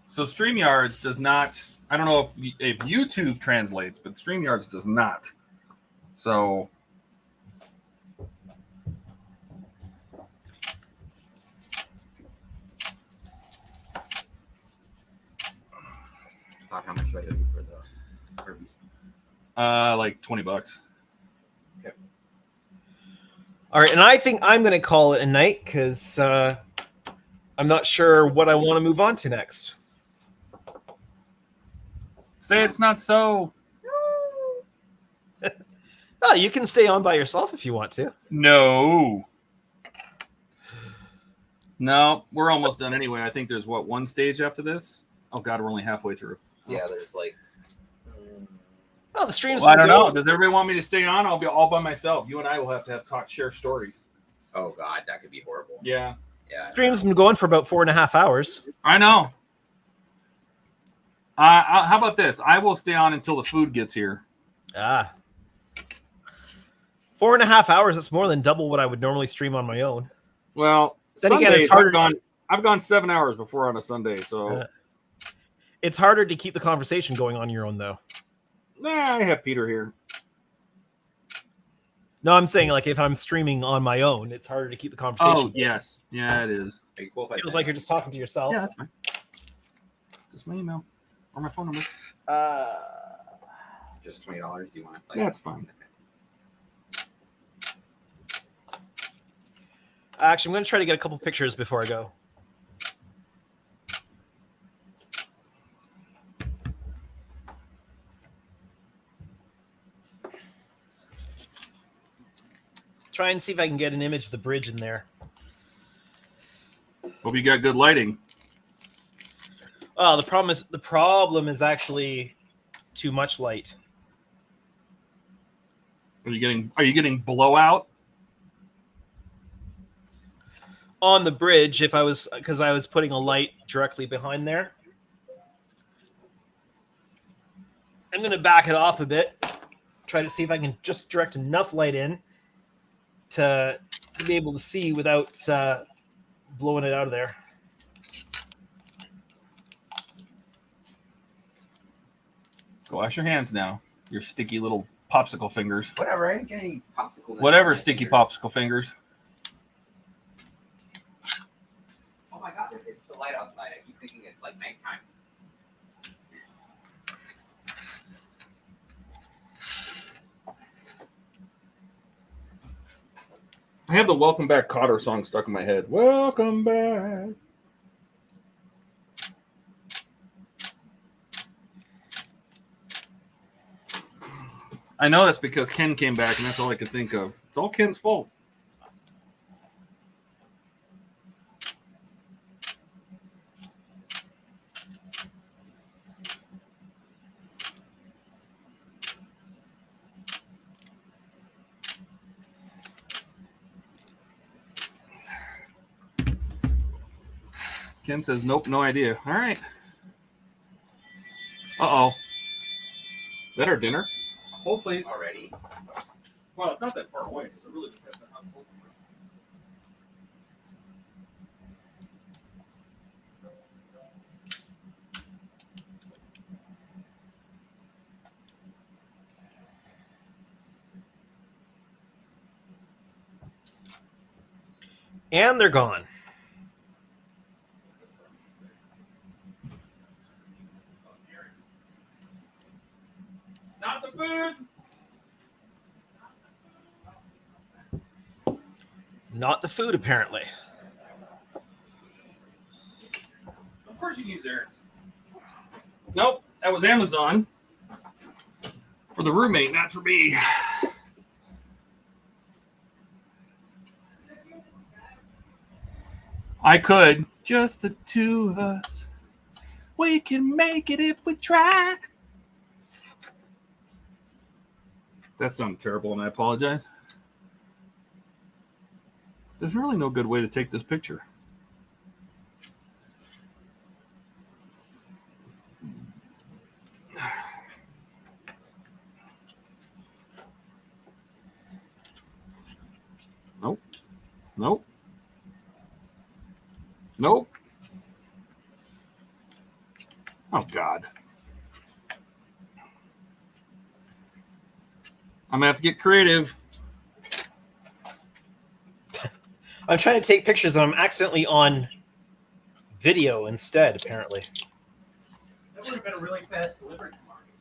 So StreamYards does not, I don't know if YouTube translates, but StreamYards does not. So How much do I owe you for the Herbies? like $20. Okay. All right, and I think I'm going to call it a night because I'm not sure what I want to move on to next. Say it's not so. Oh, you can stay on by yourself if you want to. No, we're almost done anyway. I think there's one stage after this. Oh God, we're only halfway through. Yeah, there's like. Oh, the stream's. Well, I don't know. Does everybody want me to stay on? I'll be all by myself. You and I will have to share stories. Oh God, that could be horrible. Yeah. Yeah. Stream's been going for about 4.5 hours. I know. How about this? I will stay on until the food gets here. 4.5 hours. That's more than double what I would normally stream on my own. Well, then again, it's harder. I've gone 7 hours before on a Sunday, so It's harder to keep the conversation going on your own, though. I have Peter here. No, I'm saying like if I'm streaming on my own, it's harder to keep the conversation. Oh going. yes, yeah, it is. Are you cool if I It feels like you're just talking to yourself. Yeah, that's fine. Just my email or my phone number. just $20? Do you want to play? Yeah, that's fine. Actually, I'm going to try to get a couple pictures before I go. Try and see if I can get an image of the bridge in there. Hope you got good lighting. Oh, the problem is actually too much light. Are you getting blowout? On the bridge, because I was putting a light directly behind there. I'm going to back it off a bit. Try to see if I can just direct enough light in to be able to see without blowing it out of there. Go wash your hands now. Your sticky little popsicle fingers. Whatever. I didn't get any popsicle. Whatever, sticky popsicle fingers. Oh my god, it's the light outside. I keep thinking it's like nighttime. I have the Welcome Back Cotter song stuck in my head. Welcome back. I know that's because Ken came back, and that's all I could think of. It's all Ken's fault. Ken says, nope, no idea. All right. Uh-oh. Is that our dinner? Hold, please. Already. Well, it's not that far away, so it really depends on how close we are. And they're gone. Not the food. Not the food, apparently. Of course you can use Aaron's. Nope, that was Amazon. For the roommate, not for me. I could. Just the two of us. We can make it if we try. That sounded terrible, and I apologize. There's really no good way to take this picture. Nope. Nope. Nope. Oh, God. I'm going to have to get creative. I'm trying to take pictures and I'm accidentally on video instead, apparently. That would have been a really fast delivery.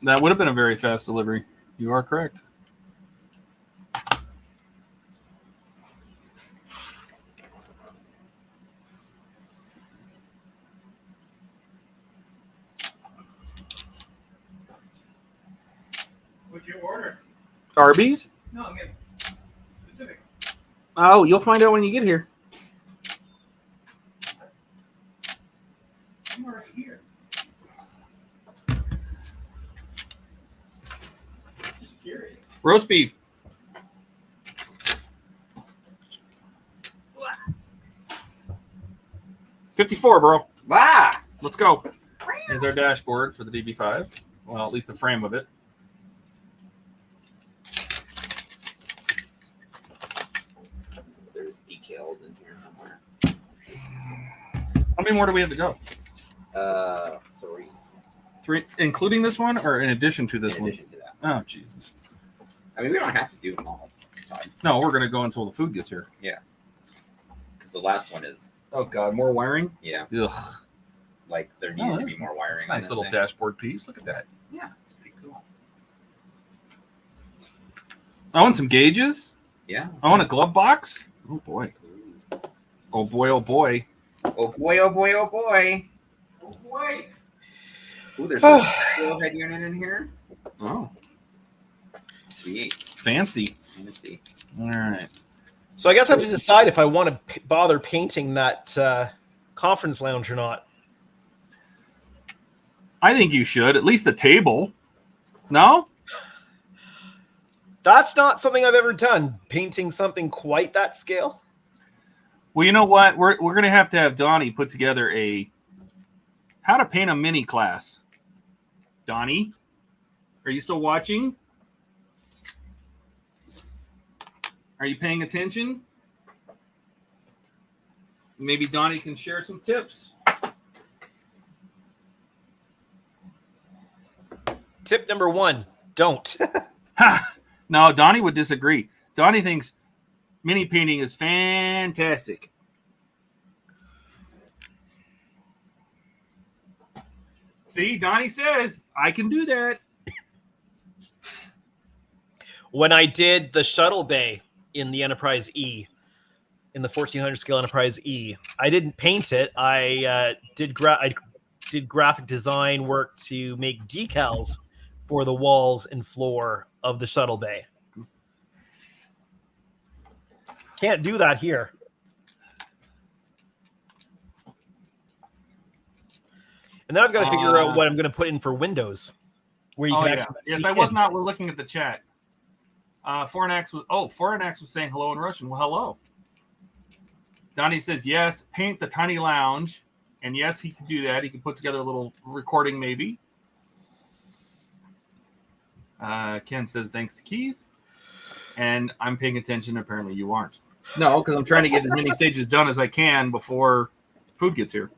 That would have been a very fast delivery. You are correct. What'd you order? Arby's? No, I mean specific. Oh, you'll find out when you get here. I'm already here. Just curious. Roast beef. $54, bro. Wow. Let's go. Here's our dashboard for the DB5. Well, at least the frame of it. There's decals in here somewhere. many more do we have to go? 3. 3, including this one, or in addition to this In one? addition to that. Oh, Jesus. I mean, we don't have to do them all. No, we're gonna go until the food gets here. Because the last one is, Oh God, more wiring. yeah, Ugh, like there Oh, needs to be that's- more wiring. that's a on nice this little thing. dashboard piece. Look at that. Yeah, it's pretty cool. I want some gauges. Yeah. I want a glove box. Oh boy. Ooh. Oh boy. Oh boy. Oh boy! Oh boy! Oh boy! Oh boy! Ooh, there's a head unit in here. Oh, Sweet. fancy. Let's see. All right. So I guess I have to decide if I want to bother painting that conference lounge or not. I think you should, at least the table. No? That's not something I've ever done. Painting something quite that scale. Well, you know what? We're gonna have to have Donnie put together a how to paint a mini class. Donnie, are you still watching? Are you paying attention? Maybe Donnie can share some tips. Tip number 1, don't. Ha! No, Donnie would disagree. Donnie thinks mini painting is fantastic. See, Donnie says, I can do that. When I did the shuttle bay in the Enterprise E, in the 1400 scale Enterprise E, I didn't paint it. I did graphic design work to make decals for the walls and floor of the shuttle bay. Can't do that here. And then I've got to figure out what I'm going to put in for windows, where you Oh, can yeah. actually Yes, see I was in. not. We're looking at the chat. Foreignax was saying hello in Russian. Well, hello. Donnie says yes. Paint the tiny lounge, and yes, he can do that. He can put together a little recording, maybe. Ken says thanks to Keith, and I'm paying attention. Apparently, you aren't. No, because I'm trying to get as many stages done as I can before food gets here.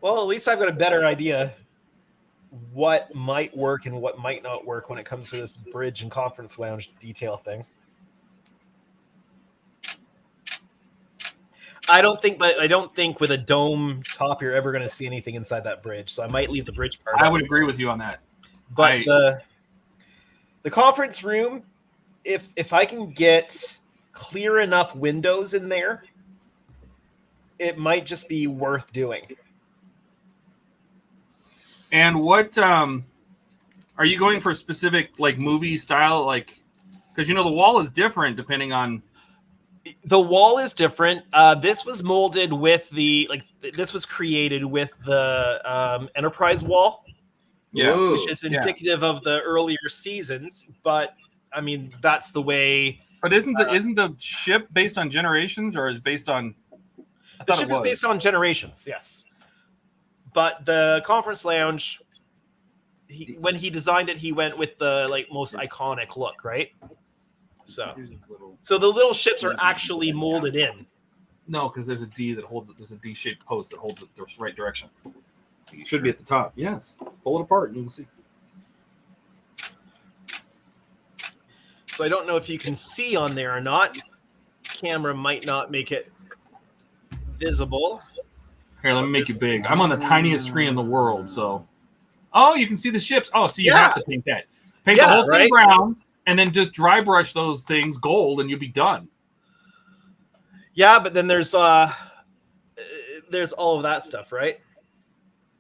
Well, at least I've got a better idea what might work and what might not work when it comes to this bridge and conference lounge detail thing. I don't think with a dome top you're ever going to see anything inside that bridge. So I might leave the bridge part. I out. would agree with you on that. But the conference room, if I can get clear enough windows in there, it might just be worth doing. And what are you going for? Specific like movie style, like because the wall is different depending on. The wall is different. This was molded with this was created with the Enterprise wall, Ooh, which is indicative of the earlier seasons. But I mean, that's the way. But isn't the ship based on generations, or is based on? The ship is based on generations, yes. But the conference lounge, when he designed it, he went with the most iconic look, right? So the little ships are actually molded in. No, because there's a D that holds it. There's a D-shaped post that holds it the right direction. It should be at the top. Yes. Pull it apart and you'll see. So I don't know if you can see on there or not. Camera might not make it visible. Here, let me make you big. I'm on the tiniest screen in the world, so. Oh, you can see the ships. Oh, so you have to paint that. Paint the whole thing brown, and then just dry brush those things gold, and you'll be done. Yeah, but then there's all of that stuff, right?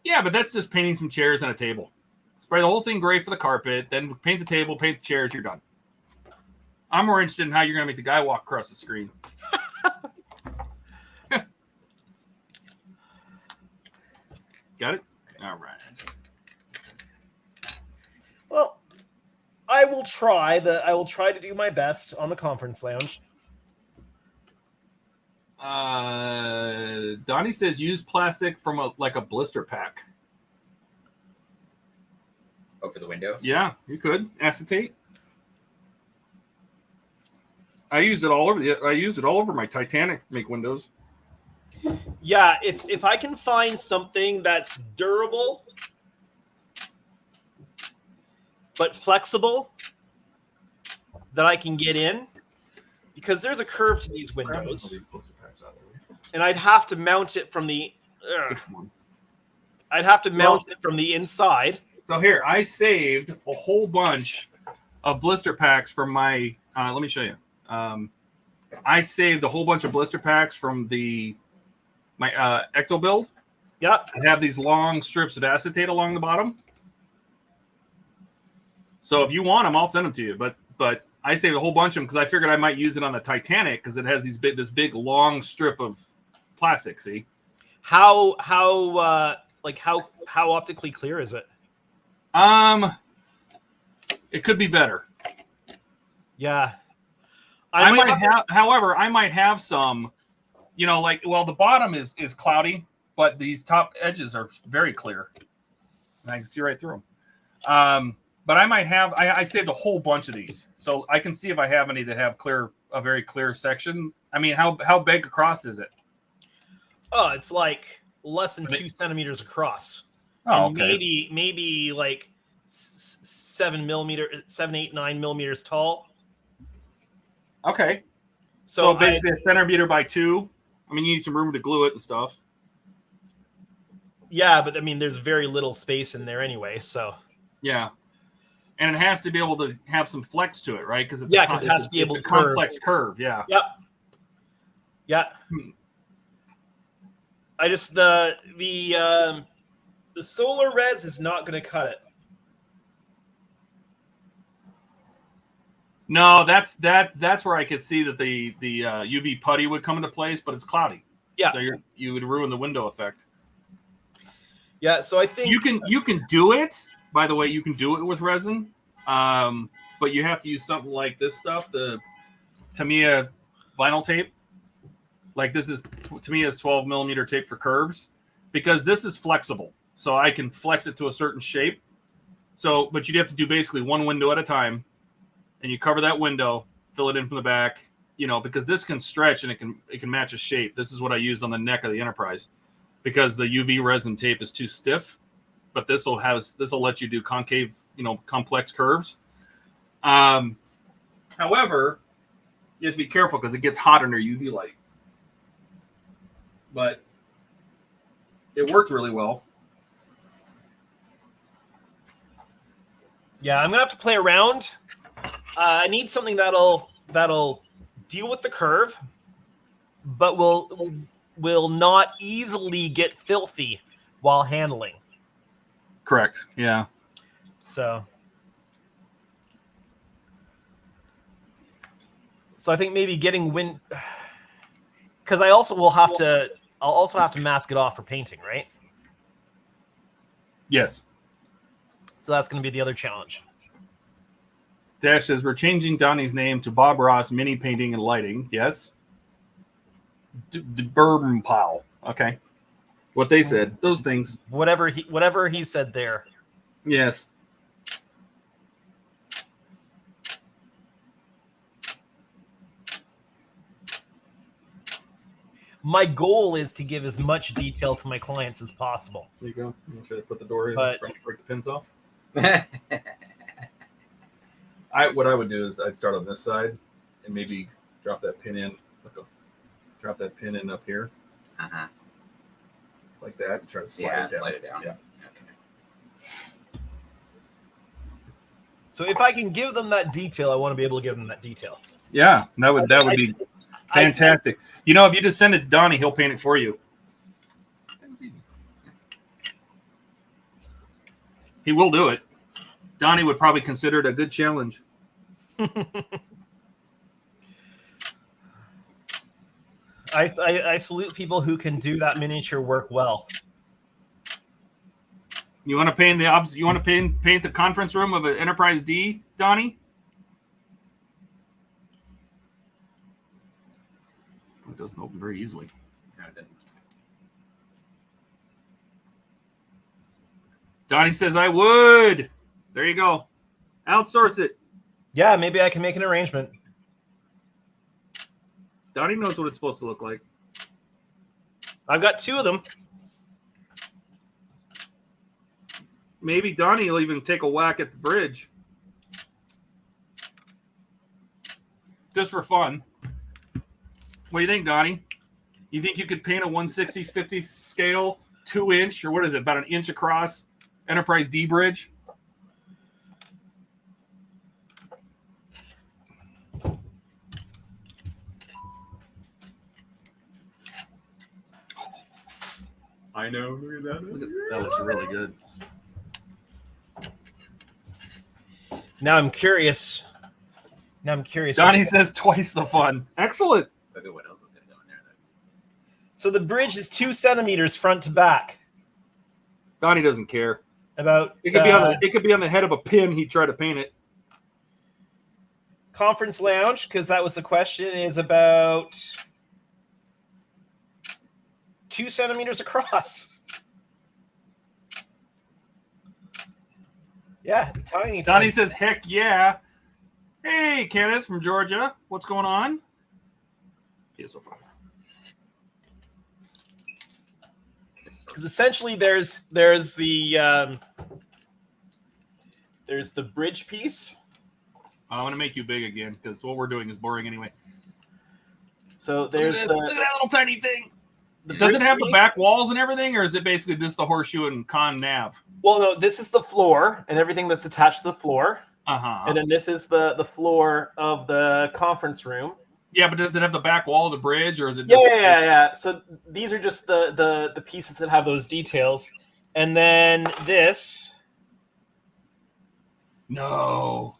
Yeah, but that's just painting some chairs and a table. Spray the whole thing gray for the carpet, then paint the table, paint the chairs, you're done. I'm more interested in how you're going to make the guy walk across the screen. Got it? All right. Well, I will try to do my best on the conference lounge. Donnie says use plastic from a blister pack. Oh, for the window? Yeah, you could. Acetate. I used it all over I used it all over my Titanic make windows. Yeah, if I can find something that's durable but flexible that I can get in, because there's a curve to these windows, and I'd have to mount it from the inside. So here, I saved a whole bunch of blister packs from my. Let me show you. I saved a whole bunch of blister packs from my Ecto build. Yep. I have these long strips of acetate along the bottom. So if you want them, I'll send them to you. But I saved a whole bunch of them because I figured I might use it on the Titanic because it has this big long strip of plastic. See how optically clear is it? It could be better. Yeah. I might have some, the bottom is cloudy, but these top edges are very clear. And I can see right through them. But I might have, I saved a whole bunch of these. So I can see if I have any that have a very clear section. I mean, how big across is it? Oh, it's like less than 2 centimeters across. Oh, and okay. Maybe like 7, 8, 9 millimeters tall. Okay. So basically a centimeter by 2. I mean, you need some room to glue it and stuff. Yeah, but I mean, there's very little space in there anyway. So yeah, and it has to be able to have some flex to it, right? Because it has to be able to curve. Complex curve. Yeah. Yep. Yeah. I just the solar res is not going to cut it. No, that's where I could see that the UV putty would come into place, but it's cloudy. Yeah. So you would ruin the window effect. Yeah. So I think you can do it. By the way, you can do it with resin, but you have to use something like this stuff, the Tamiya vinyl tape. Like this is Tamiya's 12 millimeter tape for curves, because this is flexible, so I can flex it to a certain shape. So, but you'd have to do basically one window at a time. And you cover that window, fill it in from the back, because this can stretch and it can match a shape. This is what I used on the neck of the Enterprise, because the UV resin tape is too stiff. But this will let you do concave, complex curves. However, you have to be careful because it gets hot under UV light. But it worked really well. Yeah, I'm gonna have to play around. I need something that'll deal with the curve, but will not easily get filthy while handling. Correct. Yeah. So I think maybe getting wind, because I'll also have to mask it off for painting, right? Yes. So that's going to be the other challenge. Dash says, we're changing Donnie's name to Bob Ross Mini Painting and Lighting. Yes. Bourbon Pile. Okay. What they said. Those things. Whatever he said there. Yes. My goal is to give as much detail to my clients as possible. There you go. Should I put the door in? But break the pins off? What I would do is I'd start on this side and maybe drop that pin in. Drop that pin in up here. Uh-huh. Like that. And try to slide it down. Yeah. Okay. So if I can give them that detail, I want to be able to give them that detail. Yeah, that would be fantastic. If you just send it to Donnie, he'll paint it for you. That was easy. He will do it. Donnie would probably consider it a good challenge. I salute people who can do that miniature work well. You want to paint the conference room of an Enterprise D, Donnie? It doesn't open very easily. No, it didn't. Donnie says I would. There you go. Outsource it. Yeah, maybe I can make an arrangement. Donnie knows what it's supposed to look like. I've got 2 of them. Maybe Donnie will even take a whack at the bridge. Just for fun. What do you think, Donnie? You think you could paint a 1/60 50 scale 2-inch, or what is it, about an inch across Enterprise D bridge? I know. Look at that. That looks really good. Now I'm curious. Donnie says twice the fun. Excellent. Look at what else is going to go in there. So the bridge is 2 centimeters front to back. Donnie doesn't care. About It could be on the head of a pin. He'd try to paint it. conference lounge, because that was the question, is about 2 centimeters across. Yeah, tiny. Donnie says, heck yeah. Hey, Kenneth from Georgia. What's going on? Yeah, so far. Because essentially there's the bridge piece. I'm going to make you big again because what we're doing is boring anyway. So there's look at that little tiny thing. Does bridge it have the piece. back walls and everything, or is it basically just the horseshoe and con nav? Well, no, this is the floor and everything that's attached to the floor. Uh-huh. And then this is the floor of the conference room. Yeah, but does it have the back wall of the bridge, or is it Yeah, just... yeah. So these are just the pieces that have those details. And then this. No.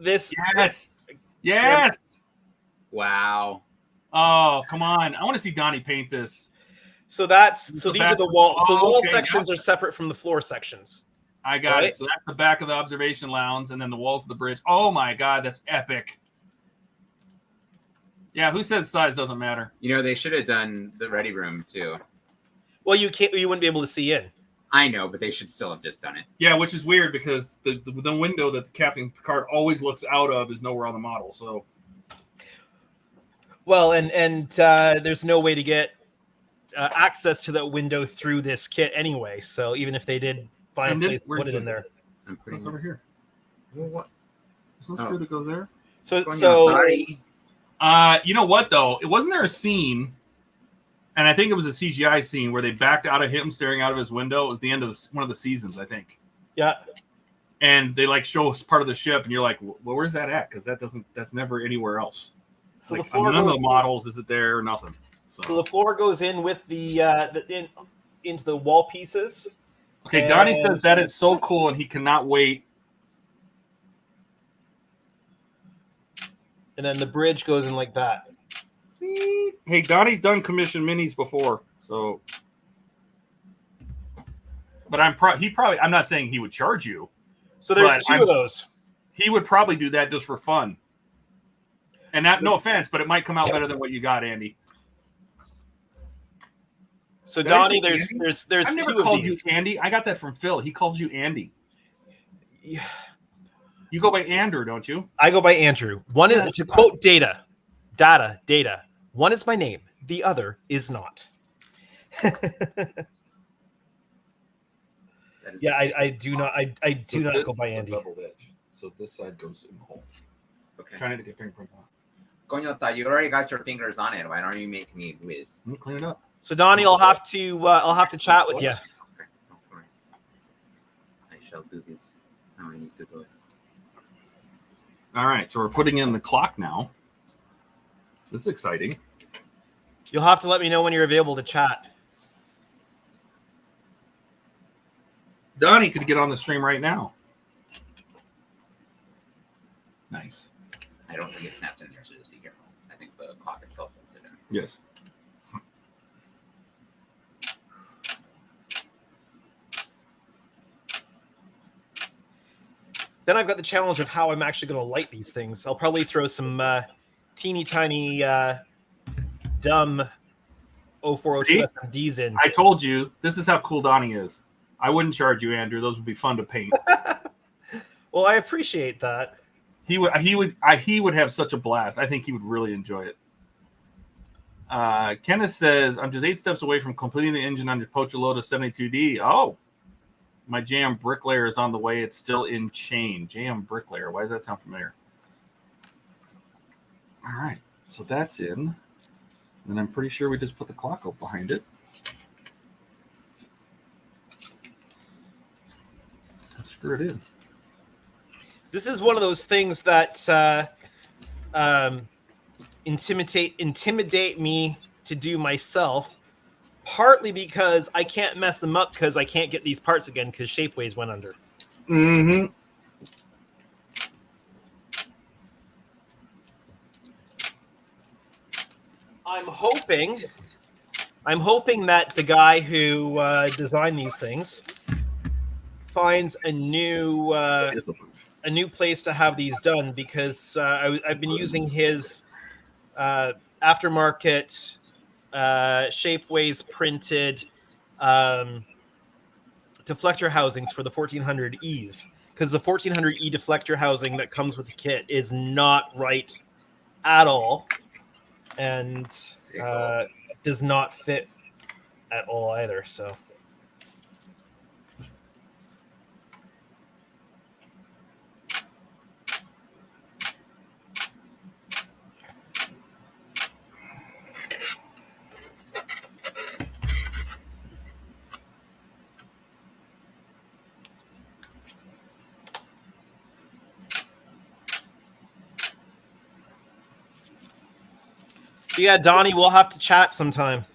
This. Yes. Yes. Wow. Oh, come on. I want to see Donnie paint this. So that's This is so the these are back- the wall. So the Oh, wall okay, sections are separate from the floor sections. I got Right. it. So that's the back of the observation lounge, and then the walls of the bridge. Oh, my God. That's epic. Yeah, who says size doesn't matter? You know, they should have done the ready room too. Well, you wouldn't be able to see in. I know, but they should still have just done it. Yeah, which is weird because the window that the Captain Picard always looks out of is nowhere on the model. So Well, and there's no way to get access to that window through this kit anyway. So even if they did find And a then place to where put it did- in there. I'm putting what's over here? What? There's no Oh. screw that goes there. So Going so outside. You know what though? It wasn't there a scene, and I think it was a CGI scene where they backed out of him staring out of his window. It was the end of one of the seasons, I think. yeah. And they like show us part of the ship, and you're like, "Well, where's that at?" Because that's never anywhere else. So Like, the floor none of goes, the models is it there or nothing. so the floor goes in with into the wall pieces. Okay, Donnie and- says that is so cool, and he cannot wait. And then the bridge goes in like that. Sweet. Hey, Donnie's done commission minis before, so. But I'm not saying he would charge you. So there's But 2 I'm- of those. He would probably do that just for fun. And that, no offense, but it might come out better than what you got, Andy. So Did I Donnie, say there's I've 2 never of called these. you Andy. I got that from Phil. He calls you Andy. Yeah. You go by Andrew, don't you? I go by Andrew. One is to quote data. One is my name. The other is not. That is Yeah, I do not. I do not go by Andy. Double edge. So this side goes in the hole. okay. Trying to get fingerprint on. Coño, you already got your fingers on it. Why don't you make me whiz? Let me clean it up. So Donnie, I'll have to chat with you. Okay, don't worry. I shall do this. Now I need to do it. All right, so we're putting in the clock now. This is exciting. You'll have to let me know when you're available to chat. Donnie could get on the stream right now. Nice. I don't think it snaps in there, so just be careful. I think the clock itself holds it in. Yes. Then I've got the challenge of how I'm actually going to light these things. I'll probably throw some teeny tiny dumb 0402 SMDs in. I told you, this is how cool Donnie is. I wouldn't charge you, Andrew. Those would be fun to paint. Well, I appreciate that. He would have such a blast. I think he would really enjoy it. Kenneth says, I'm just 8 steps away from completing the engine on your Pocholoda 72D. Oh, my JM Bricklayer is on the way. It's still in chain. JM Bricklayer. Why does that sound familiar? All right. So that's in. And I'm pretty sure we just put the clock up behind it. Let's screw it in. This is one of those things that intimidate me to do myself, partly because I can't mess them up because I can't get these parts again because Shapeways went under. Mm-hmm. I'm hoping that the guy who designed these things finds a new place to have these done, because I've been using his aftermarket Shapeways printed deflector housings for the 1400Es, because the 1400E deflector housing that comes with the kit is not right at all, and does not fit at all either. So yeah, Donnie, we'll have to chat sometime.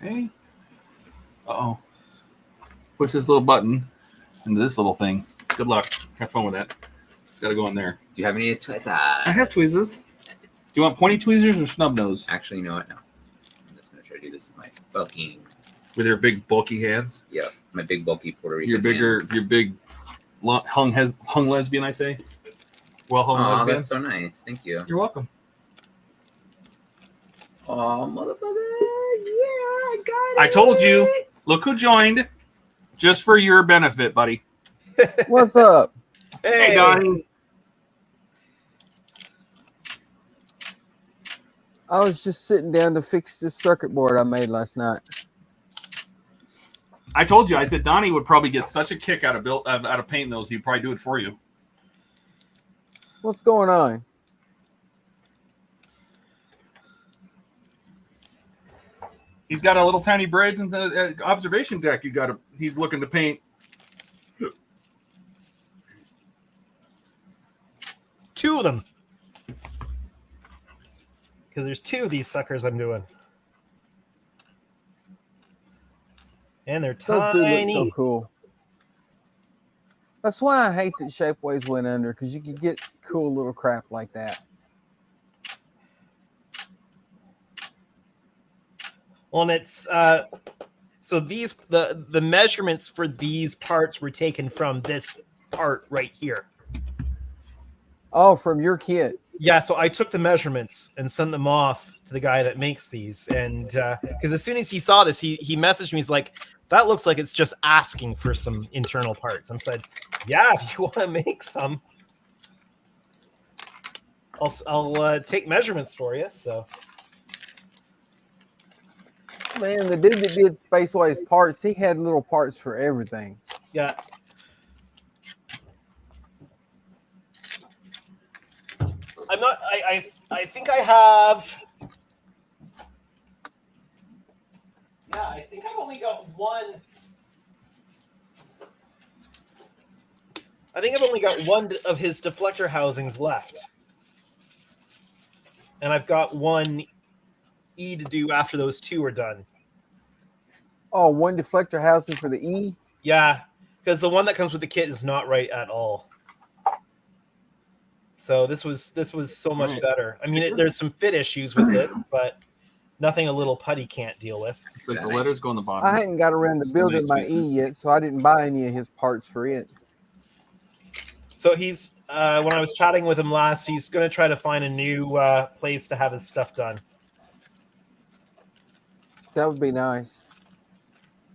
Okay. Uh-oh. Push this little button into this little thing. Good luck. Have fun with that. It's got to go in there. Do you have any tweezers? I have tweezers. Do you want pointy tweezers or snub nose? Actually, you know what? No. I'm just going to try to do this with my bulky. With your big, bulky hands? Yeah, my big, bulky Puerto Rican Your bigger, hands. your big hung lesbian, I say. Well hung Oh, lesbian. that's so nice. Thank you. You're welcome. Oh, motherfucker. Yeah, I got it. I told you. Look who joined. Just for your benefit, buddy. What's up? Hey, Donnie. I was just sitting down to fix this circuit board I made last night. I told you. I said Donnie would probably get such a kick out of painting those. He'd probably do it for you. What's going on? He's got a little tiny bridge and the observation deck. He's looking to paint. 2 of them. Because there's 2 of these suckers I'm doing. And they're Those do look tiny. so cool. That's why I hate that Shapeways went under, because you could get cool little crap like that. Well, and it's so these the measurements for these parts were taken from this part right here. Oh, from your kit. Yeah, so I took the measurements and sent them off to the guy that makes these, and because as soon as he saw this, he messaged me. He's like, "That looks like it's just asking for some internal parts." I said, "Yeah, if you want to make some, I'll take measurements for you." So. Man, the dude that did Spaceways parts, he had little parts for everything. Yeah. I'm not. I think I have. Yeah, I think I've only got one. I think I've only got one of his deflector housings left, and I've got one E to do after those 2 are done. Oh, one deflector housing for the E? Yeah, because the one that comes with the kit is not right at all. So this was so much better. I mean, there's some fit issues with it, but nothing a little putty can't deal with. It's like the letters go on the bottom. I hadn't got around to building my E yet, so I didn't buy any of his parts for it. So he's when I was chatting with him last, he's going to try to find a new place to have his stuff done. That would be nice.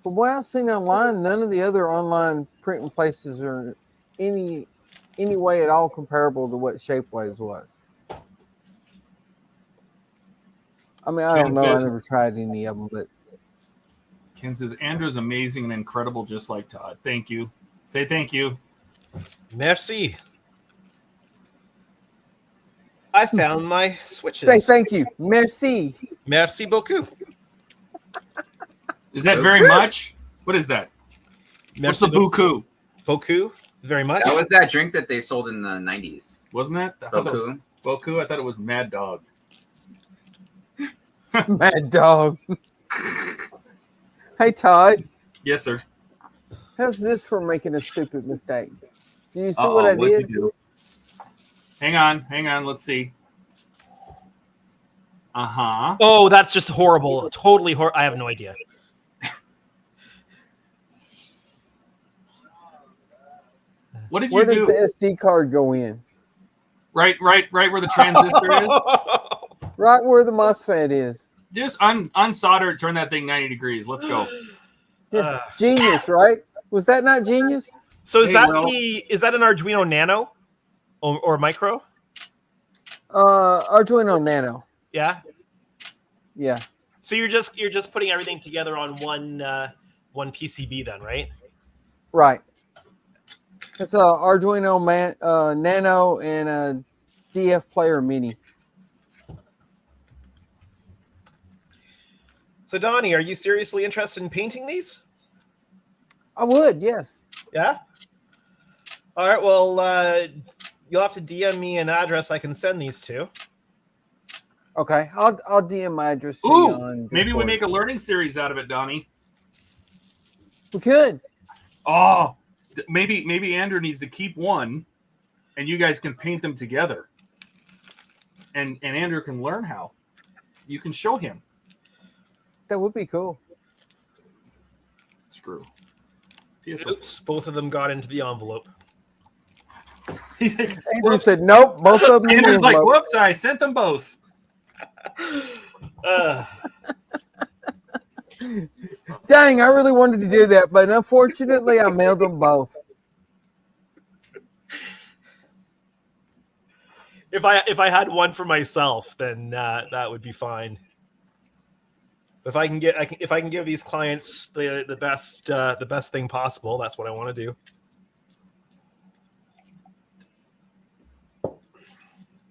From what I've seen online, none of the other online printing places are any way at all comparable to what Shapeways was. I mean, I don't know. I never tried any of them, but Ken says Andrew's amazing and incredible, just like Todd. Thank you. Say thank you. Merci. I found my switches. say thank you. Merci. Merci beaucoup. Is that very much? What is that? What's the buku? Beaucoup? Very much. That was that drink that they sold in the 90s. Wasn't that? I thought that was Boku. Boku? I thought it was Mad Dog. Mad dog. Hey, Todd. Yes, sir. How's this for making a stupid mistake? Do you see what I what'd did? you do? Hang on. Let's see. Uh-huh. Oh, that's just horrible. Totally horrible. I have no idea. What did Where you do? does the SD card go in? Right where the transistor is. Right where the MOSFET is. Just unsolder, turn that thing 90 degrees. Let's go. Yeah. Genius, right? Was that not genius? So is Hey, that well- is that an Arduino Nano or Micro? Arduino Nano. Yeah. Yeah. So you're just putting everything together on one PCB then, right? Right. It's a Arduino Nano and a DF Player Mini. So Donnie, are you seriously interested in painting these? I would, yes. Yeah. All right. Well, you'll have to DM me an address I can send these to. Okay, I'll DM my address to you on Ooh, Discord. maybe we make a learning series out of it, Donnie. We could. Oh, maybe Andrew needs to keep one, and you guys can paint them together. And Andrew can learn how. You can show him. That would be cool. Screw. Oops, both of them got into the envelope. Andrew said, nope, both of them in the Andrew's like, envelope. whoops, I sent them both. Dang, I really wanted to do that, but unfortunately, I mailed them both. If I had one for myself, then that would be fine. If I can give these clients the best thing possible, that's what I want to do.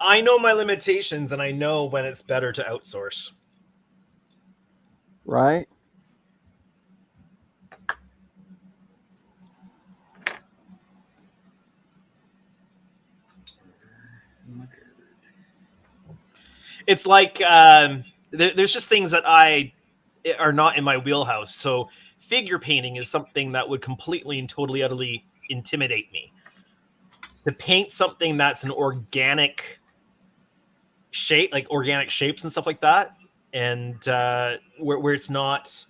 I know my limitations, and I know when it's better to outsource. Right? It's like there's just things that are not in my wheelhouse. So figure painting is something that would completely and totally, utterly intimidate me. To paint something that's an organic shape, like organic shapes and stuff like that, and where it's not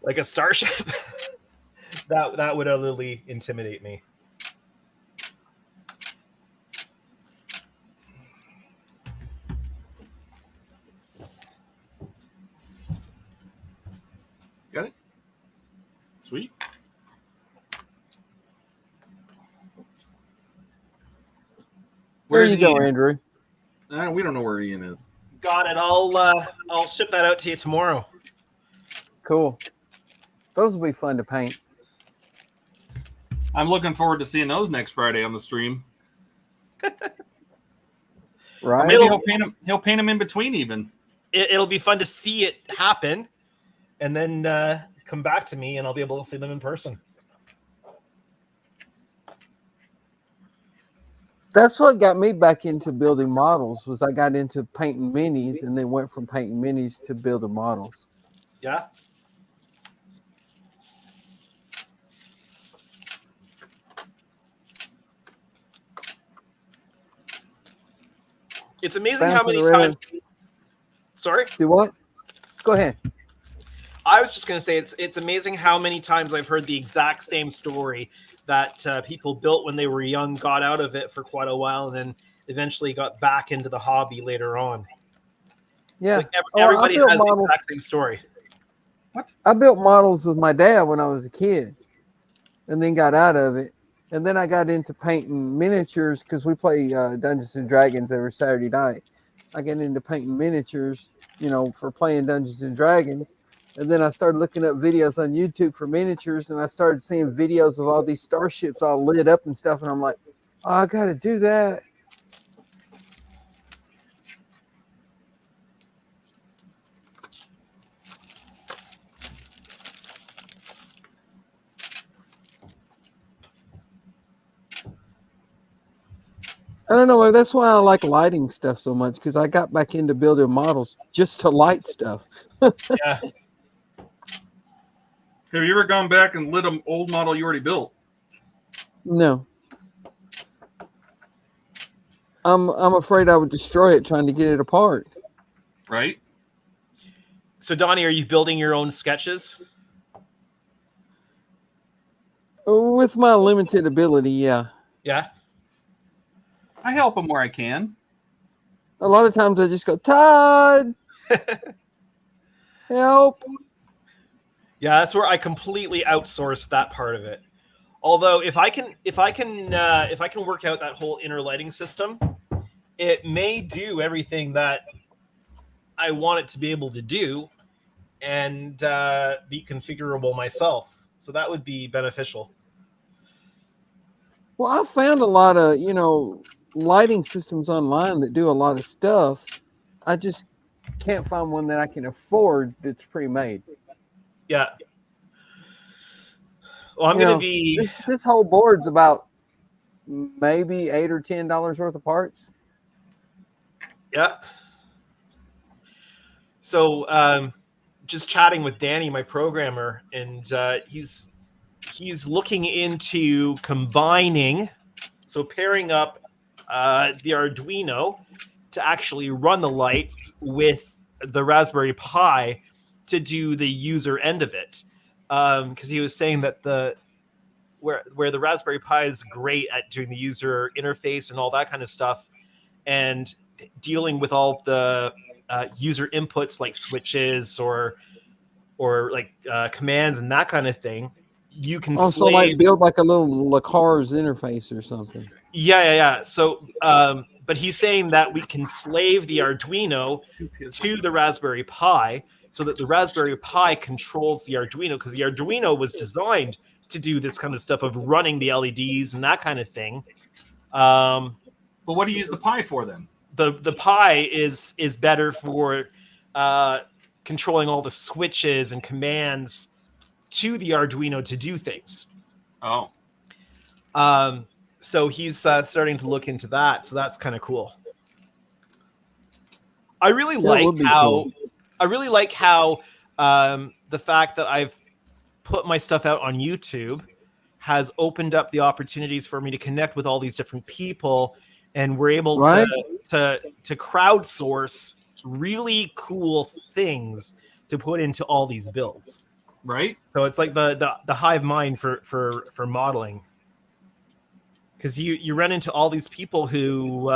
like a starship, that would utterly intimidate me. Got it? Sweet. There Where's you go, Ian? Andrew. We don't know where Ian is. Got it. I'll ship that out to you tomorrow. Cool. Those will be fun to paint. I'm looking forward to seeing those next Friday on the stream. Right? Maybe he'll paint them in between even. It'll be fun to see it happen, and then come back to me, and I'll be able to see them in person. That's what got me back into building models. Was I got into painting minis, and then went from painting minis to building models. Yeah. It's amazing how Bouncing many around. times. Sorry, Do what? Go ahead. I was just going to say it's amazing how many times I've heard the exact same story that people built when they were young, got out of it for quite a while, and then eventually got back into the hobby later on. Yeah. Like I everybody built has models. the exact same story. I built models with my dad when I was a kid, and then got out of it. And then I got into painting miniatures because we play Dungeons and Dragons every Saturday night. I get into painting miniatures, for playing Dungeons and Dragons. And then I started looking up videos on YouTube for miniatures, and I started seeing videos of all these starships all lit up and stuff. And I'm like, oh, I got to do that. I don't know. That's why I like lighting stuff so much, because I got back into building models just to light stuff. Yeah. Have you ever gone back and lit an old model you already built? No. I'm afraid I would destroy it trying to get it apart. Right? So, Donnie, are you building your own sketches? With my limited ability, yeah. Yeah. I help them where I can. A lot of times I just go, Todd, help. Yeah, that's where I completely outsource that part of it. Although if I can work out that whole inner lighting system, it may do everything that I want it to be able to do, and be configurable myself. So that would be beneficial. Well, I found a lot of, lighting systems online that do a lot of stuff. I just can't find one that I can afford that's pre-made. Yeah. Well, I'm going to be... This whole board's about maybe $8 or $10 worth of parts. Yeah. So just chatting with Danny, my programmer, and he's looking into combining, so pairing up the Arduino to actually run the lights with the Raspberry Pi to do the user end of it. Because he was saying that where the Raspberry Pi is great at doing the user interface and all that kind of stuff, and dealing with all the user inputs like switches or like commands and that kind of thing, you can also like build like a little Cars interface or something. Yeah. So, but he's saying that we can slave the Arduino to the Raspberry Pi so that the Raspberry Pi controls the Arduino, because the Arduino was designed to do this kind of stuff of running the LEDs and that kind of thing. But what do you use the Pi for then? The Pi is better for controlling all the switches and commands to the Arduino to do things. Oh. So he's starting to look into that. So that's kind of cool. I really like how the fact that I've put my stuff out on YouTube has opened up the opportunities for me to connect with all these different people, and we're able to crowdsource really cool things to put into all these builds. Right. So it's like the hive mind for modeling. Because you run into all these people who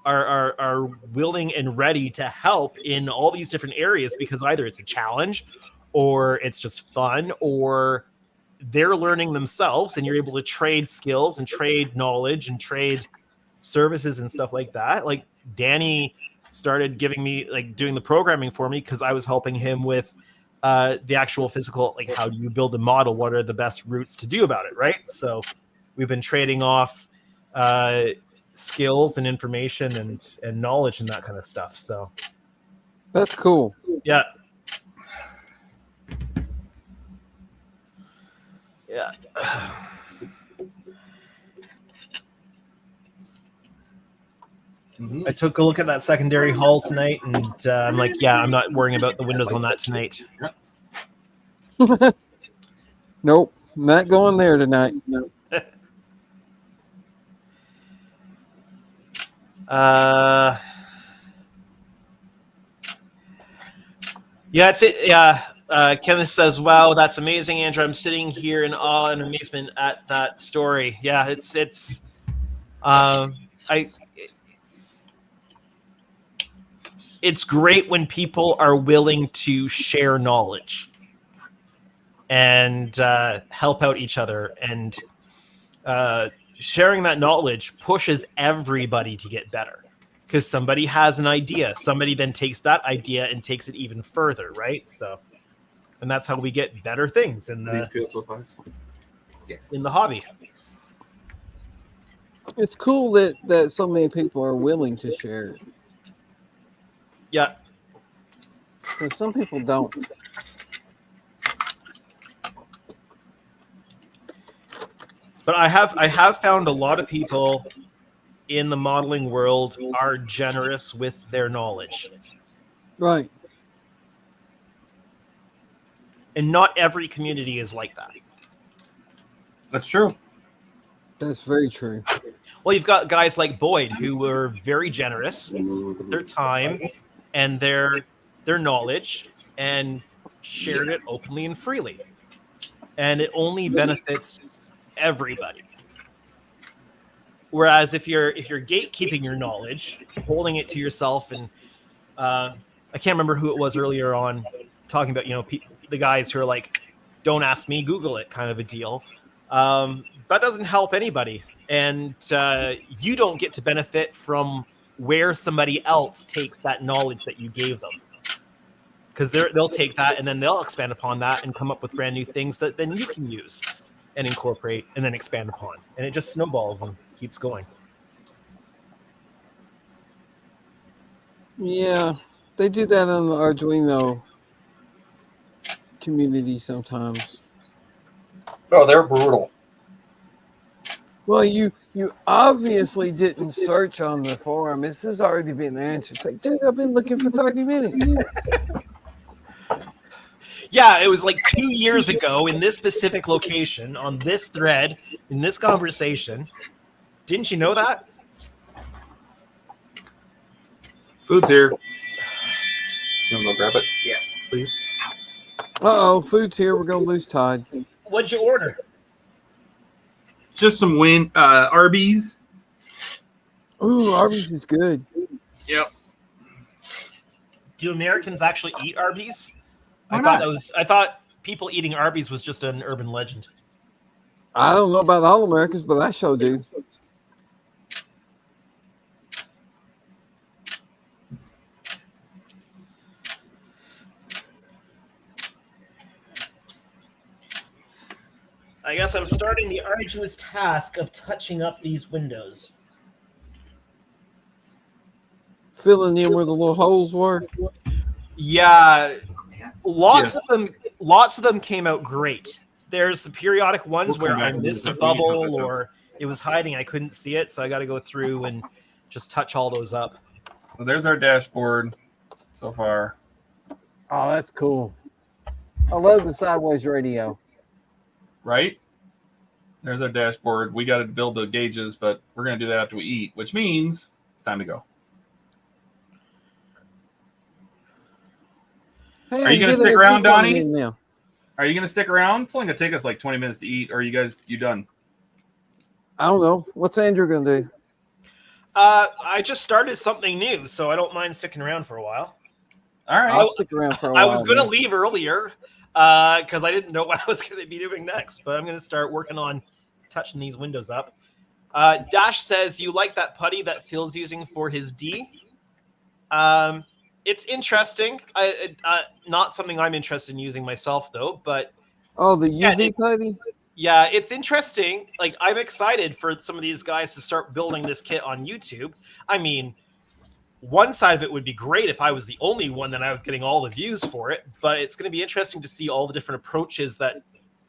are willing and ready to help in all these different areas, because either it's a challenge or it's just fun, or they're learning themselves, and you're able to trade skills and trade knowledge and trade services and stuff like that. Like Danny started giving me, like, doing the programming for me because I was helping him with the actual physical, like, how do you build a model? What are the best routes to do about it, right? So we've been trading off skills and information and knowledge and that kind of stuff. So that's cool. Yeah. Yeah. I took a look at that secondary hull tonight, and I'm like, yeah, I'm not worrying about the windows on that tonight. Nope, not going there tonight. No. Yeah, it's it. Yeah. Kenneth says, wow, that's amazing, Andrew. I'm sitting here in awe and amazement at that story. Yeah, it's great when people are willing to share knowledge. and help out each other. And sharing that knowledge pushes everybody to get better, because somebody has an idea. Somebody then takes that idea and takes it even further, right? So, and that's how we get better things in These the PSO5s. Yes. in the hobby. It's cool that so many people are willing to share it. Yeah. Because some people don't. But I have found a lot of people in the modeling world are generous with their knowledge. Right. And not every community is like that. That's true. That's very true. Well, you've got guys like Boyd who were very generous with their time and their knowledge, and shared it openly and freely. And it only benefits everybody. Whereas if you're gatekeeping your knowledge, holding it to yourself, and I can't remember who it was earlier on talking about, the guys who are like, don't ask me, Google it kind of a deal. That doesn't help anybody. And you don't get to benefit from where somebody else takes that knowledge that you gave them. Because they'll take that and then they'll expand upon that and come up with brand new things that then you can use and incorporate and then expand upon. And it just snowballs and keeps going. Yeah, they do that on the Arduino community sometimes. Oh, they're brutal. Well, you obviously didn't search on the forum. This has already been answered. It's like, dude, I've been looking for 30 minutes. Yeah, it was like 2 years ago in this specific location, on this thread, in this conversation. Didn't you know that? Food's here. You want to go grab it? Yeah. Please. Uh-oh, food's here. We're going to lose Todd. What'd you order? Just some Arby's. Ooh, Arby's is good. Yep. Do Americans actually eat Arby's? Why I thought people eating Arby's was just an urban legend. I don't know about all Americans, but I sure do. I guess I'm starting the arduous task of touching up these windows. Filling in where the little holes were. Yeah, lots of them came out great. There's the periodic ones where I missed a bubble or it was hiding, I couldn't see it, so I got to go through and just touch all those up. So there's our dashboard so far. Oh, that's cool. I love the sideways radio. Right? There's our dashboard. We got to build the gauges, but we're going to do that after we eat, which means it's time to go. Hey, Are you going to get stick an around, SD card Donnie? in now. Are you going to stick around? It's only going to take us like 20 minutes to eat. Or are you done? I don't know. What's Andrew going to do? I just started something new, so I don't mind sticking around for a while. All right. I'll stick around for a while. I was going to man. leave earlier because I didn't know what I was going to be doing next, but I'm going to start working on touching these windows up. Dash says, you like that putty that Phil's using for his D? It's interesting. Not something I'm interested in using myself, though, but... Oh, the UV putty? Yeah, it's interesting. Like, I'm excited for some of these guys to start building this kit on YouTube. I mean, one side of it would be great if I was the only one that I was getting all the views for it, but it's going to be interesting to see all the different approaches that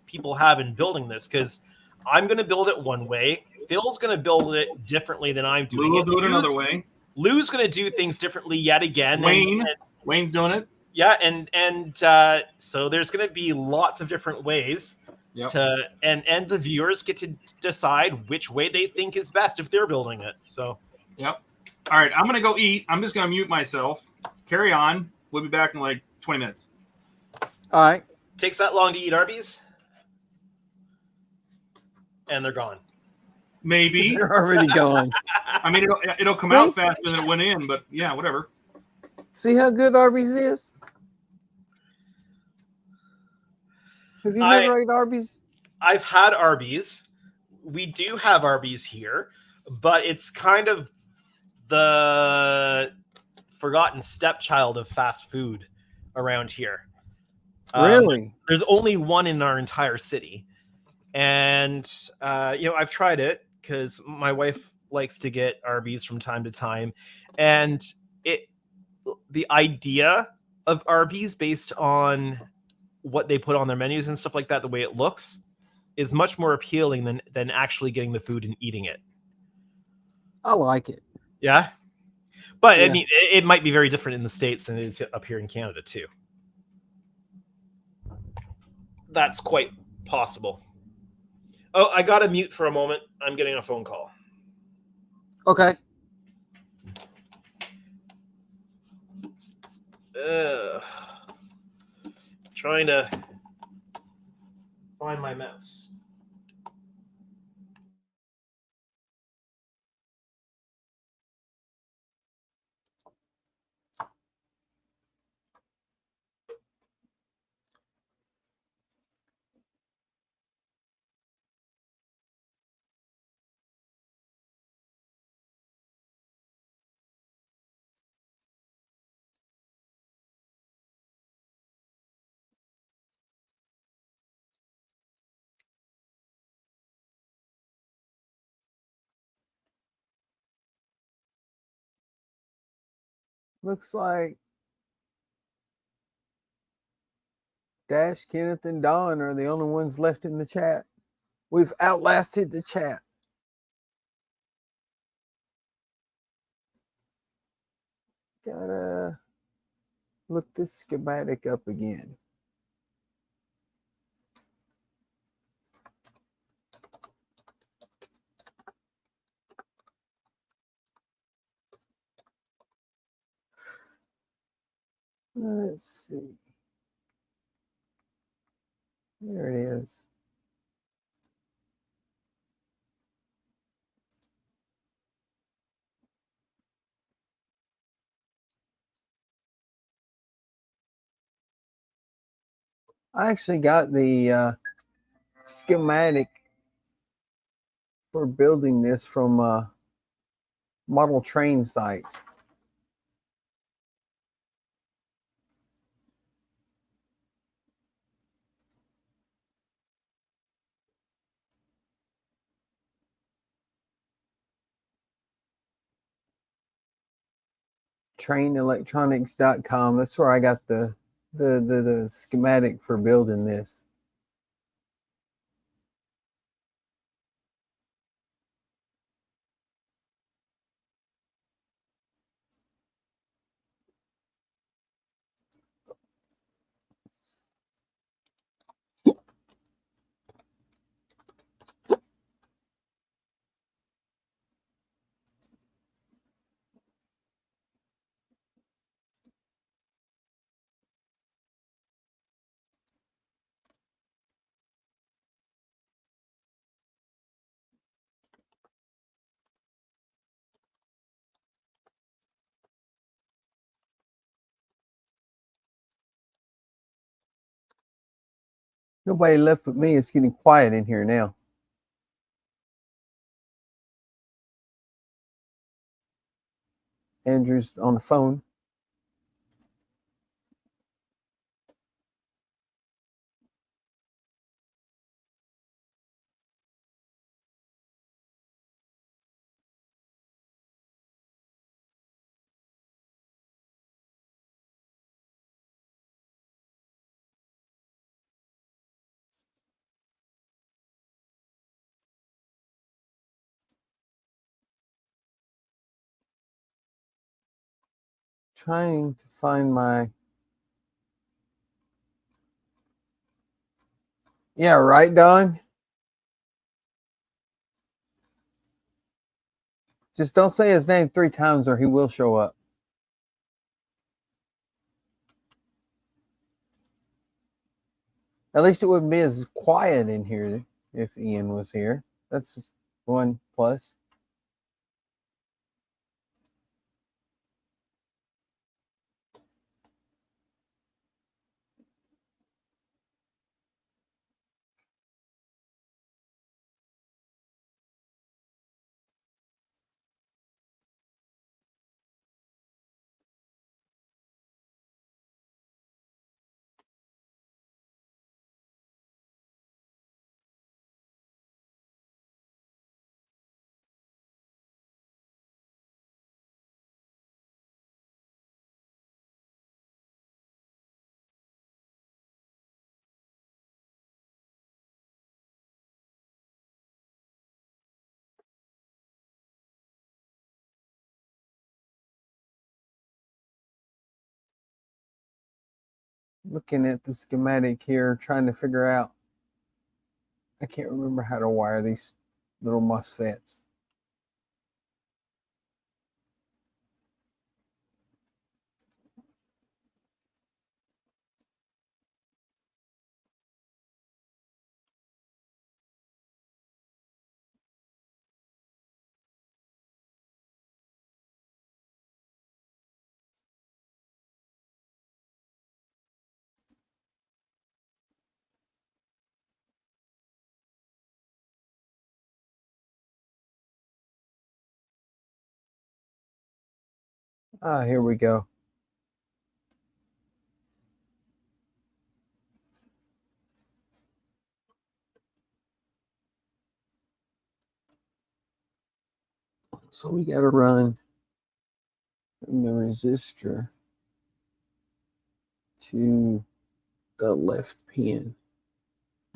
people have in building this, because I'm going to build it one way. Phil's going to build it differently than I'm doing Lou will it. do it another way. Lou's going to do things differently yet again. Wayne's doing it. Yeah, and so there's going to be lots of different ways. Yep. And the viewers get to decide which way they think is best if they're building it. So, yep. All right, I'm gonna go eat. I'm just gonna mute myself. Carry on. We'll be back in like 20 minutes. All right. Takes that long to eat Arby's, and they're gone. Maybe. They're already gone. I mean, it'll come out faster than it went in, but yeah, whatever. See how good Arby's is? Have you never ate Arby's? I've had Arby's. We do have Arby's here, but it's kind of the forgotten stepchild of fast food around here. Really? There's only one in our entire city. And, I've tried it because my wife likes to get Arby's from time to time. And the idea of Arby's based on what they put on their menus and stuff like that, the way it looks, is much more appealing than actually getting the food and eating it. I like it. Yeah. But Yeah. I mean, it might be very different in the States than it is up here in Canada too. That's quite possible. Oh, I got to mute for a moment. I'm getting a phone call. Okay. Trying to find my mouse. Looks like Dash, Kenneth, and Don are the only ones left in the chat. We've outlasted the chat. Gotta look this schematic up again. Let's see. There it is. I actually got the schematic for building this from a model train site. Trainelectronics.com. That's where I got the schematic for building this. Nobody left with me. It's getting quiet in here now. Andrew's on the phone. Trying to find my... Yeah, right, Don? Just don't say his name 3 times or he will show up. At least it wouldn't be as quiet in here if Ian was here. That's one plus. looking at the schematic here, trying to figure out. I can't remember how to wire these little MOSFETs. Ah, here we go. So we got to run from the resistor to the left pin,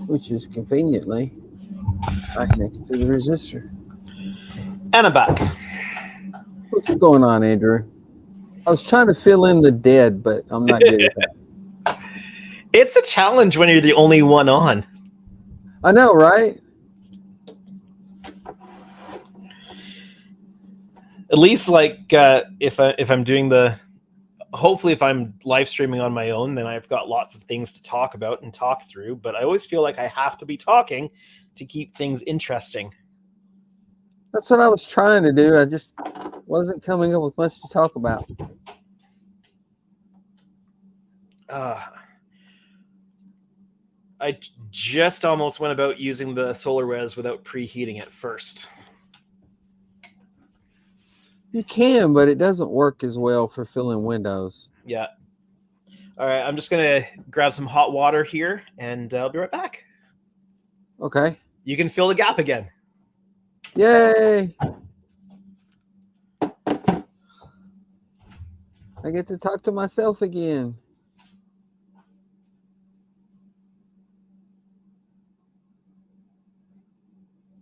which is conveniently right next to the resistor. And I'm back. What's going on, Andrew? I was trying to fill in the dead, but I'm not good at that. It's a challenge when you're the only one on. I know, right? At least, like, if I'm doing hopefully if I'm live streaming on my own, then I've got lots of things to talk about and talk through. But I always feel like I have to be talking to keep things interesting. That's what I was trying to do. I just wasn't coming up with much to talk about. I just almost went about using the solar res without preheating it first. You can, but it doesn't work as well for filling windows. Yeah. All right, I'm just going to grab some hot water here, and I'll be right back. Okay. You can fill the gap again. Yay! I get to talk to myself again.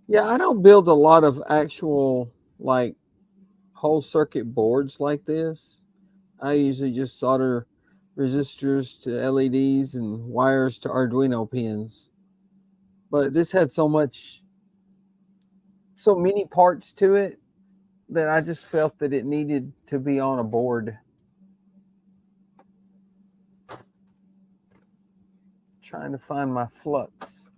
Yeah, I don't build a lot of actual, like, whole circuit boards like this. I usually just solder resistors to LEDs and wires to Arduino pins. But this had so many parts to it that I just felt that it needed to be on a board. Trying to find my flux.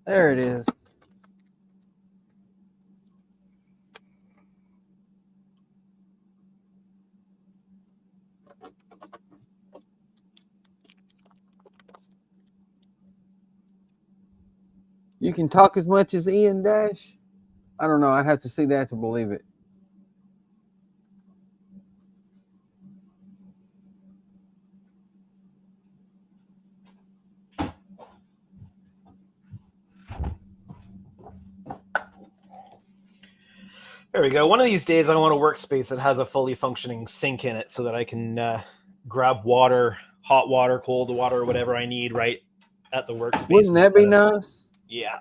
There it is. You can talk as much as Ian Dash? I don't know. I'd have to see that to believe it. There we go. One of these days, I want a workspace that has a fully functioning sink in it so that I can grab water, hot water, cold water, whatever I need right at the workspace. Wouldn't that be nice? Yeah.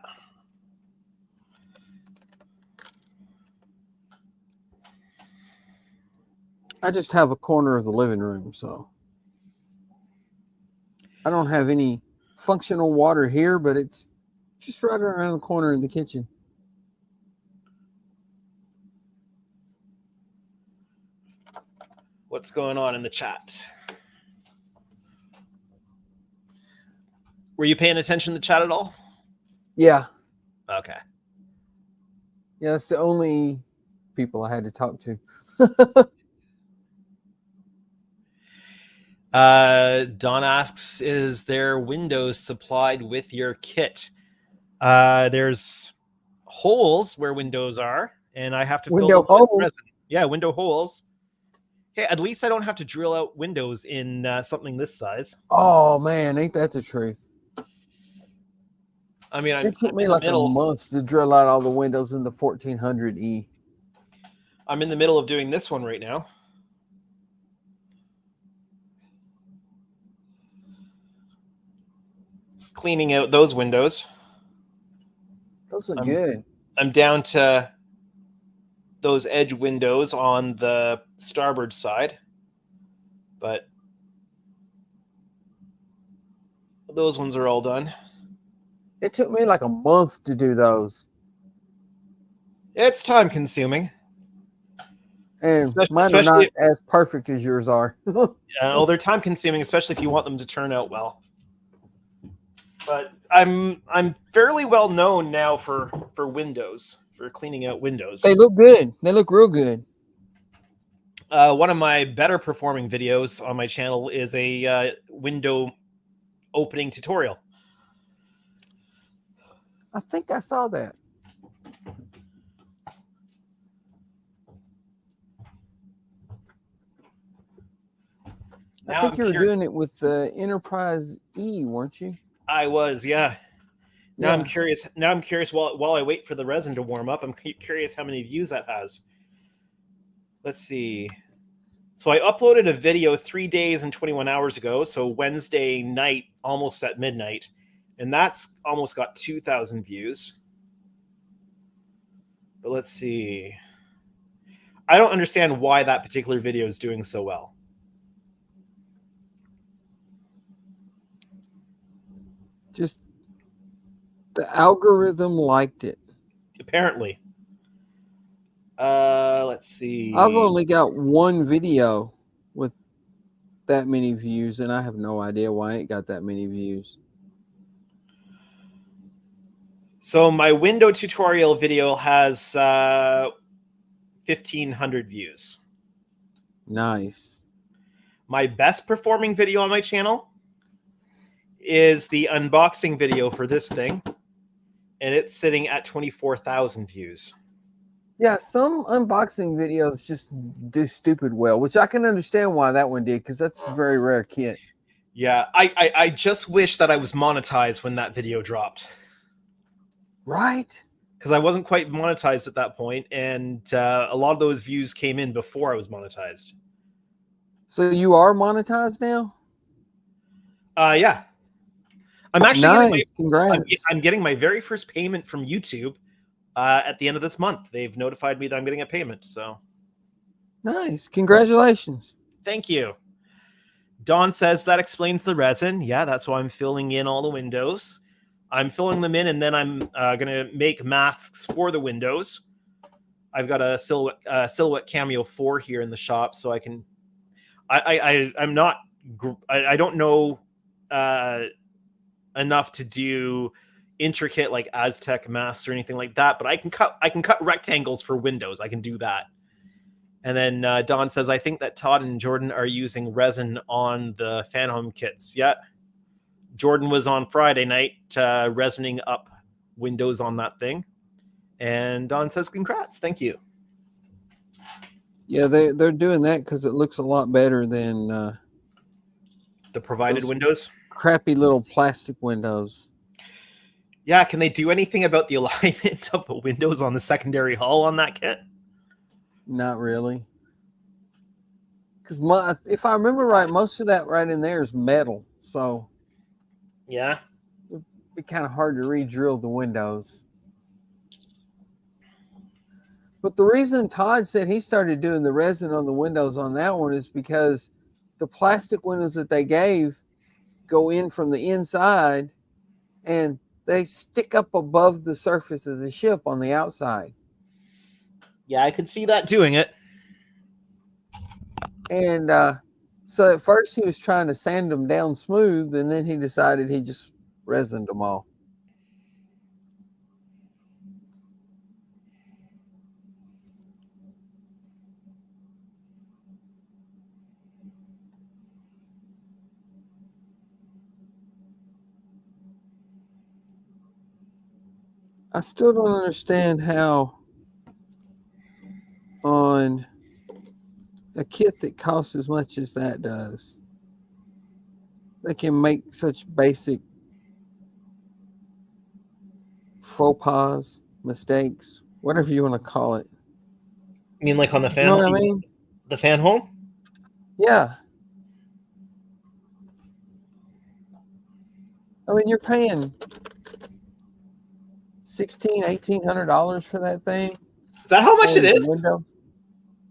I just have a corner of the living room, so I don't have any functional water here, but it's just right around the corner in the kitchen. What's going on in the chat? Were you paying attention to the chat at all? Yeah. Okay. Yeah, that's the only people I had to talk to. Don asks, is there Windows supplied with your kit? There's holes where windows are, and I have to Window fill them with holes? resin. Yeah, window holes. Hey, at least I don't have to drill out windows in something this size. Oh man, ain't that the truth? I mean, It took me like a month to drill out all the windows in the 1400E. I'm in the middle of doing this one right now. Cleaning out those windows. Those are good. I'm down to those edge windows on the starboard side, but those ones are all done. It took me like a month to do those. It's time consuming. And mine are not as perfect as yours are. Well, they're time consuming, especially if you want them to turn out well. But I'm fairly well known now for windows, for cleaning out windows. They look good. They look real good. One of my better performing videos on my channel is a window opening tutorial. I think I saw that. I think you were doing it with Enterprise E, weren't you? I was, yeah. Now I'm curious. Now I'm curious. While I wait for the resin to warm up, I'm curious how many views that has. Let's see. So I uploaded a video 3 days and 21 hours ago. So Wednesday night, almost at midnight, and that's almost got 2,000 views. But let's see. I don't understand why that particular video is doing so well. Just the algorithm liked it. Apparently. Let's see. I've only got one video with that many views, and I have no idea why it got that many views. So my window tutorial video has 1,500 views. Nice. My best performing video on my channel is the unboxing video for this thing, and it's sitting at 24,000 views. Yeah, some unboxing videos just do stupid well, which I can understand why that one did, because that's a very rare kit. Yeah, I just wish that I was monetized when that video dropped. Right? Because I wasn't quite monetized at that point, and a lot of those views came in before I was monetized. So you are monetized now? Yeah. I'm actually Congrats. I'm getting my very first payment from YouTube at the end of this month. They've notified me that I'm getting a payment. So nice. Congratulations. Thank you. Don says that explains the resin. Yeah, that's why I'm filling in all the windows. I'm filling them in, and then I'm going to make masks for the windows. I've got a Silhouette Cameo 4 here in the shop, so I can. I don't know enough to do intricate like Aztec masks or anything like that, but I can cut rectangles for windows. I can do that. And then Don says, I think that Todd and Jordan are using resin on the fan home kits. Yeah. Jordan was on Friday night resining up windows on that thing. And Don says, congrats. Thank you. Yeah, they're doing that because it looks a lot better than the provided windows. Crappy little plastic windows. Yeah, can they do anything about the alignment of the windows on the secondary hull on that kit? Not really. Because if I remember right, most of that right in there is metal. So yeah, it'd be kind of hard to re-drill the windows. But the reason Todd said he started doing the resin on the windows on that one is because the plastic windows that they gave go in from the inside, and they stick up above the surface of the ship on the outside. Yeah, I could see that doing it. And so at first he was trying to sand them down smooth, and then he decided he just resined them all. I still don't understand how on a kit that costs as much as that does, they can make such basic faux pas, mistakes, whatever you want to call it. You mean like on the fan? You know what I mean? The fan home? Yeah. I mean, you're paying $1,600, $1,800 for that thing. Is that how much it the is? window.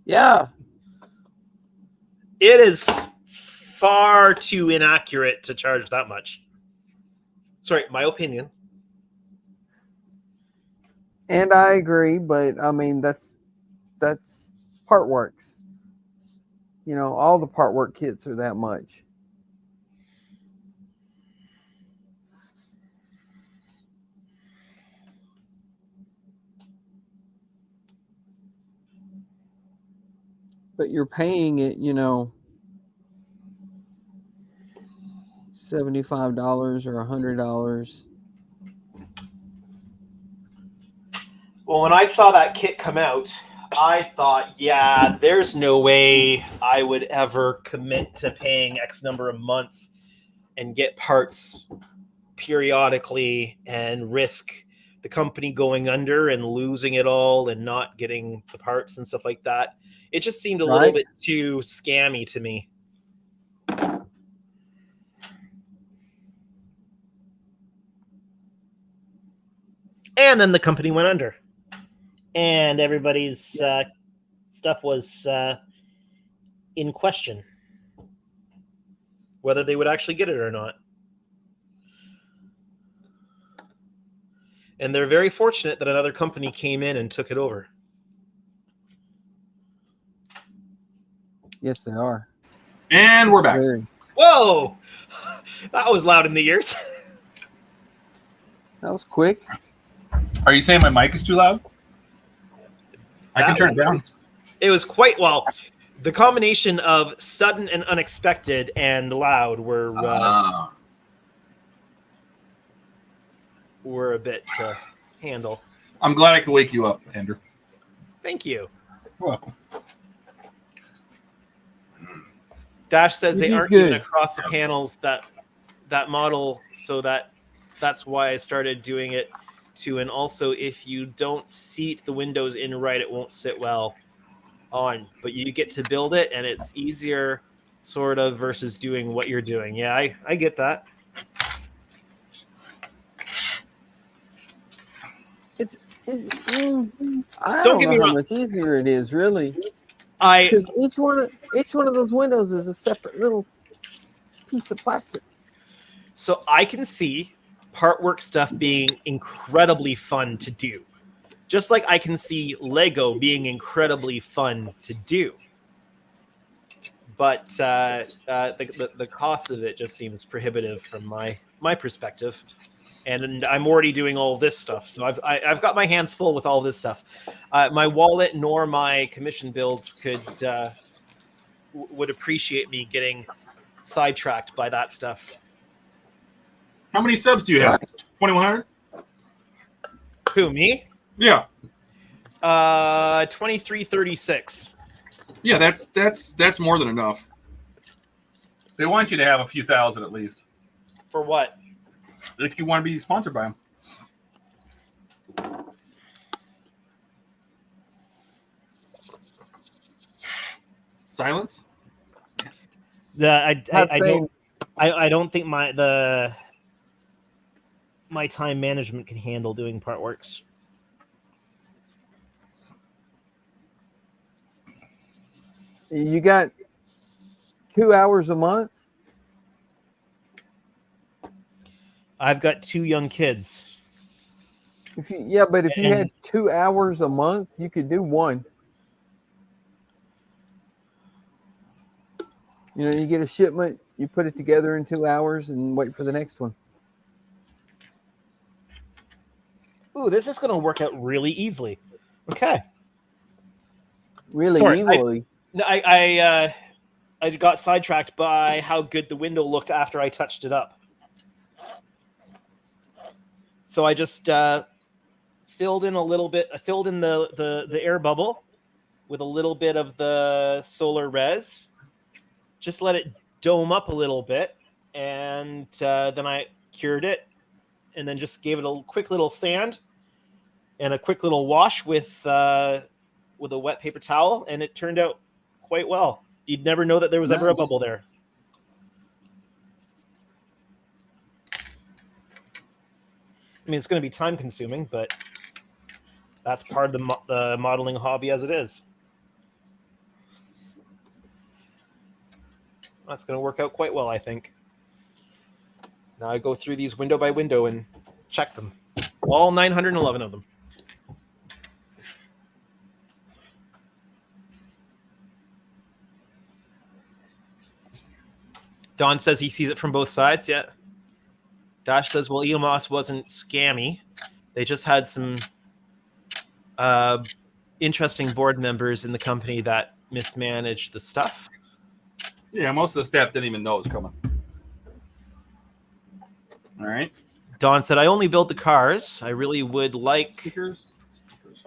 Yeah. It is far too inaccurate to charge that much. Sorry, my opinion. And I agree, but I mean that's part works. You know, all the part work kits are that much. But you're paying it, you know, $75 or $100. Well, when I saw that kit come out, I thought, yeah, there's no way I would ever commit to paying X number a month and get parts periodically and risk the company going under and losing it all and not getting the parts and stuff like that. It just seemed a little bit too scammy to me. And then the company went under. And everybody's stuff was in question, whether they would actually get it or not. And they're very fortunate that another company came in and took it over. Yes, they are. And we're back. Very. Whoa! That was loud in the ears. That was quick. Are you saying my mic is too loud? I can turn it down. It was quite well. The combination of sudden and unexpected and loud were a bit to handle. I'm glad I could wake you up, Andrew. Thank you. You're welcome. Dash says You they did aren't good. even across the panels that model, so that's why I started doing it too. And also, if you don't seat the windows in right, it won't sit well on. But you get to build it, and it's easier, sort of, versus doing what you're doing. Yeah, I get that. I Don't don't get me know how wrong. much easier it is, really, I because each one of those windows is a separate little piece of plastic. So I can see part work stuff being incredibly fun to do. Just like I can see Lego being incredibly fun to do. But the cost of it just seems prohibitive from my perspective. And I'm already doing all this stuff. So I've got my hands full with all this stuff. My wallet nor my commission builds would appreciate me getting sidetracked by that stuff. How many subs do you have? 2,100? Who, me? Yeah. 2336. Yeah, that's more than enough. They want you to have a few thousand at least. For what? If you want to be sponsored by them. Silence? I saying- don't think my time management can handle doing part works. You got 2 hours a month. I've got 2 young kids. But if you had 2 hours a month, you could do one. You know, you get a shipment, you put it together in 2 hours, and wait for the next one. Ooh, this is going to work out really easily. Okay. Really Sorry, easily. I got sidetracked by how good the window looked after I touched it up. So I just filled in a little bit. I filled in the air bubble with a little bit of the solar res. Just let it dome up a little bit, and then I cured it, and then just gave it a quick little sand and a quick little wash with a wet paper towel, and it turned out quite well. You'd never know that there was ever a bubble there. I mean, it's going to be time consuming, but That's part of the modeling hobby as it is. That's going to work out quite well, I think. Now I go through these window by window and check them. All 911 of them. Don says he sees it from both sides. Yeah. Dash says, well, EOMOS wasn't scammy. They just had some interesting board members in the company that mismanaged the stuff. Yeah, most of the staff didn't even know it was coming. All right. Don said, I only build the cars. I really would like Stickers.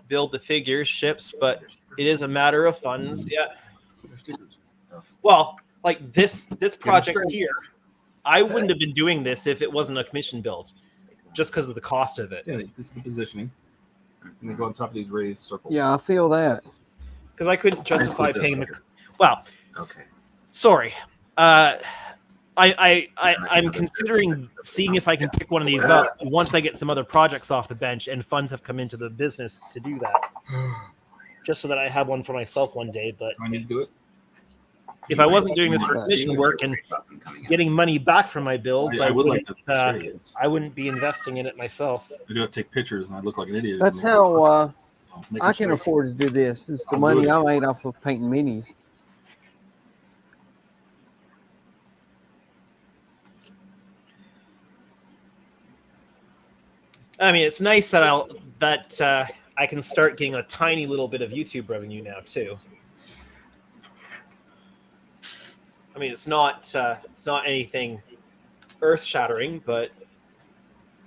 build the figures, ships, but it is a matter of funds. Yeah. Stickers. Well, like this project here, I wouldn't have been doing this if it wasn't a commission build, just because of the cost of it. Yeah, this is the positioning. And they go on top of these raised circles. Yeah, I feel that. Because I couldn't justify this paying the. here. Well, Okay. sorry. I'm considering seeing if I can pick one of these up once I get some other projects off the bench and funds have come into the business to do that. Just so that I have one for myself one day. But Do I need to do it? if I wasn't doing this for commission work and getting money back from my builds, I would like wouldn't, to. I wouldn't be investing in it myself. I do have to take pictures, and I look like an idiot. That's how Make I it can straight. afford to do this. It's the I'll money do it. I made off of painting minis. I mean, it's nice that I can start getting a tiny little bit of YouTube revenue now too. I mean, it's not anything earth-shattering, but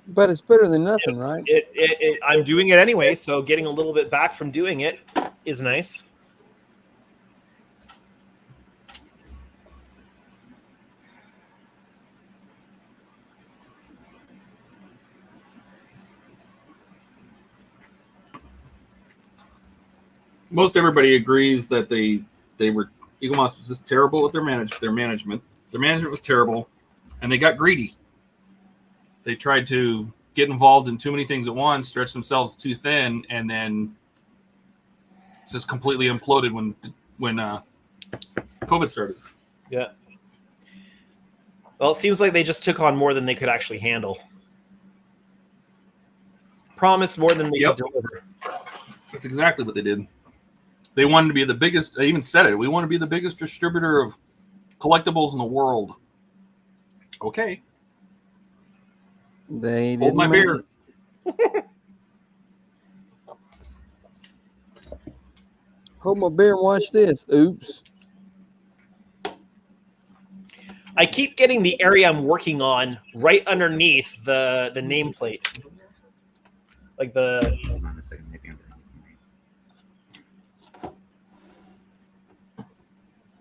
But it's better than nothing, right? I'm doing it anyway, so getting a little bit back from doing it is nice. Most everybody agrees that they were EagleMoss was just terrible with their management. Their management was terrible, and they got greedy. They tried to get involved in too many things at once, stretch themselves too thin, and then just completely imploded when COVID started. Yeah. Well, it seems like they just took on more than they could actually handle. Promised more than they Yep. could deliver. That's exactly what they did. They wanted to be the biggest. They even said it. We want to be the biggest distributor of collectibles in the world. Okay. They Hold didn't my make beer. it. Hold my beer and watch this. Oops. I keep getting the area I'm working on right underneath the nameplate. Like the Hold on a second, maybe I'm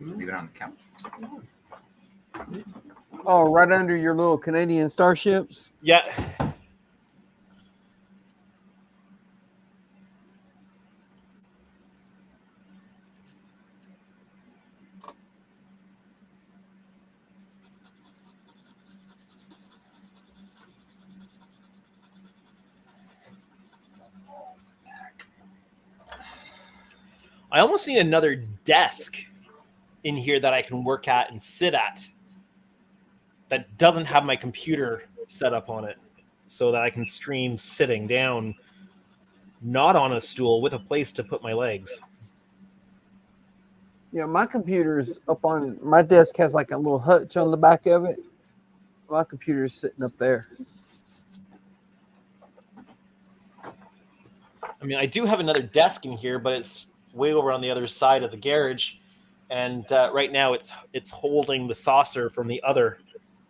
leave it on the couch. Oh, right under your little Canadian starships. yeah. I almost need another desk in here that I can work at and sit at that doesn't have my computer set up on it so that I can stream sitting down, not on a stool, with a place to put my legs. Yeah, my computer's up on my desk has like a little hutch on the back of it. My computer's sitting up there. I mean, I do have another desk in here, but it's way over on the other side of the garage. And right now it's holding the saucer from the other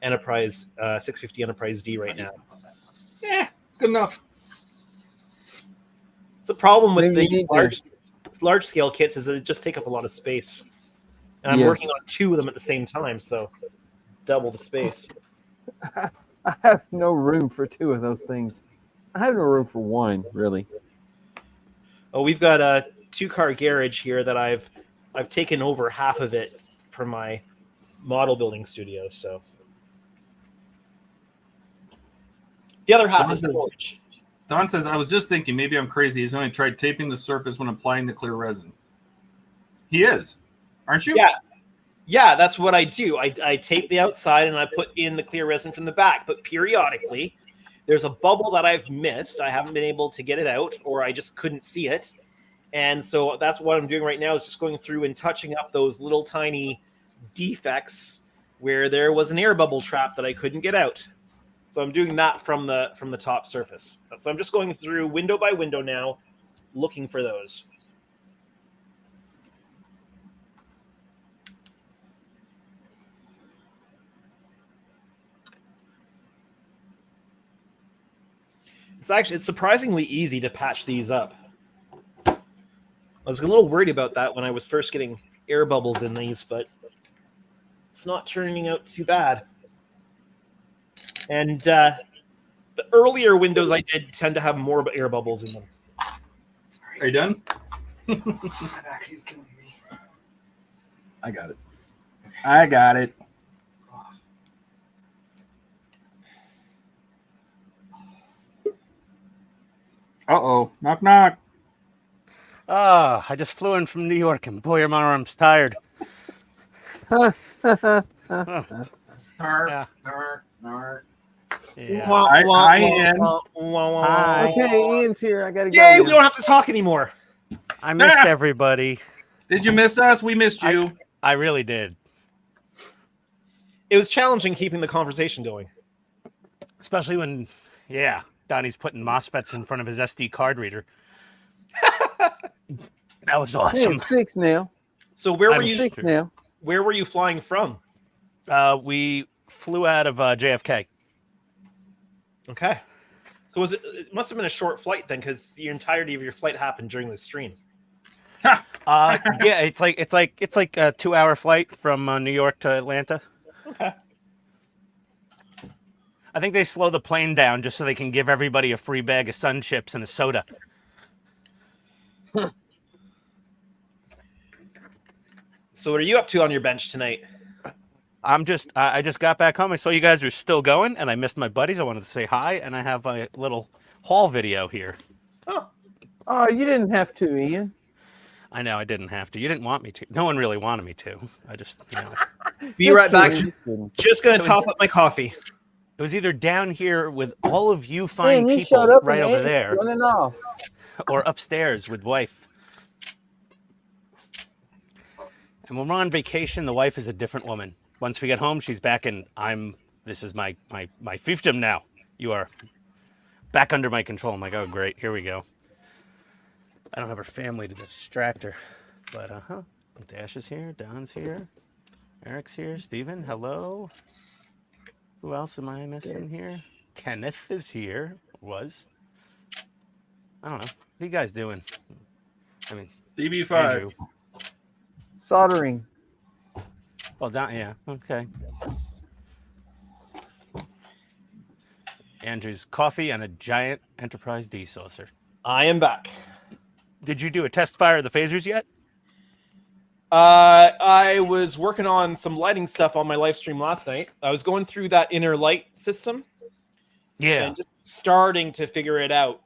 Enterprise 650 Enterprise D right now. Yeah, good enough. It's the problem with Maybe you the need large scale kits is that it just take up a lot of space. And I'm Yes. working on two of them at the same time, so double the space. I have no room for two of those things. I have no room for one, really. Oh, we've got a 2-car garage here that I've taken over half of it for my model building studio, so the other half is storage. Don says, I was just thinking, maybe I'm crazy. He's only tried taping the surface when applying the clear resin. He is. Aren't you? Yeah. Yeah, that's what I do. I tape the outside and I put in the clear resin from the back. But periodically, there's a bubble that I've missed. I haven't been able to get it out, or I just couldn't see it. And so that's what I'm doing right now, is just going through and touching up those little tiny defects where there was an air bubble trap that I couldn't get out. So I'm doing that from the top surface. So I'm just going through window by window now, looking for those. It's surprisingly easy to patch these up. I was a little worried about that when I was first getting air bubbles in these, but it's not turning out too bad. And the earlier windows I did tend to have more air bubbles in them. Sorry. Are you done? My back is killing me. I got it. I got it. Uh-oh. Knock, knock. Ah, I just flew in from New York, and boy, my arm's tired. Snarf, Yeah. snarf, snarf. Yeah. Hi, Ian. Hi. Okay, Ian's here. I gotta go. Yay, now. we don't have to talk anymore. I missed everybody. Did you miss us? We missed you. I really did. It was challenging keeping the conversation going. Especially when, Donnie's putting MOSFETs in front of his SD card reader. That was Hey, awesome. it's fixed now. So where were I'm you? Fixed now. Where were you flying from? We flew out of JFK. Okay. So it must have been a short flight then, because the entirety of your flight happened during the stream. Yeah, it's like a 2-hour flight from New York to Atlanta. Okay. I think they slow the plane down just so they can give everybody a free bag of Sun Chips and a soda. So what are you up to on your bench tonight? I just got back home. I saw you guys were still going, and I missed my buddies. I wanted to say hi, and I have a little haul video here. Oh, you didn't have to, Ian. I know I didn't have to. You didn't want me to. No one really wanted me to. I just, Be right back. Just kidding. Just gonna top up my coffee. It was either down here with all of you fine Man, you shut people up right and over Andy's there, running off. or upstairs with wife. And when we're on vacation, the wife is a different woman. Once we get home, she's back and this is my fiefdom now. You are back under my control. I'm like, oh, great. Here we go. I don't have her family to distract her. But, Dash is here. Don's here. Eric's here. Steven, hello. Who else am I missing here? Kenneth is here. Was. I don't know. What are you guys doing? I mean, DB5. Andrew. Soldering. Well, Don, yeah. Okay. Andrew's coffee and a giant Enterprise D saucer. I am back. Did you do a test fire of the phasers yet? I was working on some lighting stuff on my live stream last night. I was going through that inner light system. Yeah. And just starting to figure it out.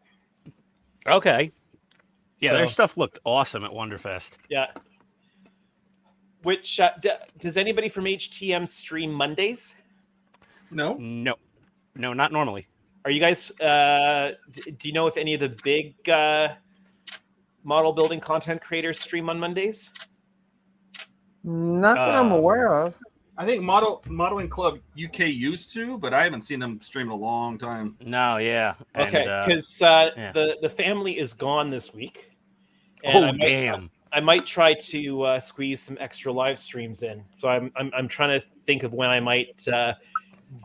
Okay. Yeah, So- their stuff looked awesome at Wonderfest. Yeah. Which does anybody from HTM stream Mondays? No. No, not normally. Are you guys? Do you know if any of the big model building content creators stream on Mondays? Not that I'm aware of. I think Modeling Club UK used to, but I haven't seen them stream in a long time. No, yeah. And, Okay, because yeah. the family is gone this week. Oh, damn. I might try to squeeze some extra live streams in. So I'm trying to think of when I might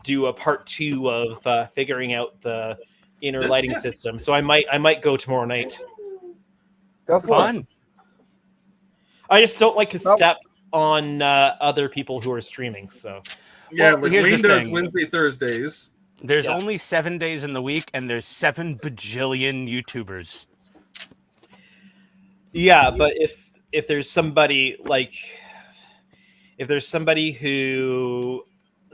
do a part 2 of figuring out the inner lighting system. So I might go tomorrow night. Go for Fun. it. I just don't like to Nope. step on other people who are streaming. So Yeah, Well, like here's the Wayne does thing. Wednesday, Thursdays. There's Yeah. only 7 days in the week, and there's 7 bajillion YouTubers. yeah, but if there's somebody who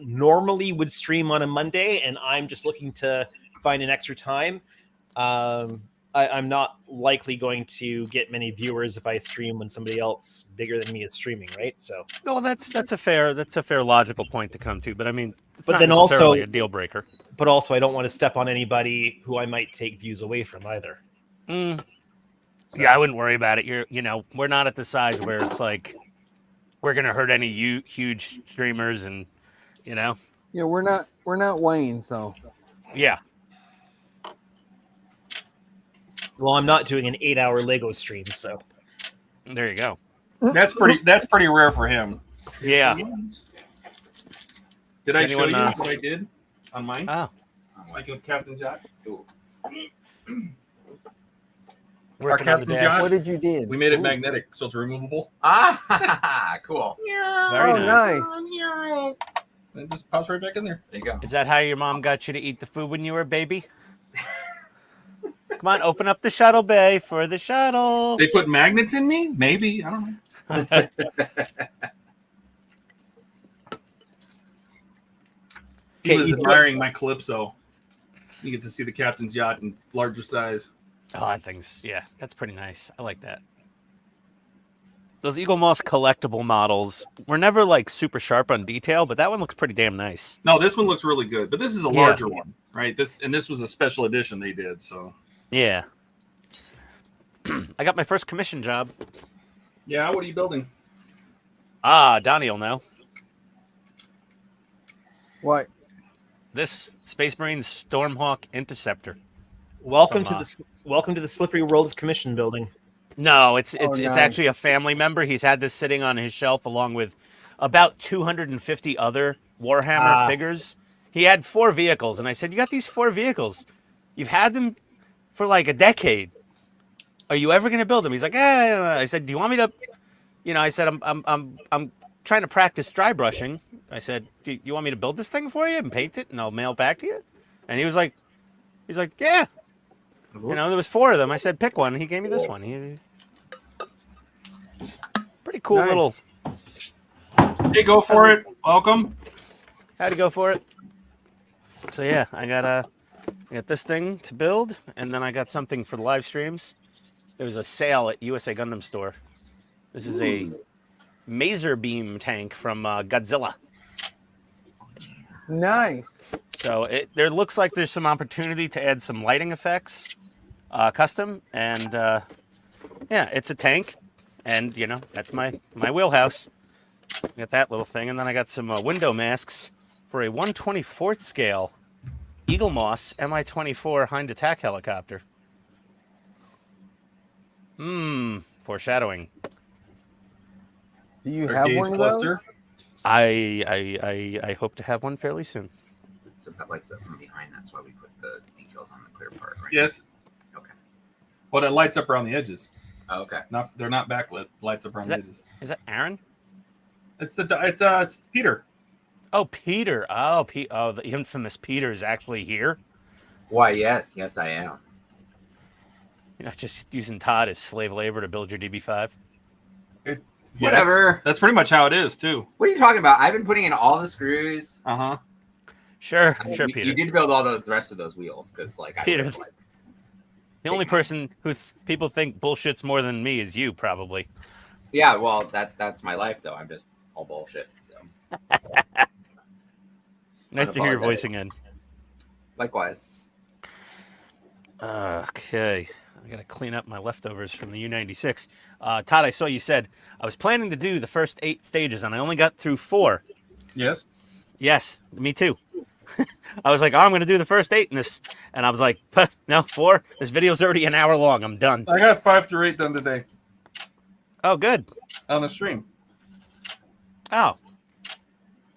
normally would stream on a Monday and I'm just looking to find an extra time, I'm not likely going to get many viewers if I stream when somebody else bigger than me is streaming, right? So, Well, that's a fair logical point to come to. But I mean, it's But not then necessarily also- a deal breaker. but also I don't want to step on anybody who I might take views away from either. Mm. So- Yeah, I wouldn't worry about it. We're not at the size where it's like we're gonna hurt any huge streamers, and Yeah, we're not Wayne, so yeah. Well, I'm not doing an 8-hour Lego stream, so There you go. That's pretty rare for him. Yeah. Did I show anyone, you what I did on mine? Oh, Like with Captain Jack? working on the Captain dash. John? what did you did? We made it Ooh. magnetic, so it's removable. Ah, cool. Very Oh, nice. nice. And it just pops right back in there. There you go. Is that how your mom got you to eat the food when you were a baby? Come on, open up the shuttle bay for the shuttle. They put magnets in me? Maybe. I don't know. He was admiring my Calypso. You get to see the captain's yacht in larger size. Oh, that thing's, yeah, that's pretty nice. I like that. Those Eagle Moss collectible models were never like super sharp on detail, but that one looks pretty damn nice. No, this one looks really good, but this is a Yeah. larger one, right? This was a special edition they did, so. Yeah. I got my first commission job. Yeah, what are you building? Ah, Donnie will know. What? This Space Marine Stormhawk Interceptor. welcome Come to the slippery world of commission building. No, it's nice. actually a family member. He's had this sitting on his shelf along with about 250 other Warhammer figures. He had 4 vehicles, and I said, "You got these 4 vehicles? You've had them for like a decade. Are you ever going to build them?" He's like, "Eh." I said, "Do you want me to?" I said, "I'm trying to practice dry brushing." I said, "Do you want me to build this thing for you and paint it, and I'll mail it back to you?" And he's like, "Yeah." There was 4 of them. I said, "Pick one." He gave me this one. Pretty cool Nice. little. Hey, go for it. Welcome. Had to go for it. So yeah, I got this thing to build, and then I got something for the live streams. There was a sale at USA Gundam store. This is a Maser beam tank from Godzilla. Nice. So there looks like there's some opportunity to add some lighting effects, custom, and yeah, it's a tank, and that's my wheelhouse. Got that little thing, and then I got some window masks for a 1/24th scale Eagle Moss Mi-24 Hind attack helicopter. Foreshadowing. Do you Our have Dave's one of cluster. those? I hope to have one fairly soon. So that lights up from behind. That's why we put the decals on the clear part, right? Yes. Okay. Well, it lights up around the edges. Oh, okay. They're not backlit. Lights up around Is the that- edges. Is that Aaron? It's Peter. Oh, Peter. Oh, the infamous Peter is actually here. Why, yes, I am. You're not just using Todd as slave labor to build your DB5. Yes. Whatever. That's pretty much how it is too. What are you talking about? I've been putting in all the screws. Uh-huh. Sure, You, Peter. you did build all the rest of those wheels because, like, I Peter. would've, like, The only person who people think bullshits more than me is you, probably. yeah. Well, that's my life, though. I'm just all bullshit. So, Nice to hear your Unapologetic. voice again. likewise. Okay. I got to clean up my leftovers from the U-96. Todd, I saw you said, I was planning to do the first 8 stages, and I only got through 4. Yes. Yes, me too. I was like, I'm going to do the first 8 in this. And I was like, no, 4? This video's already an hour long. I'm done. I got 5 through 8 done today Oh, good. on the stream. Oh.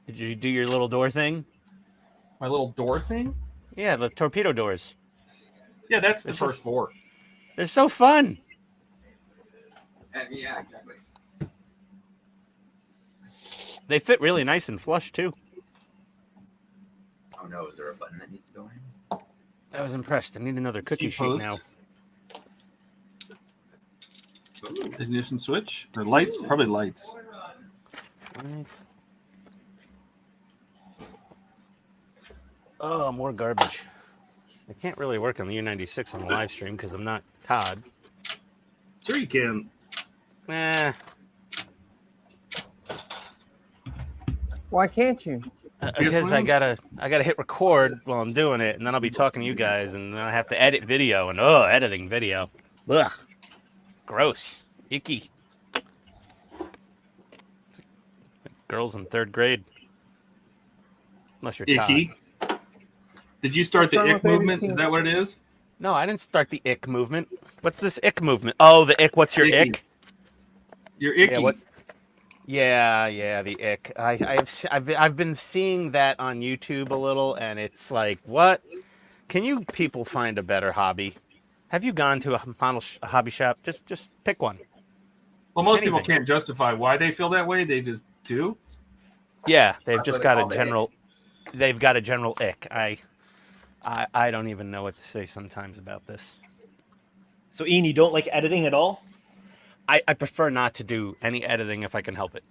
Did you do your little door thing? My little door thing. Yeah, the torpedo doors. Yeah, that's the It's first 4. They're so fun. Yeah, exactly. They fit really nice and flush, too. Oh no, is there a button that needs to go in? I was impressed. I need another cookie sheet Post. now. Ignition switch or lights? Probably lights. Right. Oh, more garbage. I can't really work on the U96 on the live stream because I'm not Todd. Sure you can. Eh, Why can't you? because I gotta hit record while I'm doing it, and then I'll be talking to you guys, and then I have to edit video, and editing video, ugh, gross, icky. It's like girls in 3rd grade, unless you're Icky. Todd. Did you start What's the wrong ick with baby movement? teeth? Is that what it is? No, I didn't start the ick movement. What's this ick movement? Oh, the ick. What's your Icky. ick? You're icky. Yeah, what? Yeah, the ick. I've been seeing that on YouTube a little, and it's like, what? Can you people find a better hobby? Have you gone to a hobby shop? Just pick one. Well, most people anything. can't justify why they feel that way. They just do. Yeah, they've That's just what got they a call the general. They've got a general ick. I don't even know what to say sometimes about this. So, Ian, you don't like editing at all? I prefer not to do any editing if I can help it.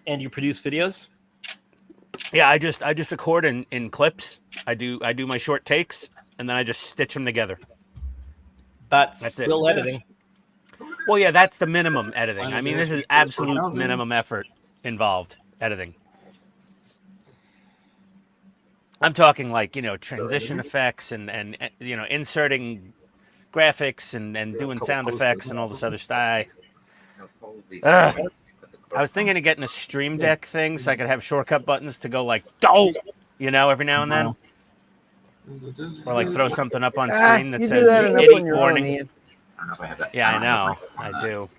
And you produce videos? Yeah, I just record in clips. I do my short takes, and then I just stitch them together. That's it. still editing. Well, yeah, that's the minimum editing. I mean, this is absolute 4,000. minimum effort involved editing. I'm talking like, transition effects and inserting graphics and doing sound effects and all this other stuff. I was thinking of getting a Stream Deck thing so I could have shortcut buttons to go like, go, every now and then. Or like throw something up on screen that you do that says enough on idiot your warning. own, Ian. I don't know if I have that. Yeah, I know. I do.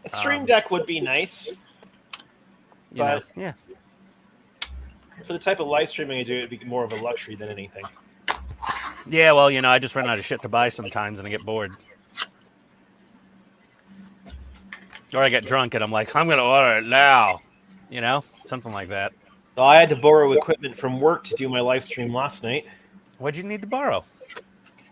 A Stream Deck would be nice. You know, But- yeah. For the type of live streaming I do, it'd be more of a luxury than anything. Yeah, well, I just run out of shit to buy sometimes and I get bored. Or I get drunk and I'm like, I'm going to order it now. Something like that. So I had to borrow equipment from work to do my live stream last night. What'd you need to borrow?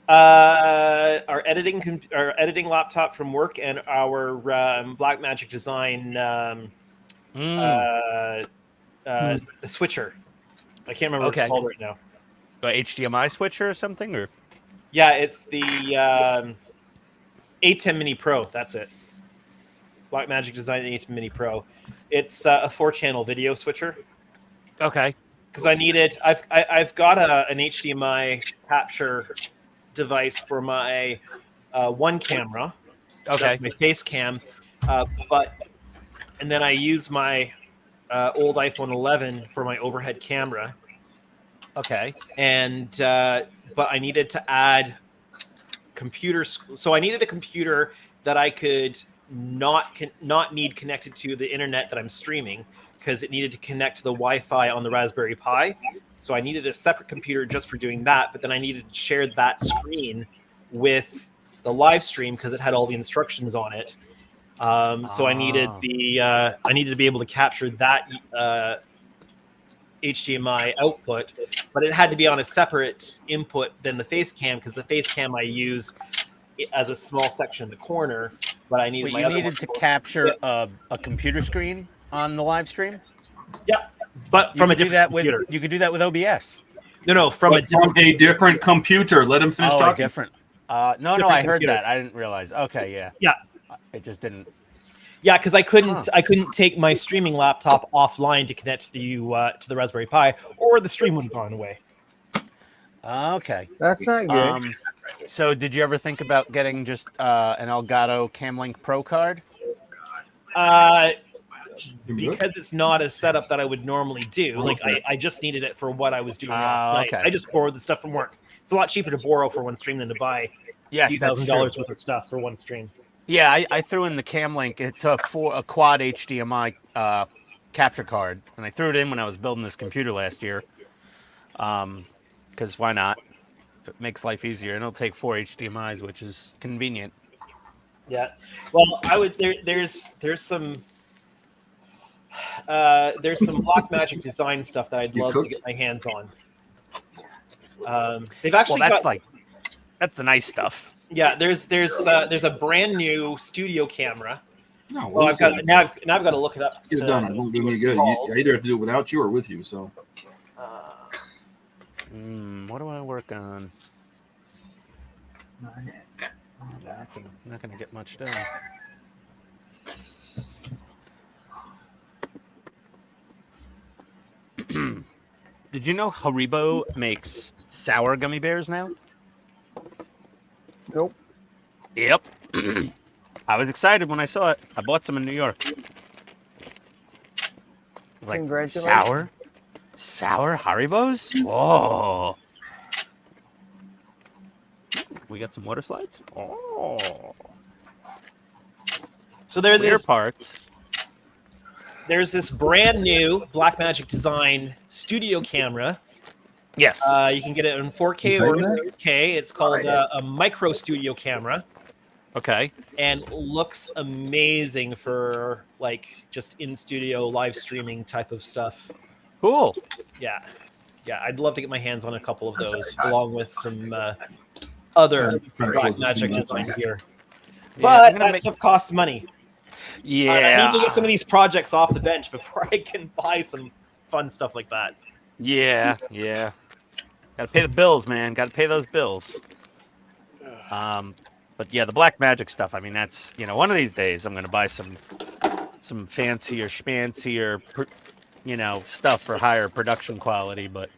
Our editing laptop from work and our Blackmagic Design the switcher. I can't remember what Okay. it's called right now. A HDMI switcher or something? Or Yeah, it's the HTM Mini Pro. That's it. Blackmagic Design HTM Mini Pro. It's a 4-channel video switcher. Okay. Because I needed, I've got an HDMI capture device for my one camera. Okay. That's my face cam. And then I use my old iPhone 11 for my overhead camera. Okay. And but I needed to add computers. So I needed a computer that I could not need connected to the internet that I'm streaming, because it needed to connect to the Wi-Fi on the Raspberry Pi. So I needed a separate computer just for doing that. But then I needed to share that screen with the live stream because it had all the instructions on it. So I needed I needed to be able to capture that HDMI output, but it had to be on a separate input than the face cam, because the face cam I use as a small section in the corner. But I needed But you needed to capture a computer screen on the live stream? Yeah, but from a different computer. You could do that with OBS. No, from a different computer. Let him finish Oh, talking. different. No, Different I heard computer. that. I didn't realize. Okay, yeah. Yeah. It just didn't. Yeah, because I couldn't take my streaming laptop offline to connect to the Raspberry Pi, or the stream would have gone away. Okay. That's not good. So did you ever think about getting just an Elgato Camlink Pro card? Because it's not a setup that I would normally do. Like I just needed it for what I was doing last night. Okay. I just borrowed the stuff from work. It's a lot cheaper to borrow for one stream than to buy Yes, that's true. $1,000 worth of stuff for one stream. Yeah, I threw in the Camlink. It's a quad HDMI capture card, and I threw it in when I was building this computer last year. Because why not? It makes life easier, and it'll take 4 HDMIs, which is convenient. Yeah. Well, I would. There's some Blackmagic Design stuff that I'd love to get my hands on. They've actually that's the nice stuff. Yeah, there's a brand new studio camera. No, Well, I've got to look it up. Get it done. It won't do me good. I either have to do it without you or with you. So What do I work on? Not gonna get much done. Did you know Haribo makes sour gummy bears now? Nope. Yep. I was excited when I saw it. I bought some in New York. Like Congratulations. sour Haribos? Oh. We got some water slides? Oh. So there's Clear this parts. there's this brand new Blackmagic design studio camera. Yes. You can get it in 4K or 6K. It's called a micro studio camera, Okay. and looks amazing for like just in studio live streaming type of stuff. Cool. Yeah, I'd love to get my hands on a couple of those, along with some other Blackmagic design gear. Yeah, But I'm gonna that make- stuff costs money. I Yeah. need to get some of these projects off the bench before I can buy some fun stuff like that. Yeah. Gotta pay the bills, man. Gotta pay those bills. But yeah, the black magic stuff. I mean, that's one of these days I'm gonna buy some fancier, schmancier, stuff for higher production quality. But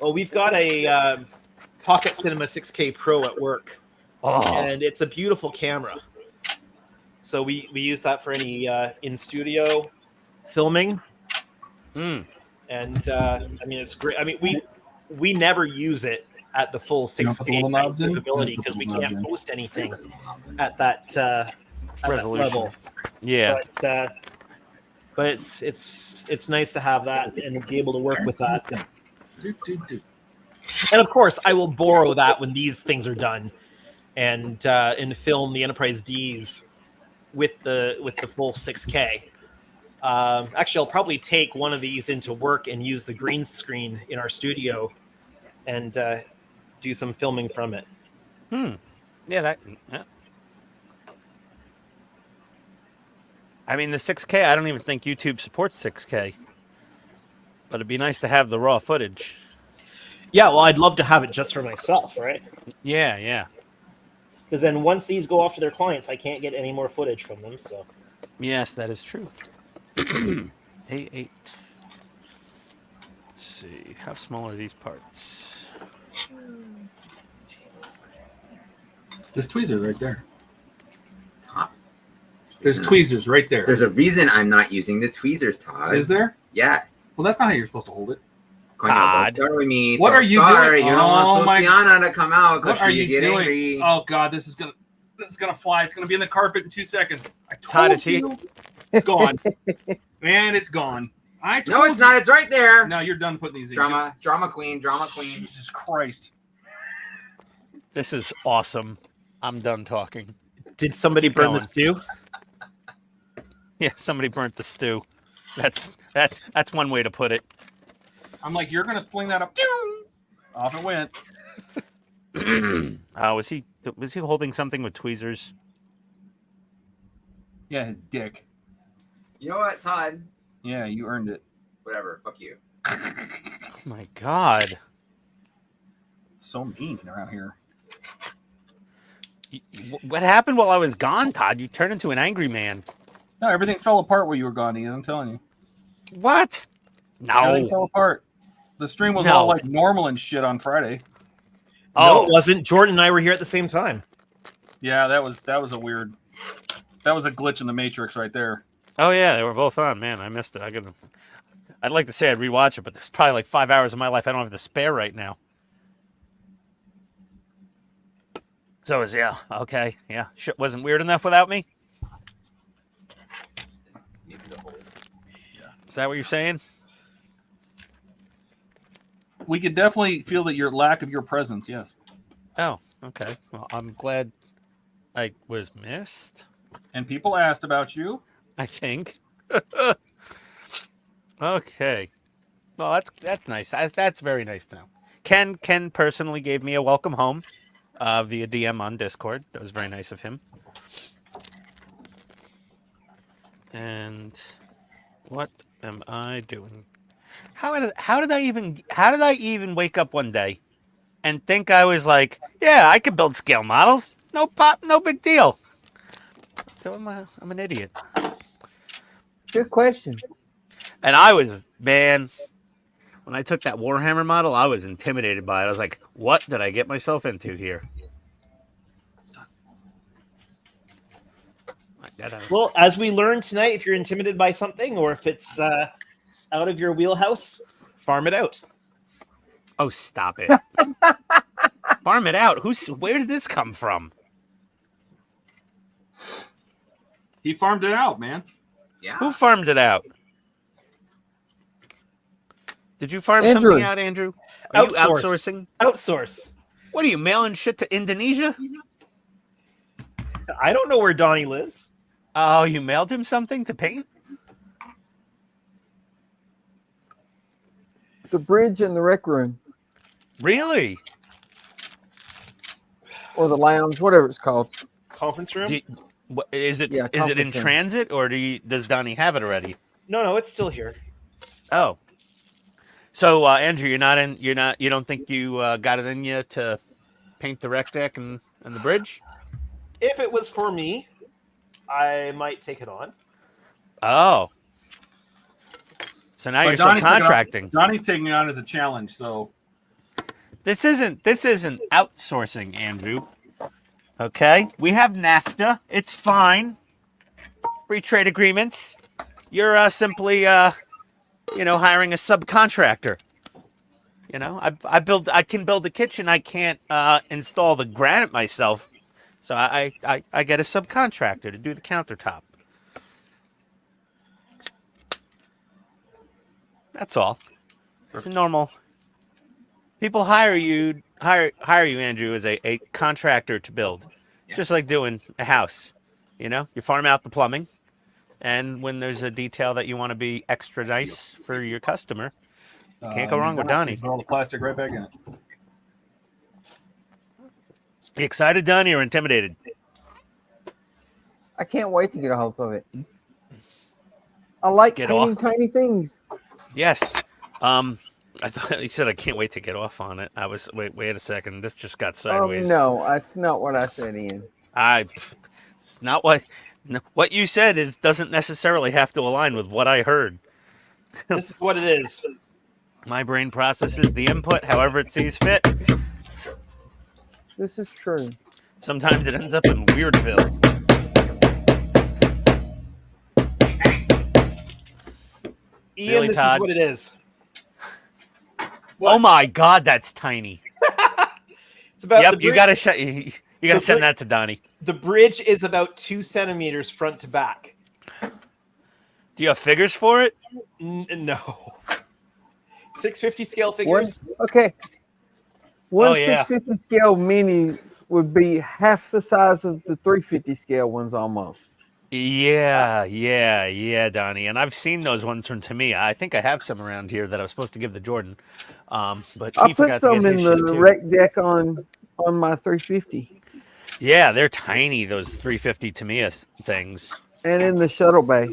Well, we've got a Pocket Cinema 6K Pro at work, and it's a beautiful camera. So we use that for any in studio filming. And I mean, it's great. I mean, we never use it at the full 6K capability because we can't post anything at that resolution level. Yeah. But it's nice to have that and be able to work with that. And of course, I will borrow that when these things are done, and film the Enterprise Ds with the full 6K. Actually, I'll probably take one of these into work and use the green screen in our studio, and do some filming from it. Yeah. I mean, the 6K. I don't even think YouTube supports 6K, but it'd be nice to have the raw footage. Yeah, well, I'd love to have it just for myself, right? Yeah. Because then once these go off to their clients, I can't get any more footage from them. So Yes, that is true. A8. Let's see. How small are these parts? There's tweezers right there. Todd. There's tweezers right there. There's a reason I'm not using the tweezers, Todd. Is there? Yes. Well, that's not how you're supposed to hold it. Don't start with me. What Don't are you start. doing? You don't Oh want my- Sociana to come out because What are she you get doing? angry. Oh God, this is gonna fly. It's gonna be in the carpet in 2 seconds. I told Todd, is he- you. It's gone. Man, it's gone. I told No, it's not. you. It's right there. No, you're done putting these in. Drama queen. Jesus Christ. This is awesome. I'm done talking. did somebody burn the going. stew? Yeah, somebody burnt the stew. That's one way to put it. I'm like, you're gonna fling that up. Off it went. Was he holding something with tweezers? Yeah, his dick. You know what, Todd? Yeah, you earned it. Whatever. Fuck you. Oh my God. So mean around here. What happened while I was gone, Todd? You turned into an angry man. No, everything fell apart while you were gone, Ian. I'm telling you. What? Everything No. fell apart. The stream was No. all like normal and shit on Friday. No, Oh, it wasn't. Jordan and I were here at the same time. Yeah, that was a weird. That was a glitch in the Matrix right there. oh yeah, they were both on. Man, I missed it. I'd like to say I'd rewatch it, but there's probably like 5 hours of my life I don't have to spare right now. So okay, yeah. Shit wasn't weird enough without me. Is that what you're saying? We could definitely feel that your lack of your presence. Yes. Oh, okay. Well, I'm glad I was missed. And people asked about you. I think. Okay. Well, that's nice. That's very nice to know. Ken personally gave me a welcome home via DM on Discord. That was very nice of him. And what am I doing? How did I even wake up one day and think I was like, yeah, I could build scale models. No big deal. So I'm an idiot. Good question. And I was, man, when I took that Warhammer model, I was intimidated by it. I was like, what did I get myself into here? Well, as we learned tonight, if you're intimidated by something or if it's out of your wheelhouse, farm it out. Oh, stop it. Farm it out. Where did this come from? He farmed it out, man. Yeah. Who farmed it out? Did you farm Andrew. something out, Andrew? Are you Outsource. outsourcing? Outsource. What are you mailing shit to Indonesia? I don't know where Donnie lives. Oh, you mailed him something to paint? The bridge in the rec room Really? or the lounge, whatever it's called. Conference room? Is it Yeah, in conference room. transit or does Donnie have it already? No, it's still here. Oh. So Andrew, you don't think you got it in you to paint the rec deck and the bridge? If it was for me, I might take it on. Oh. So now But you're Donnie's taking it on- subcontracting. Donnie's taking it on as a challenge, so This isn't outsourcing, Andrew. Okay? We have NAFTA. It's fine. Free trade agreements. You're simply hiring a subcontractor. You know, I can build a kitchen. I can't install the granite myself. So I get a subcontractor to do the countertop. That's all. It's normal. People hire you, Andrew, as a contractor to build. It's just like doing a house. You know, you farm out the plumbing, and when there's a detail that you want to be extra nice for your customer, can't go wrong with Donnie. Put all the plastic right back in it. You excited, Donnie, or intimidated? I can't wait to get a hold of it. I like Get painting off. tiny things. Yes. I thought you said I can't wait to get off on it. I was wait a second. This just got sideways. No, that's not what I said, Ian. It's not what you said doesn't necessarily have to align with what I heard. This is what it is. My brain processes the input however it sees fit. This is true. Sometimes it ends up in Weirdville. Ian, Really, this Todd? is what it is. Oh my God, that's tiny. It's about Yep, the you bridge. gotta you gotta send that to Donnie. The bridge is about 2 centimeters front to back. Do you have figures for it? No. 650 scale One, figures. okay. One Oh, yeah. 650 scale mini would be half the size of the 350 scale ones almost. Yeah, Donnie. And I've seen those ones from Tamiya. I think I have some around here that I was supposed to give to Jordan. But I he put forgot to some get in his the shit, too. rec deck on my 350 Yeah, they're tiny, those 350 Tamiya things. and in the shuttle bay.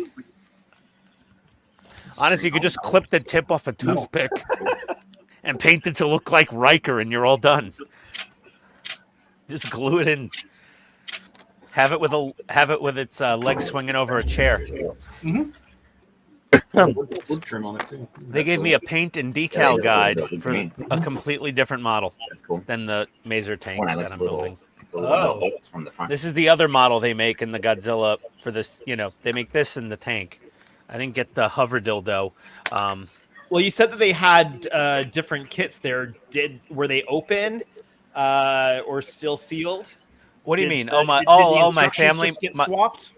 Honestly, you could just clip the tip off a toothpick and paint it to look like Riker, and you're all done. Just glue it in. Have it with its legs swinging over a chair. Wood trim on it too. They gave me a paint and decal guide for a completely different model That's cool. than the Mazer tank One I like that I'm the little, building. the little Oh. bolts from the front. This is the other model they make in the Godzilla for this. You know, they make this in the tank. I didn't get the hover dildo. Well, you said that they had different kits there. Were they open or still sealed? What do you Did mean? the- Oh did my! the Oh my instructions family. just get My, swapped.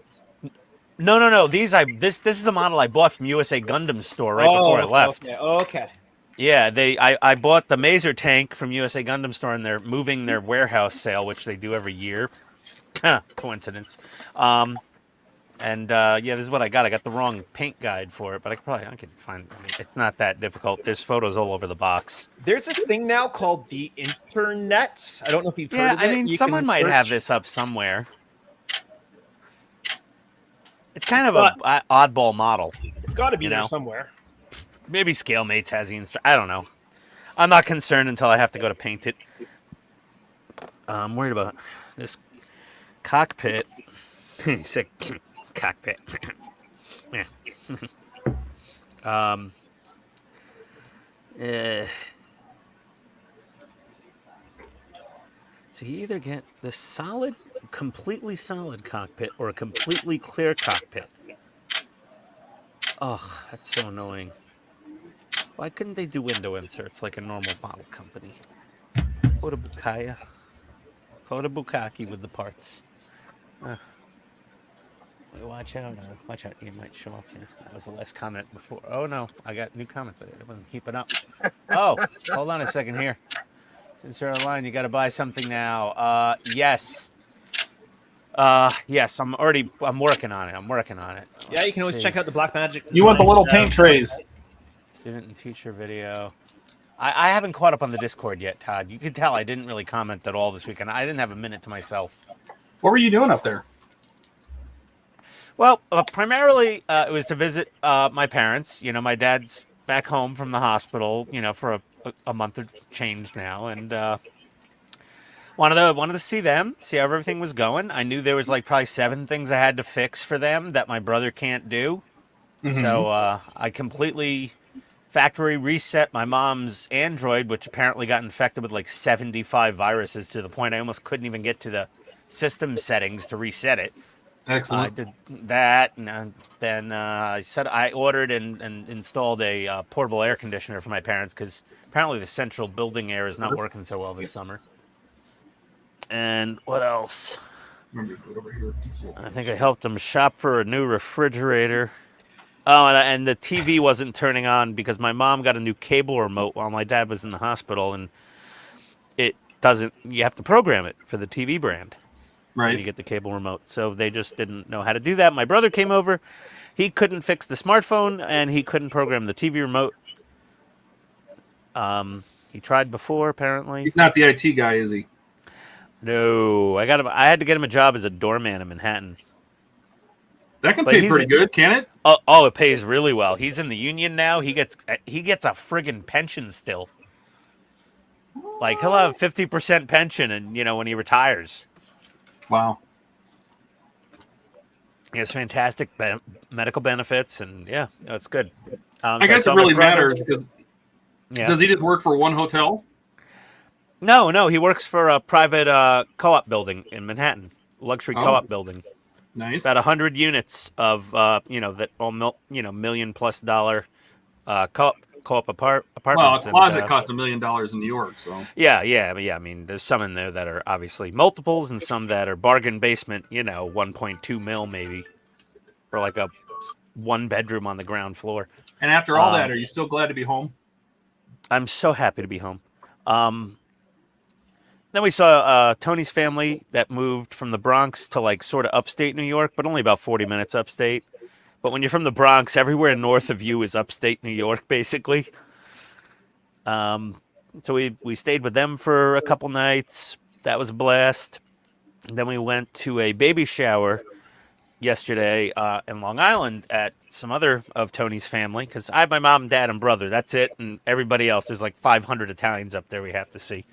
no. This is a model I bought from USA Gundam store right before I left. Okay. Okay. Yeah, I bought the Mazer tank from USA Gundam store, and they're moving their warehouse sale, which they do every year. Coincidence. Yeah, this is what I got. I got the wrong paint guide for it, but I can find. I mean, it's not that difficult. There's photos all over the box. There's this thing now called the internet. I don't know if you've heard Yeah, of it. I mean, You someone can might have search- this up somewhere. It's kind of a oddball model. It's got to be you there know. somewhere. Maybe Scalemates has the I don't know. I'm not concerned until I have to go to paint it. I'm worried about this cockpit. He said cockpit. Yeah. So you either get the solid, completely solid cockpit or a completely clear cockpit. Oh, that's so annoying. Why couldn't they do window inserts like a normal bottle company? Go to Bukaya. Go to Bukaki with the parts. Watch out. Watch out. You might show up. Yeah, that was the last comment before. Oh, no. I got new comments. I wasn't keeping up. Oh, hold on a second here. Since you're online, you got to buy something now. Yes. Yes, I'm working on it. Yeah, you can always check out the Black Magic. You want the design, little paint trays. Student and teacher video. I haven't caught up on the Discord yet, Todd. You can tell I didn't really comment at all this weekend. I didn't have a minute to myself. What were you doing up there? Well, primarily it was to visit my parents. You know, my dad's back home from the hospital, you know, for a month or change now. And wanted to see them, see how everything was going. I knew there was like probably 7 things I had to fix for them that my brother can't do. Mm-hmm. So I completely factory reset my mom's Android, which apparently got infected with like 75 viruses to the point I almost couldn't even get to the system settings to reset it. Excellent. I did that, and then I said I ordered and installed a portable air conditioner for my parents because apparently the central building air is not working so well this summer. And what else? I think I helped them shop for a new refrigerator. Oh, and the TV wasn't turning on because my mom got a new cable remote while my dad was in the hospital, and it doesn't. You have to program it for the TV brand. Right. When you get the cable remote. So they just didn't know how to do that. My brother came over. He couldn't fix the smartphone, and he couldn't program the TV remote. He tried before, apparently. He's not the IT guy, is he? No, I had to get him a job as a doorman in Manhattan. That can pay pretty good, can it? Oh, it pays really well. He's in the union now. He gets a friggin' pension still. Like he'll have 50% pension, and when he retires. Wow. He has fantastic medical benefits, and yeah, it's good. I guess it really matters because does he just work for one hotel? No, he works for a private co-op building in Manhattan, luxury co-op building. Nice. About 100 units of that all $1 million+ co-op apartments. Well, a closet cost $1 million in New York, so. Yeah. I mean, there's some in there that are obviously multiples, and some that are bargain basement. 1.2 mil maybe, for like a 1-bedroom on the ground floor. And after all that, are you still glad to be home? I'm so happy to be home. Then we saw Tony's family that moved from the Bronx to like sort of upstate New York, but only about 40 minutes upstate. But when you're from the Bronx, everywhere north of you is upstate New York, basically. So we stayed with them for a couple nights. That was a blast. And then we went to a baby shower yesterday in Long Island at some other of Tony's family, because I have my mom, dad, and brother. That's it. And everybody else, there's like 500 Italians up there we have to see.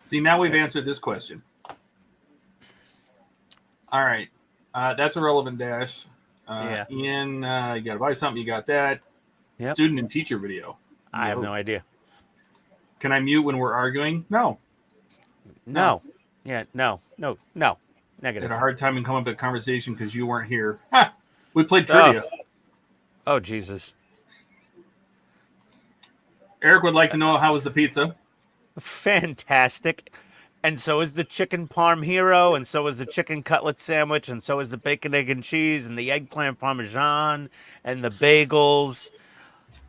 See, now we've answered this question. All right. That's a relevant dash. Yeah. Ian, you got to buy something. You got that. Yep. Student and teacher video. I have no idea. Can I mute when we're arguing? No. Yeah, no. I Negative. had a hard time in coming up with a conversation because you weren't here. Ha! We played trivia. Oh, Jesus. Eric would like to know, how was the pizza? Fantastic. And so is the chicken parm hero, and so is the chicken cutlet sandwich, and so is the bacon, egg, and cheese, and the eggplant parmesan, and the bagels,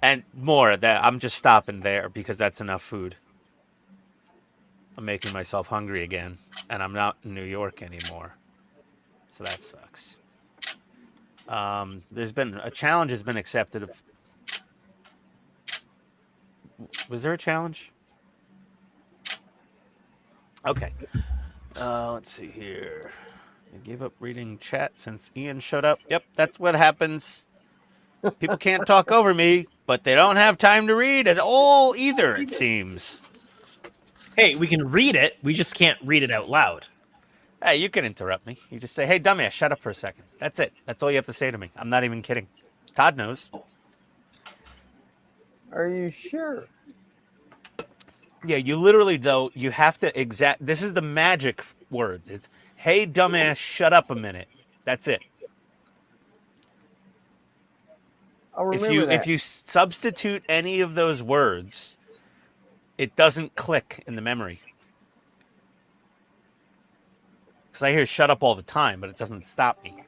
and more. That I'm just stopping there because that's enough food. I'm making myself hungry again, and I'm not in New York anymore, so that sucks. There's been a challenge has been accepted. Was there a challenge? Okay. Let's see here. I gave up reading chat since Ian showed up. Yep, that's what happens People can't talk over me, but they don't have time to read at all either, it seems. Hey, we can read it. We just can't read it out loud. Hey, you can interrupt me. You just say, hey, dumbass, shut up for a second. That's it. That's all you have to say to me. I'm not even kidding. Todd knows. Are you sure? Yeah, you literally, though, you have to this is the magic words. It's, hey, dumbass, shut up a minute. That's it. I'll remember that. If you substitute any of those words, it doesn't click in the memory. Because I hear shut up all the time, but it doesn't stop me.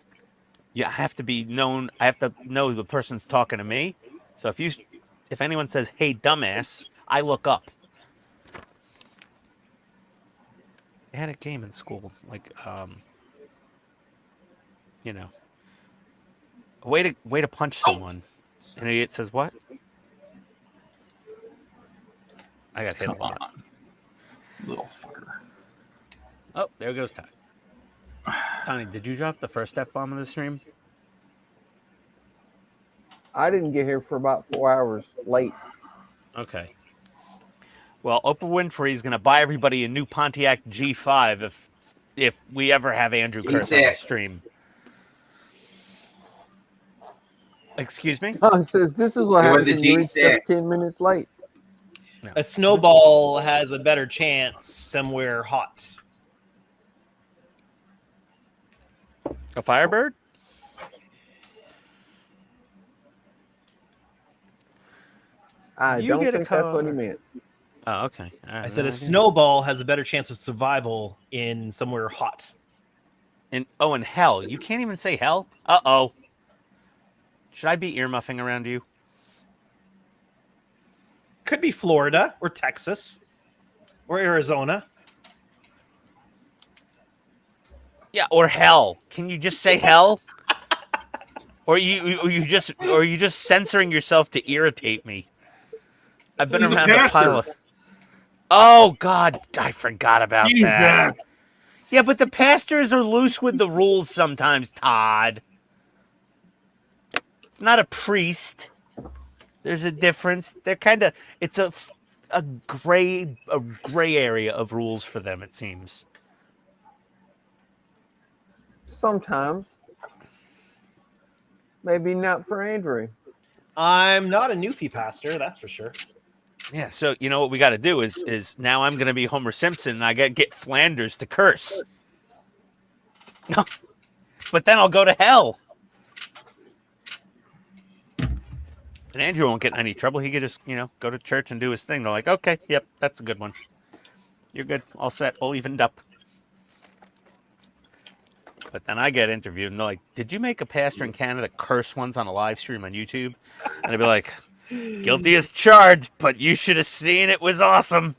You have to be known. I have to know the person's talking to me. So if anyone says, hey, dumbass, I look up. They had a game in school, like, you know, a way to punch someone. And it says, what? I got hit a lot. Little fucker. Oh, there goes Todd. Donnie, did you drop the first F-bomb of the stream? I didn't get here for about 4 hours late. Okay. Well, Oprah Winfrey is going to buy everybody a new Pontiac G5 if we ever have Andrew Curse on the stream. Excuse me? Don says this is what It was happens a when you reach G6. 15 minutes late. No. A snowball has a better chance somewhere hot. A Firebird? I You don't get a think that's what he car. meant. Oh, okay. All right, I said no a idea. snowball has a better chance of survival in somewhere hot. And hell. You can't even say hell? Uh-oh. Should I be earmuffing around you? Could be Florida or Texas or Arizona. Yeah, or hell. Can you just say hell? Or you just censoring yourself to irritate me? I've been He's a around a pastor. pile of. Oh God, I forgot about that. Jesus. Yeah, but the pastors are loose with the rules sometimes, Todd. It's not a priest. There's a difference. They're kind of. It's a gray area of rules for them. It seems. Sometimes. Maybe not for Andrew. I'm not a Newfie pastor, that's for sure. Yeah, so you know what we got to do is now I'm going to be Homer Simpson and I got to get Flanders to curse. No, but then I'll go to hell. And Andrew won't get in any trouble. He could just, go to church and do his thing. They're like, okay, yep, that's a good one. You're good. All set. All evened up. But then I get interviewed and they're like, did you make a pastor in Canada curse once on a live stream on YouTube? And I'd be like, guilty as charged, but you should have seen it was awesome.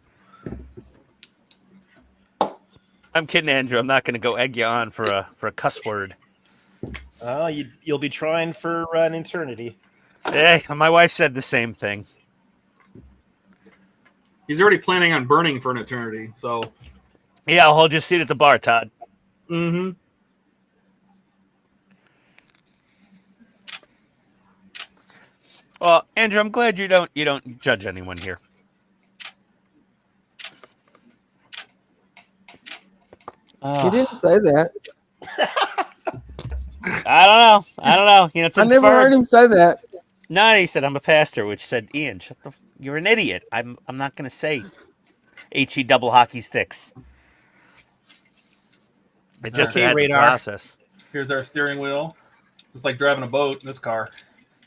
I'm kidding, Andrew. I'm not going to go egg you on for a cuss word. You'll be trying for an eternity. Hey, my wife said the same thing. He's already planning on burning for an eternity, so. Yeah, I'll hold your seat at the bar, Todd. Mm-hmm. Well, Andrew, I'm glad you don't judge anyone here. He didn't say that. I don't know. It's I never inferred. heard him say that. No, he said I'm a pastor, which said, Ian, you're an idiot. I'm not going to say HE double hockey sticks. It just Okay, had the radar. process. Here's our steering wheel. Just like driving a boat in this car.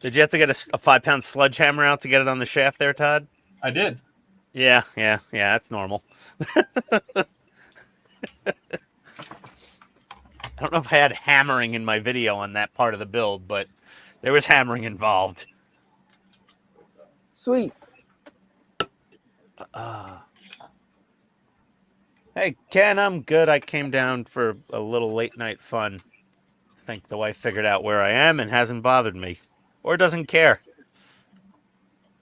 Did you have to get a 5-pound sledgehammer out to get it on the shaft there, Todd? I did. Yeah, that's normal. I don't know if I had hammering in my video on that part of the build, but there was hammering involved. Sweet. Hey, Ken, I'm good. I came down for a little late night fun. I think the wife figured out where I am and hasn't bothered me. Or doesn't care.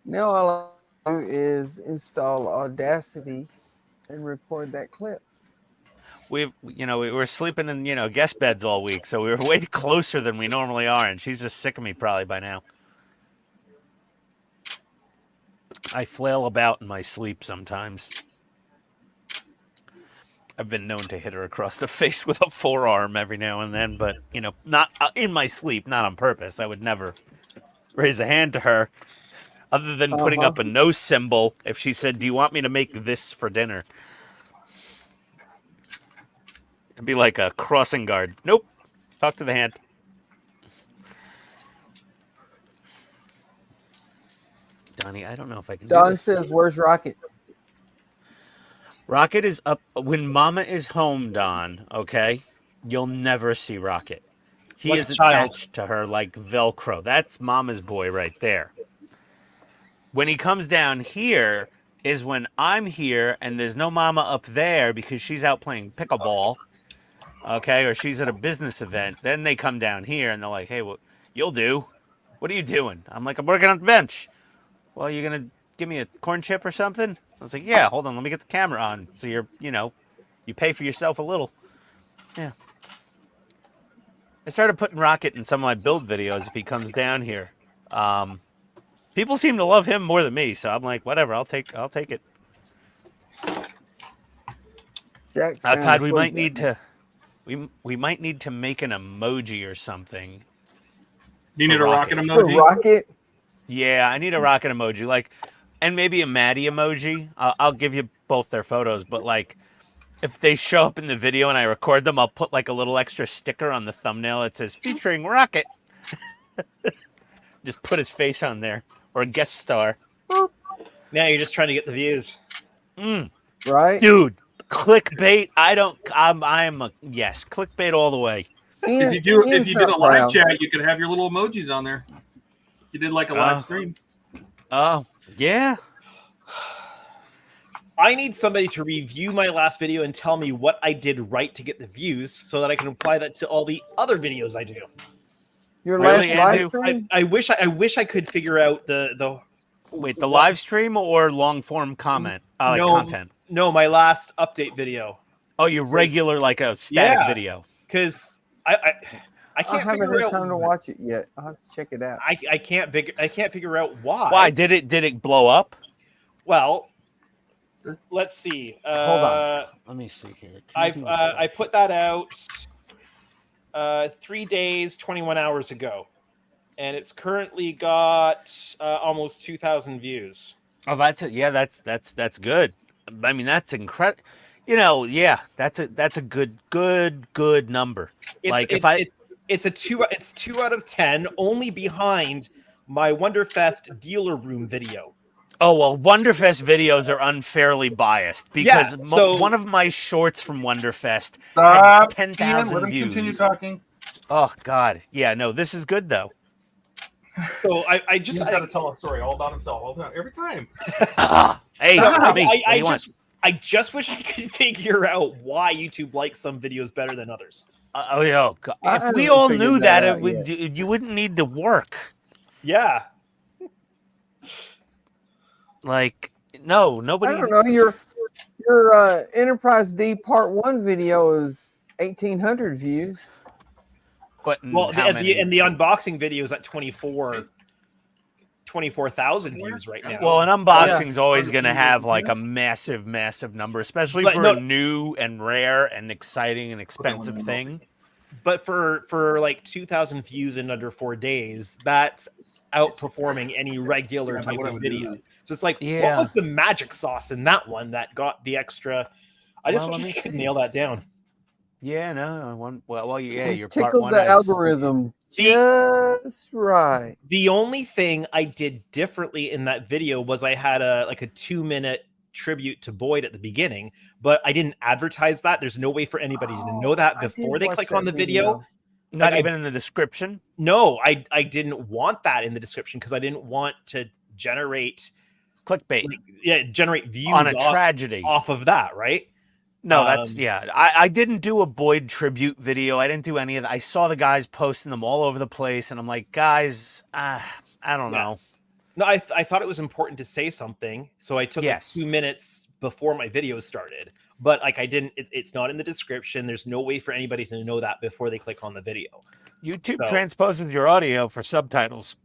Now all I do is install Audacity and record that clip. We were sleeping in, guest beds all week, so we were way closer than we normally are, and she's just sick of me probably by now. I flail about in my sleep sometimes. I've been known to hit her across the face with a forearm every now and then, but, you know, not in my sleep, not on purpose. I would never raise a hand to her other than putting up a no symbol if she said, "Do you want me to make this for dinner?" It'd be like a crossing guard. Nope. Talk to the hand. Donnie, I don't know if I can do Don this. says, "Where's Rocket?" Rocket is up when Mama is home, Don, okay? You'll never see Rocket. He Like is a child. attached to her like Velcro. That's Mama's boy right there. When he comes down here is when I'm here and there's no Mama up there because she's out playing pickleball, okay? Or she's at a business event. Then they come down here and they're like, "Hey, what you'll do? What are you doing?" I'm like, "I'm working on the bench." "Well, you're going to give me a corn chip or something?" I was like, "Yeah, hold on. Let me get the camera on. So you're, you know, you pay for yourself a little." Yeah. I started putting Rocket in some of my build videos if he comes down here. People seem to love him more than me, so I'm like, whatever, I'll take it. Jack Todd, sounds we so might good. need to we might need to make an emoji or something. Do you need a rocket For emoji? Rocket. Yeah, I need a rocket emoji, like, and maybe a Maddie emoji. I'll give you both their photos, but like, if they show up in the video and I record them, I'll put like a little extra sticker on the thumbnail that says featuring Rocket. Just put his face on there, or a guest star. Now you're just trying to get the views. Right? Dude, clickbait. I'm a yes, clickbait all the way. If you did a live chat, you could have your little emojis on there. If you did like a live stream. Oh, yeah. I need somebody to review my last video and tell me what I did right to get the views so that I can apply that to all the other videos I do. Your Really, last live Andrew? stream? I wish I could figure out the Wait, the live stream or long form comment content? No, my last update video. Oh, your regular like a static Yeah. video. Because I I can't haven't figure had out. time to watch it yet. I'll have to check it out. I can't figure out why. Why did it blow up? Well, let's see. Hold on. Let me see here. I put that out 3 days, 21 hours ago, and it's currently got almost 2,000 views. Oh, that's it. Yeah, that's good. I mean, that's incredible. You know, yeah, that's a good number. It's 2 out of 10, only behind my Wonderfest dealer room video. Oh, well, Wonderfest videos are unfairly biased because one of my shorts from Wonderfest had 10,000 views. Continue talking. Oh, God. Yeah, no, this is good, though. So I He's got to tell a story all about himself all the time, every time. Hey, I just wish I could figure out why YouTube likes some videos better than others. God. I If we haven't all figured knew that that, out you wouldn't need to work. Yeah. Like, no, nobody. I don't know. Your Enterprise D Part 1 video is 1,800 views. But Well, the unboxing video is at 24,000 views right now. Well, an unboxing is always going to have like a massive number, especially for a new and rare and exciting and expensive thing. But for like 2,000 views in under 4 days, that's outperforming any regular type of video. So it's like, what was the magic sauce in that one that got the extra? I just wish I could nail that down. Yeah, no, you're part Tickled one. the algorithm just right. The only thing I did differently in that video was I had a 2-minute tribute to Boyd at the beginning, but I didn't advertise that. There's no way for anybody to know that before they click on the video. Not even in the description? No, I didn't want that in the description because I didn't want to generate clickbait. Generate views on a tragedy off of that, right? No, that's I didn't do a Boyd tribute video. I didn't do any of that. I saw the guys posting them all over the place, and I'm like, guys, I don't know. No, I thought it was important to say something, so I took 2 minutes before my video started. But like I didn't. It's not in the description. There's no way for anybody to know that before they click on the video. YouTube transposes your audio for subtitles.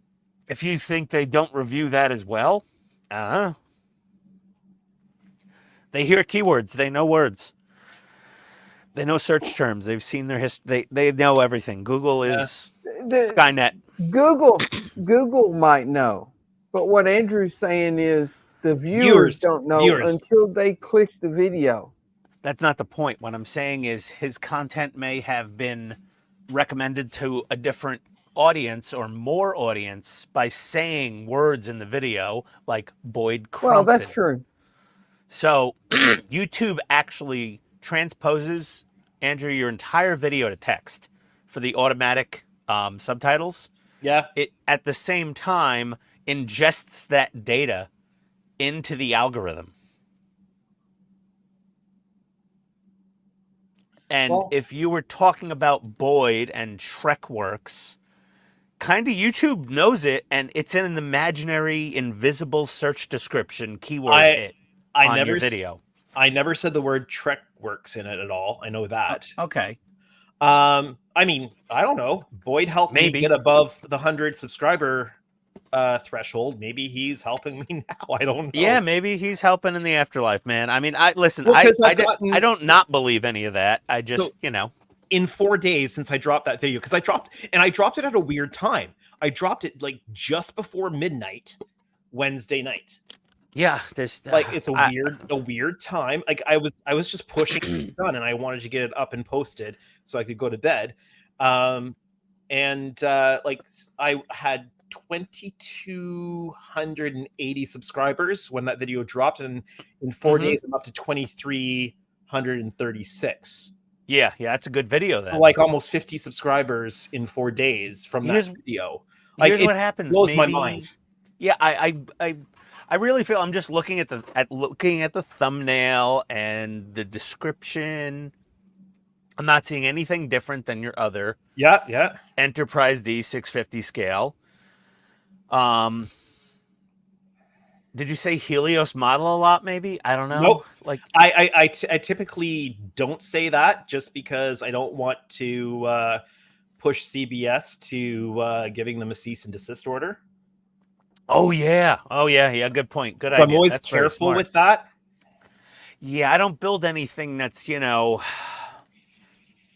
If you think they don't review that as well, They hear keywords. They know words. They know search terms. They've seen their history. They know everything. Google is Skynet. Google might know, but what Andrew's saying is the viewers don't know until they click the video. That's not the point. What I'm saying is his content may have been recommended to a different audience or more audience by saying words in the video like Boyd Crumpton. Well, that's true. So YouTube actually transposes, Andrew, your entire video to text for the automatic subtitles. Yeah. It at the same time ingests that data into the algorithm. And if you were talking about Boyd and Shrekworks, kind of YouTube knows it, and it's in an imaginary, invisible search description keyword on your video. I never said the word Shrekworks in it at all. I know that. Okay. I mean, I don't know. Boyd helped me get above the 100 subscriber threshold. Maybe he's helping me now. I don't know. Yeah, maybe he's helping in the afterlife, man. I mean, I don't not believe any of that. I just, in 4 days since I dropped that video, because I dropped it at a weird time. I dropped it like just before midnight, Wednesday night. Yeah, there's like it's a weird time. Like I was just pushing it done, and I wanted to get it up and posted so I could go to bed. Like I had 2,280 subscribers when that video dropped, and in 4 days I'm up to 2,336. Yeah, that's a good video then. Like almost 50 subscribers in 4 days from that video. Like here's what happens. Blows my mind. Yeah, I really feel I'm just looking at the thumbnail and the description. I'm not seeing anything different than your other Enterprise D650 scale. Did you say Helios model a lot? Maybe I don't know. Nope. Like I typically don't say that just because I don't want to push CBS to giving them a cease and desist order. Oh yeah. Good point. Good idea. I'm always careful with that. Yeah, I don't build anything that's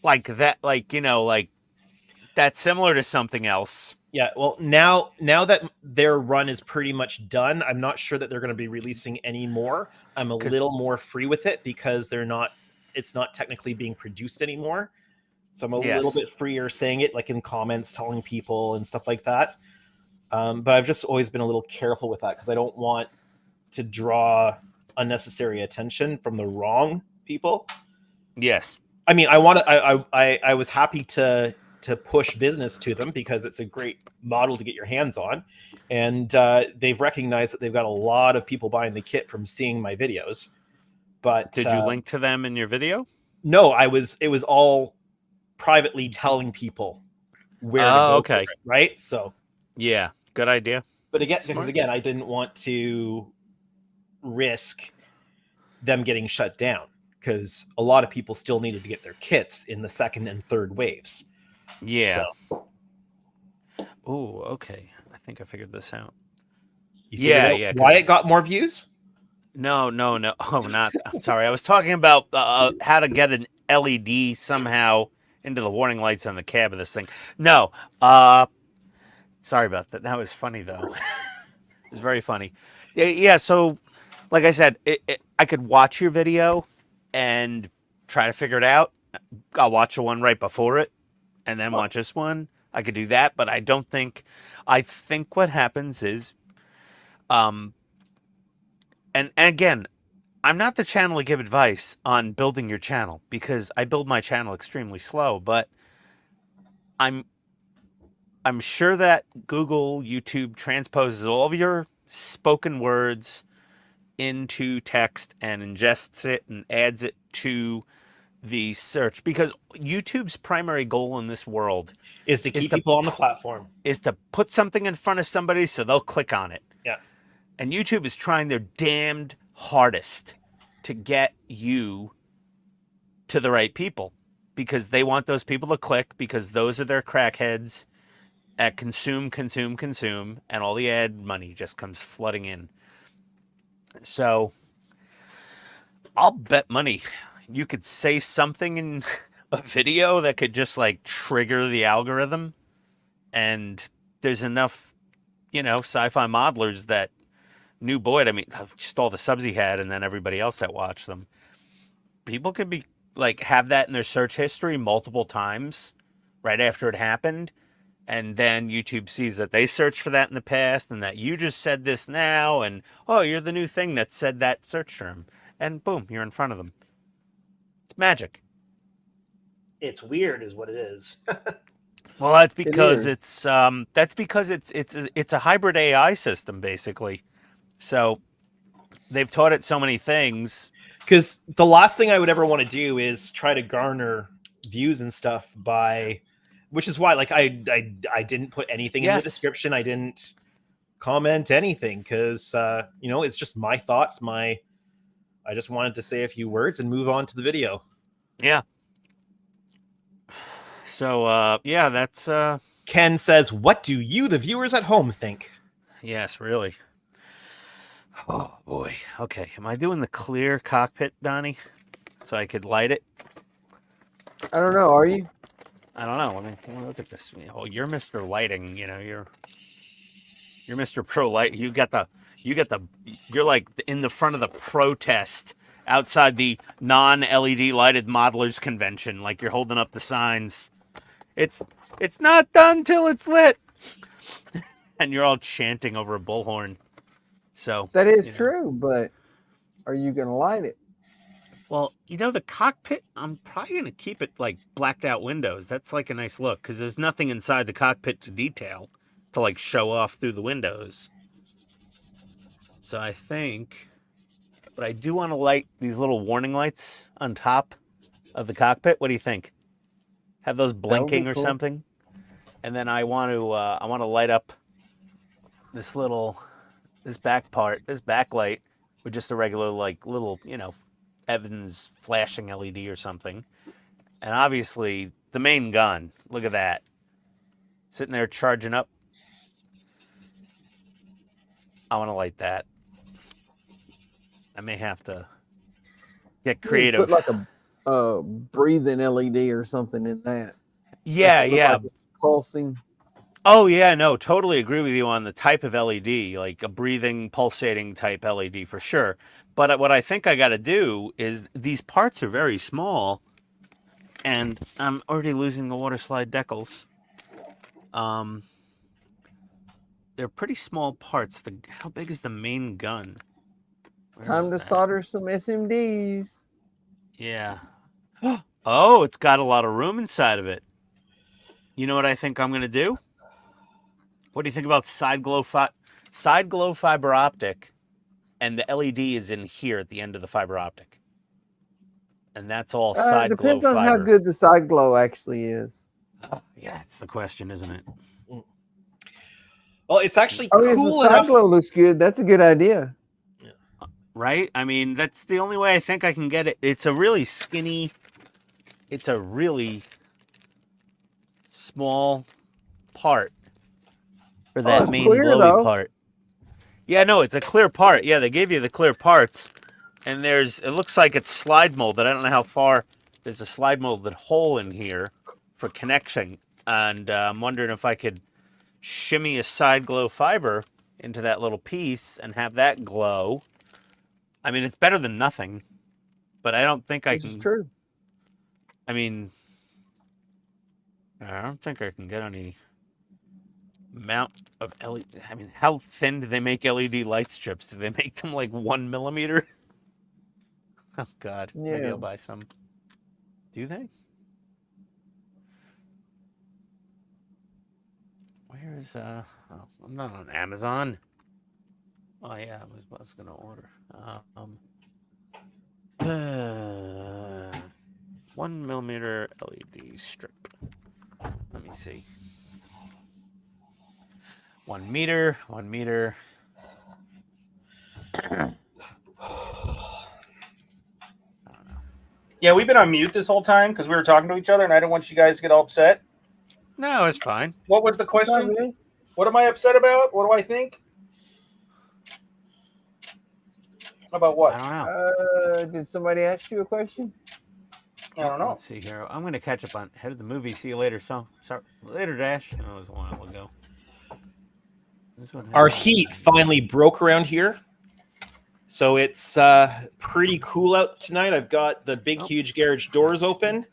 like that, like that's similar to something else. Yeah, well, now that their run is pretty much done, I'm not sure that they're going to be releasing any more. I'm a little more free with it because it's not technically being produced anymore. So I'm a little bit freer saying it, like in comments, telling people and stuff like that. But I've just always been a little careful with that because I don't want to draw unnecessary attention from the wrong people. Yes. I mean, I was happy to push business to them because it's a great model to get your hands on. And they've recognized that they've got a lot of people buying the kit from seeing my videos. But did you link to them in your video? No, it was all privately telling people where to go for it, right? So yeah, good idea. But because I didn't want to risk them getting shut down because a lot of people still needed to get their kits in the second and third waves. Yeah. So. Oh, okay. I think I figured this out. Yeah. Why it got more views? No. Oh, not. I'm sorry. I was talking about how to get an LED somehow into the warning lights on the cab of this thing. No. Sorry about that. That was funny though. It was very funny. Yeah. So, like I said, I could watch your video and try to figure it out. I'll watch the one right before it and then watch this one. I could do that, but I think what happens is, and again, I'm not the channel to give advice on building your channel because I build my channel extremely slow, but I'm sure that Google, YouTube transposes all of your spoken words into text and ingests it and adds it to the search because YouTube's primary goal in this world is to keep people on the platform, is to put something in front of somebody so they'll click on it. Yeah. And YouTube is trying their damned hardest to get you to the right people because they want those people to click because those are their crackheads at consume, and all the ad money just comes flooding in. So I'll bet money you could say something in a video that could just like trigger the algorithm, and there's enough, sci-fi modelers that knew Boyd. I mean, just all the subs he had, and then everybody else that watched them. People could be like have that in their search history multiple times right after it happened, and then YouTube sees that they searched for that in the past, and that you just said this now, and oh, you're the new thing that said that search term, and boom, you're in front of them. It's magic. It's weird, is what it is. Well, that's because is. it's a hybrid AI system basically. So they've taught it so many things. Because the last thing I would ever want to do is try to garner views and stuff by, which is why, like, I didn't put anything in the description. I didn't comment anything because it's just my thoughts. I just wanted to say a few words and move on to the video. Yeah. So that's Ken says, "What do you, the viewers at home, think?" Yes, really. Oh boy. Okay, am I doing the clear cockpit, Donnie, so I could light it? I don't know. Are you? I don't know. Let me look at this. Oh, you're Mr. Lighting. You're Mr. Pro Light. You're like in the front of the protest outside the non-LED lighted modelers convention. Like you're holding up the signs. It's not done till it's lit, and you're all chanting over a bullhorn. So That is true, but are you going to light it? Well, the cockpit, I'm probably going to keep it like blacked out windows. That's like a nice look because there's nothing inside the cockpit to detail to like show off through the windows. So I think, but I do want to light these little warning lights on top of the cockpit. What do you think? Have those blinking or cool. something? And then I want to light up this backlight with just a regular like little, Evans flashing LED or something. And obviously the main gun, look at that. Sitting there charging up. I want to light that. I may have to get creative. Put like a breathing LED or something in that. Yeah. Like pulsing. Oh yeah, no, totally agree with you on the type of LED, like a breathing, pulsating type LED for sure. But what I think I got to do is these parts are very small, and I'm already losing the water slide decals. They're pretty small parts. How big is the main gun? Time to solder some SMDs. Yeah. Oh, it's got a lot of room inside of it. You know what I think I'm going to do? What do you think about side glow fiber optic, and the LED is in here at the end of the fiber optic, and that's all side glow fiber. Depends on how good the side glow actually is. Yeah, it's the question, isn't it? Well, it's actually cool. If the side glow looks good, that's a good idea. Right? I mean, that's the only way I think I can get it. It's a really skinny. It's a really small part. For that main glowy part. Yeah, no, it's a clear part. Yeah, they gave you the clear parts. And it looks like it's slide molded. I don't know how far. There's a slide molded hole in here for connection. And I'm wondering if I could shimmy a side glow fiber into that little piece and have that glow. I mean, it's better than nothing. But I don't think I can. This is true. I mean, I don't think I can get any amount of LED. I mean, how thin do they make LED light strips? Do they make them like 1 millimeter? Oh God, maybe I'll buy some. Do they? Where is I'm not on Amazon. Oh yeah, I was gonna order. 1 millimeter LED strip. Let me see. 1 meter, 1 meter. Yeah, we've been on mute this whole time because we were talking to each other, and I didn't want you guys to get all upset. No, it's fine. What was the question? What am I upset about? What do I think? About I what? don't know. Did somebody ask you a question? I don't know. Let's see here. I'm going to catch up on Head of the Movie. See you later. So, sorry. Later, Dash. That was a while ago. This one Our has- heat finally broke around here. So it's pretty cool out tonight. I've got the big, huge garage doors open.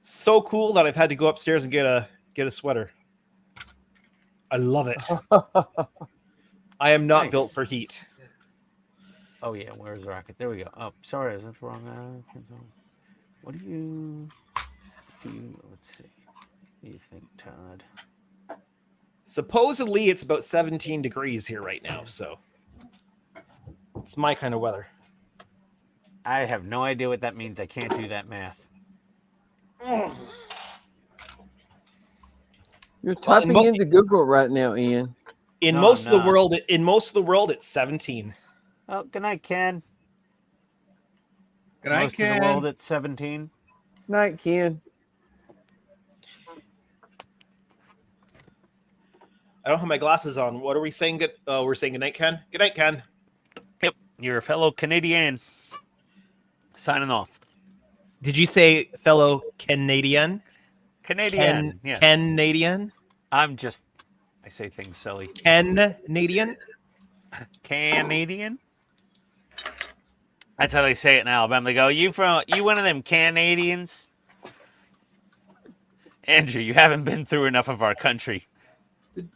So cool that I've had to go upstairs and get a sweater. I love it. I am not Nice. built for heat. Oh, yeah. Where's the rocket? There we go. Oh, sorry. Is that the wrong? What do you? Let's see. What do you think, Todd? Supposedly it's about 17 degrees here right now, so it's my kind of weather. I have no idea what that means. I can't do that math. You're typing mo- into Google right now, Ian. In No, most I'm of the world, it's 17. Oh, good night, Ken. Good night, Most of Ken. the world at 17. Night, Ken. I don't have my glasses on. What are we saying? Good. We're saying good night, Ken. Good night, Ken. Yep, you're a fellow Canadian. Signing off. Did you say fellow Canadian? Canadian. Yes. Canadian. I say things silly. Canadian. Canadian. That's how they say it in Alabama. They go, "You one of them Canadians?" Andrew, you haven't been through enough of our country.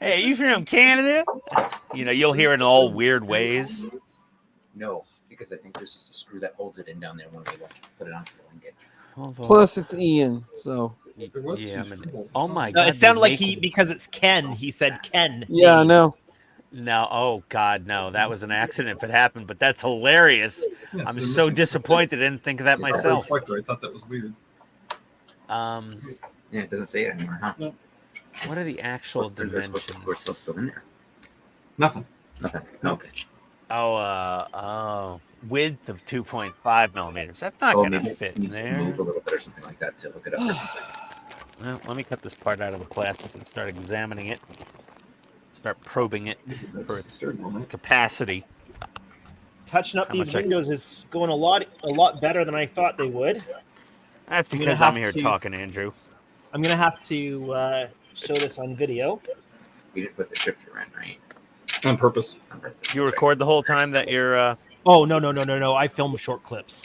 Hey, you from Canada? You know, you'll hear it in all weird ways. No, because I think there's just a screw that holds it in down there when they put it onto the linkage. Plus, it's Ian, so. Yeah, oh my God! It sounded like because it's Ken. He said Ken. Yeah, I know. No, oh God, no! That was an accident if it happened, but that's hilarious. Yeah, I'm they're so missing- disappointed. I didn't think of that myself. I thought that was weird. Yeah, it doesn't say it anymore, huh? What are the actual What's dimensions? supposed to go in there? Nothing. Nothing. Okay. Width of 2.5 millimeters. That's not Oh, going to maybe fit it in needs to there. move a little bit or something like that to hook it up or something. Well, let me cut this part out of the plastic and start examining it. Start probing it for Just the steering wheel, right? capacity. Touching up How these much I- windows is going a lot better than I thought they would. That's I'm gonna because I'm have here to- talking, Andrew. I'm gonna have to show this on video. We didn't put the shifter in, right? On purpose. On purpose. You record the whole time that you're. Oh no! I film short clips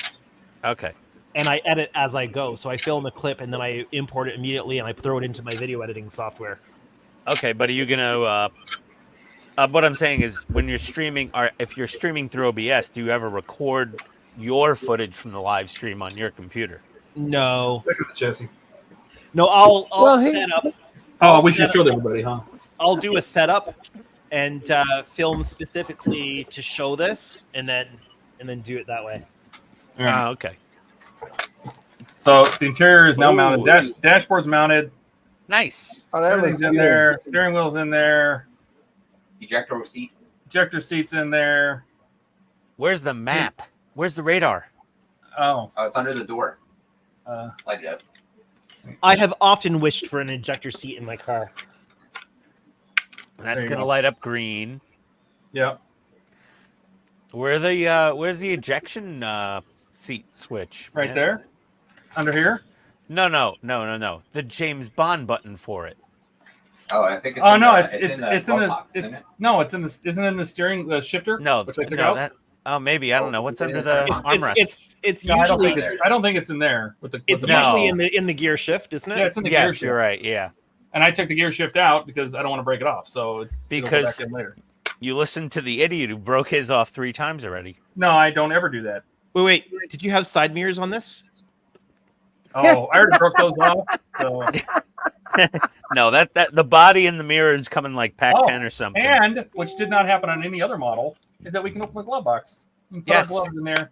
Okay. and I edit as I go. So I film a clip and then I import it immediately and I throw it into my video editing software. Okay, but are you gonna? What I'm saying is, when you're streaming, or if you're streaming through OBS, do you ever record your footage from the live stream on your computer? No, Look at the chassis. no. I'll Well, he- set up. Oh, I'll we should set show up- everybody, huh? I'll do a setup and film specifically to show this, and then do it that way. All right. Okay. So the interior is now Ooh. mounted. Dashboard's mounted. Nice. Oh, that was Everything's in good. there. Steering wheel's in there. Ejector seat. Ejector seat's in there. Where's the map? Where's the radar? Oh, Oh, it's under the door. uh, Slide it up. I have often wished for an ejector seat in my car. That's you gonna go. light up green. yeah. Where's the ejection seat switch? Right man? there. Under here. No. The James Bond button for it. Oh, I think it's. Oh in no, the, it's in glove the box, it's isn't it? no, it's in the isn't it in the steering the shifter? No, which I took no, out. that. Oh, maybe I don't know. What's It's under in the the- armrest? It's No, I don't usually think I don't think it's in there with the. it's With No. usually in the gear shift, isn't it? yeah, it's in the gear Yes, shift. you're right. Yeah, And I took the gear shift out because I don't want to break it off. So it'll go Because- back in later. you listened to the idiot who broke his off 3 times already. No, I don't ever do that. Wait. Did you have side mirrors on this? Oh, I already broke those off. So. No, that the body and the mirror is coming like Pac-10 or something. And which did not happen on any other model is that we can open the glove box. We can put Yes. our gloves in there.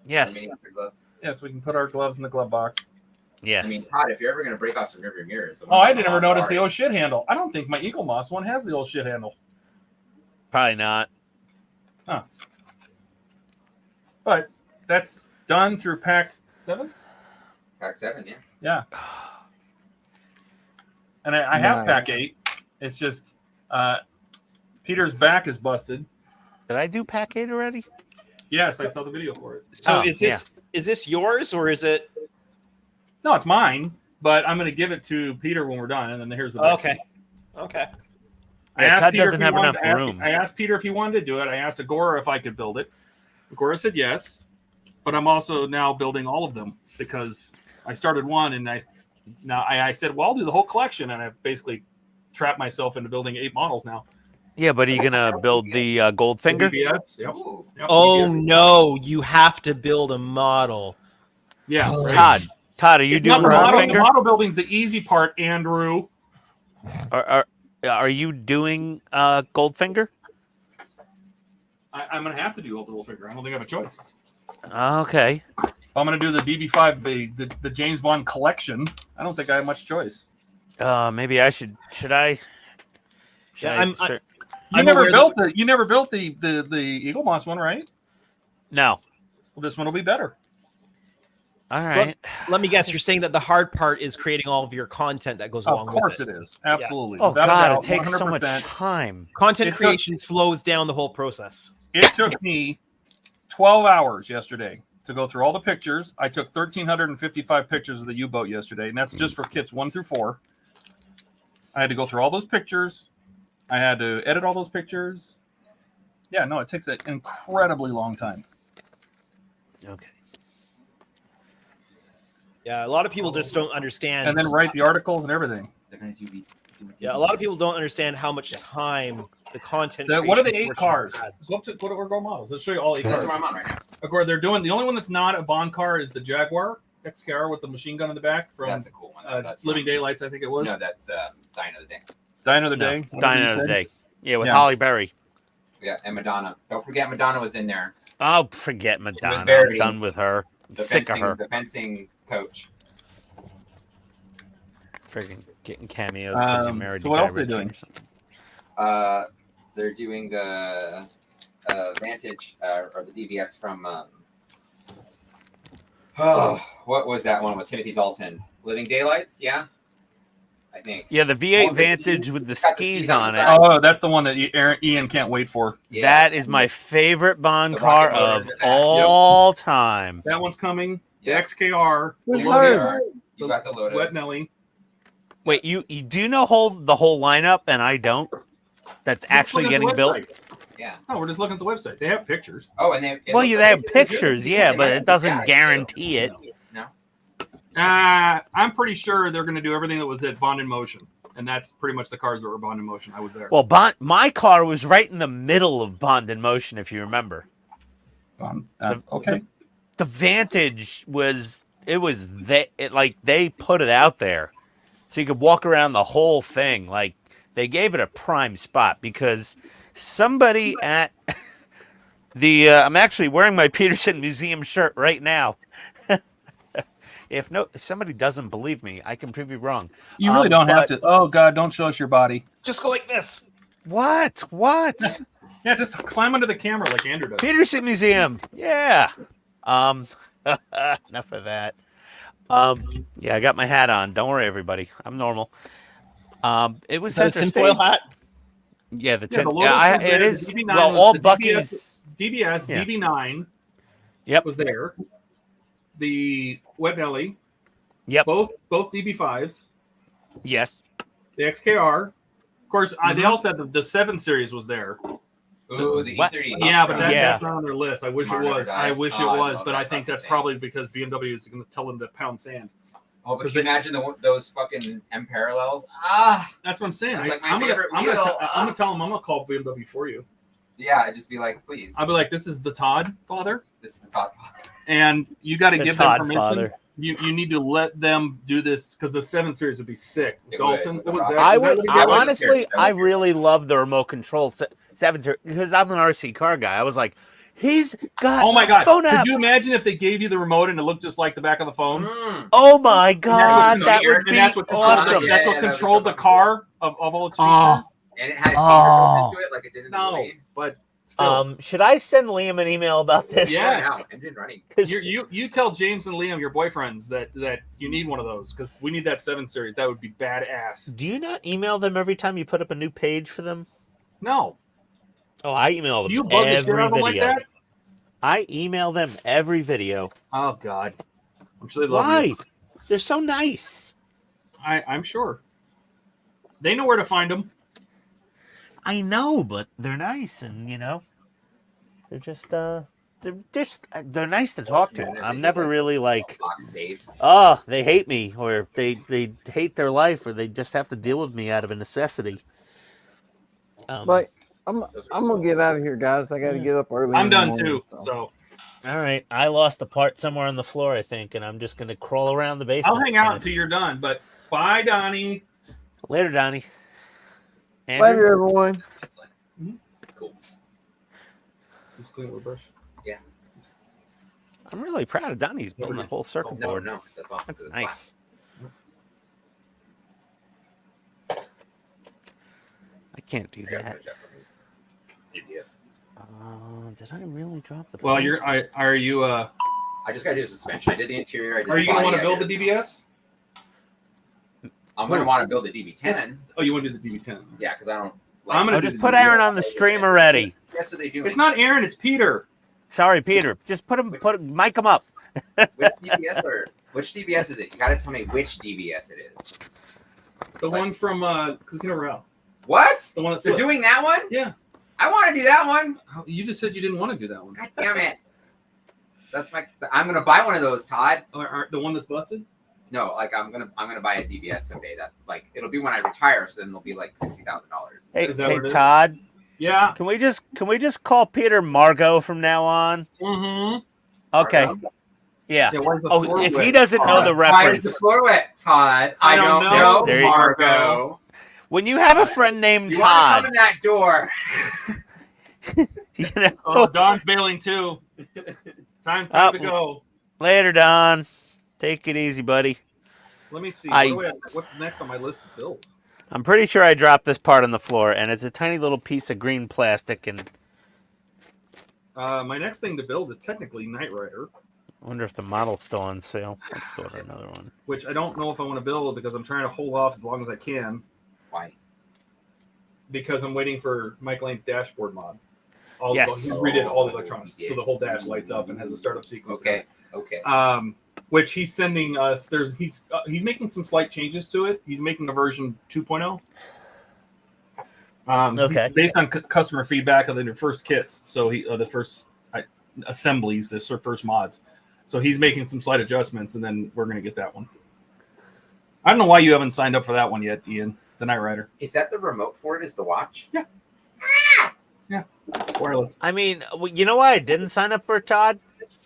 Yes, I mean, the gloves. Yes, we can put our gloves in the glove box. yes. I mean, Todd, if you're ever going to break off some rear mirrors. Oh, I didn't ever notice the old shit handle. I don't think my Eagle Moss one has the old shit handle. Probably not. But that's done through pack 7. Pack 7, yeah. Yeah. And I have Nice. pack 8. It's just Peter's back is busted. Did I do Pack 8 already? Yes, I saw the video for it. So Oh, is this yours or is it? No, it's mine, but I'm going to give it to Peter when we're done, and then here's the next Okay. one. Okay. I Yeah, asked Todd Peter doesn't if he have wanted enough to- room. I asked Peter if he wanted to do it. I asked Agora if I could build it. Agora said yes, but I'm also now building all of them because I started one and I said, well, I'll do the whole collection, and I've basically trapped myself into building 8 models now. Yeah, but are you gonna build the Goldfinger? DBS, yep. Ooh. Yep, Oh DBS. no, you have to build a model. Yeah, right. Todd, are you It's not doing the model. The Goldfinger? model building's the easy part, Andrew. Are you doing Goldfinger? I'm going to have to do Goldfinger. I don't think I have a choice. Okay. If I'm going to do the DB5, the James Bond collection, I don't think I have much choice. Maybe I should. Should I? Yeah, You never built the Eagle Moss one, right? No. Well, this one will be better. All So right. let me guess. You're saying that the hard part is creating all of your content that goes along Of with course it. it is. Absolutely. Oh Without a God, doubt, it takes so much 100%. time. Content It took- creation slows down the whole process. It took me 12 hours yesterday to go through all the pictures. I took 1,355 pictures of the U-boat yesterday, and that's just for kits 1 through 4. I had to go through all those pictures. I had to edit all those pictures. Yeah, no, it takes an incredibly long time. Okay. Yeah, a lot of people just don't understand. And then write the articles and everything. Yeah, a lot of people don't understand how much time the content. What are the creation 8 portion cars? adds. Go up to what are our models? Let's show you all 8 That's cars. what I'm on right now. Of course, they're doing the only one that's not a Bond car is the Jaguar XKR with the machine gun in the back from That's a cool one. That's Living fun. Daylights, I think it was. No, that's Die Another Day. Die Another No, Day. Die Another Day. Yeah, with Yeah. Holly Berry. Yeah, and Madonna. Don't forget Madonna was in there. Oh, forget Madonna. I'm very- done with her. I'm sick of her. The fencing coach. Freaking getting cameos because you married so to what Guy else are they Ritchie doing? or something. They're doing the Vantage or the DVS from. What was that one with Timothy Dalton? Living Daylights, yeah, I think. Yeah, the V8 Oh, Vantage with the got the skis skis on on the it. side. Oh, that's the one that Ian can't wait for. Yeah. That is my favorite Bond The car rocket motors of in that. all time. That one's coming. The Yeah. XKR. Who's the hers? Lotus, You got the Lotus. Wet Nelly. Wait, you do know the whole lineup, and I don't. That's actually Look at the getting built. website. Yeah. No, we're just looking at the website. They have pictures. Oh, and they. Well, they have pictures, yeah, but it doesn't guarantee it. No. I'm pretty sure they're going to do everything that was at Bond in Motion, and that's pretty much the cars that were Bond in Motion. I was there. Well, my car was right in the middle of Bond in Motion, if you remember. Okay. The Vantage was like they put it out there, so you could walk around the whole thing. Like they gave it a prime spot because somebody at the I'm actually wearing my Peterson Museum shirt right now. If somebody doesn't believe me, I can prove you wrong. You really don't have to. Oh God, don't show us your body. Just go like this. What? Yeah, just climb under the camera like Andrew does. Peterson Museum. Yeah. Enough of that. Yeah, I got my hat on. Don't worry, everybody. I'm normal. It was Is that a center tinfoil stage. hat? Yeah, Yeah, the Lotus was there, it the is. DB9 Well, was all the Bucky's. DBS, Yeah. DB9 Yep. was there. The Wet Nelly, Yep. both DB5s, Yes. the XKR. Of course, they Mhm. also had the 7 Series was there. Ooh, the What? E30. Yeah, but Yeah. that's not on their list. I wish it Tomorrow was. Never I Dies. wish Oh, it I was, love but that I think fucking that's thing. probably because BMW is going to tell them to pound sand. Oh, but 'Cause can you imagine those fucking M parallels? Ah, That's what I'm saying. That's like my I'm gonna favorite wheel. tell them I'm gonna call BMW for you. yeah. I'd just be like, please. I'll be like, this is the Todd father, This is the top. and you got to The give them Todd permission. father. You need to let them do this because the 7 Series would be sick. It Dalton, would. what was that? I Is that would. what he I did? was honestly, scared. I really love the remote control 7 because I'm an RC car guy. I was like, he's got. Oh my a god! phone Could app. you imagine if they gave you the remote and it looked just like the back of the phone? Mm. Oh my god, that would And be that's what controlled, awesome. Yeah, that's what that would be controlled so the car of all its features. Oh. And it had a Oh. teaser built into it like it did in the No, movie. but still. Should I send Liam an email about this? Yeah. Now, engine running. 'Cause- You tell James and Liam, your boyfriends, that you need one of those because we need that 7 Series. That would be badass. Do you not email them every time you put up a new page for them? No, Oh, I email them you bug the shit every out of them like video. that. I email them every video. Oh God, I'm sure they love Why? you. They're so nice. I'm sure. They know where to find them. I know, but they're nice, and they're just they're nice to talk to. I'm never really like, Box safe. oh, they hate me, or they hate their life, or they just have to deal with me out of a necessity. But I'm gonna get out of here, guys. I got to get up early. I'm in the done morning, too. so. So All right, I lost a part somewhere on the floor, I think, and I'm just gonna crawl around the basement. I'll hang out until you're done. But bye, Donnie. Later, Donnie. Andrew? Later, everyone. Cool. Just clean with a brush. Yeah. I'm really proud of Donnie. He's building the whole circuit No, board. no, that's awesome. That's nice. I can't do that. DBS. Did I really drop the? Well, paint? are you? I just got to do the suspension. I did the interior. I did Are you gonna want to body, build the DBS? I'm going to want to build the DB10. Oh, you want to do the DB10? Yeah, because I don't. I'm gonna do just the put DBS. Aaron on the stream already. That's what they do. It's not Aaron. It's Peter. Sorry, Peter. Just mic him up. Which DBS is it? You got to tell me which DBS it is. The one from Casino Royale. What? The one that They're flips. doing that one? Yeah. I want to do that one. You just said you didn't want to do that one. God damn it. That's my. I'm gonna buy one of those, Todd. The one that's busted? No, like I'm gonna buy a DBS someday. That like it'll be when I retire, so then it'll be like $60,000. Hey, Is that what it is? Todd. Yeah. Can we just call Peter Margot from now on? Mm-hmm. Okay. Margot? Yeah. Yeah, why is the Oh, floor if wet? he doesn't know the Why is the reference, floor wet, Todd? I don't know, There you- Margot. when you have a friend named You want to come Todd, in that door? Oh, Don's bailing too. Time to go. Later, Don. Take it easy, buddy. Let me see. I- What's next on my list to build? I'm pretty sure I dropped this part on the floor, and it's a tiny little piece of green plastic. And My next thing to build is technically Knight Rider, I wonder if the model's still on sale. Let's order another one. which I don't know if I want to build because I'm trying to hold off as long as I can Why? because I'm waiting for Mike Lane's dashboard mod. Yes. He redid all the electronics, Yeah. so the whole dash lights up and has a startup sequence. Okay. Okay. Which he's sending us. He's making some slight changes to it. He's making a version 2.0. Okay. Based on customer feedback of the first kits, so the first assemblies, the first mods. So he's making some slight adjustments, and then we're gonna get that one. I don't know why you haven't signed up for that one yet, Ian. The Knight Rider. Is that the remote for it? Is the watch? Yeah. Yeah. Wireless. I mean, you know why I didn't sign up for it, Todd?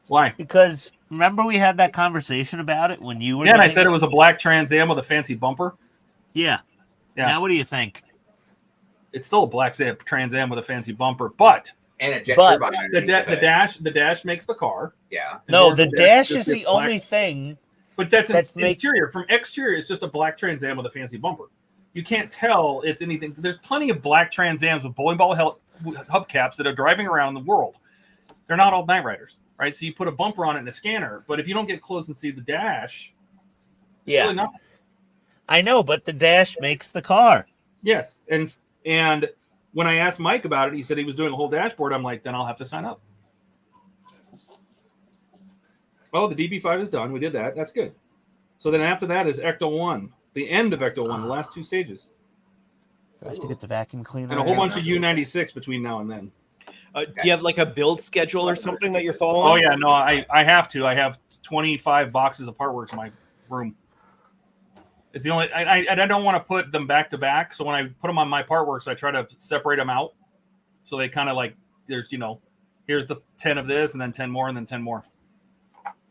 Why? Because remember we had that conversation about it when you were. Yeah, and I getting said it was a black Trans Am with a fancy bumper. Yeah. Yeah. Now, what do you think? It's still a black Trans Am with a fancy bumper, but And a jet But- turbine underneath the dash makes the car. Yeah. No, Or the dash just is gets the black. only thing. But that's make- interior. From exterior, it's just a black Trans Am with a fancy bumper. You can't tell it's anything. There's plenty of black Trans Ams with bowling ball hubcaps that are driving around the world. They're not all Knight Riders, right? So you put a bumper on it in a scanner, but if you don't get close and see the dash, it's Yeah, really not. I know, but the dash makes the car. Yes, and when I asked Mike about it, he said he was doing a whole dashboard. I'm like, then I'll have to sign up. Oh, the DB5 is done. We did that. That's good. So then after that is Ecto 1, the end of Ecto 1, the last two stages, Do I have to get the vacuum cleaner? and a whole bunch of U96 between now and then. Do you have like a build schedule or something that you're Oh following? yeah, no, I have to. I have 25 boxes of Partworks in my room. It's the only I don't want to put them back to back. So when I put them on my Partworks, I try to separate them out. So they kind of like there's here's the 10 of this and then 10 more and then 10 more.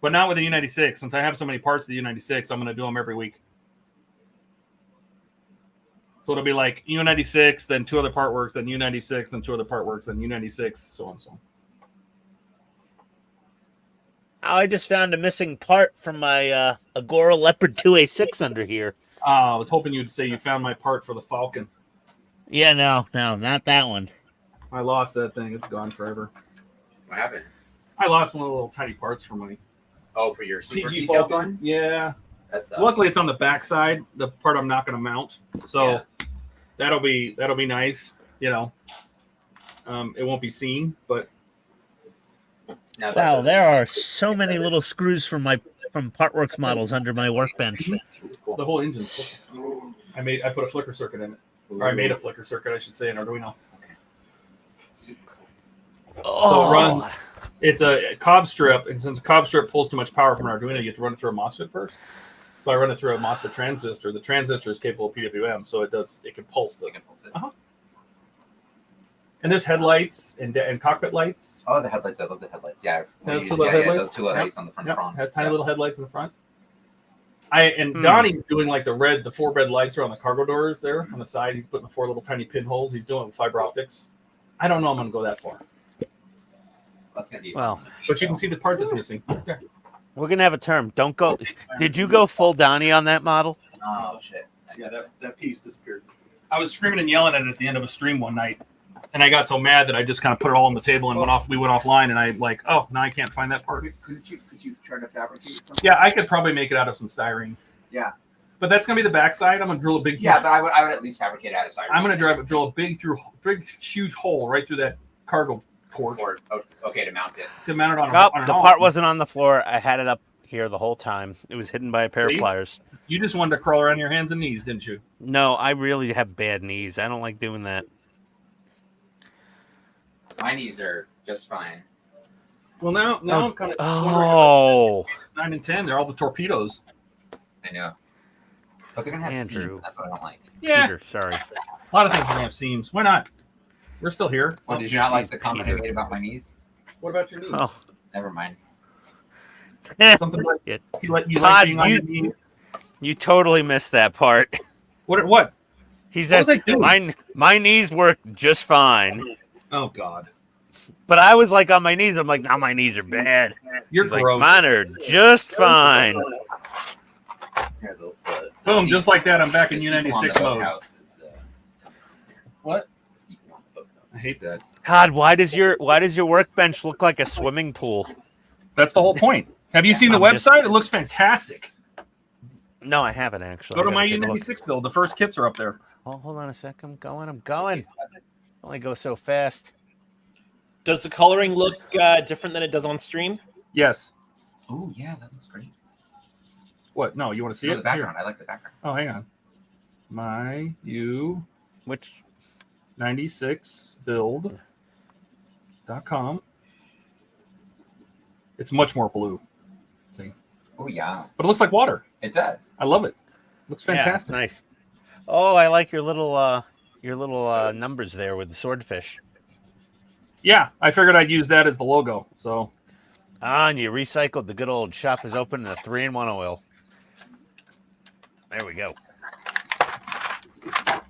But not with the U96. Since I have so many parts of the U96, I'm going to do them every week. So it'll be like U96, then 2 other Partworks, then U96, then 2 other Partworks, then U96, so on and so on. Oh, I just found a missing part from my Agora Leopard 2A6 under here. I was hoping you'd say you found my part for the Falcon. Yeah, no, not that one. I lost that thing. It's gone forever. What happened? I lost one of the little tiny parts for my Oh, for your super CG detailed Falcon. one? Yeah. That sucks. Luckily, it's on the back side, the part I'm not going to mount. So Yeah. that'll be nice. It won't be seen, but Now Wow, there are so many little screws from Partworks models under my workbench. The whole engine's flicker. I put a flicker circuit in it. Or I made a flicker circuit, I should say, in Arduino. Oh, So it runs. It's a cob strip, and since a cob strip pulls too much power from an Arduino, you have to run it through a MOSFET first. So I run it through a MOSFET transistor. The transistor is capable of PWM, so it can pulse. it. And there's headlights and cockpit lights. Oh, the headlights! I love the headlights. Yeah, Those those two lights on the front. Yep. Has tiny little headlights in the front. Hmm. Donnie's doing like the 4 red lights around the cargo doors there on the side. He's putting the 4 little tiny pinholes. He's doing it with fiber optics. I don't know I'm going to go that far. That's gonna be Well, fun. But you can see the part that's missing. Right there. we're gonna have a term. Don't go. Did you go full Donnie on that model? Oh shit! Yeah, that piece disappeared. I was screaming and yelling at it at the end of a stream one night, and I got so mad that I just kind of put it all on the table and went off. We went offline, and I like, oh, now I can't find that part. Could you try to fabricate something? Yeah, I could probably make it out of some styrene. Yeah. But that's gonna be the backside. I'm gonna drill a big. Yeah, but I would at least fabricate out of side. I'm gonna drill a big huge hole right through that cargo port Okay, to mount it. to mount it on. Oh, on an the arm. part wasn't on the floor. I had it up here the whole time. It was hidden by a pair See? of pliers. You just wanted to crawl around your hands and knees, didn't you? No, I really have bad knees. I don't like doing that. My knees are just fine. Well, now I'm kind of Oh, 9 and 10. They're all the torpedoes. I know. But they're gonna have Andrew. seams. That's what I don't like. Yeah, Peter, sorry. a lot of things are gonna have seams. Why not? We're still here. Oh, did you not like the Peter. comment I made about my knees? What about your knees? Oh, Never mind. Something like Yeah. you like Todd, being on your knees. you totally missed that part. What? He said, was I doing? my knees work just fine. Oh God, But I was like on my knees. I'm like, now my knees are bad. you're He's like, gross. mine are just fine. Here, the Boom, seat- just like that. I'm back in the sequel on the U96 mode. boathouse is, What? the sequel on the boathouse. I hate that. God, why does your workbench look like a swimming pool? That's the whole point. Have you seen the I'm just- website? It looks fantastic. No, I haven't actually. Go to I my gotta take a look. U96 build. The first kits are up there. Oh, hold on a sec. I'm going. Only go so fast. Does the coloring look different than it does on stream? Yes. Oh yeah, that looks great. What? No, you want to see No, it? the background. I like the background. Here. Oh, hang on. My Which U96 build.com. It's much more blue. See? Oh yeah, But it looks like water. it does. I love it. Looks fantastic. Yeah, nice. Oh, I like your little numbers there with the swordfish. Yeah, I figured I'd use that as the logo. So Ah, and you recycled the good old shop is open and the 3-in-1 oil. There we go.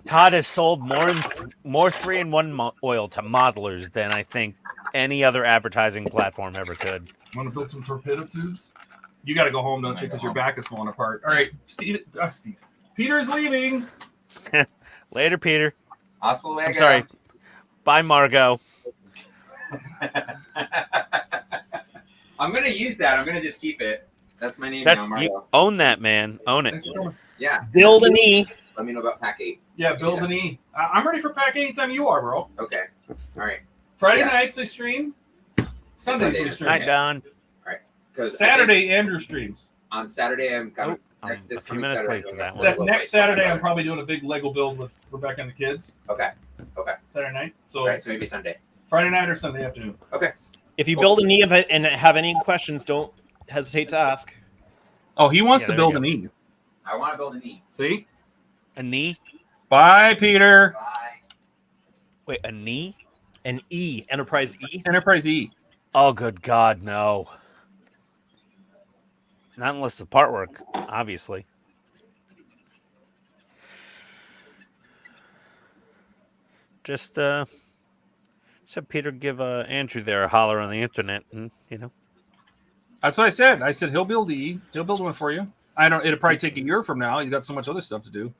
Todd has sold more 3-in-1 oil to modelers than I think any other advertising platform ever could. want to build some torpedo tubes? You got to go home, don't you? Because your back is falling apart. All right, Steve. Peter's leaving. Later, Peter. Hasta luego. I'm sorry. Bye, Margot. I'm gonna use that. I'm gonna just keep it. That's my name That's now, you Margo. own that, man. Own it. Thanks for coming. Yeah. Build an E. Let me know about Pack 8. Yeah, build an E. I'm ready for pack anytime you are, bro. Okay. All right. Friday Yeah. nights they stream. Sundays we Sunday. stream. Night, Don. 'Cause I think Saturday Andrew streams. on Saturday I'm coming. Oh, next I'm this a few coming minutes Saturday. late for I'm that gonna one. go Next play Saturday Funday. I'm probably doing a big Lego build with Rebecca and the kids. Okay. Saturday night. So All right. So maybe Sunday. Friday night or Sunday afternoon. If you build an E of it and have any questions, don't hesitate to ask. Oh, he wants Yeah, to there build you an E. I want to build an E. See? A knee? Bye, Peter. Bye. Wait, a knee? An E, Enterprise E. Enterprise E. Oh, good God, no. Not unless the part work, obviously. Just have Peter give Andrew there a holler on the internet, and That's what I said. I said he'll build E. He'll build one for you. It'll probably take a year from now. He's got so much other stuff to do.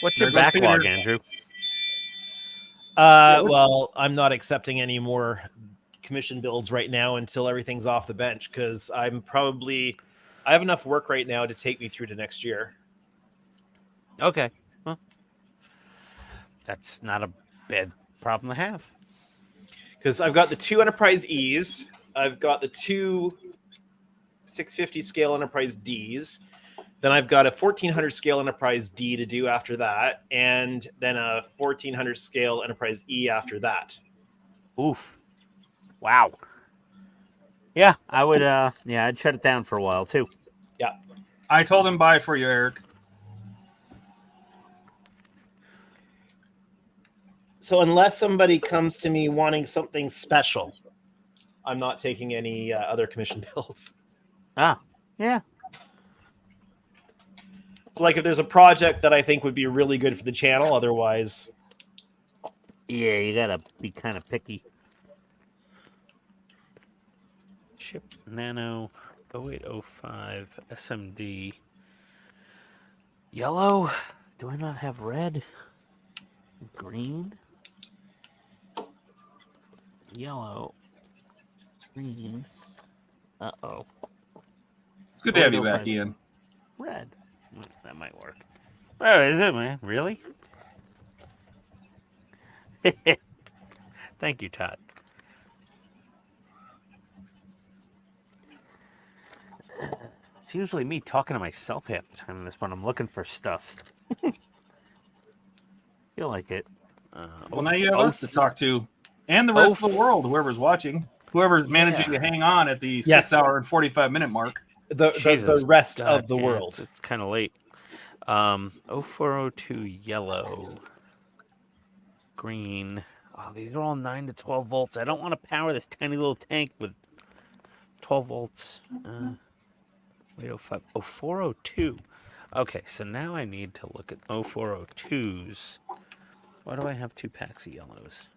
what's your There goes backlog, Peter. Andrew? Well, I'm not accepting any more commission builds right now until everything's off the bench because I have enough work right now to take me through to next year. Okay, well, that's not a bad problem to have. because I've got the 2 Enterprise E's, I've got the 2 650 scale Enterprise D's, then I've got a 1400 scale Enterprise D to do after that, and then a 1400 scale Enterprise E after that. Oof. Wow. Yeah, I would. Yeah, I'd shut it down for a while too. Yeah. I told him bye for you, Eric. So unless somebody comes to me wanting something special, I'm not taking any other commission builds. Ah, yeah. So like if there's a project that I think would be really good for the channel, otherwise. Yeah, you gotta be kind of picky. Chip Nano 0805 SMD. Yellow. Do I not have red? Green. Yellow. Green. Uh-oh. It's good to have you back, Ian. Red. That might work. Oh, is it, man? Really? Thank you, Todd. It's usually me talking to myself half the time in this when I'm looking for stuff. Feel like it. Well, now you have us to talk to, and the rest of the world, whoever's watching, whoever's managing to hang on at the 6 hour and 45-minute mark. The rest of the world. It's kind of late. 0402 yellow. Green. Oh, these are all 9 to 12 volts. I don't want to power this tiny little tank with 12 volts. 0805. 0402. Okay, so now I need to look at 0402s. Why do I have 2 packs of yellows?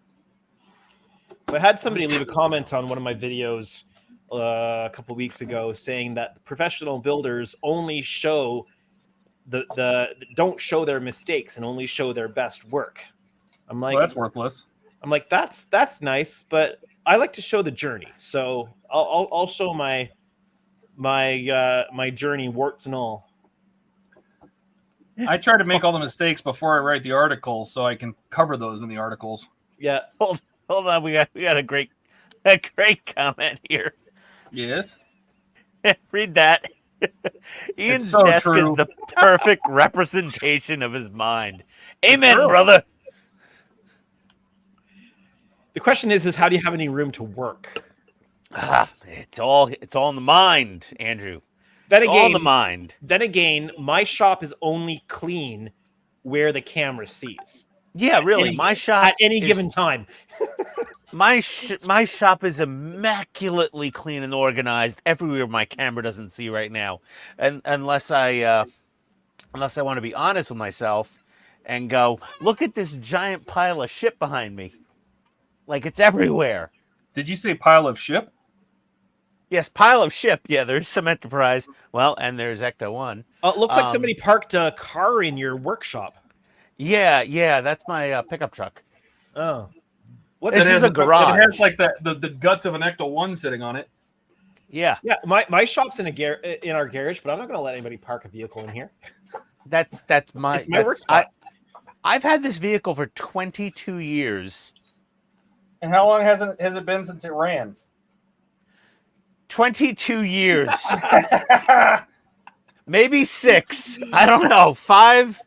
So I had somebody leave a comment on one of my videos a couple weeks ago saying that professional builders only show don't show their mistakes and only show their best work. I'm like, well, that's worthless. I'm like, that's nice, but I like to show the journey. So I'll show my journey, warts and all. I try to make all the mistakes before I write the article so I can cover those in the articles. Yeah. Hold on, we got a great comment here. Yes. Read that. Ian's so desk true. is the perfect representation of his mind. Amen, brother. The question is how do you have any room to work? It's all in the mind, Andrew. Then It's again, all in the mind. Then again, my shop is only clean where the camera sees. Yeah, really. My shop at any given time. My shop is immaculately clean and organized everywhere my camera doesn't see right now, and unless I want to be honest with myself and go, look at this giant pile of shit behind me, like it's everywhere. Did you say pile of ship? Yes, pile of ship. Yeah, there's some Enterprise. Well, and there's Ecto 1. It looks like somebody parked a car in your workshop. Yeah, that's my pickup truck. Oh. This is a garage. It has like the guts of an Ecto 1 sitting on it. Yeah. My shop's in our garage, but I'm not going to let anybody park a vehicle in here. It's my work spot. I've had this vehicle for 22 years. And how long has it been since it ran? 22 years. Maybe 6. I don't know. 5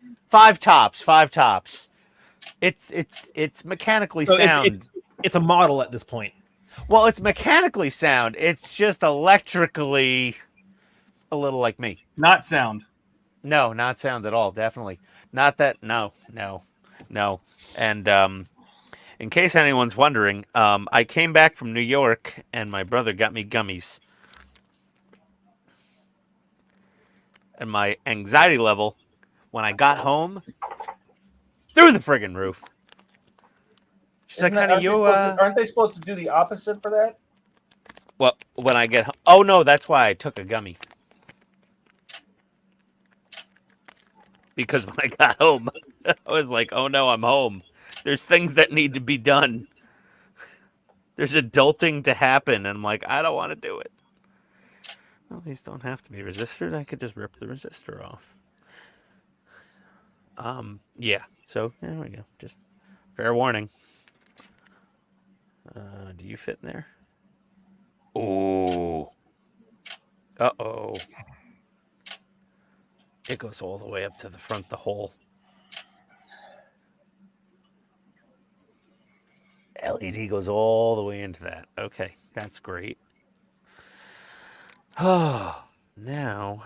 tops. It's mechanically sound. It's a model at this point. Well, it's mechanically sound. It's just electrically a little like me. Not sound. No, not sound at all. Definitely not that. No. And in case anyone's wondering, I came back from New York and my brother got me gummies. And my anxiety level when I got home through the friggin' roof. She's like, honey, aren't they supposed to do the opposite for that? Well, when I get home. Oh, no, that's why I took a gummy. Because when I got home, I was like, oh, no, I'm home. There's things that need to be done. There's adulting to happen. And I'm like, I don't want to do it. Well, these don't have to be resisted. I could just rip the resistor off. Yeah. So there we go. Just fair warning. Do you fit in there? Oh. Uh-oh. It goes all the way up to the front, the hole. LED goes all the way into that. Okay, that's great. Oh, now,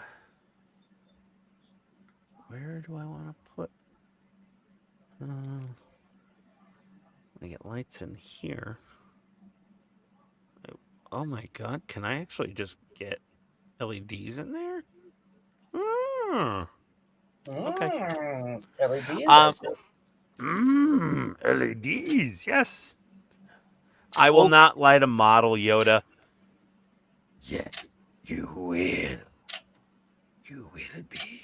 where do I want to put? I get lights in here. Oh my God, can I actually just get LEDs in there? Okay. LEDs. LEDs, yes. I will not light a model, Yoda. Yes, you will. You will be.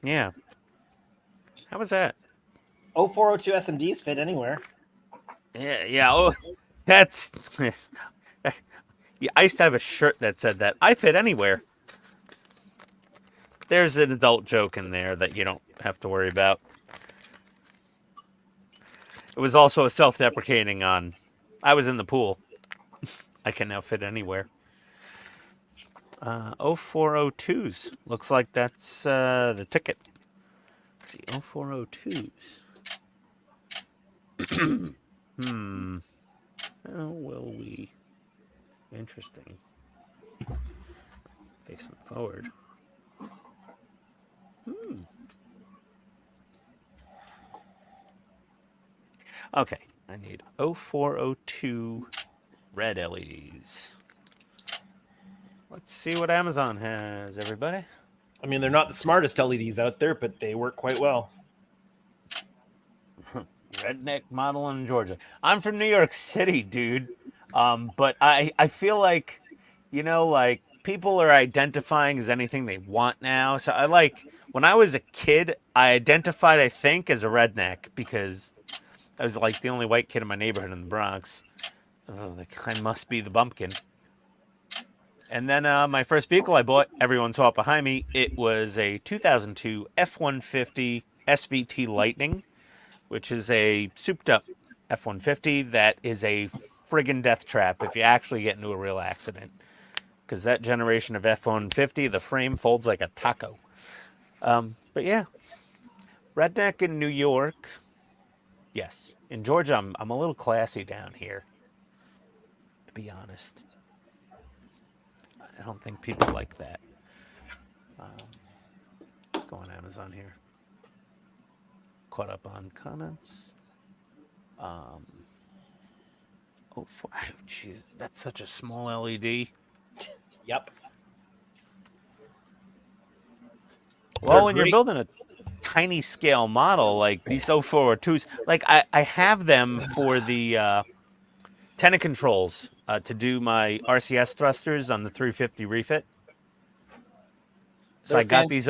Yeah. How was that? 0402 SMDs fit anywhere. Yeah. Oh, that's. Yeah, I used to have a shirt that said that. I fit anywhere. There's an adult joke in there that you don't have to worry about. It was also a self-deprecating on. I was in the pool. I can now fit anywhere. 0402s. Looks like that's the ticket. Let's see, 0402s. How will we? Interesting. Face them forward. Okay, I need 0402 red LEDs. Let's see what Amazon has, everybody. I mean, they're not the smartest LEDs out there, but they work quite well. Redneck model in Georgia. I'm from New York City, dude. But I feel like, like people are identifying as anything they want now. So when I was a kid, I identified, I think, as a redneck because I was like the only white kid in my neighborhood in the Bronx. I was like, I must be the bumpkin. And then my first vehicle I bought, everyone saw it behind me. It was a 2002 F-150 SVT Lightning, which is a souped-up F-150 that is a friggin' death trap if you actually get into a real accident. Because that generation of F-150, the frame folds like a taco. But yeah, redneck in New York. Yes. In Georgia, I'm a little classy down here, to be honest. I don't think people like that. Let's go on Amazon here. Caught up on comments. Oh, jeez, that's such a small LED. Yep. Well, when you're building a tiny scale model like these 0402s, like I have them for the tenant controls to do my RCS thrusters on the 350 refit. So I got these.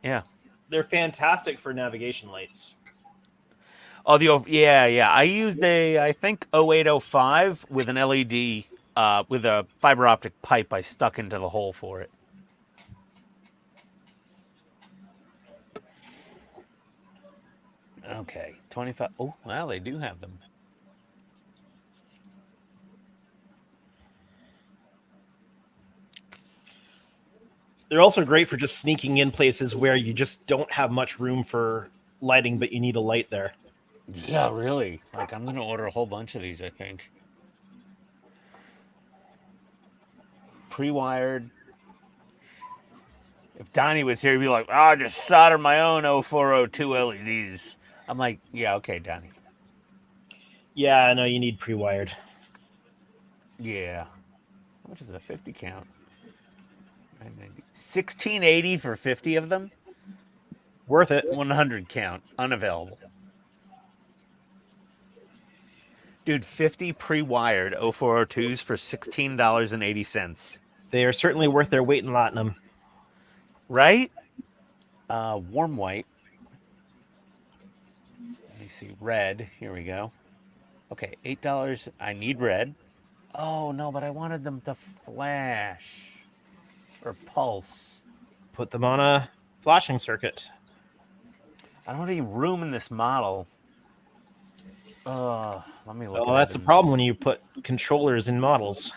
Yeah. They're fantastic for navigation lights. Oh, yeah. I used I think 0805 with an LED with a fiber optic pipe I stuck into the hole for it. Okay, 25. Oh, well, they do have them. They're also great for just sneaking in places where you just don't have much room for lighting, but you need a light there. Yeah, really. Like, I'm going to order a whole bunch of these, I think. Pre-wired. If Donnie was here, he'd be like, I just soldered my own 0402 LEDs. I'm like, yeah, okay, Donnie. Yeah, I know you need pre-wired. Yeah. How much is a 50 count? 1680 for 50 of them? Worth it. 100 count. Unavailable. Dude, 50 pre-wired 0402s for $16.80. They are certainly worth their weight in latinum. Right? Warm white. Let me see. Red. Here we go. Okay, $8. I need red. Oh, no, but I wanted them to flash. Or pulse. Put them on a flashing circuit. I don't have any room in this model. Let me look. Well, at that's the problem when you put controllers in models.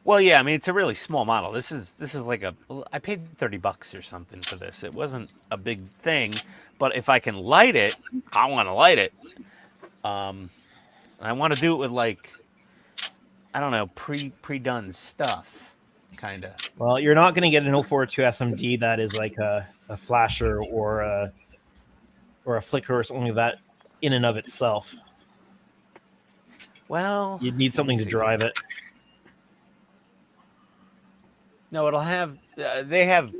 Well, yeah, I mean it's a really small model. This is like I paid $30 or something for this. It wasn't a big thing, but if I can light it, I want to light it. And I want to do it with like, I don't know, pre-done stuff, kind of. Well, you're not going to get an 042 SMD that is like a flasher or a flicker or something like that in and of itself. Well, you'd need something to drive it. No, it'll have. They have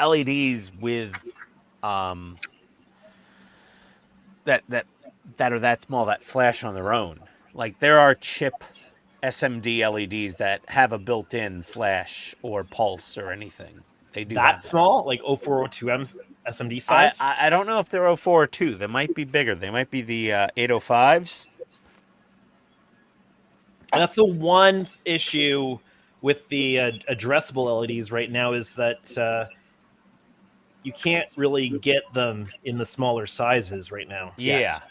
LEDs with that are that small that flash on their own. Like there are chip SMD LEDs that have a built-in flash or pulse or anything. They do that small, like 0402 SMD size. I don't know if they're 04 or 2. They might be bigger. They might be the 805s. That's the one issue with the addressable LEDs right now is that you can't really get them in the smaller sizes right now. Yeah. Yet.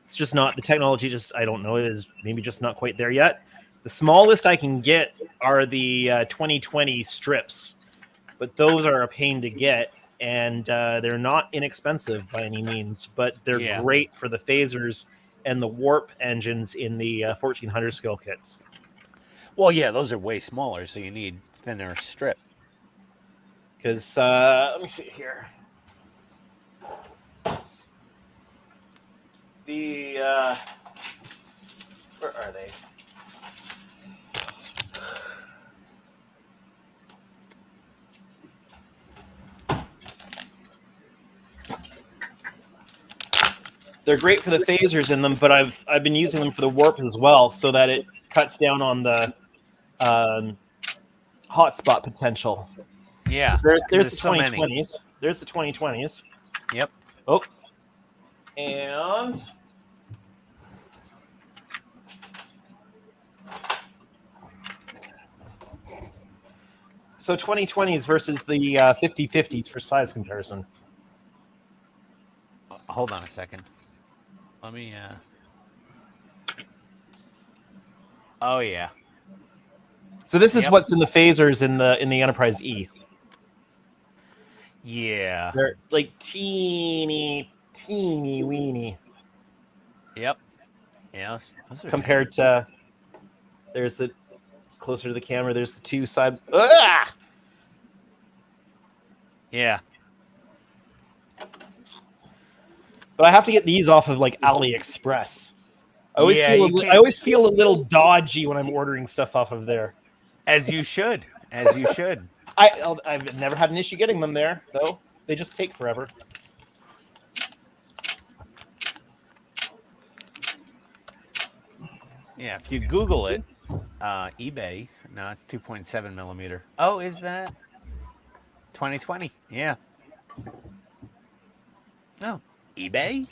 It's just not, the technology just, I don't know, it is maybe just not quite there yet. The smallest I can get are the 2020 strips, but those are a pain to get, and they're not inexpensive by any means, but they're great for the phasers and the warp engines in the 1400 scale kits. Well, yeah, those are way smaller, so you need thinner strip. Because, let me see here. The, where are they? They're great for the phasers in them, but I've been using them for the warp as well, so that it cuts down on the hotspot potential. Yeah. There's the 2020s. There's the 2020s. Yep. Oh. And so 2020s versus the 50/50s for size comparison. Hold on a second. Let me. Oh yeah. So this is what's in the phasers in the Enterprise E. Yeah. They're like teeny weeny. Yep. Yeah. Those are compared to, there's the closer to the camera. There's the two side. Ah! Yeah. But I have to get these off of like AliExpress. I always feel a little dodgy when I'm ordering stuff off of there. As you should. As you should. I've never had an issue getting them there, though. They just take forever. Yeah, if you Google it, eBay, no, it's 2.7 millimeter. Oh, is that 2020? Yeah. No, eBay.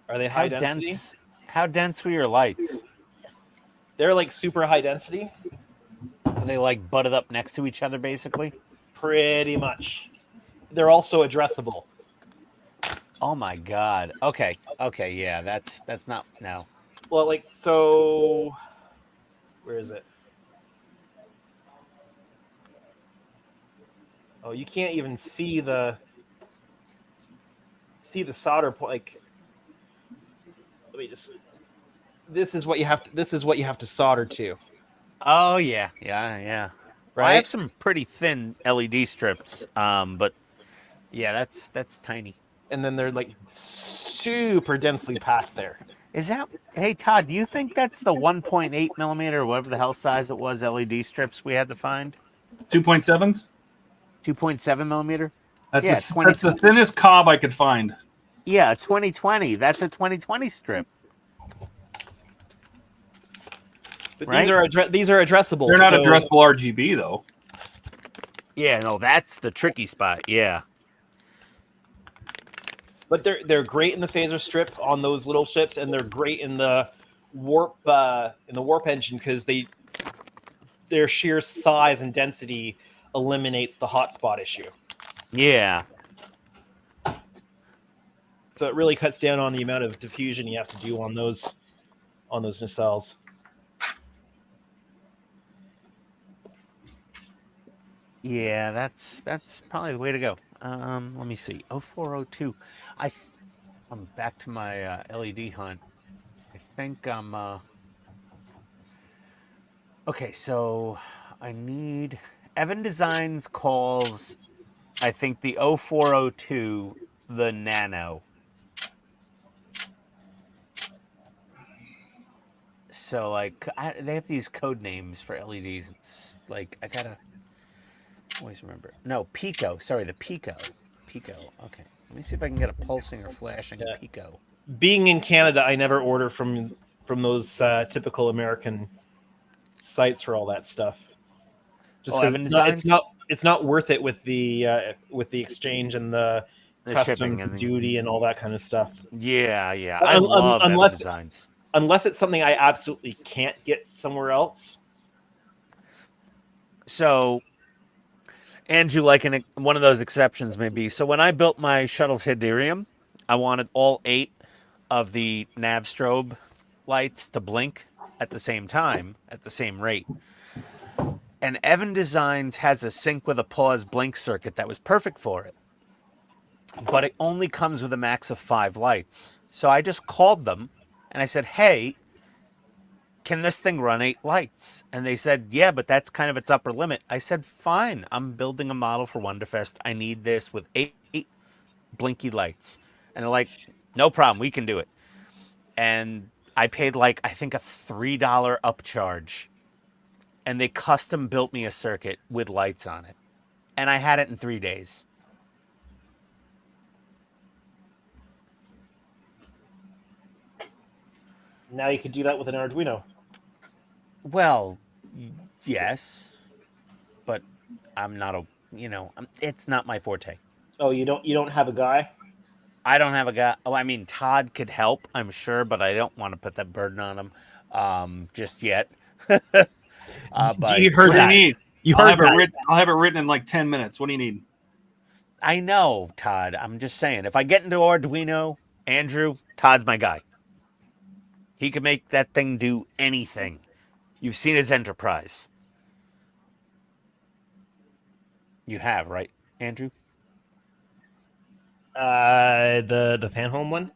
Are they high density? How dense were your lights? They're like super high density. Are they like butted up next to each other, basically? Pretty much. They're also addressable. Oh my God. Okay. Okay. Yeah. That's not no. Well, like, so where is it? Oh, you can't even see the solder point. Like, let me just. This is what you have to solder to. Oh yeah. Yeah. Right. Well, I have some pretty thin LED strips. But yeah, that's tiny. And then they're like super densely packed there. Is that? Hey Todd, do you think that's the 1.8 millimeter, or whatever the hell size it was, LED strips we had to find? 2.7s. 2.7 millimeter. That's the thinnest cob I could find. Yeah, 2020. That's a 2020 strip. But right? these are addressable. They're not addressable RGB though. Yeah, no, that's the tricky spot. Yeah. But they're great in the phaser strip on those little ships, and they're great in the warp engine because their sheer size and density eliminates the hotspot issue. Yeah. So it really cuts down on the amount of diffusion you have to do on those nacelles. Yeah, that's probably the way to go. Let me see. 0402. I'm back to my LED hunt. I think I'm okay, so I need Evan Designs calls I think the 0402 the Nano. So like they have these code names for LEDs. It's like I gotta always remember. No, Pico. Sorry, the Pico. Pico. Okay. Let me see if I can get a pulsing or flashing Pico. Being in Canada, I never order from those typical American sites for all that stuff. Just because it's not worth it with the exchange and the customs shipping and duty and all that kind of stuff. Yeah. I love Evan Designs. Unless it's something I absolutely can't get somewhere else. So, Andrew, like one of those exceptions may be. So when I built my shuttle Hederium, I wanted all 8 of the nav strobe lights to blink at the same time, at the same rate. And Evan Designs has a sync with a pause blink circuit that was perfect for it. But it only comes with a max of 5 lights. So I just called them and I said, hey, can this thing run 8 lights? And they said, yeah, but that's kind of its upper limit. I said, fine, I'm building a model for Wonderfest. I need this with 8 blinky lights. And they're like, no problem, we can do it. And I paid like, I think a $3 upcharge. And they custom built me a circuit with lights on it. And I had it in 3 days. Now you could do that with an Arduino. Well, yes, but I'm not it's not my forte. Oh, you don't have a guy? I don't have a guy. Oh, I mean, Todd could help, I'm sure, but I don't want to put that burden on him just yet. But you heard what that. Do you need? You I'll heard have that. it written. I'll have it written in like 10 minutes. What do you need? I know, Todd. I'm just saying, if I get into Arduino, Andrew, Todd's my guy. He can make that thing do anything. You've seen his enterprise. You have, right, Andrew? The fan home one?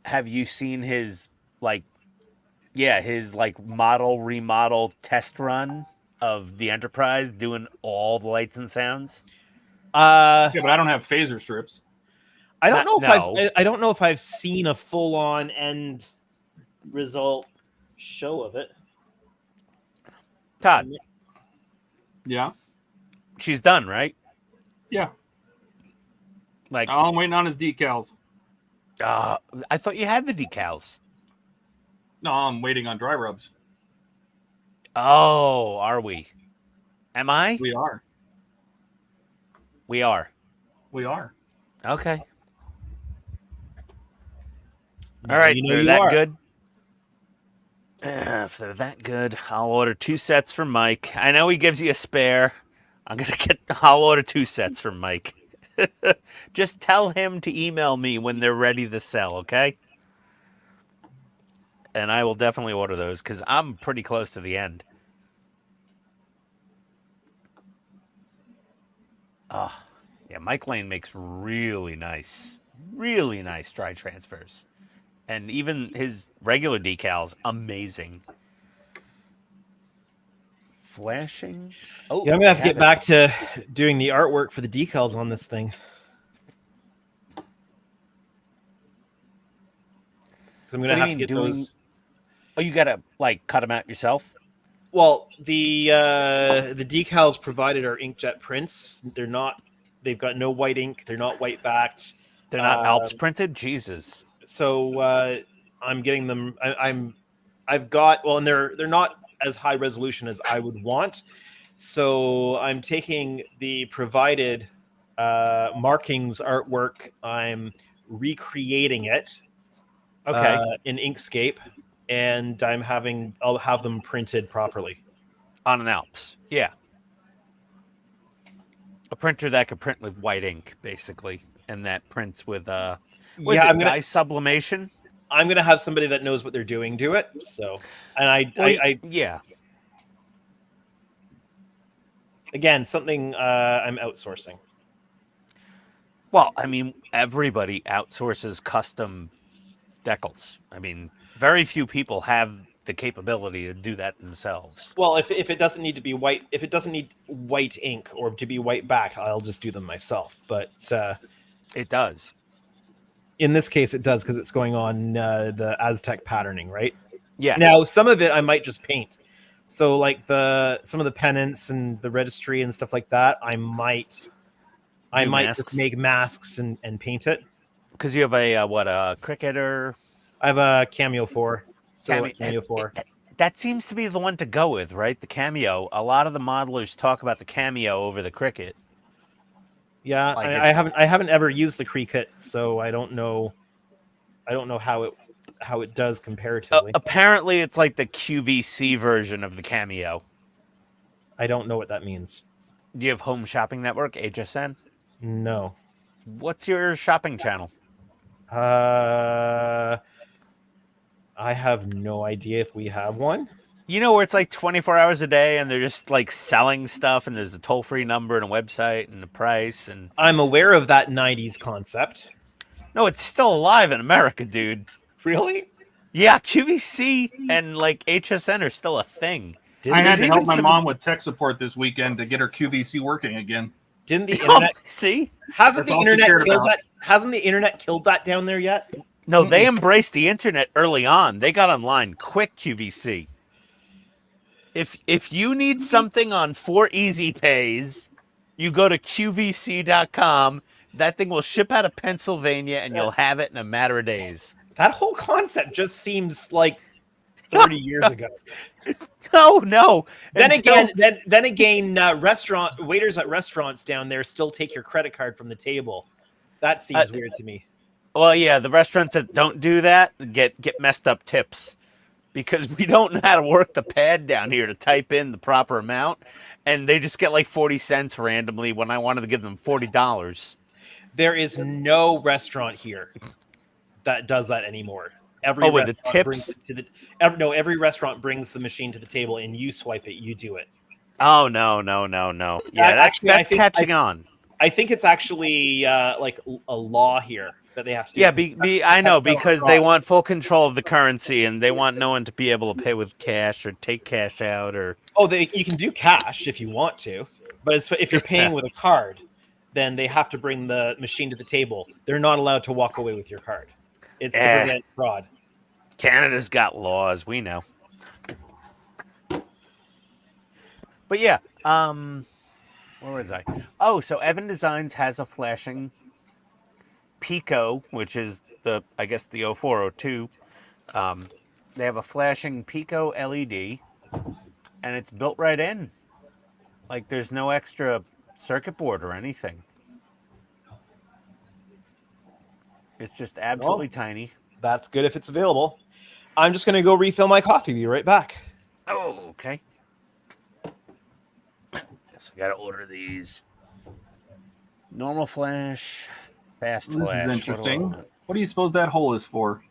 Have you seen his his model remodel test run of the Enterprise doing all the lights and sounds? Yeah, but I don't have phaser strips. I don't know if I've seen a full on end result show of it. Todd. Yeah. She's done, right? Yeah. Like I'm waiting on his decals. I thought you had the decals. No, I'm waiting on dry rubs. Oh, are we? Am I? We are. We are. We are. Okay. All right. They're that good. If they're that good, I'll order 2 sets for Mike. I know he gives you a spare. I'll order 2 sets for Mike. Just tell him to email me when they're ready to sell, okay? And I will definitely order those because I'm pretty close to the end. Yeah, Mike Lane makes really nice dry transfers. And even his regular decals, amazing. Flashing. Oh, yeah, I'm gonna have to get back to doing the artwork for the decals on this thing. I'm gonna have to get those. Oh, you gotta cut them out yourself. Well, the decals provided are inkjet prints. They've got no white ink. They're not white backed. They're not Alps printed. Jesus. So I'm getting them. I've got and they're not as high resolution as I would want. So I'm taking the provided markings artwork. I'm recreating it. Okay. In Inkscape, and I'll have them printed properly on an Alps. Yeah. A printer that could print with white ink, basically, and that prints with Was Yeah, it I'm gonna dye sublimation? I'm gonna have somebody that knows what they're doing do it. So, and I yeah. Again, something I'm outsourcing. Well, I mean, everybody outsources custom decals. I mean, very few people have the capability to do that themselves. Well, if it doesn't need to be white, if it doesn't need white ink or to be white back, I'll just do them myself. But it does. In this case, it does because it's going on the Aztec patterning, right? Yeah. Now, some of it I might just paint. So, like some of the pennants and the registry and stuff like that, I might just make masks and paint it. Because you have a cricketer? I have a Cameo 4. So Cameo 4. That seems to be the one to go with, right? The Cameo. A lot of the modelers talk about the Cameo over the cricket. Yeah, Like I haven't ever used the Cricut, so I don't know how it does comparatively. Apparently, it's like the QVC version of the Cameo. I don't know what that means. Do you have Home Shopping Network, HSN? No. What's your shopping channel? I have no idea if we have one. You know, where it's like 24 hours a day and they're just like selling stuff and there's a toll-free number and a website and a price. And I'm aware of that 90s concept. No, it's still alive in America, dude. Really? Yeah, QVC and like HSN are still a thing. I had to help my mom with tech support this weekend to get her QVC working again. Didn't the internet see? Hasn't the internet killed that? Hasn't the internet killed that down there yet? No, they embraced the internet early on. They got online quick, QVC. If you need something on 4 Easy Pays, you go to QVC.com. That thing will ship out of Pennsylvania, and you'll have it in a matter of days. That whole concept just seems like 30 years ago. No. Then again, restaurant waiters at restaurants down there still take your credit card from the table. That seems weird to me. Well, yeah, the restaurants that don't do that get messed up tips because we don't know how to work the pad down here to type in the proper amount, and they just get like 40 cents randomly when I wanted to give them $40. There is no restaurant here that does that anymore. Every with the tips? Every restaurant brings the machine to the table and you swipe it, you do it. Oh, no. Yeah, that's catching on. I think it's actually like a law here that they have to do. Yeah, I know, because they want full control of the currency and they want no one to be able to pay with cash or take cash out or... Oh, you can do cash if you want to, but if you're paying with a card, then they have to bring the machine to the table. They're not allowed to walk away with your card. It's to prevent fraud. Canada's got laws, we know. But yeah, where was I? Oh, so Evan Designs has a flashing Pico, which is I guess the 0402. They have a flashing Pico LED, and it's built right in. Like there's no extra circuit board or anything. It's just absolutely tiny. That's good if it's available. I'm just going to go refill my coffee. Be right back. Oh, okay. Yes, I got to order these. Normal flash, fast flash. This is interesting. What do you suppose that hole is for?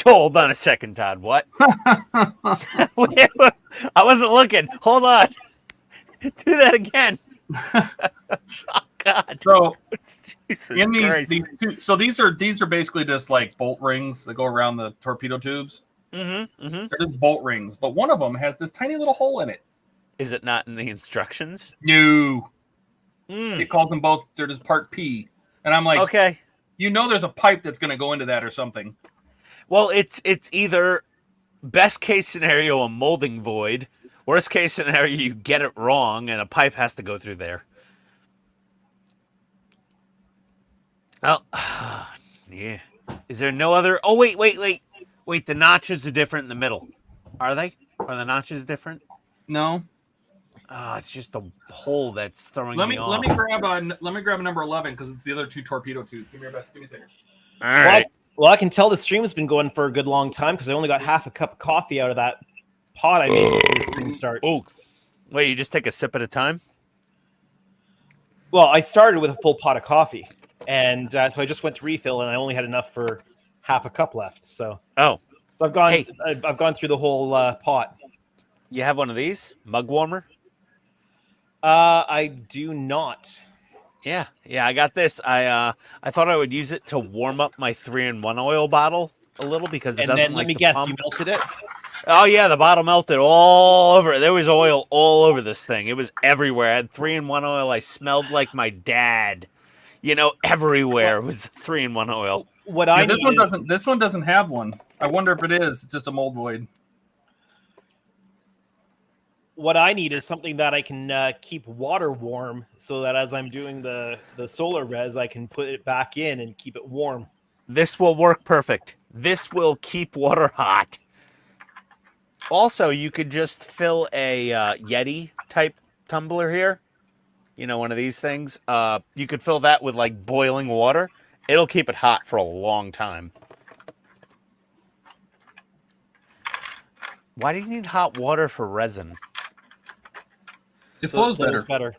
Hold on a second, Todd. What? I wasn't looking. Hold on. Do that again. Oh God. So Jesus in Christ. these are basically just like bolt rings that go around the torpedo tubes. Mm-hmm. They're just bolt rings, but one of them has this tiny little hole in it. Is it not in the instructions? No. It calls them both. They're just part P, and I'm like, okay. You know, there's a pipe that's going to go into that or something. Well, it's either best case scenario a molding void, worst case scenario you get it wrong and a pipe has to go through there. Oh, yeah. Is there no other? Oh, wait. The notches are different in the middle. Are they? Are the notches different? No. Oh, it's just a hole that's throwing me off. Let me grab a number 11 because it's the other two torpedo tubes. Give me a second. All right. Well, I can tell the stream's been going for a good long time because I only got half a cup of coffee out of that pot I made before the stream starts. Oh, wait! You just take a sip at a time? Well, I started with a full pot of coffee. and so I just went to refill, and I only had enough for half a cup left. So I've gone. Hey. I've gone through the whole pot. You have one of these mug warmer? I do not. Yeah, I got this. I thought I would use it to warm up my 3-in-1 oil bottle a little because it And doesn't then like let me the guess, pump. you melted it. Oh yeah, the bottle melted all over. There was oil all over this thing. It was everywhere. I had 3-in-1 oil. I smelled like my dad. You know, everywhere was 3-in-1 oil. What Yeah, I this need one is, doesn't. This one doesn't have one. I wonder if it is. It's just a mold void. what I need is something that I can keep water warm, so that as I'm doing the solar res, I can put it back in and keep it warm. This will work perfect. This will keep water hot. Also, you could just fill a Yeti type tumbler here. You know, one of these things. You could fill that with like boiling water. It'll keep it hot for a long time. Why do you need hot water for resin? It flows better.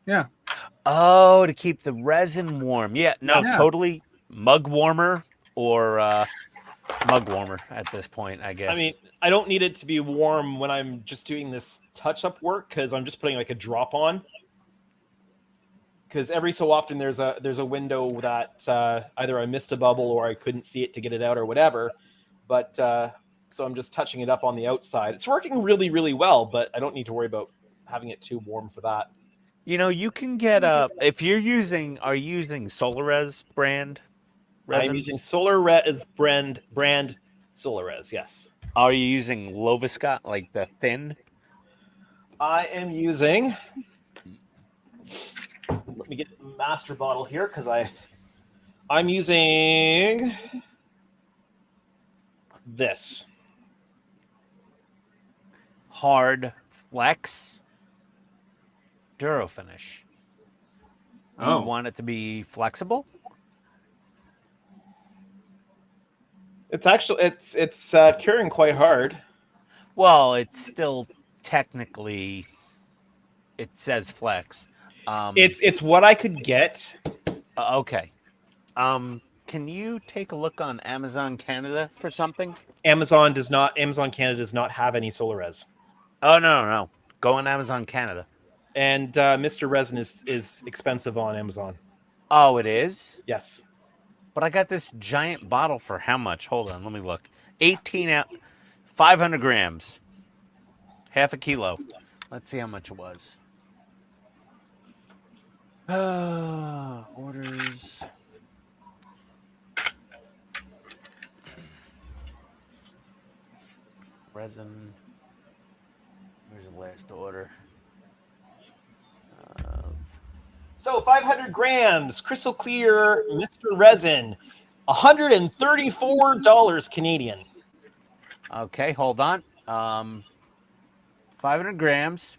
Yeah. Oh, to keep the resin warm. Yeah, no, Yeah. totally mug warmer or mug warmer at this point, I guess. I mean, I don't need it to be warm when I'm just doing this touch-up work, because I'm just putting like a drop on. Because every so often there's a window that either I missed a bubble or I couldn't see it to get it out or whatever. But so I'm just touching it up on the outside. It's working really, really well, but I don't need to worry about having it too warm for that. You know, you can get if you're using, are you using SolarRes brand resin? I'm using SolarRes brand SolarRes, yes. Are you using Loviscot, like the thin? I am using, let me get the master bottle here, because I'm using this. Hard Flex Duro Finish. You want it to be flexible? It's actually it's curing quite hard. Well, it's still technically, it says flex. It's what I could get. Okay. Can you take a look on Amazon Canada for something? Amazon Canada does not have any SolarRes. Oh no. Go on Amazon Canada. And Mr. Resin is expensive on Amazon. Oh, it is? Yes. But I got this giant bottle for how much? Hold on, let me look. 18 out, 500 grams, half a kilo. Let's see how much it was. Orders. Resin. Where's the last order? So 500 grams, crystal clear, Mr. Resin, $134 Canadian. Okay, hold on. 500 grams,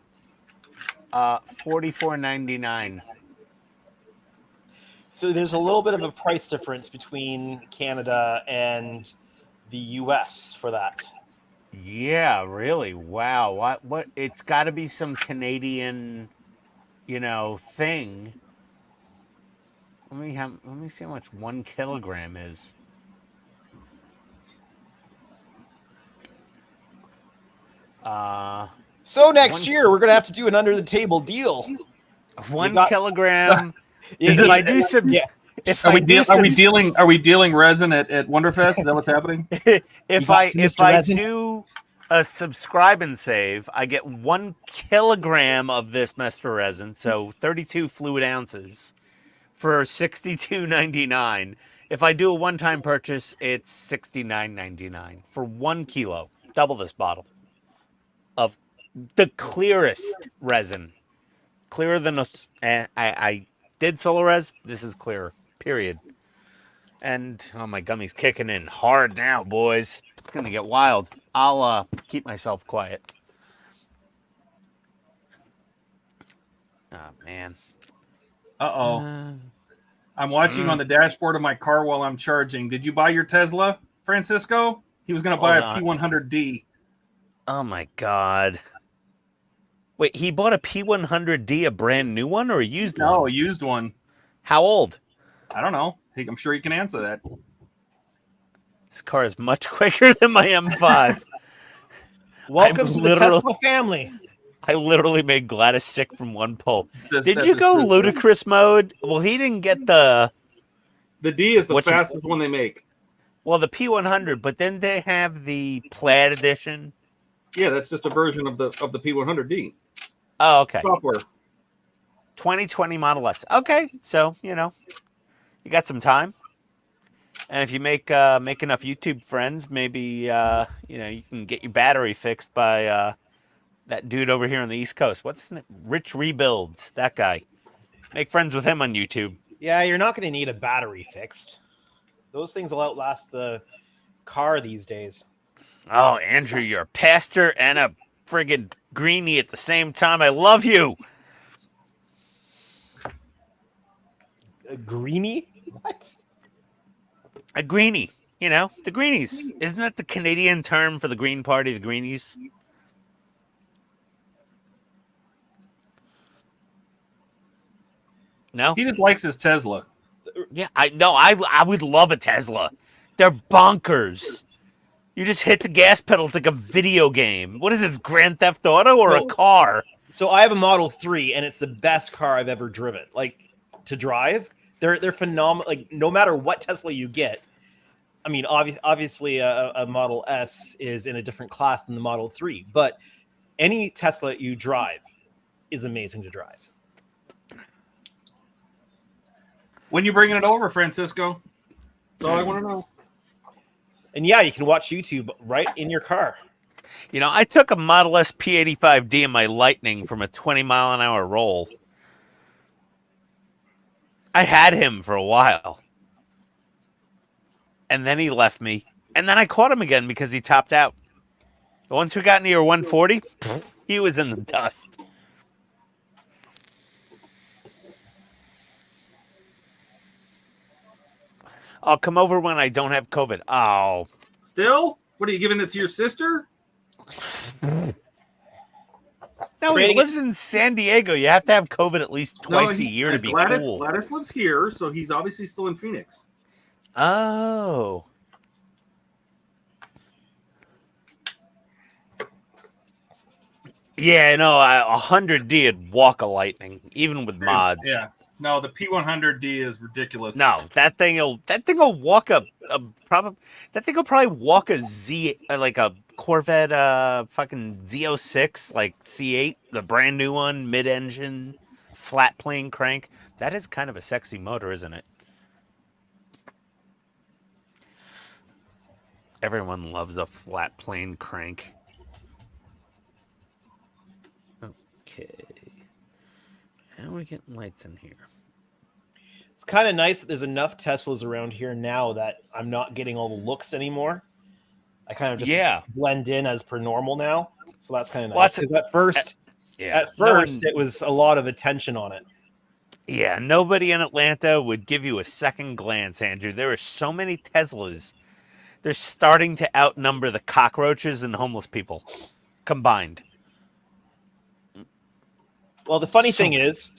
$44.99. So there's a little bit of a price difference between Canada and the US for that. Yeah, really. Wow. What? It's got to be some Canadian, thing. Let me see how much 1 kilogram is. So next year we're gonna have to do an under the table deal. 1 kilogram. If I do some, yeah. Are we dealing resin at Wonderfest? Is that what's happening? if I do a subscribe and save, I get 1 kilogram of this Mr. Resin, so 32 fluid ounces for $62.99. If I do a one-time purchase, it's $69.99 for 1 kilo. Double this bottle of the clearest resin, clearer than I did SolarRes. This is clearer. Period. And my gummy's kicking in hard now, boys. It's gonna get wild. I'll keep myself quiet. Oh man. I'm watching on the dashboard of my car while I'm charging. Did you buy your Tesla, Francisco? He was going to buy a P100D. Oh my god. Wait, he bought a P100D, a brand new one or a used one? No, a used one. How old? I don't know. I'm sure he can answer that. This car is much quicker than my M5. Welcome to the Tesla family. I literally made Gladys sick from one pull. Did That's you go true. ludicrous mode? Well, he didn't get the D is the fastest one they make. Well, the P100, but then they have the Plaid edition. Yeah, that's just a version of the P100D. Oh, okay. Software. 2020 Model S. Okay, so you got some time, and if you make enough YouTube friends, maybe you can get your battery fixed by that dude over here on the East Coast. What's his name? Rich Rebuilds. That guy. Make friends with him on YouTube. Yeah, you're not going to need a battery fixed. Those things will outlast the car these days. Oh, Andrew, you're a pastor and a friggin' greenie at the same time. I love you. A greenie? What? A greenie. The greenies. Isn't that the Canadian term for the Green Party, the greenies? No? He just likes his Tesla. Yeah, I would love a Tesla. They're bonkers. You just hit the gas pedal. It's like a video game. What is this, Grand Theft Auto or a car? So I have a Model 3, and it's the best car I've ever driven. Like, to drive, they're phenomenal. Like, no matter what Tesla you get, I mean, obviously a Model S is in a different class than the Model 3, but any Tesla you drive is amazing to drive. When you bringing it over, Francisco? That's all I want to know. And yeah, you can watch YouTube right in your car. I took a Model S P85D in my Lightning from a 20-mile-an-hour roll. I had him for a while. And then he left me. And then I caught him again because he topped out. But once we got near 140, he was in the dust. I'll come over when I don't have COVID. Oh. Still? What are you giving it to your sister? No, he lives in San Diego. You have to have COVID at least twice a year to be cool. Gladys lives here, so he's obviously still in Phoenix. Oh. Yeah, no, 100D would walk a Lightning, even with mods. Yeah. No, the P100D is ridiculous. No, that thing'll walk that thing will probably walk a Z, like a Corvette fucking Z06, like C8, the brand new one, mid-engine, flat plane crank. That is kind of a sexy motor, isn't it? Everyone loves a flat plane crank. Okay. How are we getting lights in here? It's kind of nice that there's enough Teslas around here now that I'm not getting all the looks anymore. I kind of just blend in as per normal now. So that's kind of nice. At first, it was a lot of attention on it. Yeah, nobody in Atlanta would give you a second glance, Andrew. There are so many Teslas. They're starting to outnumber the cockroaches and homeless people combined. Well, the funny thing is,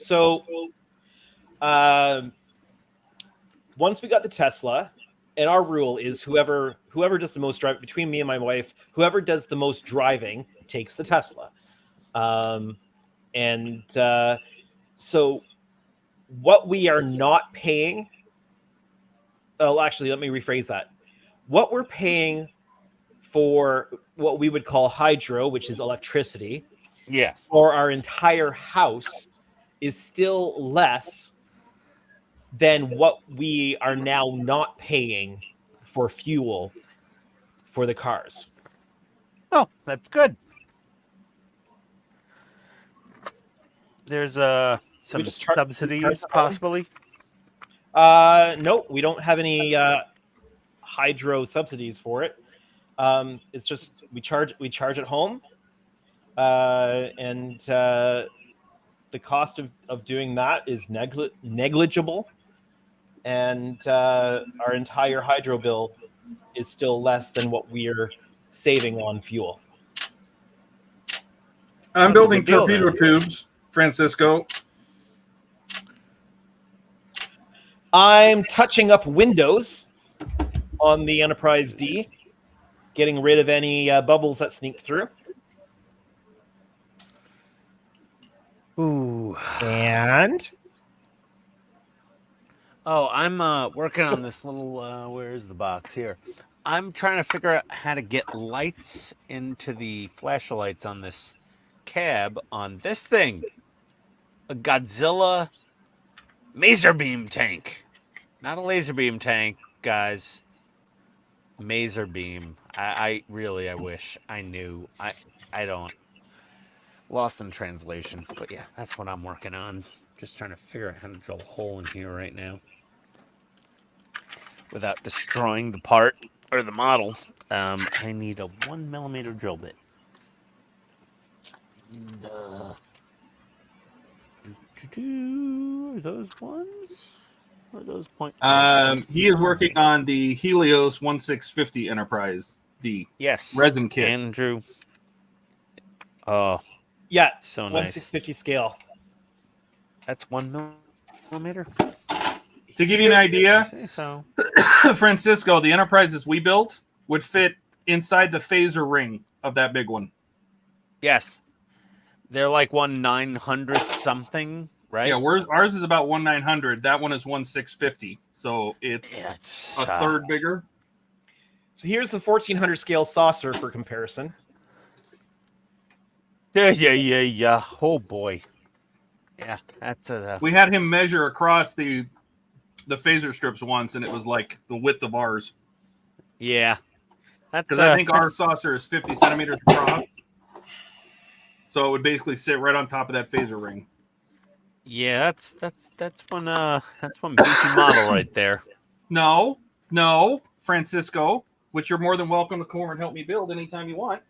once we got the Tesla, and our rule is whoever does the most driving between me and my wife, whoever does the most driving takes the Tesla. So what we are not paying, actually, let me rephrase that. What we're paying for what we would call hydro, which is electricity, for our entire house is still less than what we are now not paying for fuel for the cars. Oh, that's good. There's some subsidies possibly. No, we don't have any hydro subsidies for it. It's just we charge at home. And the cost of doing that is negligible, and our entire hydro bill is still less than what we're saving on fuel. I'm building torpedo tubes, Francisco. I'm touching up windows on the Enterprise D, getting rid of any bubbles that sneak through. Ooh. And oh, I'm working on this little. Where's the box here? I'm trying to figure out how to get lights into the flashlights on this cab on this thing. A Godzilla maser beam tank. Not a laser beam tank, guys. Maser beam. I really, I wish I knew. I don't. Lost in translation. But yeah, that's what I'm working on. Just trying to figure out how to drill a hole in here right now without destroying the part or the model. I need a 1mm drill bit. And, are those ones? Or are those point? He is working on the Helios 1650 Enterprise D. Yes. Resin kit. Andrew. Oh, yeah, so nice. 1/650 scale. That's 1mm. To give you an idea, so. Francisco, the Enterprises we built would fit inside the phaser ring of that big one. Yes. They're like 1/900 something, right? Yeah, ours is about 1/900. That one is 1/650. So it's a third bigger. So here's the 1400 scale saucer for comparison. Yeah. Oh boy. Yeah, that's a. We had him measure across the phaser strips once, and it was like the width of ours. Yeah, that's because I think our saucer is 50 centimeters across, so it would basically sit right on top of that phaser ring. Yeah, that's one beefy model right there. No, Francisco, which you're more than welcome to come over and help me build anytime you want.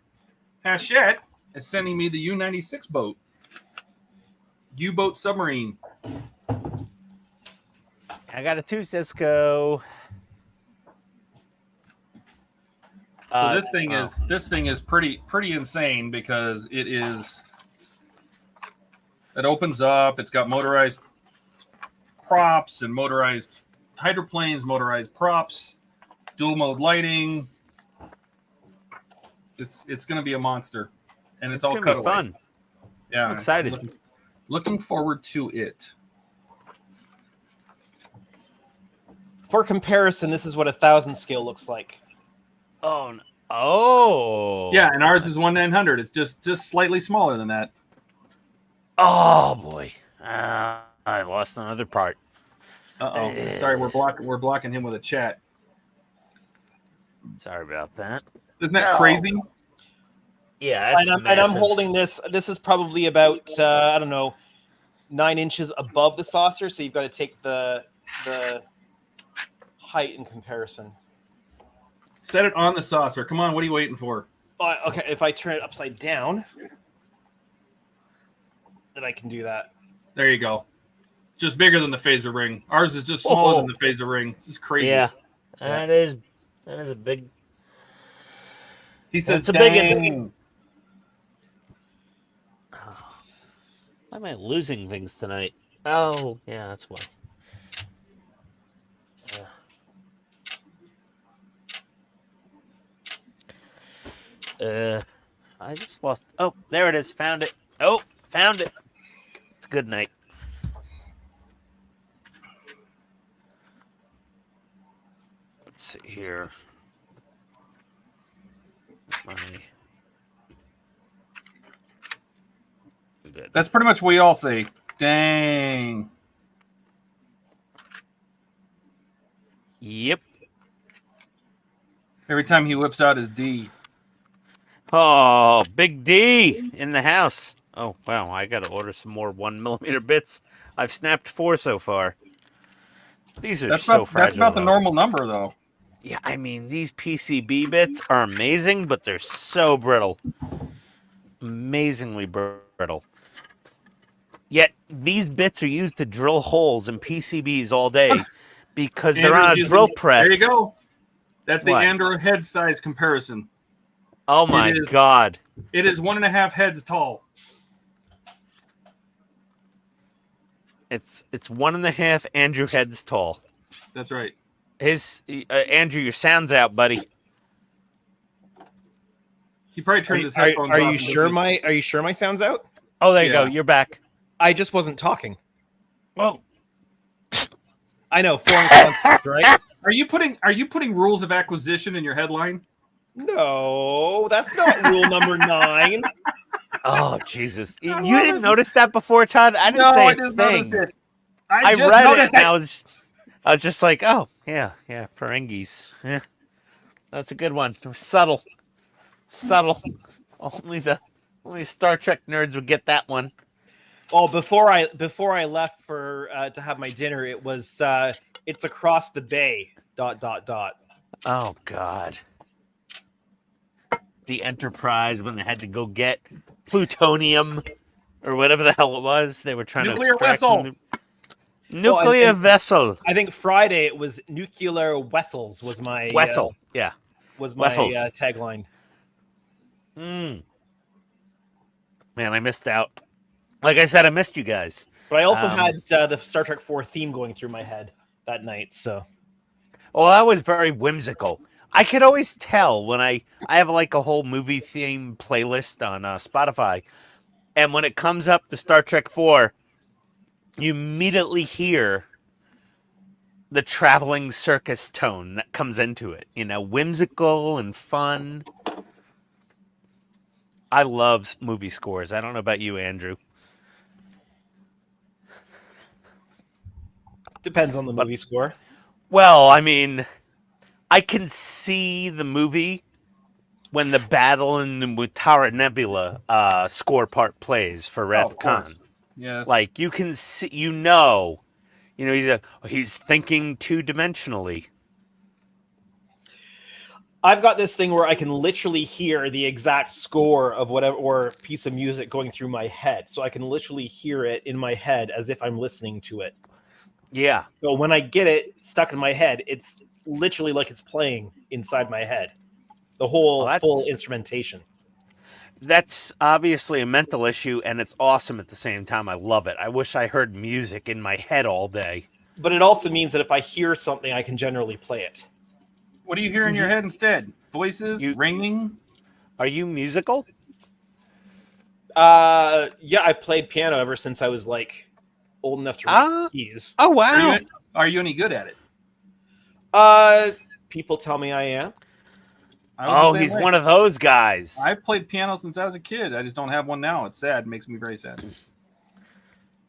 Hachette is sending me the U-96 boat. U-boat submarine. I got a 2 Cisco. So this thing is pretty insane because it opens up. It's got motorized props and motorized hydroplanes, motorized props, dual mode lighting. It's going to be a monster, and it's all gonna be cutaway. fun. Yeah, I'm excited. Looking forward to it. For comparison, this is what 1000 scale looks like. Oh, oh. Yeah, and ours is 1/900. It's just slightly smaller than that. Oh boy, I lost another part. Uh-oh. Sorry, we're blocking him with a chat. Sorry about that. Isn't that crazy? Yeah, that's and I'm holding this. This is probably about I don't know, 9 inches above the saucer. So you've got to take the height in comparison. Set it on the saucer. Come on, what are you waiting for? Okay, if I turn it upside down, then I can do that. There you go. Just bigger than the phaser ring. Ours is just smaller than the phaser ring. This is crazy. Yeah, that is a big. He says, "It's a big." Why am I losing things tonight? Oh, yeah, that's why. I just lost. Oh, there it is. Found it. Oh, found it. It's a good night. Let's see here. That's pretty much what we all say. Dang. Yep. Every time he whips out his D. Oh, Big D in the house. Oh, wow. I got to order some more 1mm bits. I've snapped 4 so far. These are fragile. That's about the normal number, though. Yeah, I mean, these PCB bits are amazing, but they're so brittle. Amazingly brittle. Yet, these bits are used to drill holes in PCBs all day because they're on a drill press. There you go. That's the Android head size comparison. Oh my God. It is 1.5 heads tall. It's 1.5 Andrew heads tall. That's right. Andrew, your sound's out, buddy. He probably turned his Are headphones off. you and sure didn't- my Are you sure my sound's out? Oh, there you go. Yeah. You're back. I just wasn't talking. Well, I know foreign concepts, right? Are you putting rules of acquisition in your headline? No, that's not rule number 9. oh Jesus! You didn't notice that before, Todd? I didn't say I a just thing. noticed it. I just read it noticed and I was just like, oh yeah, Ferengis. Yeah, that's a good one. It was subtle. Only Star Trek nerds would get that one. Oh, before I left for to have my dinner, it was it's across the bay. ... Oh God. The Enterprise, when they had to go get plutonium or whatever the hell it was, they were trying Nuclear to extract vessel. Nuclear vessel. I think Friday it was nuclear vessels was my Vessel. Yeah. was my Vessels. tagline. Man, I missed out. Like I said, I missed you guys. But I also had the Star Trek 4 theme going through my head that night. So, Well, that was very whimsical. I could always tell when I have like a whole movie theme playlist on Spotify, and when it comes up to Star Trek 4, you immediately hear the traveling circus tone that comes into it. You know, whimsical and fun. I love movie scores. I don't know about you, Andrew. depends on the movie score. Well, I mean, I can see the movie when the battle in the Mutara Nebula score part plays for Rev Khan. Yes. Like you can see, he's thinking 2-dimensionally. I've got this thing where I can literally hear the exact score of whatever or piece of music going through my head. So I can literally hear it in my head as if I'm listening to it. Yeah. So when I get it stuck in my head, it's literally like it's playing inside my head. The whole full instrumentation. That's obviously a mental issue, and it's awesome at the same time. I love it. I wish I heard music in my head all day. But it also means that if I hear something, I can generally play it. What do you hear in your head instead? Voices, ringing? Are you musical? Yeah, I played piano ever since I was like old enough to read keys. Oh wow! Are you any good at it? People tell me I am. Oh, he's one of those guys. I've played piano since I was a kid. I just don't have one now. It's sad. It makes me very sad.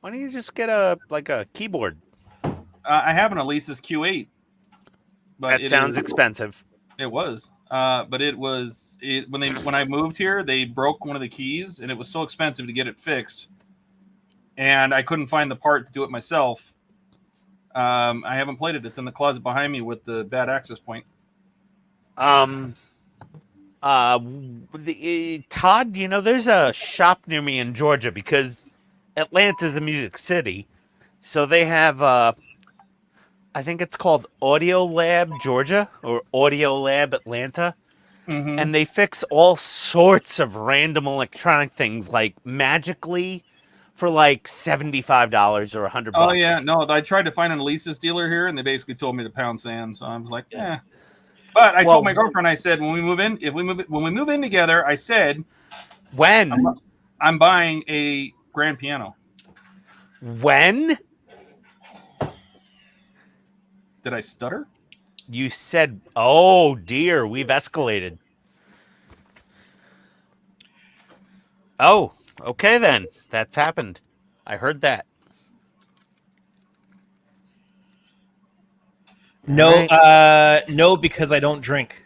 Why don't you just get a keyboard? I have an Alesis Q8. But That sounds expensive. It was. But it was when I moved here, they broke one of the keys, and it was so expensive to get it fixed. And I couldn't find the part to do it myself. I haven't played it. It's in the closet behind me with the bad access point. Todd, there's a shop near me in Georgia because Atlanta's a music city. So they have, I think it's called Audio Lab Georgia or Audio Lab Atlanta. Mm-hmm. And they fix all sorts of random electronic things like magically for like $75 or $100. Oh yeah, no, I tried to find an Alesis dealer here, and they basically told me to pound sand. So I was like, yeah. But I told my girlfriend, I said, when we move in together, I said, when I'm buying a grand piano. When? Did I stutter? You said, oh dear, we've escalated. Oh, okay then. That's happened. I heard that. No, no, because I don't drink.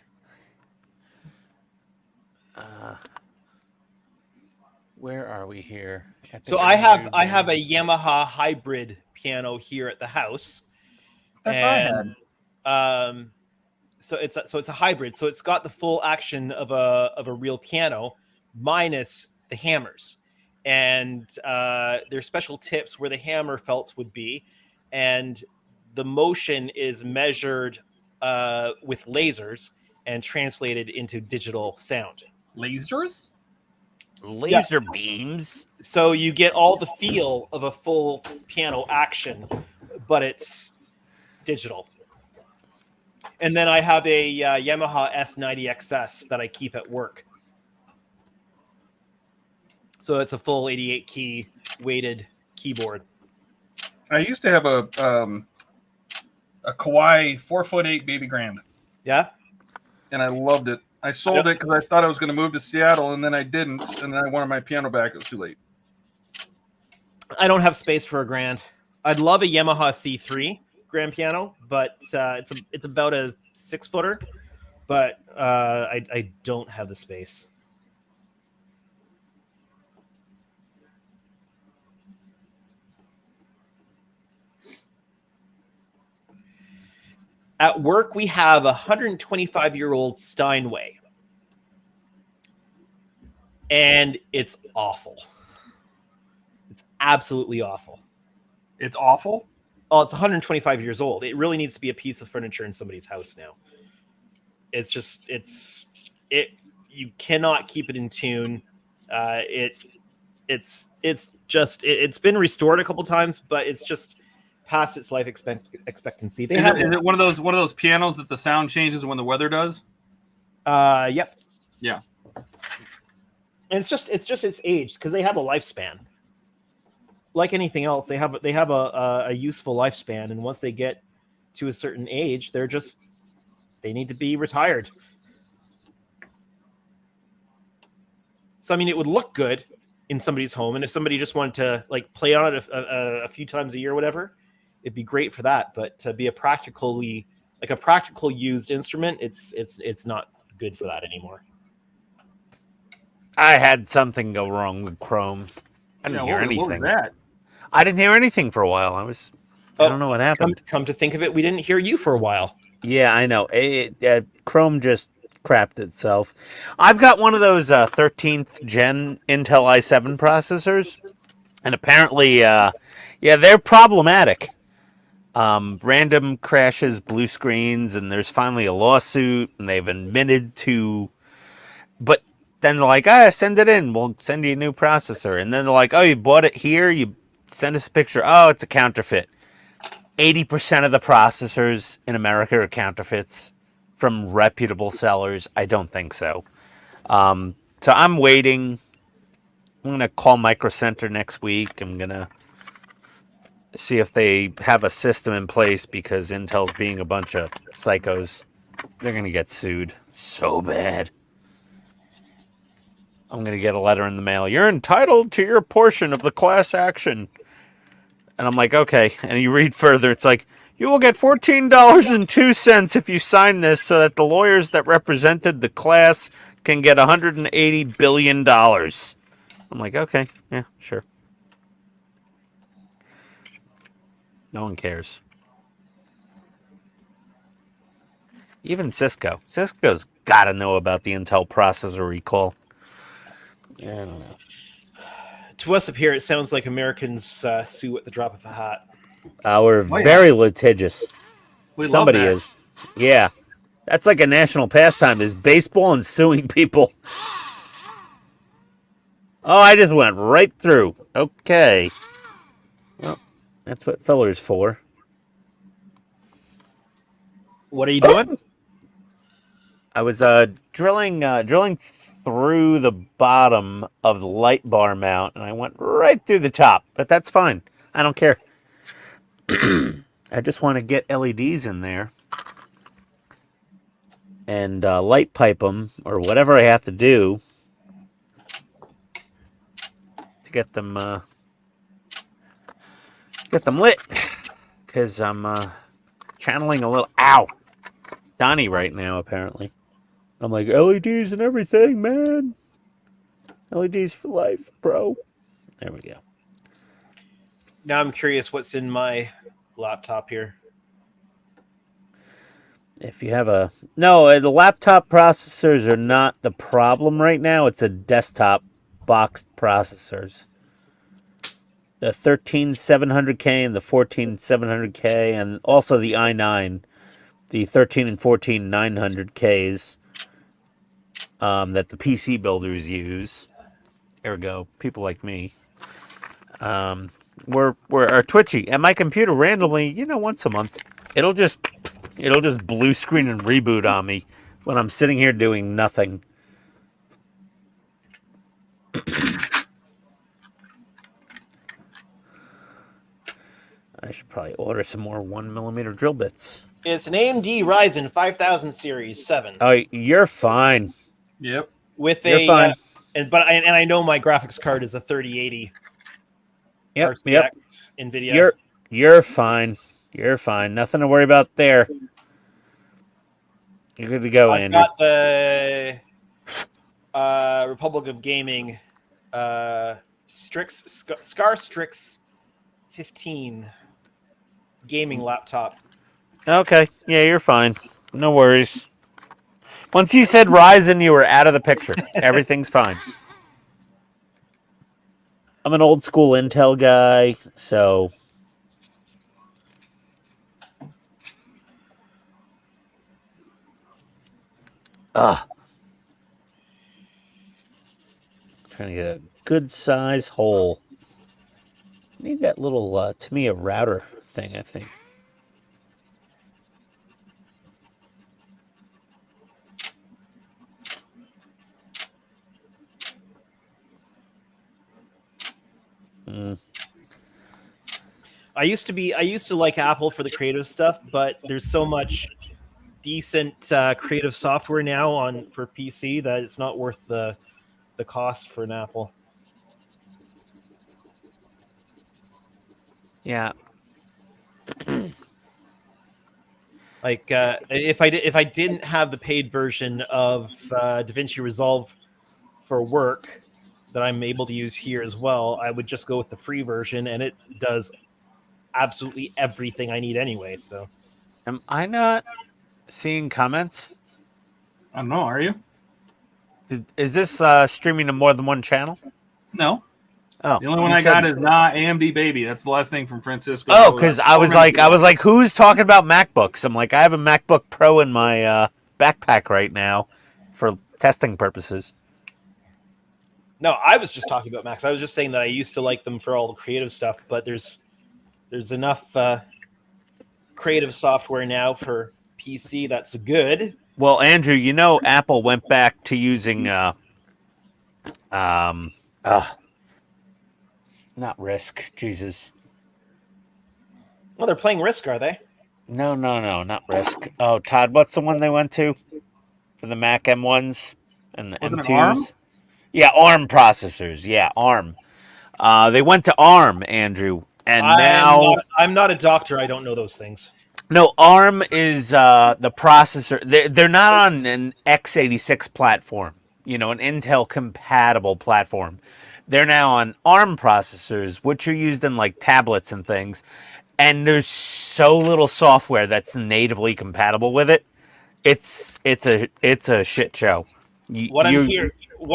Where are we here? So I have a Yamaha hybrid piano here at the house. That's what I had. So it's a hybrid. So it's got the full action of a real piano, minus the hammers, and there's special tips where the hammer felts would be, and the motion is measured with lasers and translated into digital sound. Lasers? Laser beams. So you get all the feel of a full piano action, but it's digital. And then I have a Yamaha S90XS that I keep at work. So it's a full 88 key weighted keyboard. I used to have a Kawai 4'8" baby grand. Yeah. And I loved it. I sold it because I thought I was going to move to Seattle, and then I didn't. And then I wanted my piano back. It was too late. I don't have space for a grand. I'd love a Yamaha C3 grand piano, but it's about a 6-footer. But I don't have the space. At work, we have a 125-year-old Steinway. And it's awful. It's absolutely awful. It's awful? Oh, it's 125 years old. It really needs to be a piece of furniture in somebody's house now. It's just, you cannot keep it in tune. It's been restored a couple times, but it's just past its life expectancy. Is it one of those pianos that the sound changes when the weather does? Yep. Yeah. And it's just its age, because they have a lifespan. Like anything else, they have a useful lifespan, and once they get to a certain age, they need to be retired. So I mean, it would look good in somebody's home, and if somebody just wanted to like play on it a few times a year or whatever, it'd be great for that. But to be a practical used instrument, it's not good for that anymore. I had something go wrong with Chrome. I didn't hear anything. What was that? I didn't hear anything for a while. I don't know what happened. Come to think of it, we didn't hear you for a while. Yeah, I know. Chrome just crapped itself. I've got one of those 13th gen Intel i7 processors, and apparently, they're problematic. Random crashes, blue screens, and there's finally a lawsuit, and they've admitted to. But then they're like, send it in. We'll send you a new processor. And then they're like, oh, you bought it here? You send us a picture. Oh, it's a counterfeit. 80% of the processors in America are counterfeits from reputable sellers. I don't think so. So I'm waiting. I'm going to call Micro Center next week. I'm going to see if they have a system in place, because Intel's being a bunch of psychos. They're going to get sued so bad. I'm going to get a letter in the mail. You're entitled to your portion of the class action. And I'm like, okay. And you read further. It's like, you will get $14.02 if you sign this, so that the lawyers that represented the class can get $180 billion. I'm like, okay. Yeah, sure. No one cares. Even Cisco. Cisco's got to know about the Intel processor recall. Yeah, I don't know. To us up here, it sounds like Americans sue at the drop of a hat. We're very litigious. Somebody is. Yeah. That's like a national pastime, is baseball and suing people. Oh, I just went right through. Okay. Well, that's what filler's for. What are you doing? I was drilling through the bottom of the light bar mount, and I went right through the top, but that's fine. I don't care. I just want to get LEDs in there and light pipe them, or whatever I have to do to get them lit, because I'm channeling a little Donnie right now, apparently. I'm like, LEDs and everything, man. LEDs for life, bro. There we go. Now I'm curious what's in my laptop here. If you have the laptop processors are not the problem right now. It's a desktop boxed processors. The 13700K and the 14700K, and also the i9, the 13 and 14 900Ks that the PC builders use. There we go. People like me. We're twitchy, and my computer randomly, once a month, It'll just blue screen and reboot on me when I'm sitting here doing nothing. I should probably order some more 1mm drill bits. It's an AMD Ryzen 5000 series 7. Oh, you're fine. Yep. With You're fine. And I know my graphics card is a 3080. Yep. RTX NVIDIA. You're fine. You're fine. Nothing to worry about there. You're good to go, I've Andrew. got the Republic of Gaming Scar Strix 15 gaming laptop. Okay. Yeah, you're fine. No worries. Once you said Ryzen, you were out of the picture. Everything's fine. I'm an old school Intel guy, so. Trying to get a good size hole. Need that little Tamiya router thing, I think. I used to like Apple for the creative stuff, but there's so much decent creative software now for PC that it's not worth the cost for an Apple. Yeah. Like if I didn't have the paid version of DaVinci Resolve for work that I'm able to use here as well, I would just go with the free version, and it does absolutely everything I need anyway. So, am I not seeing comments? I don't know. Are you? Is this streaming to more than one channel? No. Oh, the only one I got is not AMD Baby. That's the last thing from Francisco. Oh, because I was like, who's talking about MacBooks? I'm like, I have a MacBook Pro in my backpack right now for testing purposes. No, I was just talking about Macs. I was just saying that I used to like them for all the creative stuff, but there's enough creative software now for PC that's good. Well, Andrew, you know Apple went back to using not Risk, Jesus. Well, they're playing Risk, are they? No, not Risk. Oh, Todd, what's the one they went to for the Mac M1s and the Wasn't M2s? it ARM? Yeah, ARM processors. Yeah, ARM. They went to ARM, Andrew, and now I'm not a doctor. I don't know those things. No, ARM is the processor. They're not on an x86 platform, an Intel compatible platform. They're now on ARM processors, which are used in like tablets and things. And there's so little software that's natively compatible with it. It's a shit show. What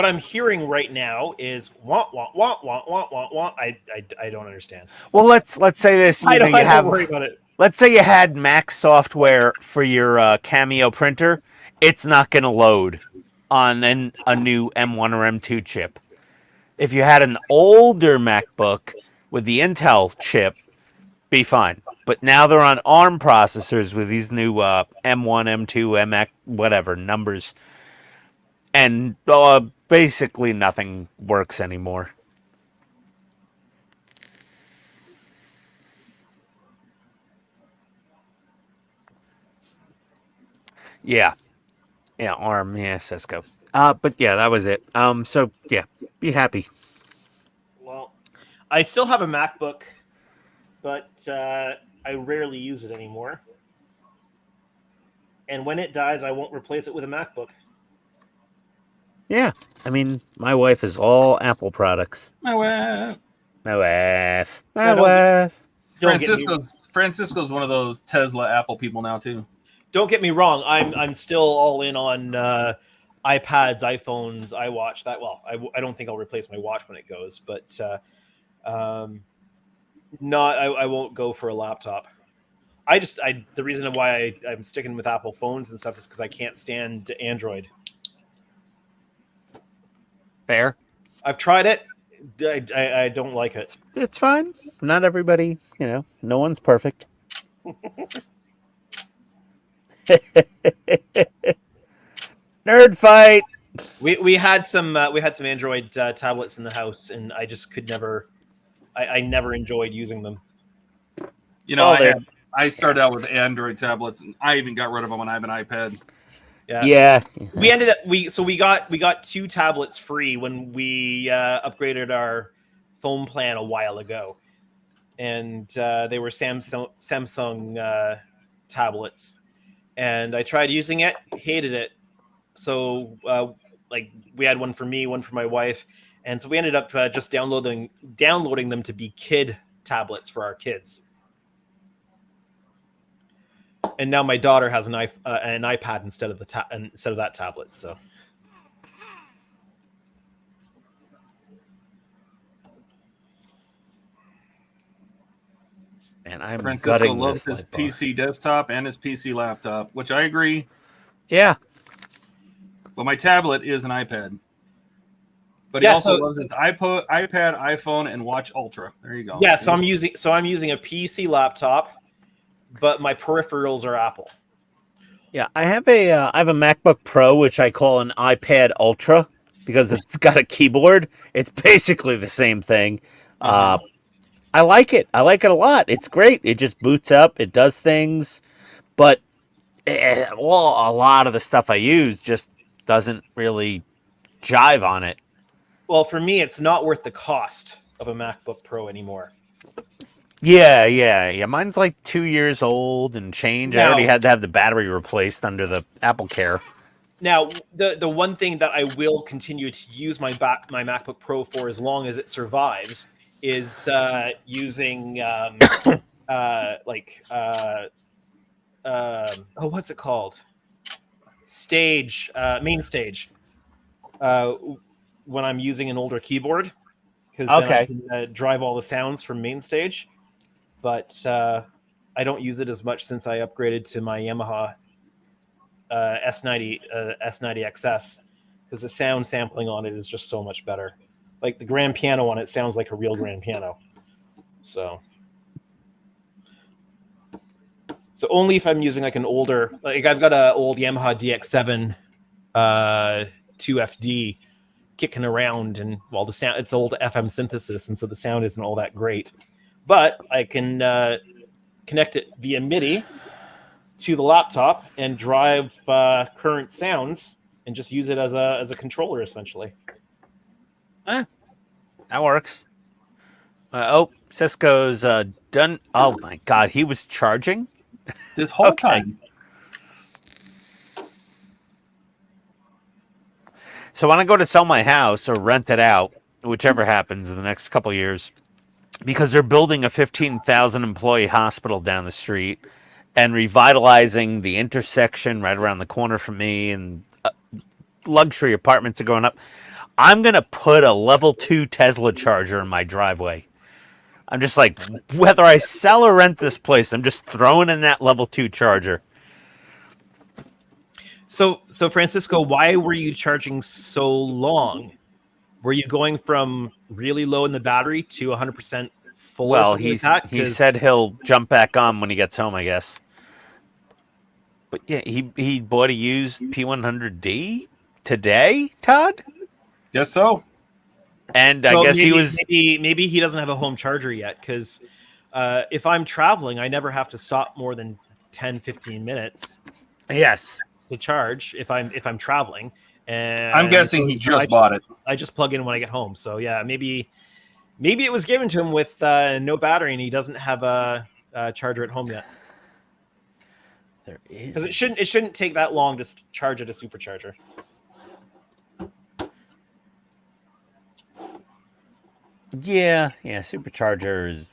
I'm hearing right now is want. I don't understand. Well, let's say this. I don't worry about it. Let's say you had Mac software for your Cameo printer. It's not going to load on a new M1 or M2 chip. If you had an older MacBook with the Intel chip, be fine. But now they're on ARM processors with these new M1, M2, MX, whatever numbers. And basically nothing works anymore. Yeah, ARM, yeah, Cisco. But yeah, that was it. So yeah, be happy. Well, I still have a MacBook, but I rarely use it anymore. And when it dies, I won't replace it with a MacBook. Yeah, I mean, my wife is all Apple products. My wife. Francisco's one of those Tesla Apple people now too. Don't get me wrong. I'm still all in on iPads, iPhones, iWatch. I don't think I'll replace my watch when it goes, but I won't go for a laptop. The reason why I'm sticking with Apple phones and stuff is because I can't stand Android. Fair. I've tried it. I don't like it. It's fine. Not everybody, no one's perfect. Nerd fight. We had some Android tablets in the house, and I just could never. I never enjoyed using them. You know, Well, I started out with Android tablets, and I even got rid of them when I have an iPad. Yeah. We ended up we got 2 tablets free when we upgraded our phone plan a while ago, and they were Samsung tablets, and I tried using it, hated it. So like we had one for me, one for my wife, and so we ended up just downloading them to be kid tablets for our kids. And now my daughter has an iPad instead of that tablet. So and I'm Francisco gutting loves this his light bar. PC desktop and his PC laptop, which I agree. Yeah. But my tablet is an iPad. But he Yeah, also so- loves his iPad, iPhone, and Watch Ultra. There you go. yeah, so I'm using a PC laptop, but my peripherals are Apple. Yeah, I have a MacBook Pro, which I call an iPad Ultra because it's got a keyboard. It's basically the same thing. Uh-huh. I like it. I like it a lot. It's great. It just boots up. It does things, but a lot of the stuff I use just doesn't really jive on it. Well, for me, it's not worth the cost of a MacBook Pro anymore. Yeah. Mine's like 2 years old and change. I Now- already had to have the battery replaced under the Apple Care. Now, the one thing that I will continue to use my MacBook Pro for as long as it survives is using what's it called? Main stage. When I'm using an older keyboard, because then I can drive all the sounds from main stage. But I don't use it as much since I upgraded to my Yamaha S90 XS, because the sound sampling on it is just so much better. Like the grand piano on it sounds like a real grand piano. So only if I'm using like an older, like I've got an old Yamaha DX7 2FD kicking around, and well, the sound, it's old FM synthesis, and so the sound isn't all that great. But I can connect it via MIDI to the laptop and drive current sounds, and just use it as a controller essentially. That works. Cisco's done. Oh my God, he was charging this whole time. So when I go to sell my house or rent it out, whichever happens in the next couple of years, because they're building a 15,000 employee hospital down the street and revitalizing the intersection right around the corner from me, and luxury apartments are going up, I'm going to put a level 2 Tesla charger in my driveway. I'm just like, whether I sell or rent this place, I'm just throwing in that level 2 charger. So Francisco, why were you charging so long? Were you going from really low in the battery to 100% full? Well, he said he'll jump back on when he gets home, I guess. But yeah, he bought a used P100D today, Todd? Guess so. And I guess he was... Maybe he doesn't have a home charger yet, because if I'm traveling, I never have to stop more than 10, 15 minutes. Yes. To charge if I'm traveling. And I'm guessing he just bought it. I just plug in when I get home. So yeah, maybe it was given to him with no battery, and he doesn't have a charger at home yet. There is, because it shouldn't take that long to charge at a supercharger. Yeah, superchargers.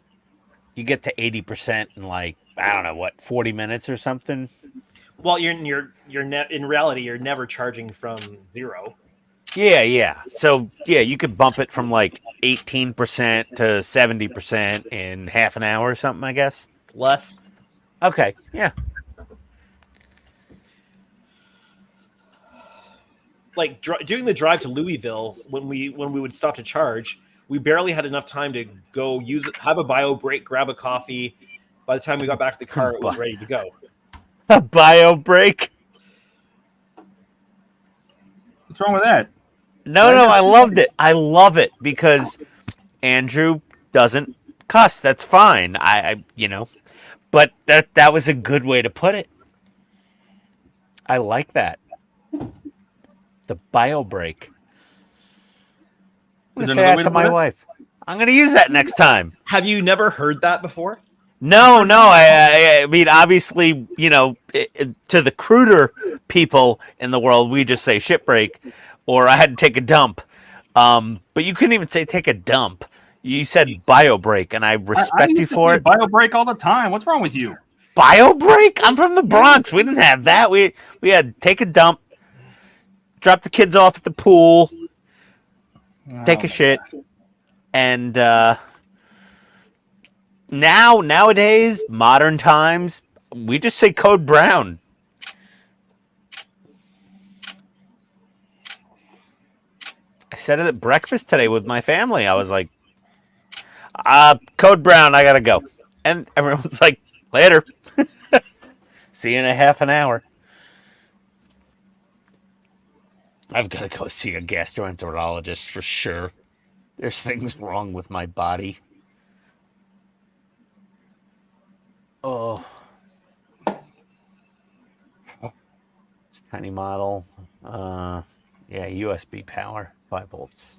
You get to 80% in like, I don't know what, 40 minutes or something. Well, in reality, you're never charging from zero. Yeah. So yeah, you could bump it from like 18% to 70% in half an hour or something, I guess. Less. Okay. Yeah. Like doing the drive to Louisville, when we would stop to charge, we barely had enough time to go have a bio break, grab a coffee. By the time we got back to the car, it was ready to go. A bio break. What's wrong with that? No, I loved it. I love it because Andrew doesn't cuss. That's fine. I but that was a good way to put it. I like that. The bio break. I'm Is gonna there say another that way to to put my it? wife. I'm gonna use that next time. Have you never heard that before? No. I mean, obviously, to the cruder people in the world, we just say shit break, or I had to take a dump. But you couldn't even say take a dump. You said bio break, and I I respect you used to for say it. bio break all the time. What's wrong with you? Bio break? I'm from the Bronx. We didn't have that. We had take a dump, drop the kids off at the pool, take a shit, and nowadays, modern times, we just say code brown. I said it at breakfast today with my family. I was like, code brown, I gotta go. And everyone was like, later. See you in a half an hour. I've got to go see a gastroenterologist for sure. There's things wrong with my body. Oh. It's a tiny model. Yeah, USB power, 5 volts.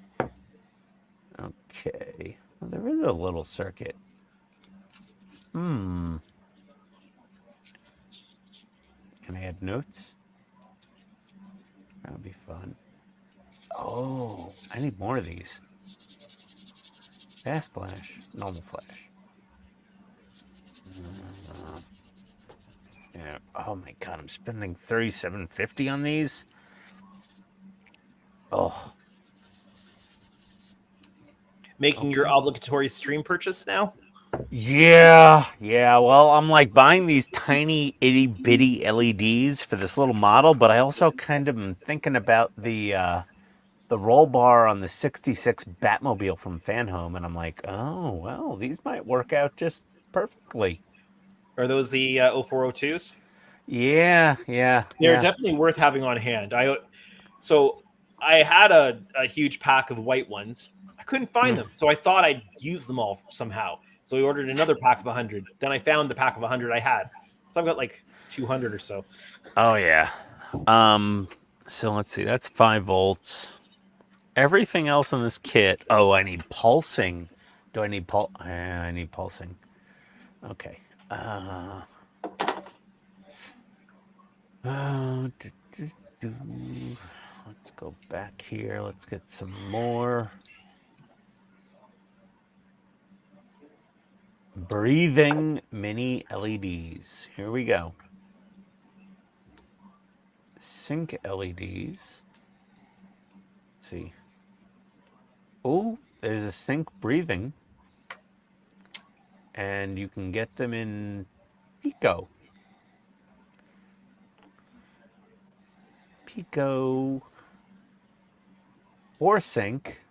Okay. Well, there is a little circuit. Can I add notes? That would be fun. Oh, I need more of these. Fast flash, normal flash. Yeah. Oh my god, I'm spending $37.50 on these. Oh. Making your obligatory stream purchase now? Yeah. Well, I'm like buying these tiny itty bitty LEDs for this little model, but I also kind of am thinking about the roll bar on the 66 Batmobile from Fan Home, and I'm like, oh well, these might work out just perfectly. Are those the 0402s? Yeah. They're definitely worth having on hand. So I had a huge pack of white ones. I couldn't find them, so I thought I'd use them all somehow. So we ordered another pack of 100. Then I found the pack of 100 I had. So I've got like 200 or so. Oh yeah. So let's see. That's 5 volts. Everything else in this kit. Oh, I need pulsing. Do I need I need pulsing. Okay. Let's go back here. Let's get some more. Breathing mini LEDs. Here we go. Sync LEDs. Let's see. Oh, there's a sync breathing. And you can get them in Pico. Or sync.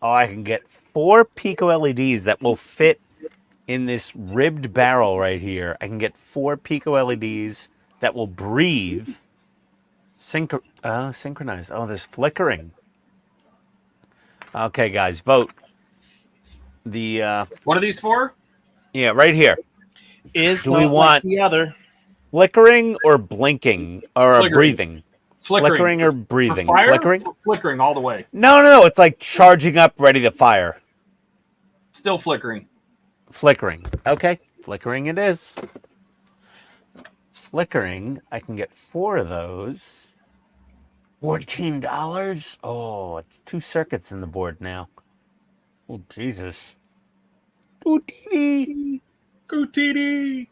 Oh, I can get 4 Pico LEDs that will fit in this ribbed barrel right here. I can get 4 Pico LEDs that will breathe. Synchronized. Oh, there's flickering. Okay, guys, vote. What are these for? Yeah, right here. Do we want the other flickering or blinking or Flickering. breathing? Flickering or breathing? For fire? Flickering? Flickering all the way. No. It's like charging up, ready to fire. Still flickering. Flickering. Okay, flickering it is. Flickering. I can get 4 of those. $14. Oh, it's 2 circuits in the board now. Oh, Jesus. Ooh, TD. Go TD.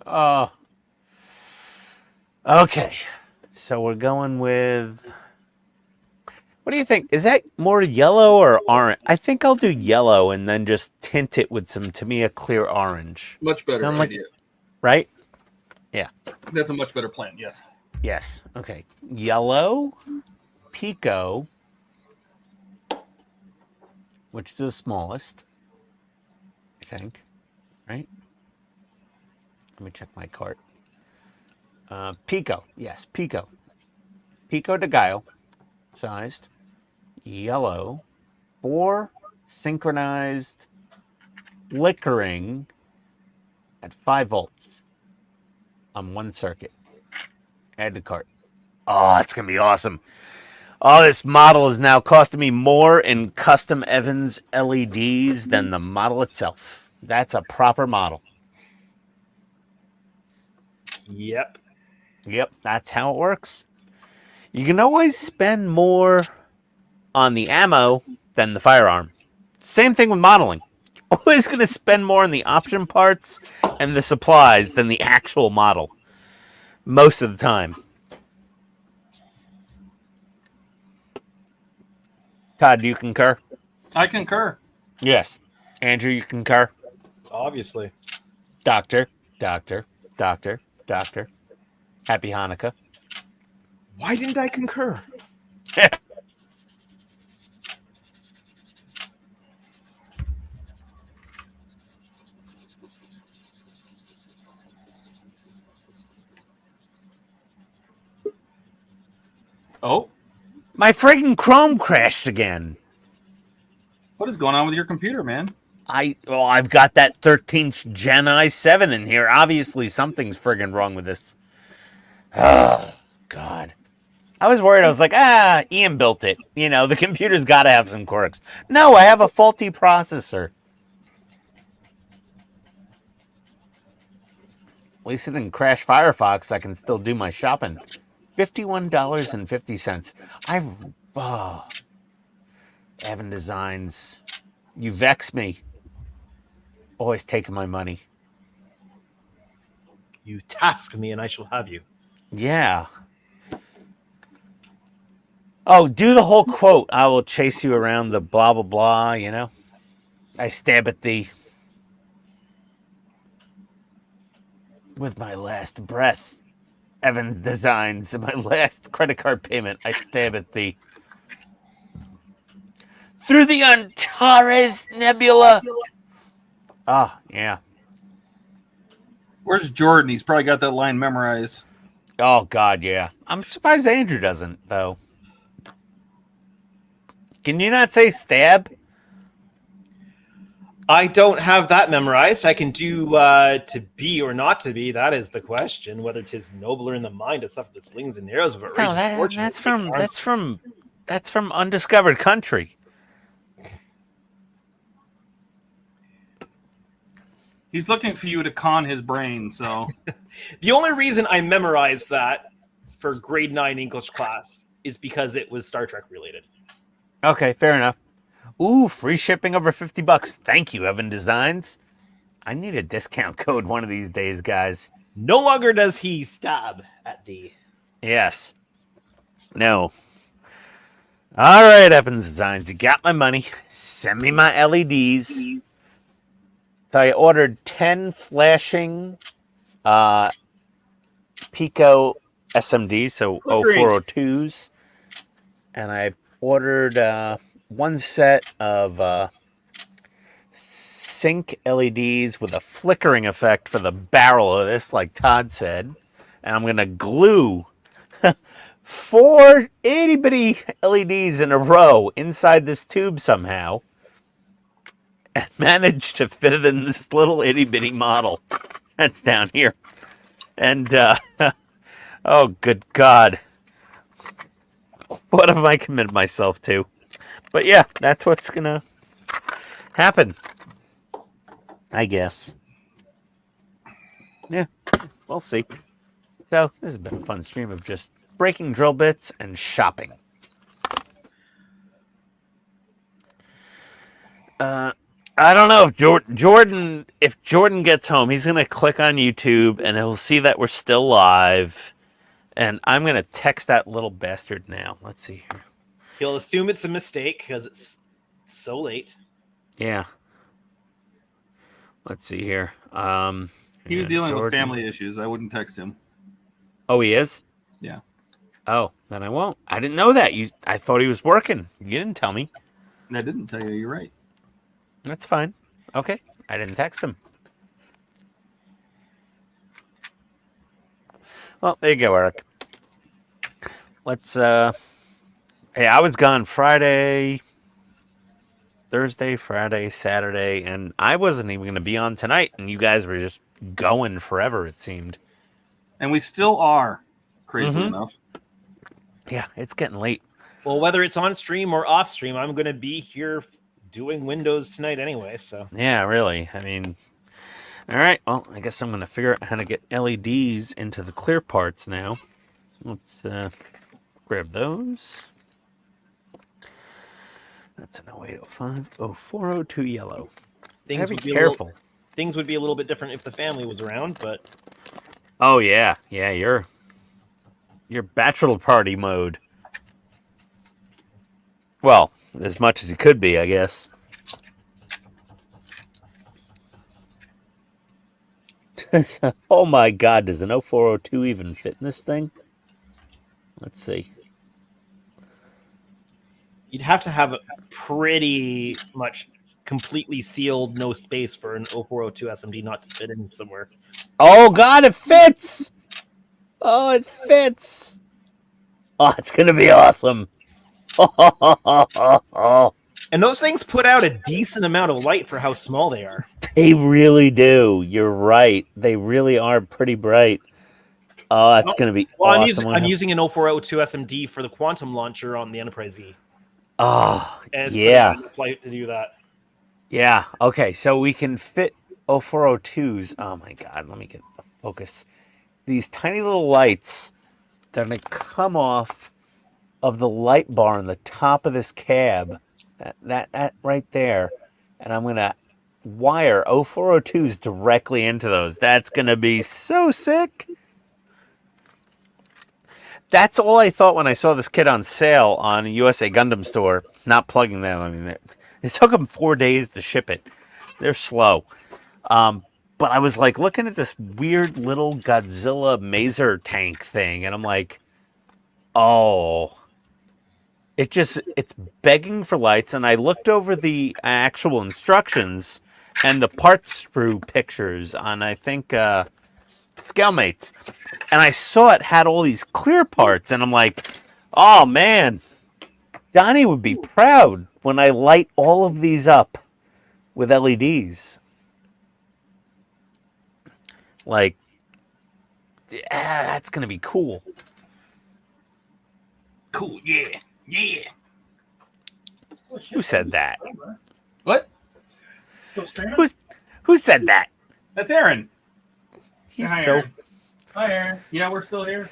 Oh. Okay. So we're going with. What do you think? Is that more yellow or orange? I think I'll do yellow and then just tint it with some Tamiya clear orange. Much better Sound idea. Right? Yeah. That's a much better plan. Yes. Yes. Okay. Yellow, Pico, which is the smallest, I think. Right? Let me check my cart. Pico. Yes, Pico. Pico de Gallo, sized, yellow, 4 synchronized flickering at 5 volts on 1 circuit. Add to cart. Oh, it's going to be awesome. Oh, this model is now costing me more in custom Evans LEDs than the model itself. That's a proper model. Yep. Yep, that's how it works. You can always spend more on the ammo than the firearm. Same thing with modeling. Always going to spend more on the option parts and the supplies than the actual model. Most of the time. Todd, do you concur? I concur. Yes. Andrew, you concur? Obviously. Doctor. Happy Hanukkah. Why didn't I concur? Oh, My friggin' Chrome crashed again. what is going on with your computer, man? I've got that 13th Gen i7 in here. Obviously, something's friggin' wrong with this. Oh, God. I was worried. I was like, Ian built it. You know, the computer's got to have some quirks. No, I have a faulty processor. At least it didn't crash Firefox. I can still do my shopping. $51.50. Evan Designs. You vex me. Always taking my money. You task me and I shall have you. Yeah. Oh, do the whole quote. I will chase you around the blah, blah, blah, you know? I stab at thee with my last breath. Evan Designs, my last credit card payment. I stab at thee. Through the Antares Nebula. Ah, yeah. Where's Jordan? He's probably got that line memorized. Oh, God, yeah. I'm surprised Andrew doesn't, though. Can you not say stab? I don't have that memorized. I can do to be or not to be. That is the question. Whether 'tis nobler in the mind to suffer the slings and arrows of a No, raging fortune. that's from Undiscovered Country. He's looking for you to con his brain, so. The only reason I memorized that for grade 9 English class is because it was Star Trek related. Okay, fair enough. Ooh, free shipping over $50. Thank you, Evan Designs. I need a discount code one of these days, guys. No longer does he stab at thee. Yes. No. All right, Evan Designs, you got my money. Send me my LEDs. So I ordered 10 flashing Pico SMDs, so 0402s. And I ordered one set of sync LEDs with a flickering effect for the barrel of this, like Todd said. And I'm going to glue 4 itty-bitty LEDs in a row inside this tube somehow. And managed to fit it in this little itty-bitty model that's down here. And, oh, good God. What have I committed myself to? But yeah, that's what's going to happen. I guess. Yeah, we'll see. So, this has been a fun stream of just breaking drill bits and shopping. I don't know if Jordan gets home, he's going to click on YouTube and he'll see that we're still live. And I'm going to text that little bastard now. Let's see here. He'll assume it's a mistake because it's so late. Yeah. Let's see here. He was dealing with family issues. I wouldn't text him. Oh, he is? Yeah. Oh, then I won't. I didn't know that. I thought he was working. You didn't tell me. I didn't tell you. You're right. That's fine. Okay. I didn't text him. Well, there you go, Eric. Let's. Hey, I was gone Friday, Thursday, Friday, Saturday, and I wasn't even going to be on tonight, and you guys were just going forever, it seemed. And we still are, crazily enough. Yeah, it's getting late. Well, whether it's on stream or off stream, I'm going to be here doing Windows tonight anyway. So Yeah, really. I mean, all right. Well, I guess I'm going to figure out how to get LEDs into the clear parts now. Let's grab those. That's an 0805, 0402 yellow. things Be would be careful. Things would be a little bit different if the family was around, but Oh yeah, yeah. You're bachelor party mode. Well, as much as you could be, I guess. Oh my God, does an 0402 even fit in this thing? Let's see. you'd have to have a pretty much completely sealed, no space for an 0402 SMD not to fit in somewhere. Oh God, it fits! Oh, it fits! Oh, it's gonna be awesome! And those things put out a decent amount of light for how small they are. They really do. You're right. They really are pretty bright. Oh, that's gonna be awesome. I'm using an 0402 SMD for the quantum launcher on the Enterprise E. Oh, And it's yeah. flight to do that. Yeah. Okay. So we can fit 0402s. Oh my God. Let me get the focus. These tiny little lights that are going to come off of the light bar on the top of this cab. That right there. And I'm going to wire 0402s directly into those. That's going to be so sick. That's all I thought when I saw this kit on sale on USA Gundam Store. Not plugging them. I mean, it took them 4 days to ship it. They're slow. But I was like looking at this weird little Godzilla Maser tank thing, and I'm like, oh, it's begging for lights. And I looked over the actual instructions and the parts sprue pictures on, I think, ScaleMates, and I saw it had all these clear parts, and I'm like, oh man, Donnie would be proud when I light all of these up with LEDs. Like, that's gonna be cool. Cool, yeah, yeah. Who said that? What? Who said that? That's Aaron. He's Hi, so. Aaron. Hi, Aaron. Yeah, we're still here.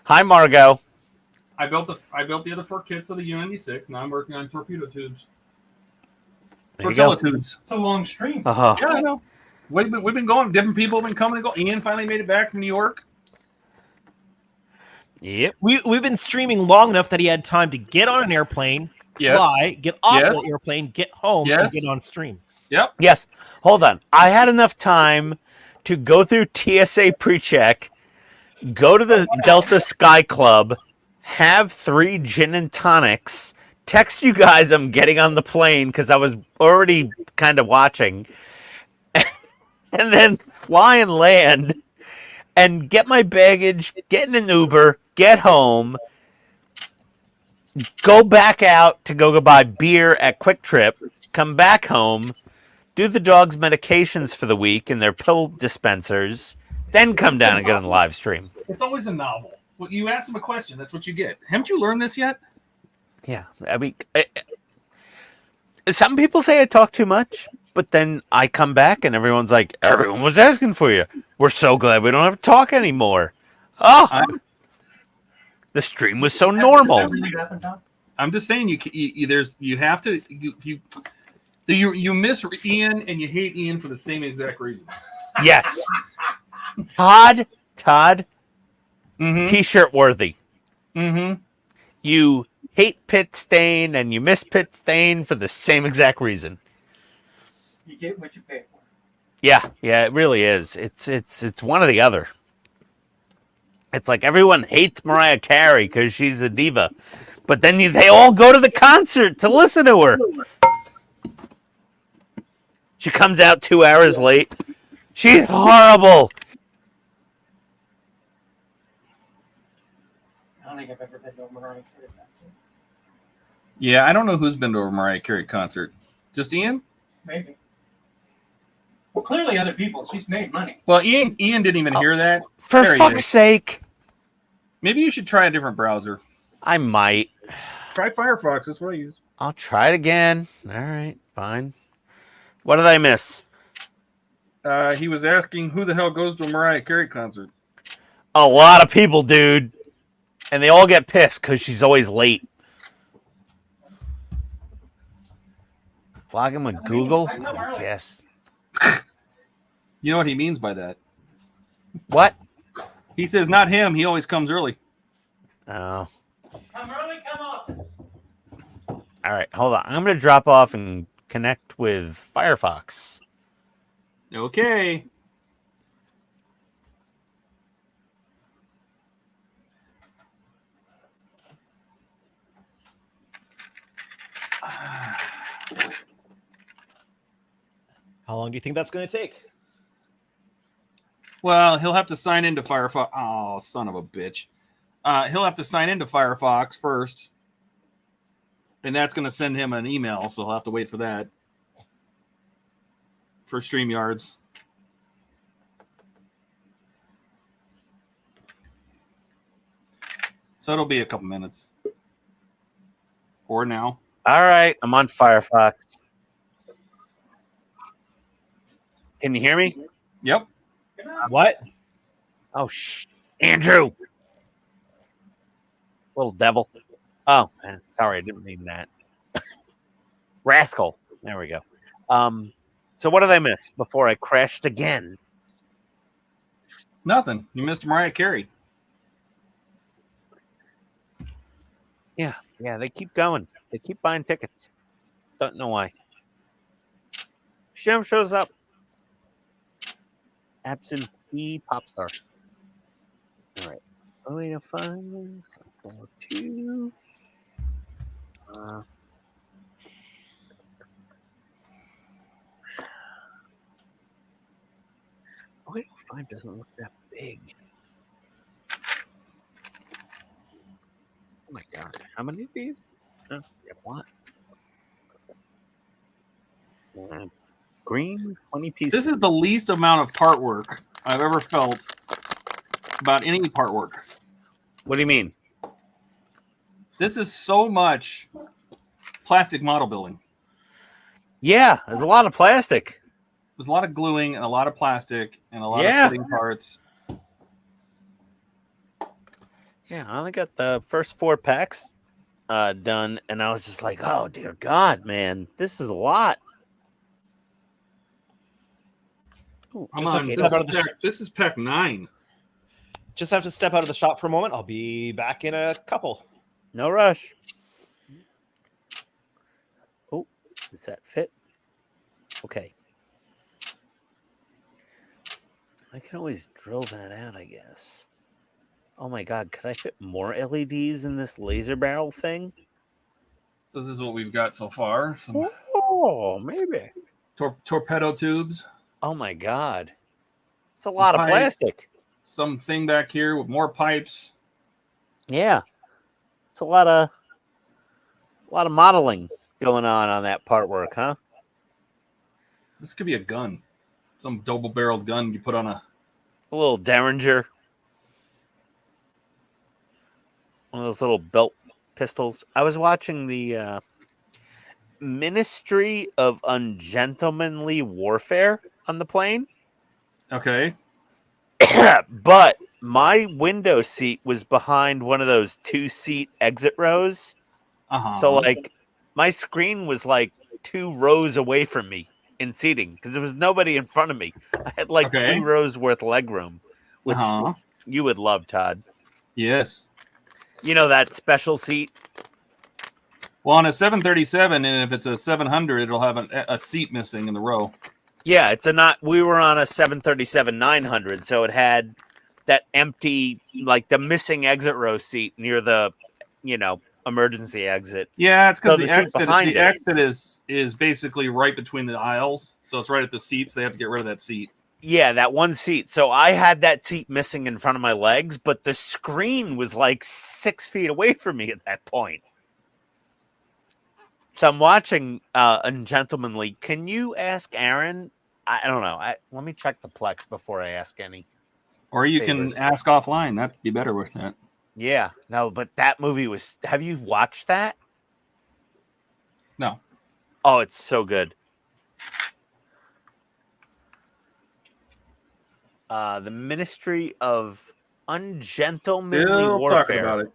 Hi, Margot. I built the other 4 kits of the U-96. Now I'm working on torpedo tubes. There you go. Tortilla tubes. It's a long stream. Uh-huh. Yeah, I know. We've been going. Different people have been coming and going. Ian finally made it back from New York. Yep. We've been streaming long enough that he had time to get on an airplane, Yes. fly, get off Yes. the airplane, get home, Yes. and get on stream. Yep. Yes. Hold on. I had enough time to go through TSA pre-check, go to the Delta Sky Club, have 3 gin and tonics, text you guys I'm getting on the plane because I was already kind of watching, and then fly and land and get my baggage, get in an Uber, get home, go back out to go buy beer at Quick Trip, come back home, do the dog's medications for the week and their pill dispensers, then come down and get on the live stream. It's always a novel. Well, you ask them a question, that's what you get. Haven't you learned this yet? Yeah, I mean, some people say I talk too much, but then I come back and everyone's like, everyone was asking for you. We're so glad we don't have to talk anymore. Oh, the stream was so normal. I'm just saying, you have to you miss Ian and you hate Ian for the same exact reason. Yes. Todd, Mm-hmm. T-shirt worthy. Mm-hmm. You hate PITSTAIN and you miss PITSTAIN for the same exact reason. You get what you pay for. Yeah, it really is. It's one or the other. It's like everyone hates Mariah Carey because she's a diva, but then they all go to the concert to listen to her. She comes out 2 hours late. She's horrible. don't think I've ever been to a Mariah Carey concert. Yeah, I don't know who's been to a Mariah Carey concert. Just Ian? Maybe. Well, clearly other people. She's made money. Well, Ian didn't even hear that. For There he fuck's is. sake. Maybe you should try a different browser. I might. Try Firefox. That's what I use. I'll try it again. All right, fine. What did I miss? He was asking who the hell goes to a Mariah Carey concert. A lot of people, dude. And they all get pissed because she's always late. Log in with Google? I guess. You know what he means by that? What? He says not him. He always comes early. Oh. Come early, come up. All right, hold on. I'm going to drop off and connect with Firefox. Okay. How long do you think that's going to take? Well, he'll have to sign into Firefox. Oh, son of a bitch. He'll have to sign into Firefox first. And that's going to send him an email, so he'll have to wait for that. For StreamYards. So it'll be a couple minutes. Or now. All right, I'm on Firefox. Can you hear me? Yep. What? Oh, Andrew. Little devil. Oh, man, sorry, I didn't mean that. Rascal. There we go. So what did I miss before I crashed again? Nothing. You missed Mariah Carey. Yeah, they keep going. They keep buying tickets. Don't know why. Shem shows up. Absentee pop star. All right. 0805 442. 0805 doesn't look that big. Oh my god. How many of these? Oh, yeah, what? Green 20 pieces. This is the least amount of part work I've ever felt about any part work. What do you mean? This is so much plastic model building. Yeah, there's a lot of plastic. There's a lot of gluing and a lot of plastic and a lot Yeah. of fitting parts. Yeah, I only got the first 4 packs done, and I was just like, oh, dear God, man, this is a lot. Ooh, Come Just on, have to step out of the this is pack 9. Just have to step out of the shop for a moment. I'll be back in a couple. No rush. Oh, does that fit? Okay. I can always drill that out, I guess. Oh my God, could I fit more LEDs in this laser barrel thing? So this is what we've got so far. Some Oh, maybe. torpedo tubes. Oh my God. It's a lot of pipes. plastic. Something back here with more pipes. Yeah. It's a lot of modeling going on that part work, huh? This could be a gun. Some double-barreled gun you put on a little Derringer. One of those little belt pistols. I was watching the Ministry of Ungentlemanly Warfare on the plane. Okay. But my window seat was behind one of those 2-seat exit rows. Uh-huh. So, like, my screen was like 2 rows away from me in seating because there was nobody in front of me. I had like 2 rows worth leg room, which you would love, Todd. Yes. You know that special seat? Well, on a 737, and if it's a 700, it'll have a seat missing in the row. Yeah, it's a not. We were on a 737-900, so it had that empty, like the missing exit row seat near the, emergency exit. Yeah, it's because So the exit is basically right between the aisles, so it's right at the seats. They have to get rid of that seat. Yeah, that one seat. So I had that seat missing in front of my legs, but the screen was like 6 feet away from me at that point. So I'm watching Ungentlemanly. Can you ask Aaron? I don't know. Let me check the Plex before I ask any. Or you favors. can ask offline. That'd be better with that. Yeah, no, but that movie was. Have you watched that? No. Oh, it's so good. The Ministry of Ungentlemanly Still Warfare. talking about it.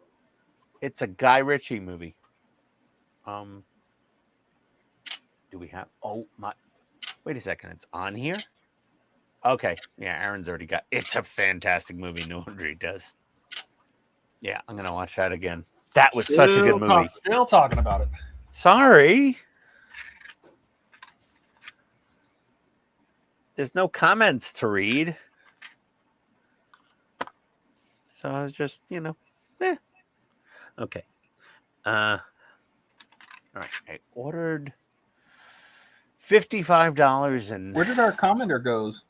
It's a Guy Ritchie movie. Do we have? Oh my! Wait a second. It's on here. Okay. Yeah, Aaron's already got. It's a fantastic movie. No wonder he does. Yeah, I'm gonna watch that again. That was such a good movie. Still talking about it. Sorry. There's no comments to read. So I was just, Okay. All right. I ordered $55 and Where did our commenter goes?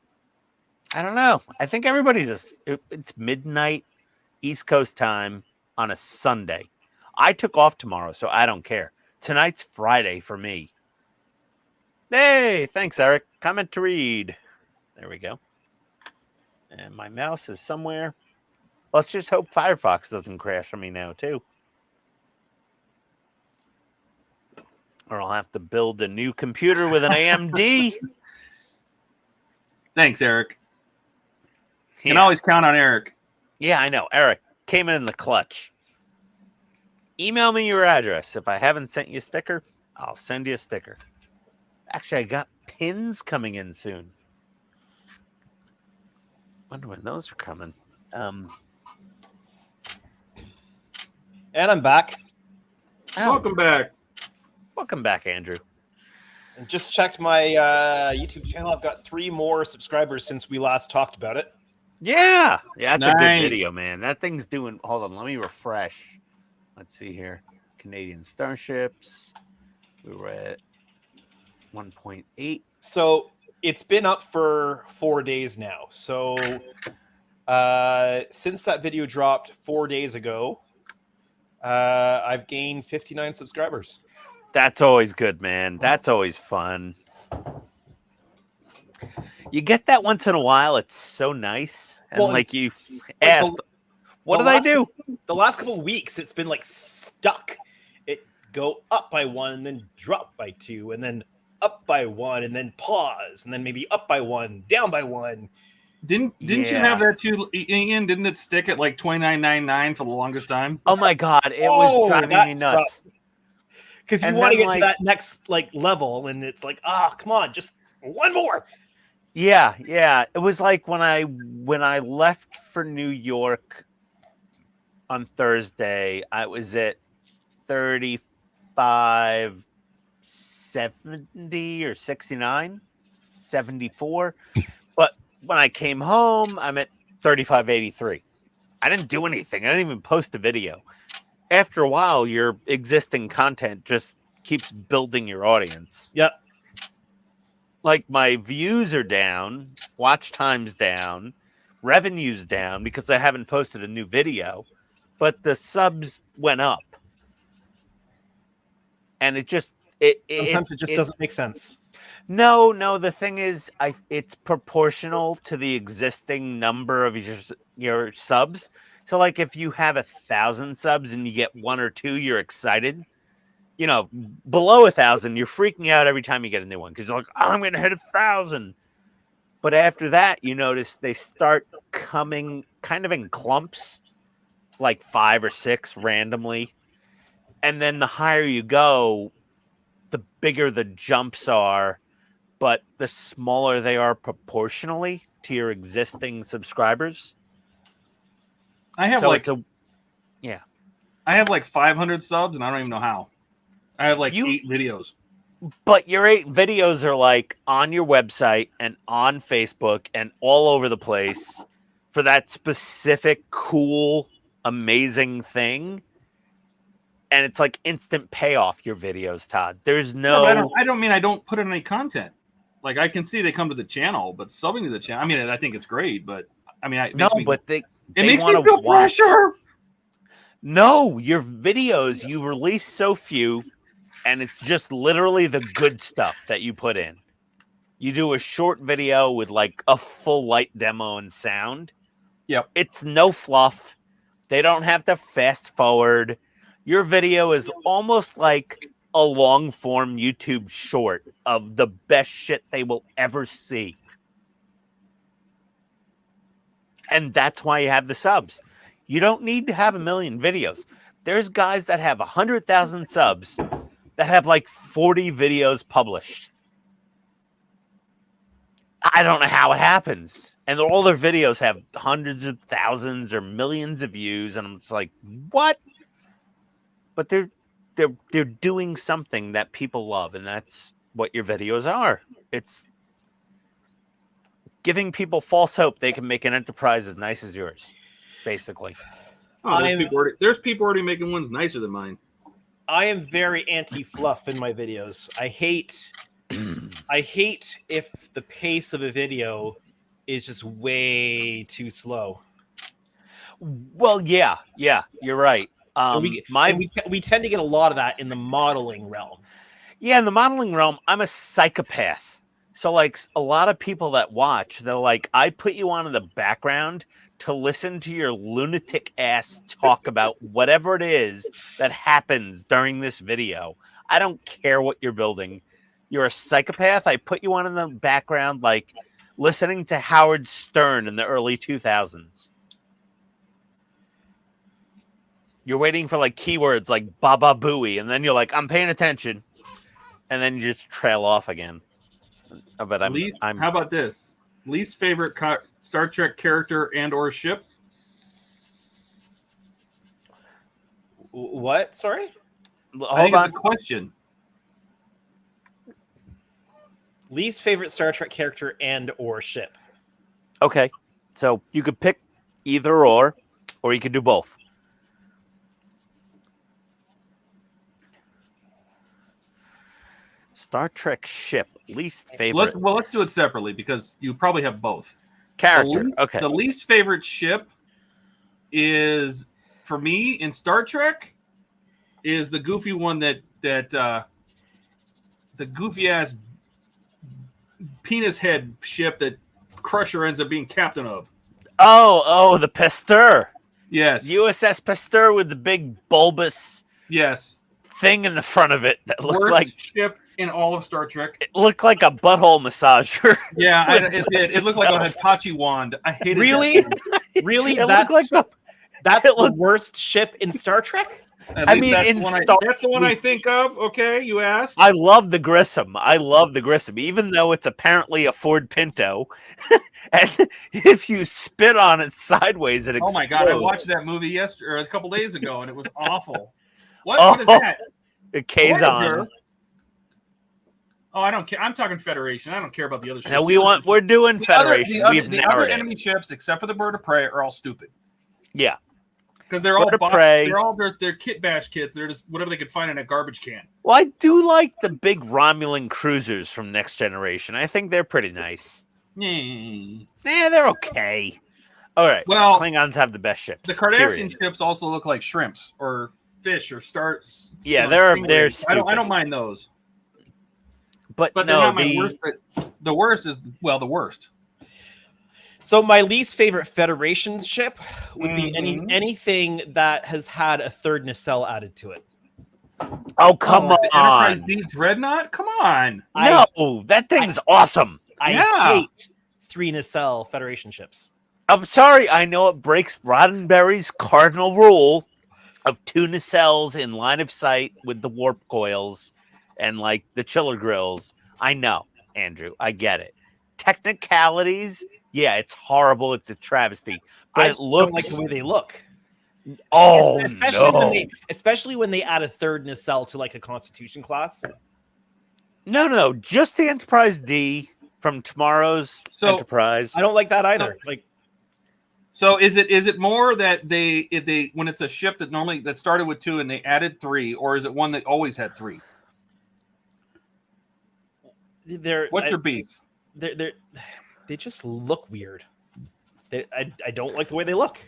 I don't know. I think everybody's it's midnight East Coast time on a Sunday. I took off tomorrow, so I don't care. Tonight's Friday for me. Hey, thanks, Eric. Comment to read. There we go. And my mouse is somewhere. Let's just hope Firefox doesn't crash on me now, too. Or I'll have to build a new computer with an AMD. Thanks, Eric. You Yeah. can always count on Eric. Yeah, I know. Eric came in the clutch. Email me your address. If I haven't sent you a sticker, I'll send you a sticker. Actually, I got pins coming in soon. Wonder when those are coming. And I'm back. Welcome back. Welcome back, Andrew. And just checked my YouTube channel. I've got 3 more subscribers since we last talked about it. Yeah, that's a good Nice. video, man. That thing's doing. Hold on, let me refresh. Let's see here. Canadian Starships. We were at 1.8. So it's been up for 4 days now. So since that video dropped 4 days ago, I've gained 59 subscribers. That's always good, man. That's always fun. You get that once in a while. It's so nice. And Well, like you asked, what did I do? The last couple of weeks, it's been like stuck. It go up by 1 and then drop by 2 and then up by 1 and then pause and then maybe up by 1, down by 1. Didn't you have that too, Ian? Didn't it stick at like $29.99 for the longest time? Oh my god, it was driving me nuts. Because you And want to then, get to that next like level, and it's like, come on, just one more. Yeah. It was like when I left for New York on Thursday, I was at 35.70 or 69, 74. But when I came home, I'm at 35.83. I didn't do anything. I didn't even post a video. After a while, your existing content just keeps building your audience. Yep. Like my views are down, watch time's down, revenue's down because I haven't posted a new video, but the subs went up. And Sometimes it just doesn't make sense. No. The thing is, it's proportional to the existing number of your subs. So, like, if you have 1,000 subs and you get 1 or 2, you're excited. Below 1,000, you're freaking out every time you get a new one because you're like, I'm going to hit 1,000. But after that, you notice they start coming kind of in clumps, like 5 or 6 randomly. And then the higher you go, the bigger the jumps are, but the smaller they are proportionally to your existing subscribers. I have So like yeah. I have like 500 subs, and I don't even know how. I have like 8 videos. But your 8 videos are like on your website and on Facebook and all over the place for that specific cool, amazing thing. And it's like instant payoff, your videos, Todd. There's no... Yeah, I don't mean I don't put in any content. Like I can see they come to the channel, but subbing to the channel. I mean, I think it's great, but I mean, it No, makes me, but it they makes me wanna feel watch. pressure. No, your videos, you release so few, and it's just literally the good stuff that you put in. You do a short video with like a full light demo and sound. Yep. It's no fluff. They don't have to fast forward. Your video is almost like a long form YouTube short of the best shit they will ever see. And that's why you have the subs. You don't need to have 1 million videos. There's guys that have 100,000 subs that have like 40 videos published. I don't know how it happens. And all their videos have hundreds of thousands or millions of views. And I'm just like, what? But they're doing something that people love, and that's what your videos are. It's giving people false hope they can make an enterprise as nice as yours, basically. Oh, there's people already making ones nicer than mine. I am very anti-fluff in my videos. I hate if the pace of a video is just way too slow. Well, yeah, you're right. We tend to get a lot of that in the modeling realm. Yeah, in the modeling realm, I'm a psychopath. So, like, a lot of people that watch, they're like, I put you on in the background to listen to your lunatic ass talk about whatever it is that happens during this video. I don't care what you're building. You're a psychopath. I put you on in the background, like, listening to Howard Stern in the early 2000s. You're waiting for like keywords like Baba Booey, and then you're like, I'm paying attention, and then you just trail off again. But I'm how about this? Least favorite Star Trek character and or ship? What? Sorry? I think it's a question. Least favorite Star Trek character and or ship. Okay, so you could pick either or you could do both. Star Trek ship, least favorite. Let's do it separately because you probably have both. Character. Okay. The least favorite ship is, for me, in Star Trek, is the goofy one that the goofy ass penis head ship that Crusher ends up being captain of. Oh, the Pasteur. Yes. USS Pasteur with the big bulbous thing in the front of it that looked worst like ship in all of Star Trek. It looked like a butthole massager. Yeah, it did. It looked like a Hitachi wand. I hated Really? that. Really? It That's looked like the worst ship in Star Trek? That's the one I think of. Okay, you asked. I love the Grissom. Even though it's apparently a Ford Pinto. And if you spit on it sideways, it explodes. Oh my god, I watched that movie yesterday or a couple days ago, and it was awful. What is that? A Kazon. Oh, I don't care. I'm talking Federation. I don't care about the other ships. No, we're doing Federation. The other enemy ships, except for the Bird of Prey, are all stupid. Yeah. Because they're all Prey. they're all their kit bash kits. They're just whatever they could find in a garbage can. Well, I do like the big Romulan cruisers from Next Generation. I think they're pretty nice. Yeah, they're okay. All right. Well, Klingons have the best ships. The Cardassian ships also look like shrimps or fish or stars. Yeah, they're I don't mind those. But they're no, not my worst. The worst is the worst. So my least favorite Federation ship would be anything that has had a third nacelle added to it. Oh, come on. Enterprise D Dreadnought? Come on. No, that thing's awesome. I hate 3 nacelle Federation ships. I'm sorry. I know it breaks Roddenberry's cardinal rule of 2 nacelles in line of sight with the warp coils and like the chiller grills. I know, Andrew. I get it. Technicalities. Yeah, it's horrible. It's a travesty. But it looks don't like the way they look. Oh, especially when they add a third nacelle to like a Constitution class. No. Just the Enterprise D from tomorrow's Enterprise. I don't like that either. So is it more that they when it's a ship that started with 2 and they added 3, or is it one that always had 3? What's your beef? They just look weird. I don't like the way they look.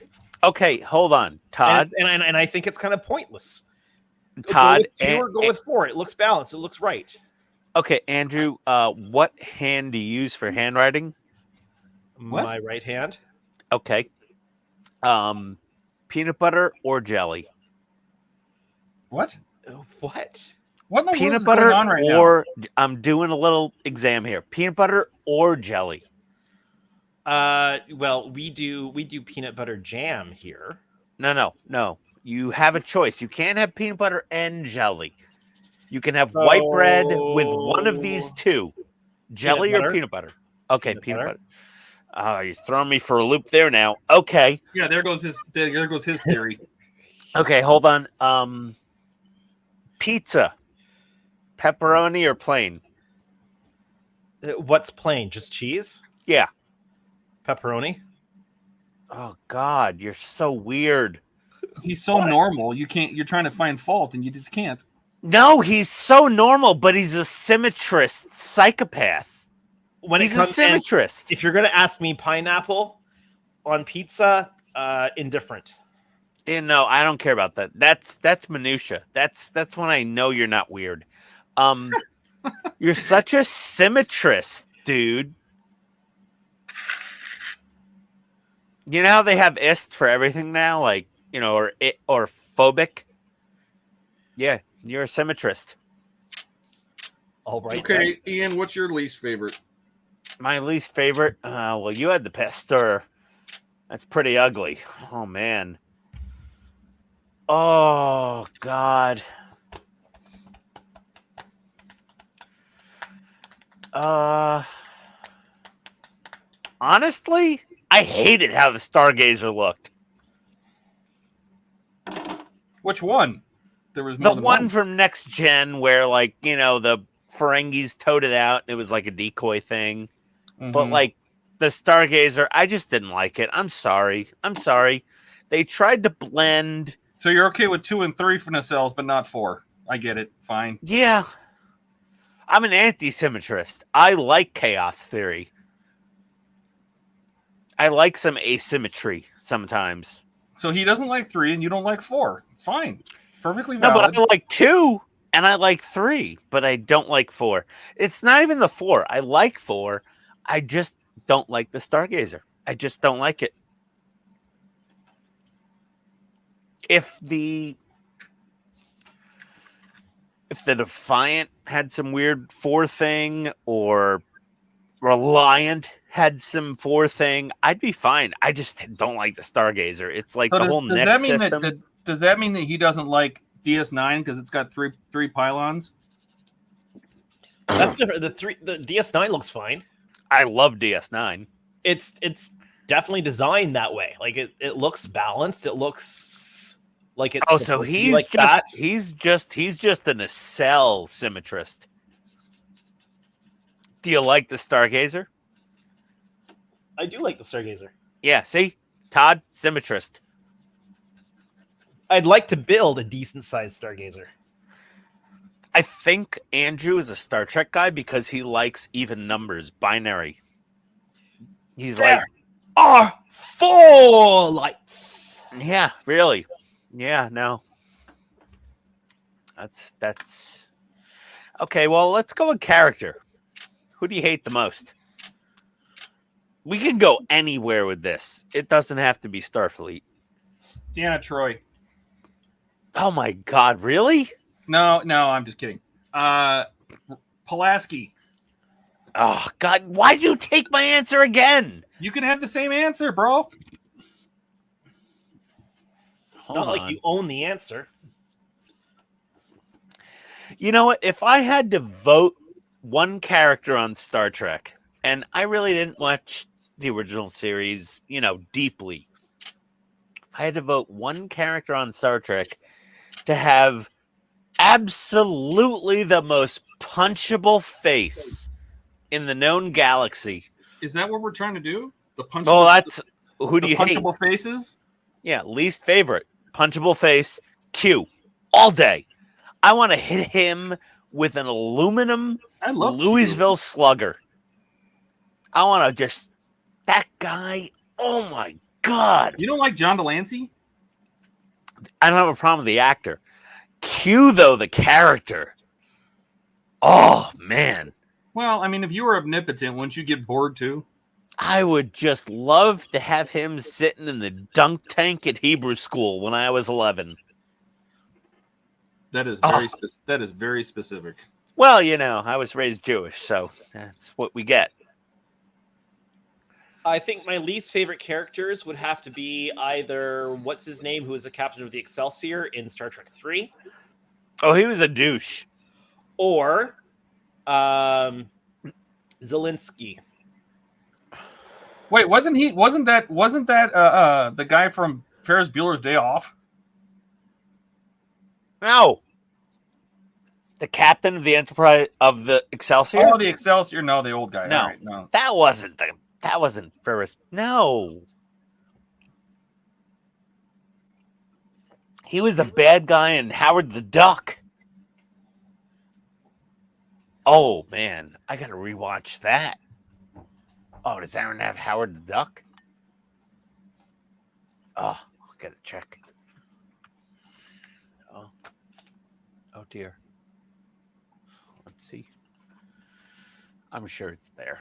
Okay, hold on, Todd. And I think it's kind of pointless. Todd, go with 2 or go with 4. It looks balanced. It looks right. Okay, Andrew. What hand do you use for handwriting? What? My right hand. Okay. Peanut butter or jelly? What? What? What in the world Peanut is going butter on right now? or I'm doing a little exam here. Peanut butter or jelly? Well, we do peanut butter jam here. No. You have a choice. You can't have peanut butter and jelly. You can have white bread with one of these two, jelly or peanut butter. Okay, peanut butter. Oh, you're throwing me for a loop there now. Okay. Yeah, there goes his theory. Okay, hold on. Pizza, pepperoni or plain? What's plain? Just cheese? Yeah. Pepperoni? Oh God, you're so weird. He's so normal. You're trying to find fault and you just can't. No, he's so normal, but he's a symmetrist psychopath. He's a symmetrist. If you're gonna ask me pineapple on pizza, indifferent. No, I don't care about that. That's minutia. That's when I know you're not weird. You're such a symmetrist, dude. You know how they have ist for everything now, like or phobic. Yeah, you're a symmetrist. All right. Okay, Ian, what's your least favorite? My least favorite. Well, you had the Pasteur. That's pretty ugly. Oh man. Oh God. Honestly, I hated how the Stargazer looked. Which one? There was more The than one from Next Gen where, like, the Ferengis towed it out and it was like a decoy thing. But, like, the Stargazer, I just didn't like it. I'm sorry. They tried to blend. So you're okay with 2 and 3 for nacelles, but not 4. I get it. Fine. Yeah. I'm an anti-symmetrist. I like chaos theory. I like some asymmetry sometimes. So he doesn't like 3 and you don't like 4. It's fine. It's perfectly No, valid. but I like 2 and I like 3, but I don't like 4. It's not even the 4. I like 4. I just don't like the Stargazer. I just don't like it. If the Defiant had some weird 4 thing, or Reliant had some 4 thing, I'd be fine. I just don't like the Stargazer. It's like the whole neck system. Does that mean that he doesn't like DS9 because it's got three pylons? That's different. The DS9 looks fine. I love DS9. It's definitely designed that way. Like it looks balanced. It looks like it's so he's like just that. he's just a nacelle symmetrist. Do you like the Stargazer? I do like the Stargazer. Yeah, see? Todd, symmetrist. I'd like to build a decent sized Stargazer. I think Andrew is a Star Trek guy because he likes even numbers, binary. He's There are 4 lights. yeah, really. Yeah, no. That's okay. Well, let's go with character. Who do you hate the most? We can go anywhere with this. It doesn't have to be Starfleet. Deanna Troy. Oh my God, really? No, I'm just kidding. Pulaski. Oh God, why'd you take my answer again? You can have the same answer, bro. It's not like you own the answer. You know what? If I had to vote one character on Star Trek, and I really didn't watch the original series, deeply. If I had to vote one character on Star Trek to have absolutely the most punchable face in the known galaxy. Is that what we're trying to do? The punchable. Oh, that's who do you hate? Punchable faces. Yeah, least favorite punchable face. Q all day. I want to hit him with an aluminum I love Louisville Slugger. I want to just that guy. Oh my God! You don't like John Delancey? I don't have a problem with the actor. Q though the character. Oh man, Well, I mean, if you were omnipotent, wouldn't you get bored too? I would just love to have him sitting in the dunk tank at Hebrew school when I was 11. That is very specific. Well, you know, I was raised Jewish, so that's what we get. I think my least favorite characters would have to be either what's his name, who was the captain of the Excelsior in Star Trek 3, Oh, he was a douche. or Zelensky. Wait, wasn't that the guy from Ferris Bueller's Day Off? No. The captain of the Enterprise of the Excelsior? Oh, the Excelsior. No, the old guy. No. All right, no. That wasn't Ferris. No. He was the bad guy in Howard the Duck. Oh man, I gotta rewatch that. Oh, does Aaron have Howard the Duck? Oh, I gotta check. Oh dear. Let's see. I'm sure it's there.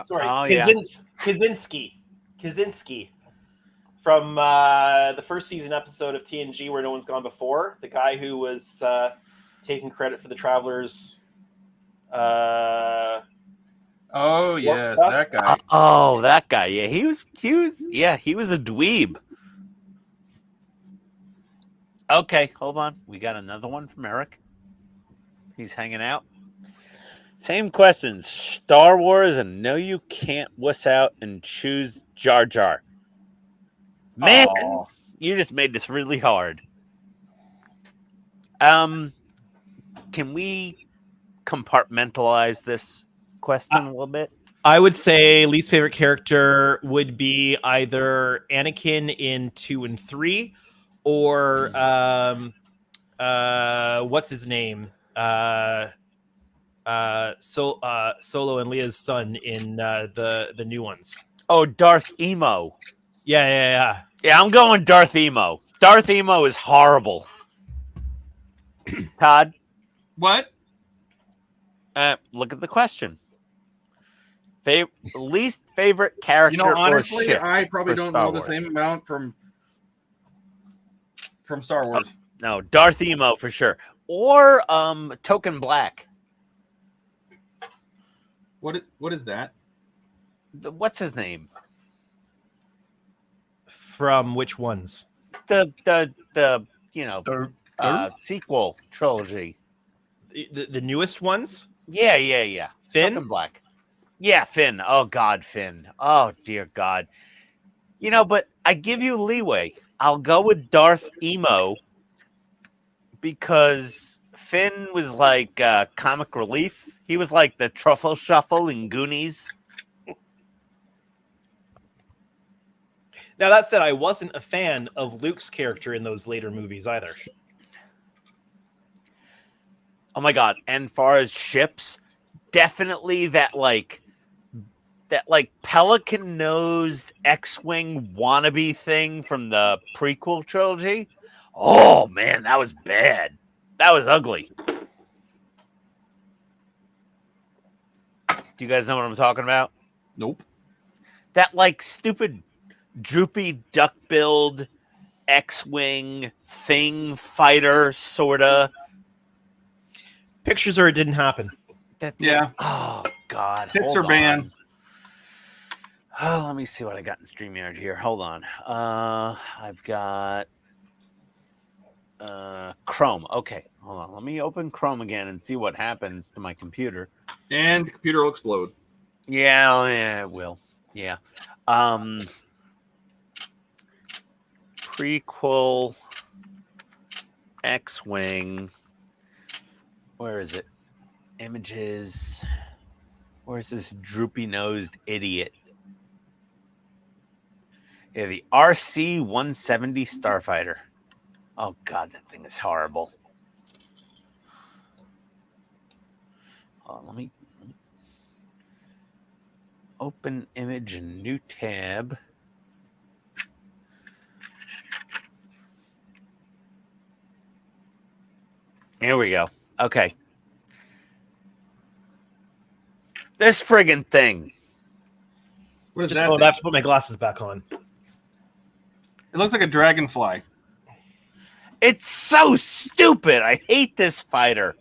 Sorry, Oh, yeah. Kaczynski from the first season episode of TNG Where No One's Gone Before. The guy who was taking credit for the Travelers. Oh yeah, stuff? that guy. Oh, that guy. Yeah, he was a dweeb. Okay, hold on. We got another one from Eric. He's hanging out. Same questions. Star Wars and no, you can't wuss out and choose Jar Jar. Man, you just made this really hard. Can we compartmentalize this question a little bit? I would say least favorite character would be either Anakin in 2 and 3, or what's his name? Solo and Lea's son in the new ones. Oh, Darth Emo. Yeah. Yeah, I'm going Darth Emo. Darth Emo is horrible. Todd? What? Look at the question. Least favorite character. You know, honestly, or ship I probably for don't Star know Wars. the same amount from Star Wars. No, Darth Emo for sure. Or Token Black. What is that? What's his name? From which ones? The sequel trilogy. The newest ones? Yeah. Finn? Token Black. Yeah, Finn. Oh God, Finn. Oh dear God. You know, but I give you leeway. I'll go with Darth Emo because Finn was like comic relief. He was like the Truffle Shuffle in Goonies. Now, that said, I wasn't a fan of Luke's character in those later movies either. Oh my God. And far as ships, definitely that pelican-nosed X-Wing wannabe thing from the prequel trilogy. Oh, man, that was bad. That was ugly. Do you guys know what I'm talking about? Nope. That, stupid droopy duck-billed X-Wing thing fighter, sorta. Pictures or it didn't happen. Yeah. Oh, God. Hits hold are banned. on. Oh, let me see what I got in StreamYard here. Hold on. I've got Chrome. Okay, hold on. Let me open Chrome again and see what happens to my computer. And the computer will explode. Yeah, it will. Yeah. Prequel X-Wing. Where is it? Images. Where's this droopy-nosed idiot? Yeah, the RC-170 Starfighter. Oh God, that thing is horrible. Let me open image and new tab. Here we go. Okay. This friggin' thing. What is Just that? hold, thing? I have to put my glasses back on. It looks like a dragonfly. It's so stupid. I hate this fighter.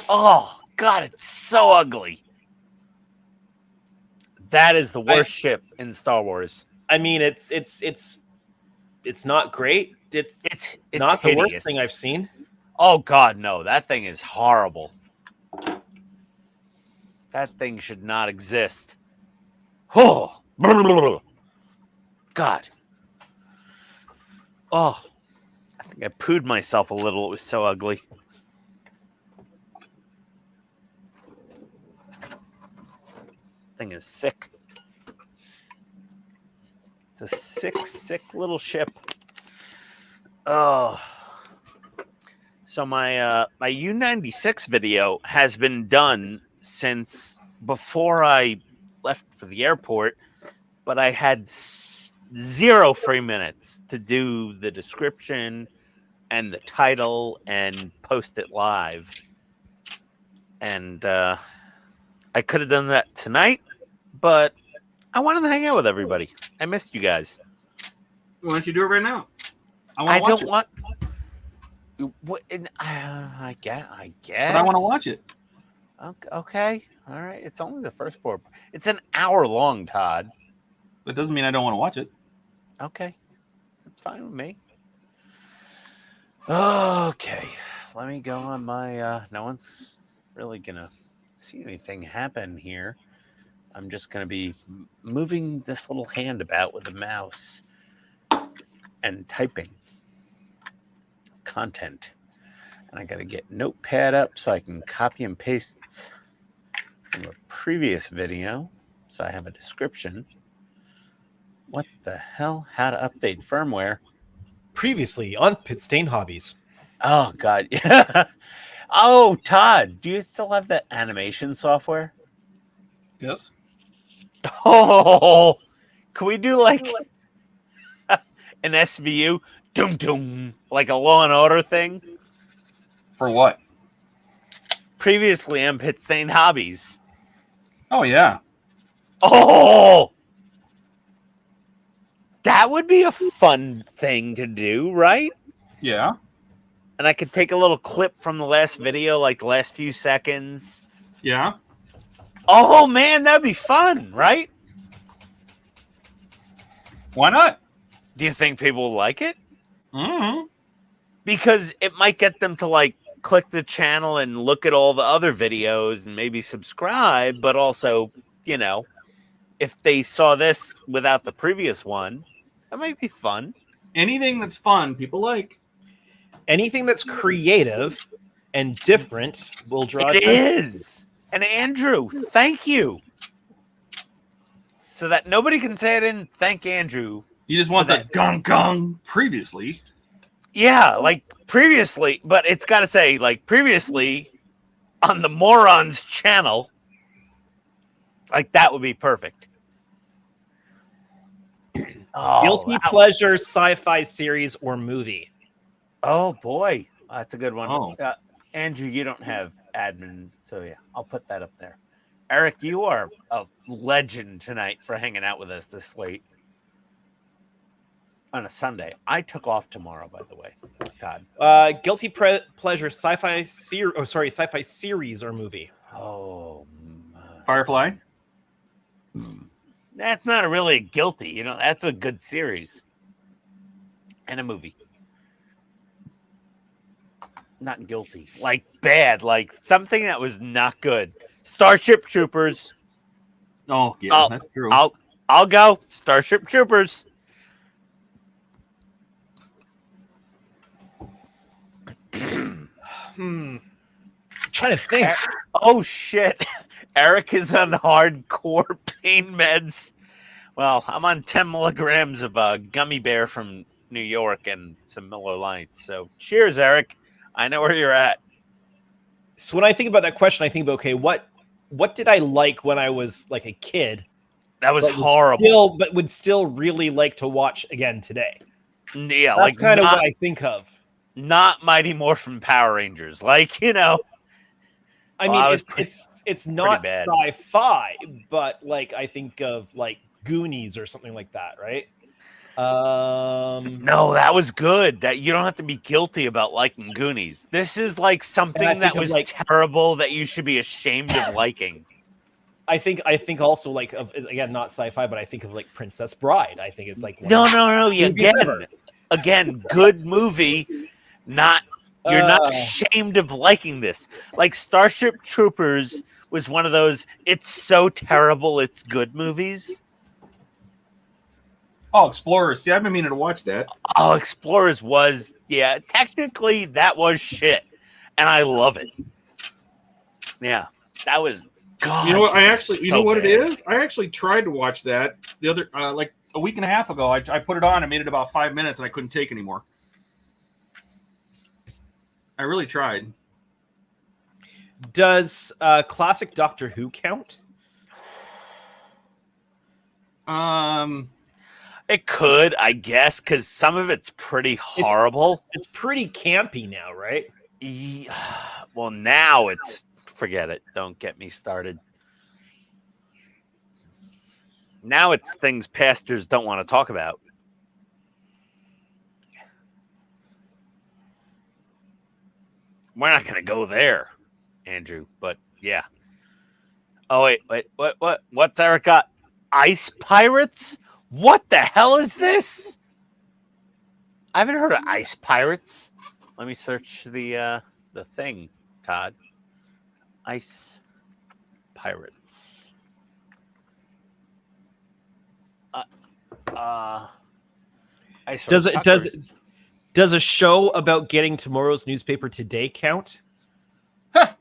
Oh God, it's so ugly. That is the worst ship in Star Wars. I mean, it's not great. It's not the worst hideous. thing I've seen. Oh God, no! That thing is horrible. That thing should not exist. Oh, God. Oh, I think I pooed myself a little. It was so ugly. Thing is sick. It's a sick little ship. Oh. So my my U-96 video has been done since before I left for the airport, but I had 0 free minutes to do the description and the title and post it live. And I could have done that tonight, but I wanted to hang out with everybody. I missed you guys. Why don't you do it right now? I watch don't it. want. What? I guess. But I want to watch it. Okay. All right. It's only the first 4. It's an hour long, Todd. That doesn't mean I don't want to watch it. Okay. That's fine with me. Okay. Let me go on my. No one's really gonna see anything happen here. I'm just gonna be moving this little hand about with the mouse and typing content. And I got to get Notepad up so I can copy and paste from a previous video so I have a description. What the hell? How to update firmware. Previously on PITSTAIN Hobbies. Oh, God. Yeah. Oh, Todd, do you still have that animation software? Yes. Oh, can we do like an SVU? Doom, doom, like a Law and Order thing? For what? Previously on PITSTAIN Hobbies. Oh, yeah. Oh! That would be a fun thing to do, right? Yeah. And I could take a little clip from the last video, like the last few seconds. Yeah. Oh, man, that'd be fun, right? Why not? Do you think people will like it? Mm-hmm. Because it might get them to, like, click the channel and look at all the other videos and maybe subscribe, but also, you know, if they saw this without the previous one, that might be fun. Anything that's fun, people like. Anything that's creative and different will draw It attention. is. And Andrew, thank you. So that nobody can say I didn't thank Andrew. You just want But that gong gong previously. Yeah, like previously, but it's got to say, like previously on the Morons channel. Like that would be perfect. Oh, Guilty pleasure sci-fi series or movie. Oh boy, that's a good one. Oh. Andrew, you don't have admin, so yeah, I'll put that up there. Eric, you are a legend tonight for hanging out with us this late on a Sunday. I took off tomorrow, by the way, Todd. Guilty pleasure sci-fi sci-fi series or movie. Oh, Firefly. That's not really a guilty. You know, that's a good series and a movie. Not guilty, like bad, like something that was not good. Starship Troopers. Oh, yeah, that's true. I'll go. Starship Troopers. Trying to think. Oh shit. Eric is on hardcore pain meds. Well, I'm on 10 milligrams of gummy bear from New York and some Miller Lights. So cheers, Eric. I know where you're at. So when I think about that question, I think about, okay, what did I like when I was like a kid? That was but horrible. Would still really like to watch again today. Yeah, That's like kind of what I think of. Not Mighty Morphin Power Rangers. Like, you know. I mean, it's not sci-fi, but like I think of like Goonies or something like that, right? No, that was good. That you don't have to be guilty about liking Goonies. This is like something that was like, terrible that you should be ashamed of liking. I think also like of, again, not sci-fi, but I think of like Princess Bride. I think it's like no. Again, good movie. You're not ashamed of liking this. Like Starship Troopers was one of those it's so terrible it's good movies. Oh, Explorers. See, I've been meaning to watch that. Oh, Explorers was, yeah, technically that was shit. And I love it. Yeah, that was God. You know what? You know what it is? I actually tried to watch that the other, like a week and a half ago. I put it on. I made it about 5 minutes, and I couldn't take anymore. I really tried. Does classic Doctor Who count? It could, I guess, because some of it's pretty horrible. It's pretty campy now, right? Yeah. Well, now it's forget it. Don't get me started. Now it's things pastors don't want to talk about. We're not going to go there, Andrew, but yeah. Oh, wait. What's Eric got? Ice Pirates? What the hell is this? I haven't heard of Ice Pirates. Let me search the thing, Todd. Ice Pirates. Does a show about getting tomorrow's newspaper today count? Huh.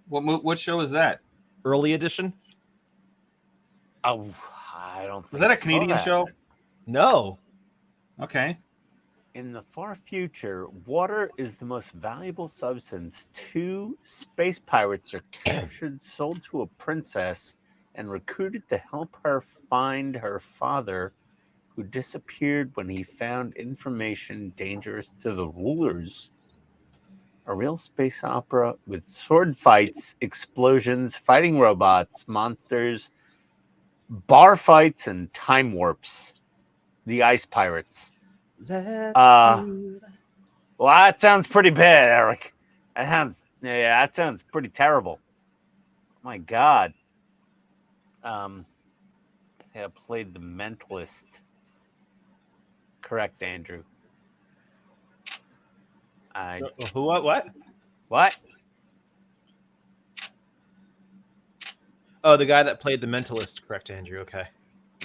What show is that? Early edition? Oh, I don't think Was that a Canadian show? No. Okay. In the far future, water is the most valuable substance. 2 space pirates are captured, sold to a princess, and recruited to help her find her father, who disappeared when he found information dangerous to the rulers. A real space opera with sword fights, explosions, fighting robots, monsters, bar fights, and time warps. The Ice Pirates. Well, that sounds pretty bad, Eric. That sounds pretty terrible. My God. I played The Mentalist. Correct, Andrew. What? What? Oh, the guy that played The Mentalist. Correct, Andrew. Okay.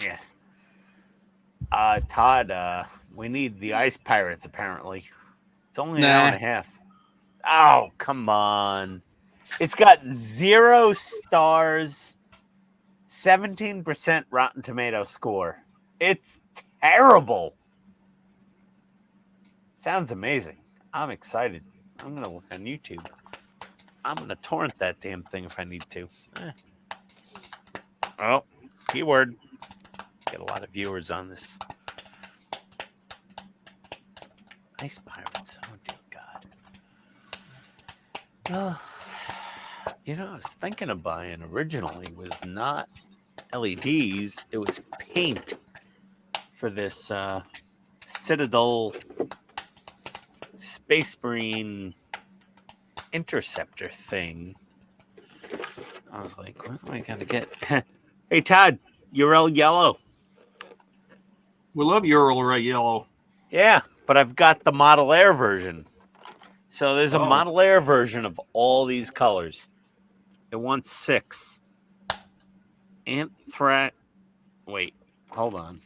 Yes. Todd, we need the Ice Pirates, apparently. It's only an hour and a half. Oh, come on. It's got 0 stars, 17% Rotten Tomato score. It's terrible. Sounds amazing. I'm excited. I'm going to look on YouTube. I'm going to torrent that damn thing if I need to. Oh, keyword. Get a lot of viewers on this. Ice Pirates. Oh, dear God. Well, you know, I was thinking of buying originally was not LEDs. It was paint for this Citadel Space Marine Interceptor thing. I was like, what am I going to get? Hey, Todd, Ural Yellow. We love Ural Yellow. Yeah, but I've got the Model Air version. So there's a Model Air version of all these colors. It wants 6. Anthrax. Wait, hold on.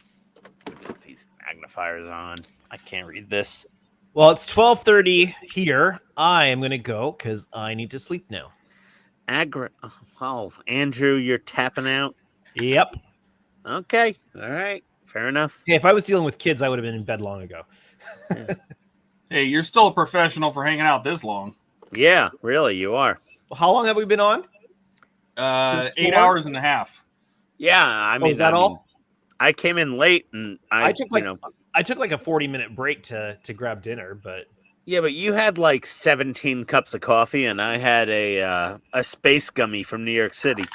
Put these magnifiers on. I can't read this. Well, it's 12:30 here. I am going to go because I need to sleep now. Oh, Andrew, you're tapping out? Yep. Okay. All right. Fair enough. Hey, if I was dealing with kids, I would have been in bed long ago. Hey, you're still a professional for hanging out this long. Yeah, really, you are. How long have we been on? 8 hours and a half. Yeah, I mean, is that all? I came in late, and I took like a 40-minute break to grab dinner, but yeah, but you had like 17 cups of coffee, and I had a space gummy from New York City.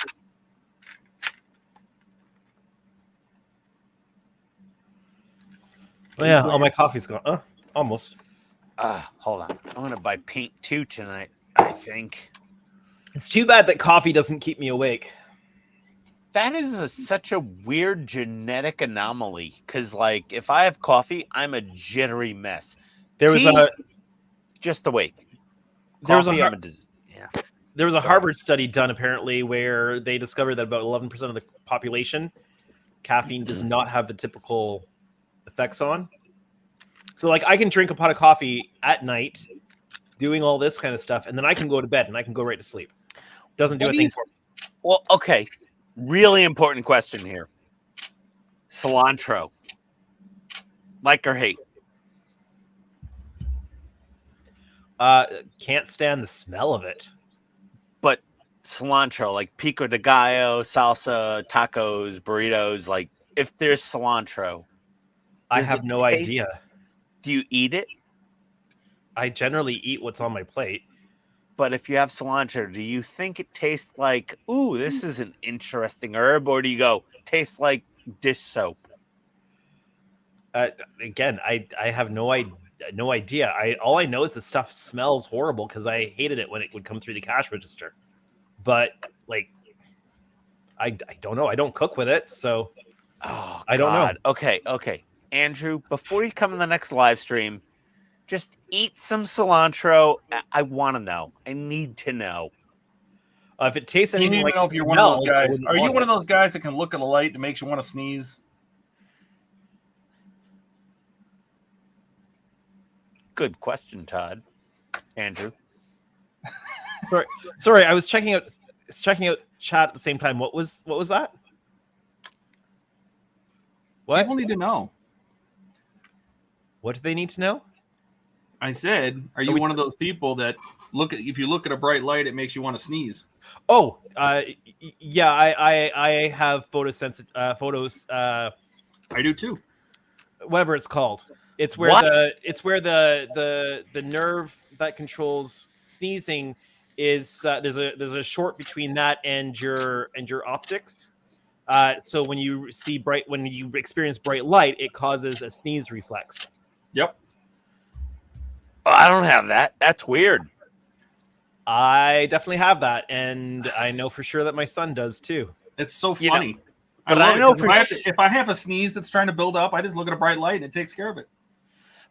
oh, yeah, all my coffee's gone. Almost. Hold on, I'm gonna buy paint too tonight, I think. It's too bad that coffee doesn't keep me awake. That is such a weird genetic anomaly, because like if I have coffee, I'm a jittery mess. There was Tea, a just awake. There was a Coffee, There was a Harvard study done apparently where they discovered that about 11% of the population, caffeine does not have the typical effects on. So like I can drink a pot of coffee at night, doing all this kind of stuff, and then I can go to bed and I can go right to sleep. Doesn't do a thing for me. Well, okay. Really important question here. Cilantro. Like or hate? Can't stand the smell of it. But cilantro, like pico de gallo, salsa, tacos, burritos, like if there's cilantro, I have no idea. Do you eat it? I generally eat what's on my plate. But if you have cilantro, do you think it tastes like, ooh, this is an interesting herb? Or do you go, tastes like dish soap? Again, I have no idea. All I know is the stuff smells horrible because I hated it when it would come through the cash register. But like, I don't know. I don't cook with it, so I don't know. Okay. Andrew, before you come in the next live stream, just eat some cilantro. I want to know. I need to know. If it tastes You anything need like to know if you're one of those guys. Are you one of those guys that can look at a light and makes you want to sneeze? Good question, Todd. Andrew. Sorry. I was checking out chat at the same time. What was that? What? People need to know. What do they need to know? I said, are you one of those people that if you look at a bright light, it makes you want to sneeze? Oh, yeah. I have photos. I do too. Whatever it's called. It's where the nerve that controls sneezing is there's a short between that and your optics. So when you experience bright light, it causes a sneeze reflex. Yep. Oh, I don't have that. That's weird. I definitely have that, and I know for sure that my son does too. It's so funny. But I know if I have a sneeze that's trying to build up, I just look at a bright light and it takes care of it.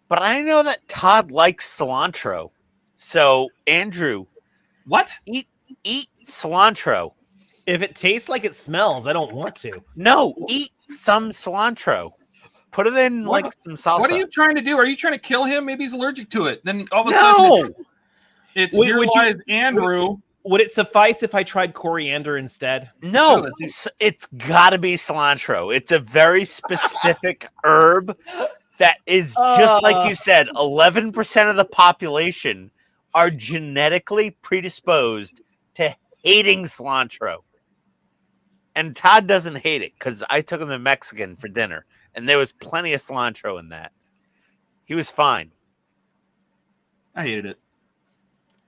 But I know that Todd likes cilantro. So, Andrew, what? Eat cilantro. If it tastes like it smells, I don't want to. No, eat some cilantro. Put it in like some salsa. What are you trying to do? Are you trying to kill him? Maybe he's allergic to it. Then all of a sudden, it's here lies Andrew. Would it suffice if I tried coriander instead? No, it's got to be cilantro. It's a very specific herb that is just like you said. 11% of the population are genetically predisposed to hating cilantro. And Todd doesn't hate it because I took him to Mexican for dinner, and there was plenty of cilantro in that. He was fine. I hated it.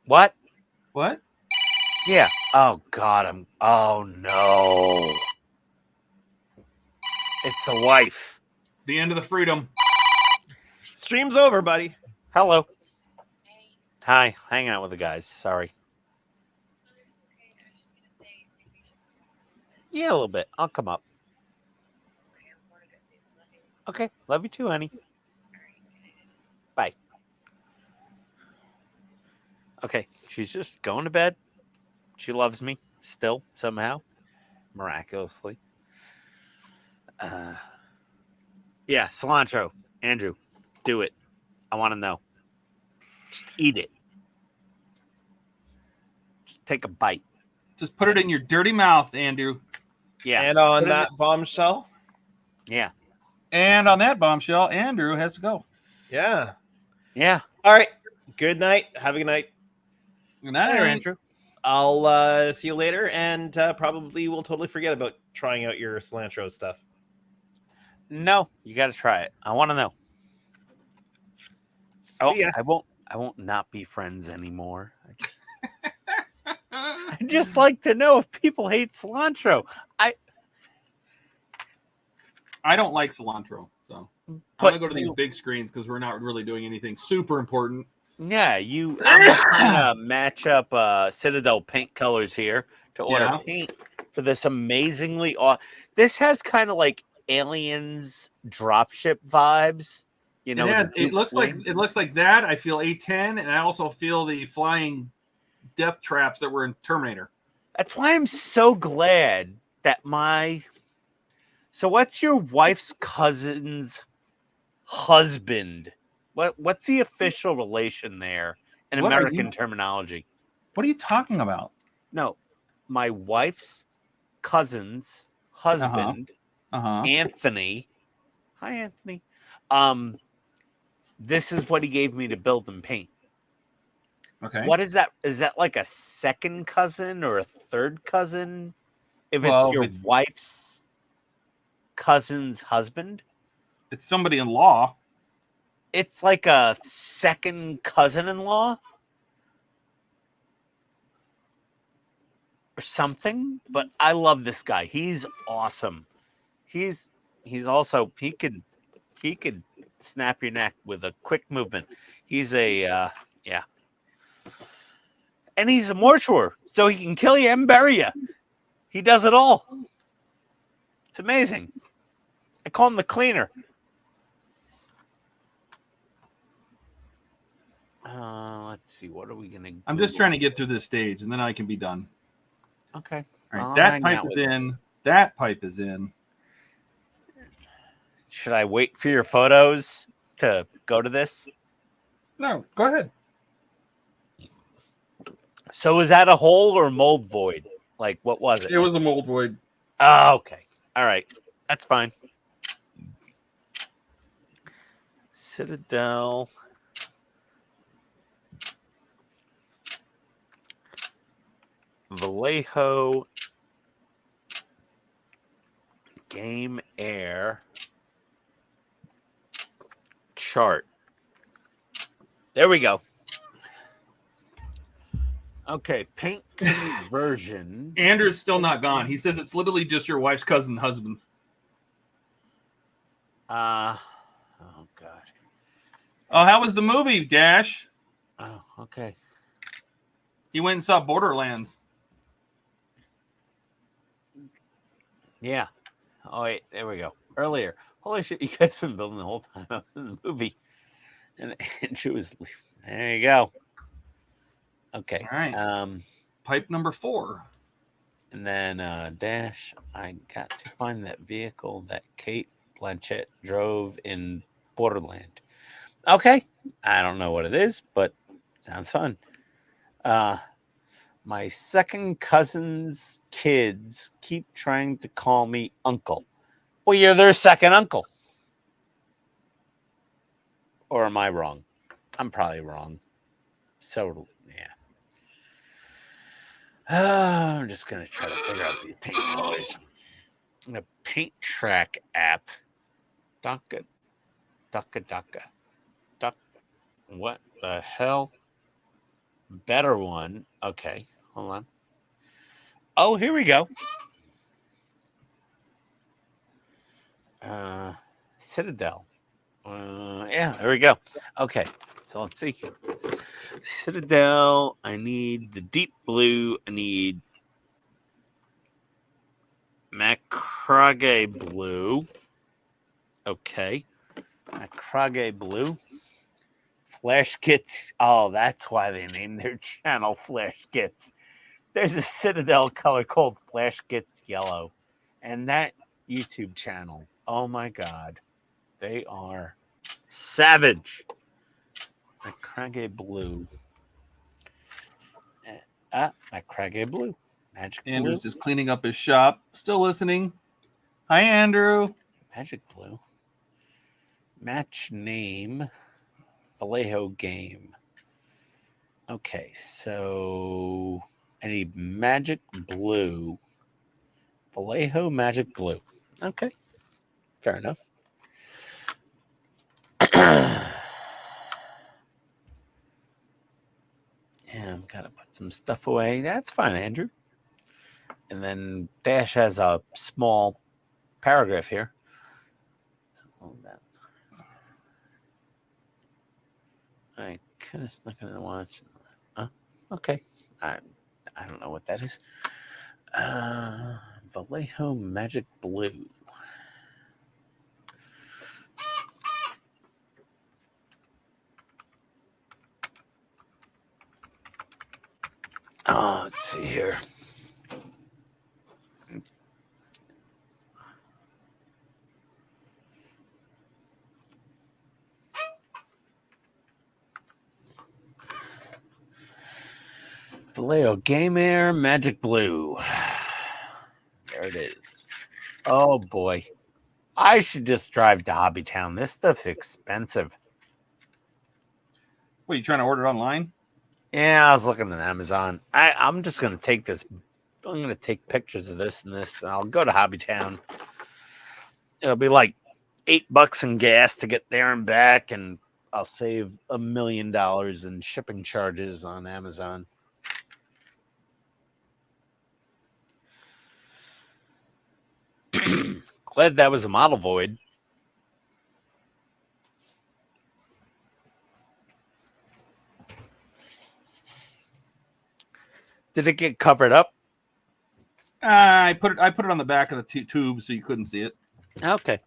What? What? Yeah. Oh, God. Oh, no. It's the wife. It's the end of the freedom. Stream's over, buddy. Hello. Hi. Hanging out with the guys. Sorry. Yeah, a little bit. I'll come up. Okay. Love you too, honey. Bye. Okay. She's just going to bed. She loves me still, somehow. Miraculously. Yeah, cilantro. Andrew, do it. I want to know. Just eat it. Just take a bite. Just put it in your dirty mouth, Andrew. Yeah. And on that bombshell. Yeah. And on that bombshell, Andrew has to go. Yeah. Yeah. All right. Good night. Have a good night. Good night, Later, Andrew. I'll see you later, and probably will totally forget about trying out your cilantro stuff. No, you got to try it. I want to know. See ya. I won't not be friends anymore. I just like to know if people hate cilantro. I don't like cilantro, so I'm gonna go to these big screens because we're not really doing anything super important. Yeah, I'm trying to match up Citadel paint colors here to order paint for this amazingly. This has kind of like Aliens dropship vibes. You know, it looks like that. I feel A10, and I also feel the flying death traps that were in Terminator. That's why I'm so glad that So what's your wife's cousin's husband? What's the official relation there in American terminology? What are you talking about? No, my wife's cousin's husband, Anthony. Hi, Anthony. This is what he gave me to build and paint. Okay. What is that? Is that like a second cousin or a third cousin? If it's your wife's cousin's husband? It's somebody in law. It's like a second cousin-in-law or something. But I love this guy. He's awesome. He's also he could snap your neck with a quick movement. He's a and he's a mortuary, so he can kill you and bury you. He does it all. It's amazing. I call him the cleaner. Let's see. What are we gonna? I'm just trying to get through this stage, and then I can be done. Okay. All right. That pipe is in. That pipe is in. Should I wait for your photos to go to this? No, go ahead. So is that a hole or mold void? Like, what was it? It was a mold void. Oh, okay. All right. That's fine. Citadel. Vallejo. Game Air. Chart. There we go. Okay, paint conversion. Andrew's still not gone. He says it's literally just your wife's cousin husband. Oh God. Oh, how was the movie, Dash? Oh, okay. He went and saw Borderlands. Yeah. Oh wait, there we go. Earlier. Holy shit, you guys been building the whole time I was in the movie. And Andrew was there you go. Okay. All right. Pipe number 4. And then Dash, I got to find that vehicle that Kate Blanchett drove in Borderland. Okay. I don't know what it is, but sounds fun. My second cousin's kids keep trying to call me uncle. Well, you're their second uncle. Or am I wrong? I'm probably wrong. So, yeah. I'm just going to try to figure out these paint colors. The Paint Track app. Duck. What the hell? Better one. Okay, hold on. Oh, here we go. Citadel. Yeah, there we go. Okay, so let's see. Citadel. I need the deep blue. I need Macrage blue. Okay, Macrage blue. Flash Kits. Oh, that's why they named their channel Flash Kits. There's a Citadel color called Flash Kits Yellow. And that YouTube channel, oh my God, they are savage. Macrage blue. Macrage blue. Magic blue. Andrew's just cleaning up his shop. Still listening. Hi, Andrew. Magic blue. Match name. Vallejo game. Okay, so I need Magic Blue. Vallejo Magic Blue. Okay, fair enough. Yeah, I've got to put some stuff away. That's fine, Andrew. And then Dash has a small paragraph here. I kind of snuck in and watched. Okay. I don't know what that is. Vallejo Magic Blue. Oh, let's see here. Vallejo Game Air Magic Blue. There it is. Oh boy. I should just drive to Hobbytown. This stuff's expensive. What, you trying to order online? Yeah, I was looking at Amazon. I'm just gonna take this. I'm gonna take pictures of this and this. And I'll go to Hobbytown. It'll be like $8 in gas to get there and back, and I'll save $1 million in shipping charges on Amazon. Glad that was a model void. Did it get covered up? I put it on the back of the tube so you couldn't see it. Okay.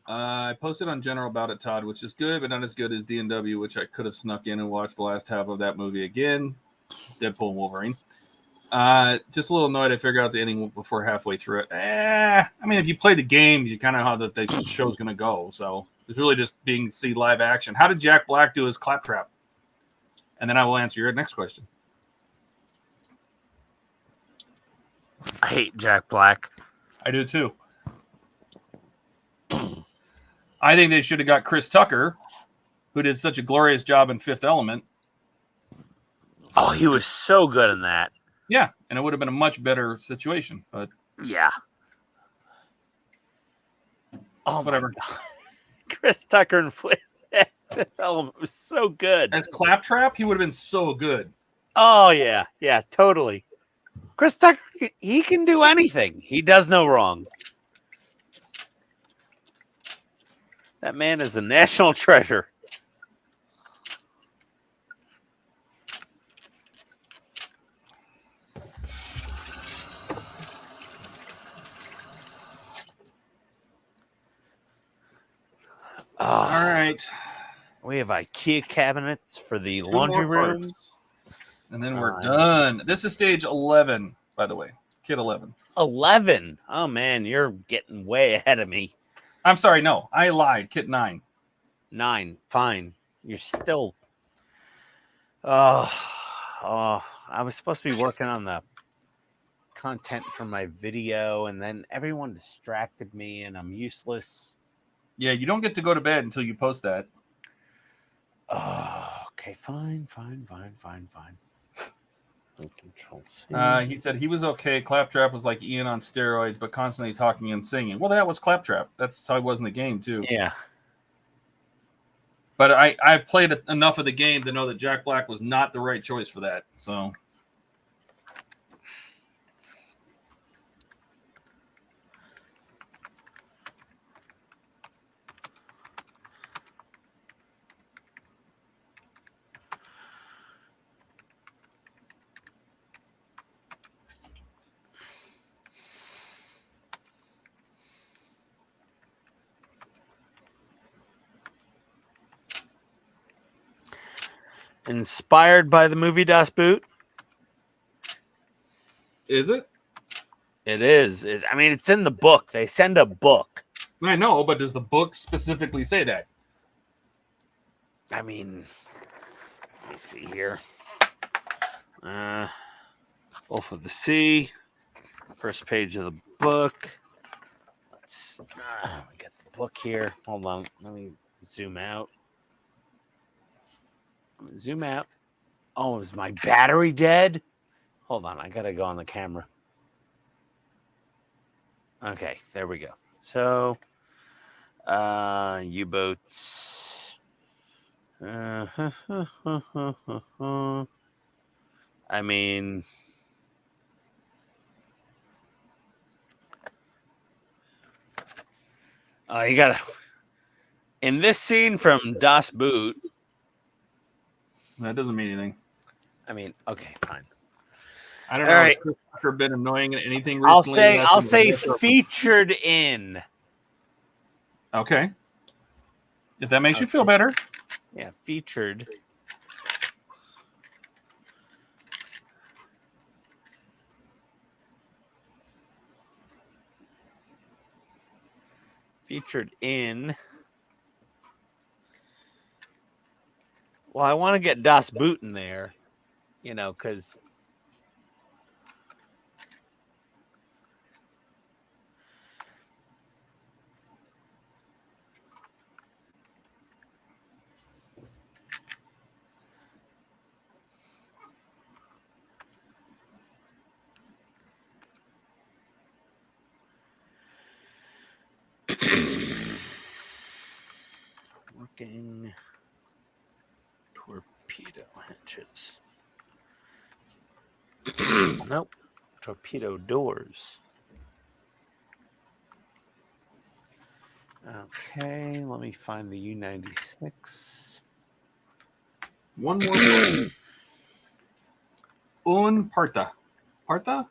I posted on General about it, Todd, which is good, but not as good as D&W, which I could have snuck in and watched the last half of that movie again. Deadpool and Wolverine. Just a little annoyed I figured out the ending before halfway through it. I mean, if you play the games, you kind of know how the show's going to go. So it's really just being see live action. How did Jack Black do his claptrap? And then I will answer your next question. I hate Jack Black. I do too. I think they should have got Chris Tucker, who did such a glorious job in Fifth Element. Oh, he was so good in that. Yeah, and it would have been a much better situation, but yeah. Oh, whatever. Chris Tucker and Fifth Element was so good. As Claptrap, he would have been so good. Oh, yeah. Yeah, totally. Chris Tucker, he can do anything. He does no wrong. That man is a national treasure. All right. We have IKEA cabinets for the Two laundry more room. parts. And then we're done. This is stage 11, by the way. Kit 11. 11? Oh, man, you're getting way ahead of me. I'm sorry, no. I lied. Kit 9. 9. Fine. You're still... I was supposed to be working on the content for my video, and then everyone distracted me, and I'm useless. Yeah, you don't get to go to bed until you post that. Okay, fine. Control C. He said he was okay. Claptrap was like Ian on steroids, but constantly talking and singing. Well, that was Claptrap. That's how he was in the game, too. Yeah. But I've played enough of the game to know that Jack Black was not the right choice for that. So... Inspired by the movie Das Boot. Is it? It is. I mean, it's in the book. They send a book. I know, but does the book specifically say that? I mean, let me see here. Wolf of the Sea. First page of the book. Let's get the book here. Hold on. Let me zoom out. Zoom out. Oh, is my battery dead? Hold on. I got to go on the camera. Okay, there we go. So, U-boats. I mean, you gotta, in this scene from Das Boot. That doesn't mean anything. I mean, okay, fine. I don't All know. right. Has Chris Tucker been annoying in anything recently? I'll say featured in. Okay. If that makes you feel better. Yeah, featured. Featured in. Well, I want to get Das Boot in there, because working torpedo hatches. Nope. Torpedo doors. Okay, let me find the U-96. One more. Un parta. Parta?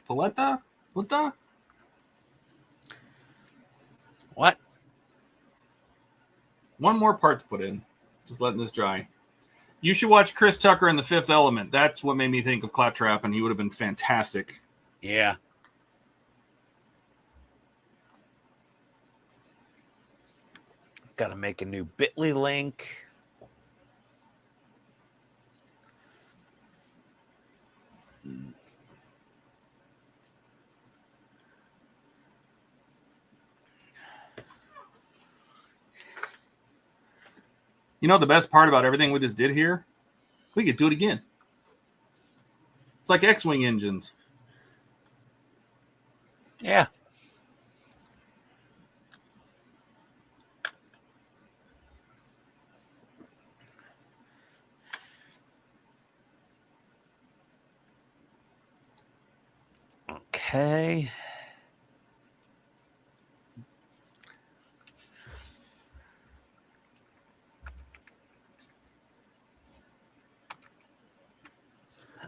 Paleta? Puta? What? One more part to put in. Just letting this dry. You should watch Chris Tucker in The Fifth Element. That's what made me think of Claptrap, and he would have been fantastic. Yeah. Got to make a new Bitly link. You know the best part about everything we just did here? We could do it again. It's like X-Wing engines. Yeah. Okay.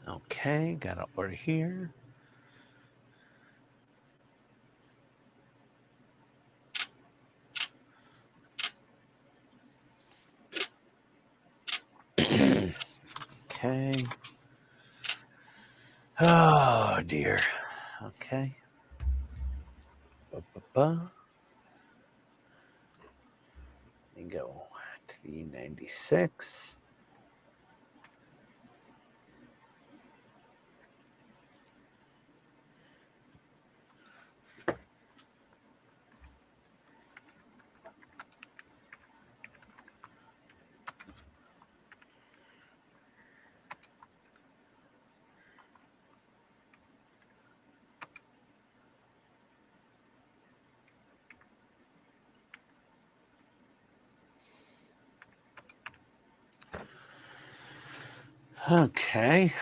Okay, got an order here. Okay. Oh dear. Okay. Let me go to the 96. Okay.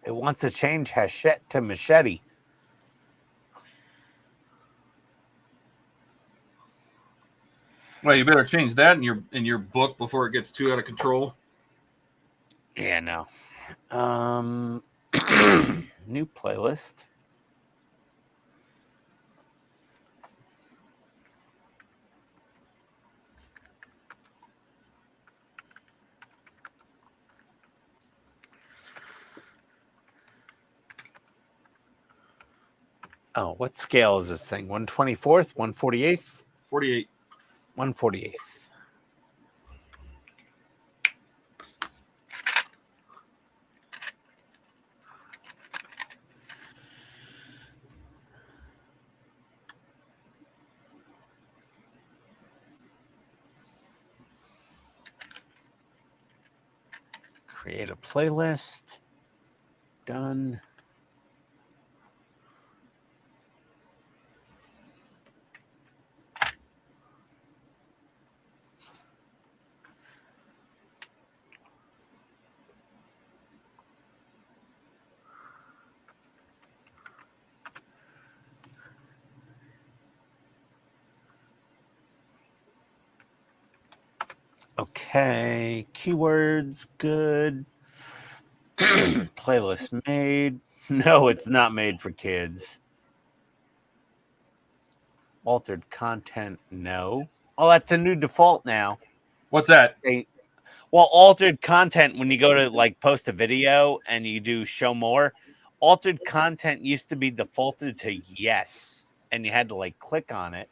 It wants to change Hachette to machete. Well, you better change that in your book before it gets too out of control. Yeah, no. New playlist. Oh, what scale is this thing? 124th, 148th, 48. 148th. Create a playlist. Done. Okay, keywords, good. Playlist made. No, it's not made for kids. Altered content, no. Oh, that's a new default now. What's that? Well, altered content, when you go to like post a video and you do show more, altered content used to be defaulted to yes, and you had to like click on it.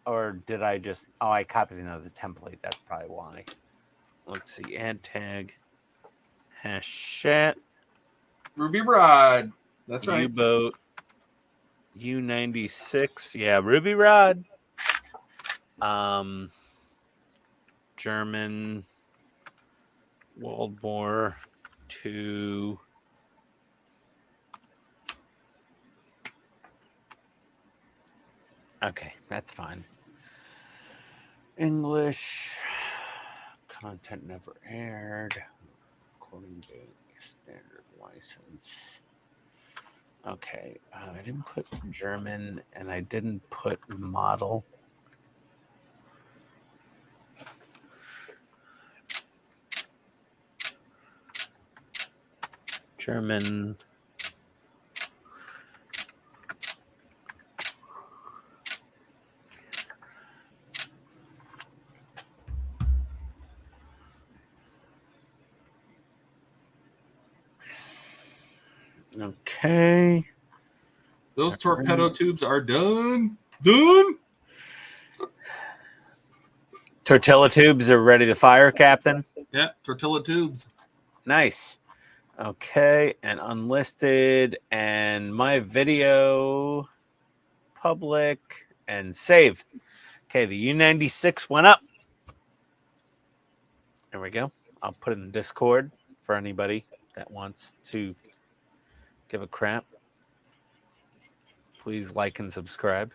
Or did I just, oh, I copied another template. That's probably why. Let's see, add tag, hashtag, Ruby Rod. That's right. U-boat, U96. Yeah, Ruby Rod. German, World War II. Okay, that's fine. English content never aired. According to standard license. Okay, I didn't put German and I didn't put model. German. Okay. Those torpedo tubes are done. Done. Tortilla tubes are ready to fire, Captain. Yeah, tortilla tubes. Nice. Okay, and unlisted, and my video, public, and save. Okay, the U96 went up. There we go. I'll put it in Discord for anybody that wants to give a crap. Please like and subscribe.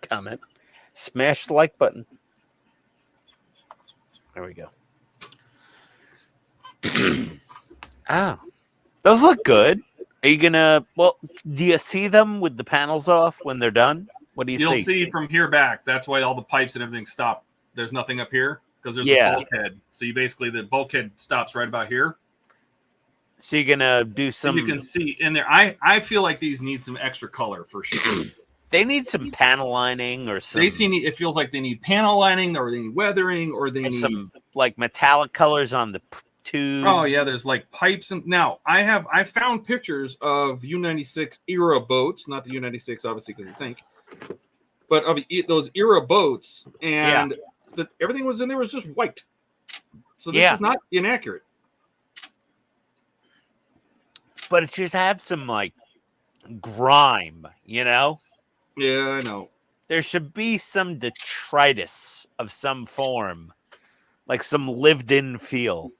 Comment. Smash the like button. There we go. Ah, those look good. Are you gonna? Well, do you see them with the panels off when they're done? What do you see? You'll see from here back. That's why all the pipes and everything stop. There's nothing up here because there's Yeah. a bulkhead. So you basically the bulkhead stops right about here. So you're gonna do So some. you can see in there. I feel like these need some extra color for sure. They need some panel lining or some. It feels like they need panel lining, or they need weathering, or they need some like metallic colors on the tubes. Oh yeah, there's like pipes and now I found pictures of U96 era boats, not the U96 obviously because it sank, but of those era boats, and everything was in there was just white. So this is not inaccurate. But it should have some like grime, you know? Yeah, I know. There should be some detritus of some form, like some lived-in feel.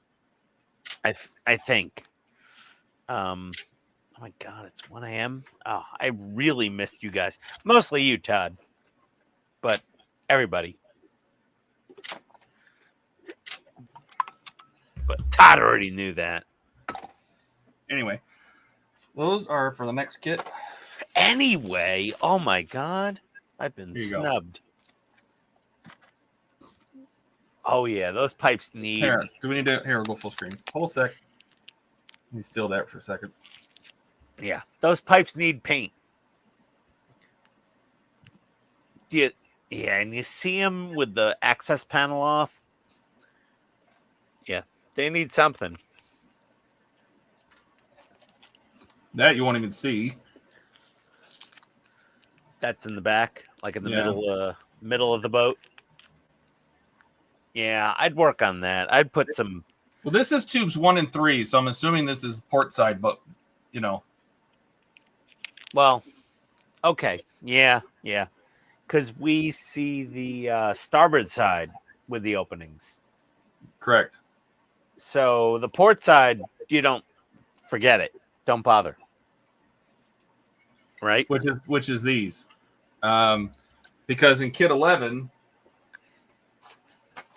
I think. Oh my God, it's 1 a.m. Oh, I really missed you guys. Mostly you, Todd, but everybody. But Todd already knew that. Anyway, those are for the next kit. Anyway, oh my God, I've been snubbed. Oh yeah, those pipes need. Here, do we need to? Here, we'll go full screen. Hold a sec. Let me steal that for a second. Yeah, those pipes need paint. Yeah, and you see them with the access panel off. Yeah, they need something. That you won't even see. That's in the back, like in the middle of the boat. Yeah, I'd work on that. I'd put some. Well, this is tubes 1 and 3, so I'm assuming this is port side, but you know. Well, okay, yeah, because we see the starboard side with the openings. Correct. So the port side, you don't forget it. Don't bother. Right? Which is these. Because in kit 11,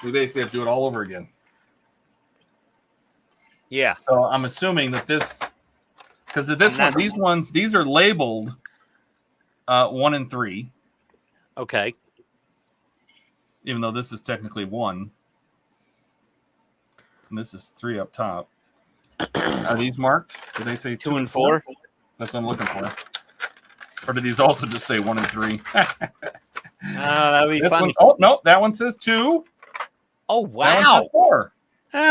we basically have to do it all over again. Yeah. So I'm assuming that this, because these are labeled 1 and 3. Okay. Even though this is technically 1. And this is 3 up top. Are these marked? Did they say 2 and 4? That's what I'm looking for. Or did these also just say 1 and 3? That'd be funny. Oh, no, that one says 2. Oh, That one wow. says 4.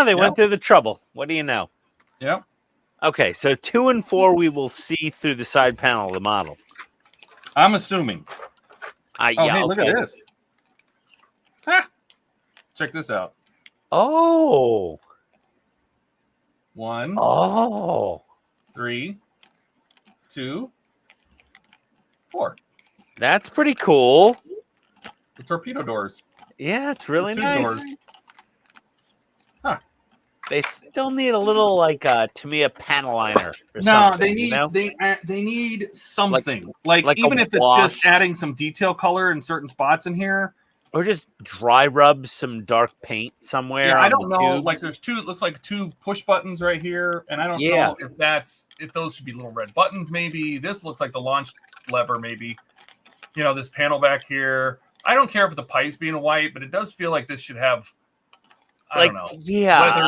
They went through the trouble. What do you know? Yep. Okay, so 2 and 4 we will see through the side panel of the model. I'm assuming. Yeah, hey, look okay. at this. Ha! Check this out. Oh. 1, Oh. 3, 2, 4. That's pretty cool. The torpedo doors. Yeah, it's really The two nice. doors. Huh. They still need a little like Tamiya panel liner. Or No, something, they need you know? they need something. Like like a even if it's wash. just adding some detail color in certain spots in here. Or just dry rub some dark paint somewhere. Yeah, I on don't the know. tubes. Like there's two. It looks like 2 push buttons right here, and I don't Yeah. know if those should be little red buttons. Maybe this looks like the launch lever. Maybe this panel back here. I don't care if the pipes being white, but it does feel like this should have. I don't know. Yeah,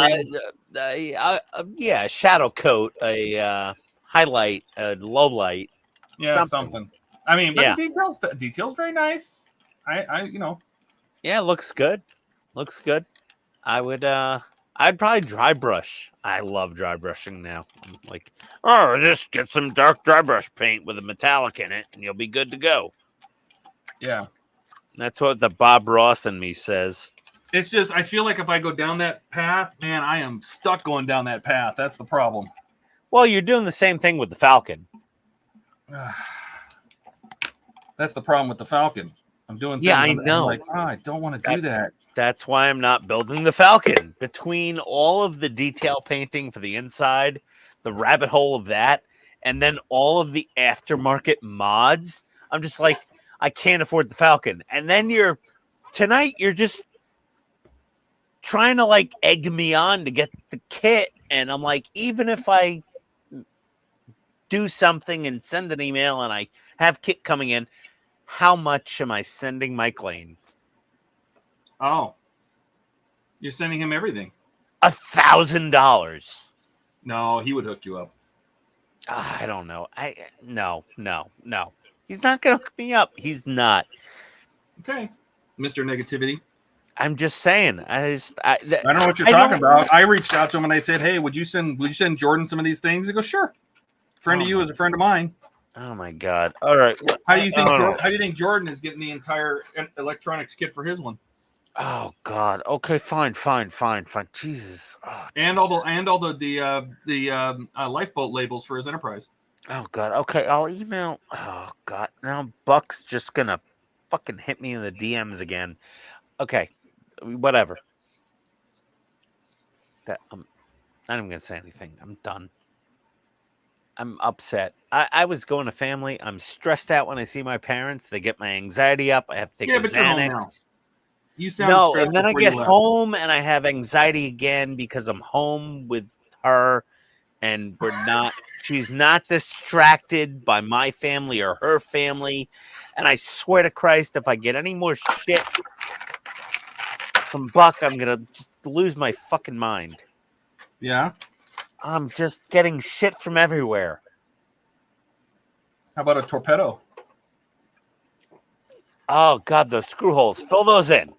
Weathering. shadow coat, a highlight, a low light. Yeah, something. I mean, but Yeah. the details very nice. Yeah, looks good. Looks good. I'd probably dry brush. I love dry brushing now. I'm like, just get some dark dry brush paint with a metallic in it, and you'll be good to go. Yeah. That's what the Bob Ross in me says. It's just I feel like if I go down that path, man, I am stuck going down that path. That's the problem. Well, you're doing the same thing with the Falcon. That's the problem with the Falcon. I'm doing. Yeah, things I I'm know. like, I don't want to do that. That's why I'm not building the Falcon. Between all of the detail painting for the inside, the rabbit hole of that, and then all of the aftermarket mods, I'm just like, I can't afford the Falcon. And then you're just trying to like egg me on to get the kit. And I'm like, even if I do something and send an email and I have kit coming in, how much am I sending Mike Lane? Oh, you're sending him everything. $1,000. No, he would hook you up. I don't know. No. He's not gonna hook me up. He's not. Okay, Mr. Negativity. I'm just saying. I don't know what you're talking about. I reached out to him and I said, "Hey, would you send Jordan some of these things?" He goes, "Sure." Friend of you is a friend of mine. Oh my god! All right. How do you think Jordan is getting the entire electronics kit for his one? Oh god. Okay, fine. Jesus. Oh, and all the lifeboat labels for his Enterprise. Oh god. Okay, I'll email. Oh god. Now Buck's just gonna fucking hit me in the DMs again. Okay, whatever. I'm not even gonna say anything. I'm done. I'm upset. I was going to family. I'm stressed out when I see my parents. They get my anxiety up. I have to take a but you're home now. Xanax. You sound stressed and then I before get you left. home and I have anxiety again because I'm home with her and she's not distracted by my family or her family. And I swear to Christ, if I get any more shit from Buck, I'm gonna just lose my fucking mind. Yeah. I'm just getting shit from everywhere. How about a torpedo? Oh God, those screw holes. Fill those in.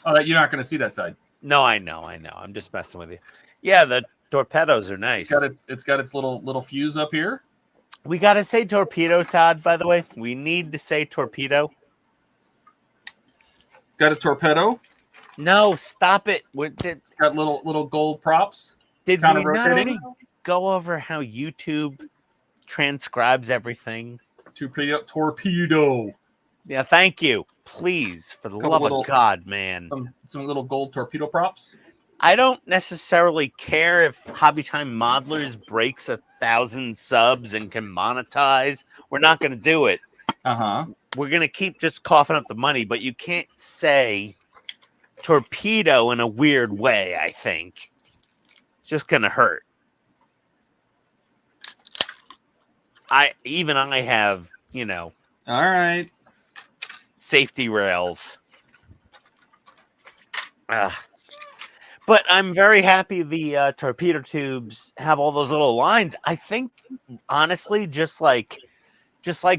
Oh, you're not going to see that side. No, I know. I'm just messing with you. Yeah, the torpedoes are nice. It's got its little fuse up here. We gotta say torpedo, Todd. By the way, we need to say torpedo. It's got a torpedo. No, stop it. It's got little gold props. Did Counter we not rotating. already go over how YouTube transcribes everything? Torpedo. Yeah, thank you. Please, for the love of God, man. Some little gold torpedo props. I don't necessarily care if Hobby Time Modelers breaks 1,000 subs and can monetize. We're not going to do it. We're going to keep just coughing up the money, but you can't say torpedo in a weird way, I think. It's just going to hurt. I have, All right. safety rails. But I'm very happy the torpedo tubes have all those little lines. I think, honestly, just like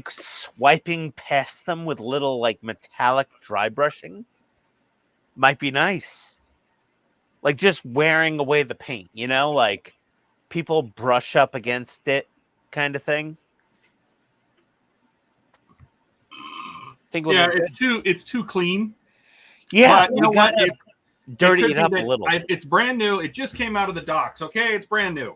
swiping past them with little like metallic dry brushing might be nice. Like just wearing away the paint, like people brush up against it kind of thing. It's too clean. Yeah, but you know what? Dirty it up a little. It's brand new. It just came out of the docks. Okay, it's brand new.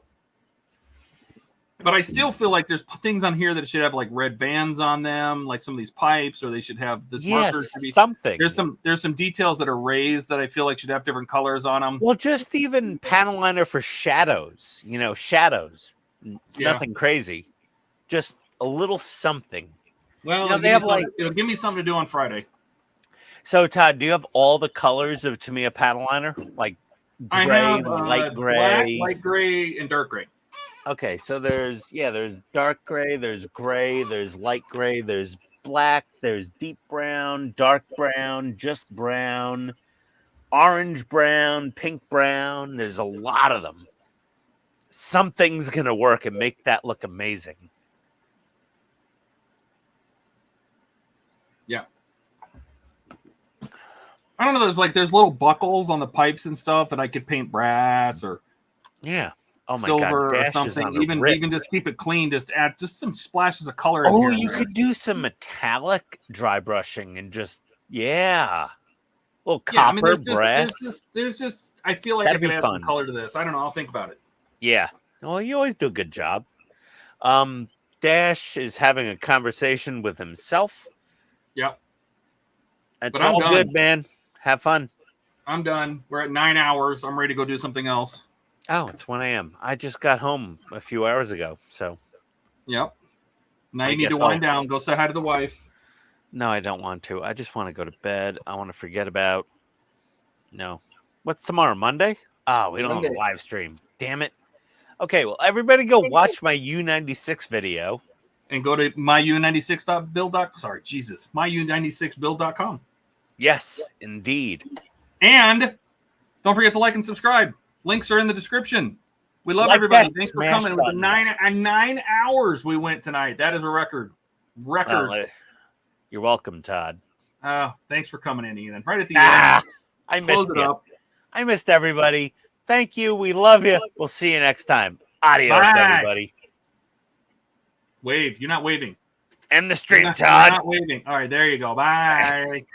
But I still feel like there's things on here that should have like red bands on them, like some of these pipes, or they should have this marker. Something. There's some details that are raised that I feel like should have different colors on them. Well, just even panel liner for shadows. Shadows. Yeah. Nothing crazy. Just a little something. Well, they have it'll give me something to do on Friday. So, Todd, do you have all the colors of Tamiya panel liner? Like gray, light gray, light gray, and dark gray. Okay, so there's dark gray, there's gray, there's light gray, there's black, there's deep brown, dark brown, just brown, orange brown, pink brown. There's a lot of them. Something's gonna work and make that look amazing. Yeah. I don't know. There's little buckles on the pipes and stuff that I could paint brass or silver or something. Even just keep it clean. Just add just some splashes of color. Oh, you could do some metallic dry brushing and just little copper brass. There's just I feel like I could add some color to this. I don't know. I'll think about it. Yeah. Well, you always do a good job. Dash is having a conversation with himself. Yep. It's all good, man. Have fun. I'm done. We're at 9 hours. I'm ready to go do something else. Oh, it's 1 a.m. I just got home a few hours ago. So. Yep. Now you need to wind down. Go say hi to the wife. No, I don't want to. I just want to go to bed. I want to forget about. No. What's tomorrow? Monday? Oh, we don't have a live stream. Damn it. Okay, well, everybody go watch my U96 video. And go to myU96build.com. Yes, indeed. And don't forget to like and subscribe. Links are in the description. We love everybody. Thanks for coming. It was 9 hours we went tonight. That is a record. Well, you're welcome, Todd. Thanks for coming in, Ian. Right at the end. I missed you. I missed everybody. Thank you. We love you. We'll see you next time. Adios, everybody. Wave. You're not waving. End the stream, Todd. You're not waving. All right, there you go. Bye.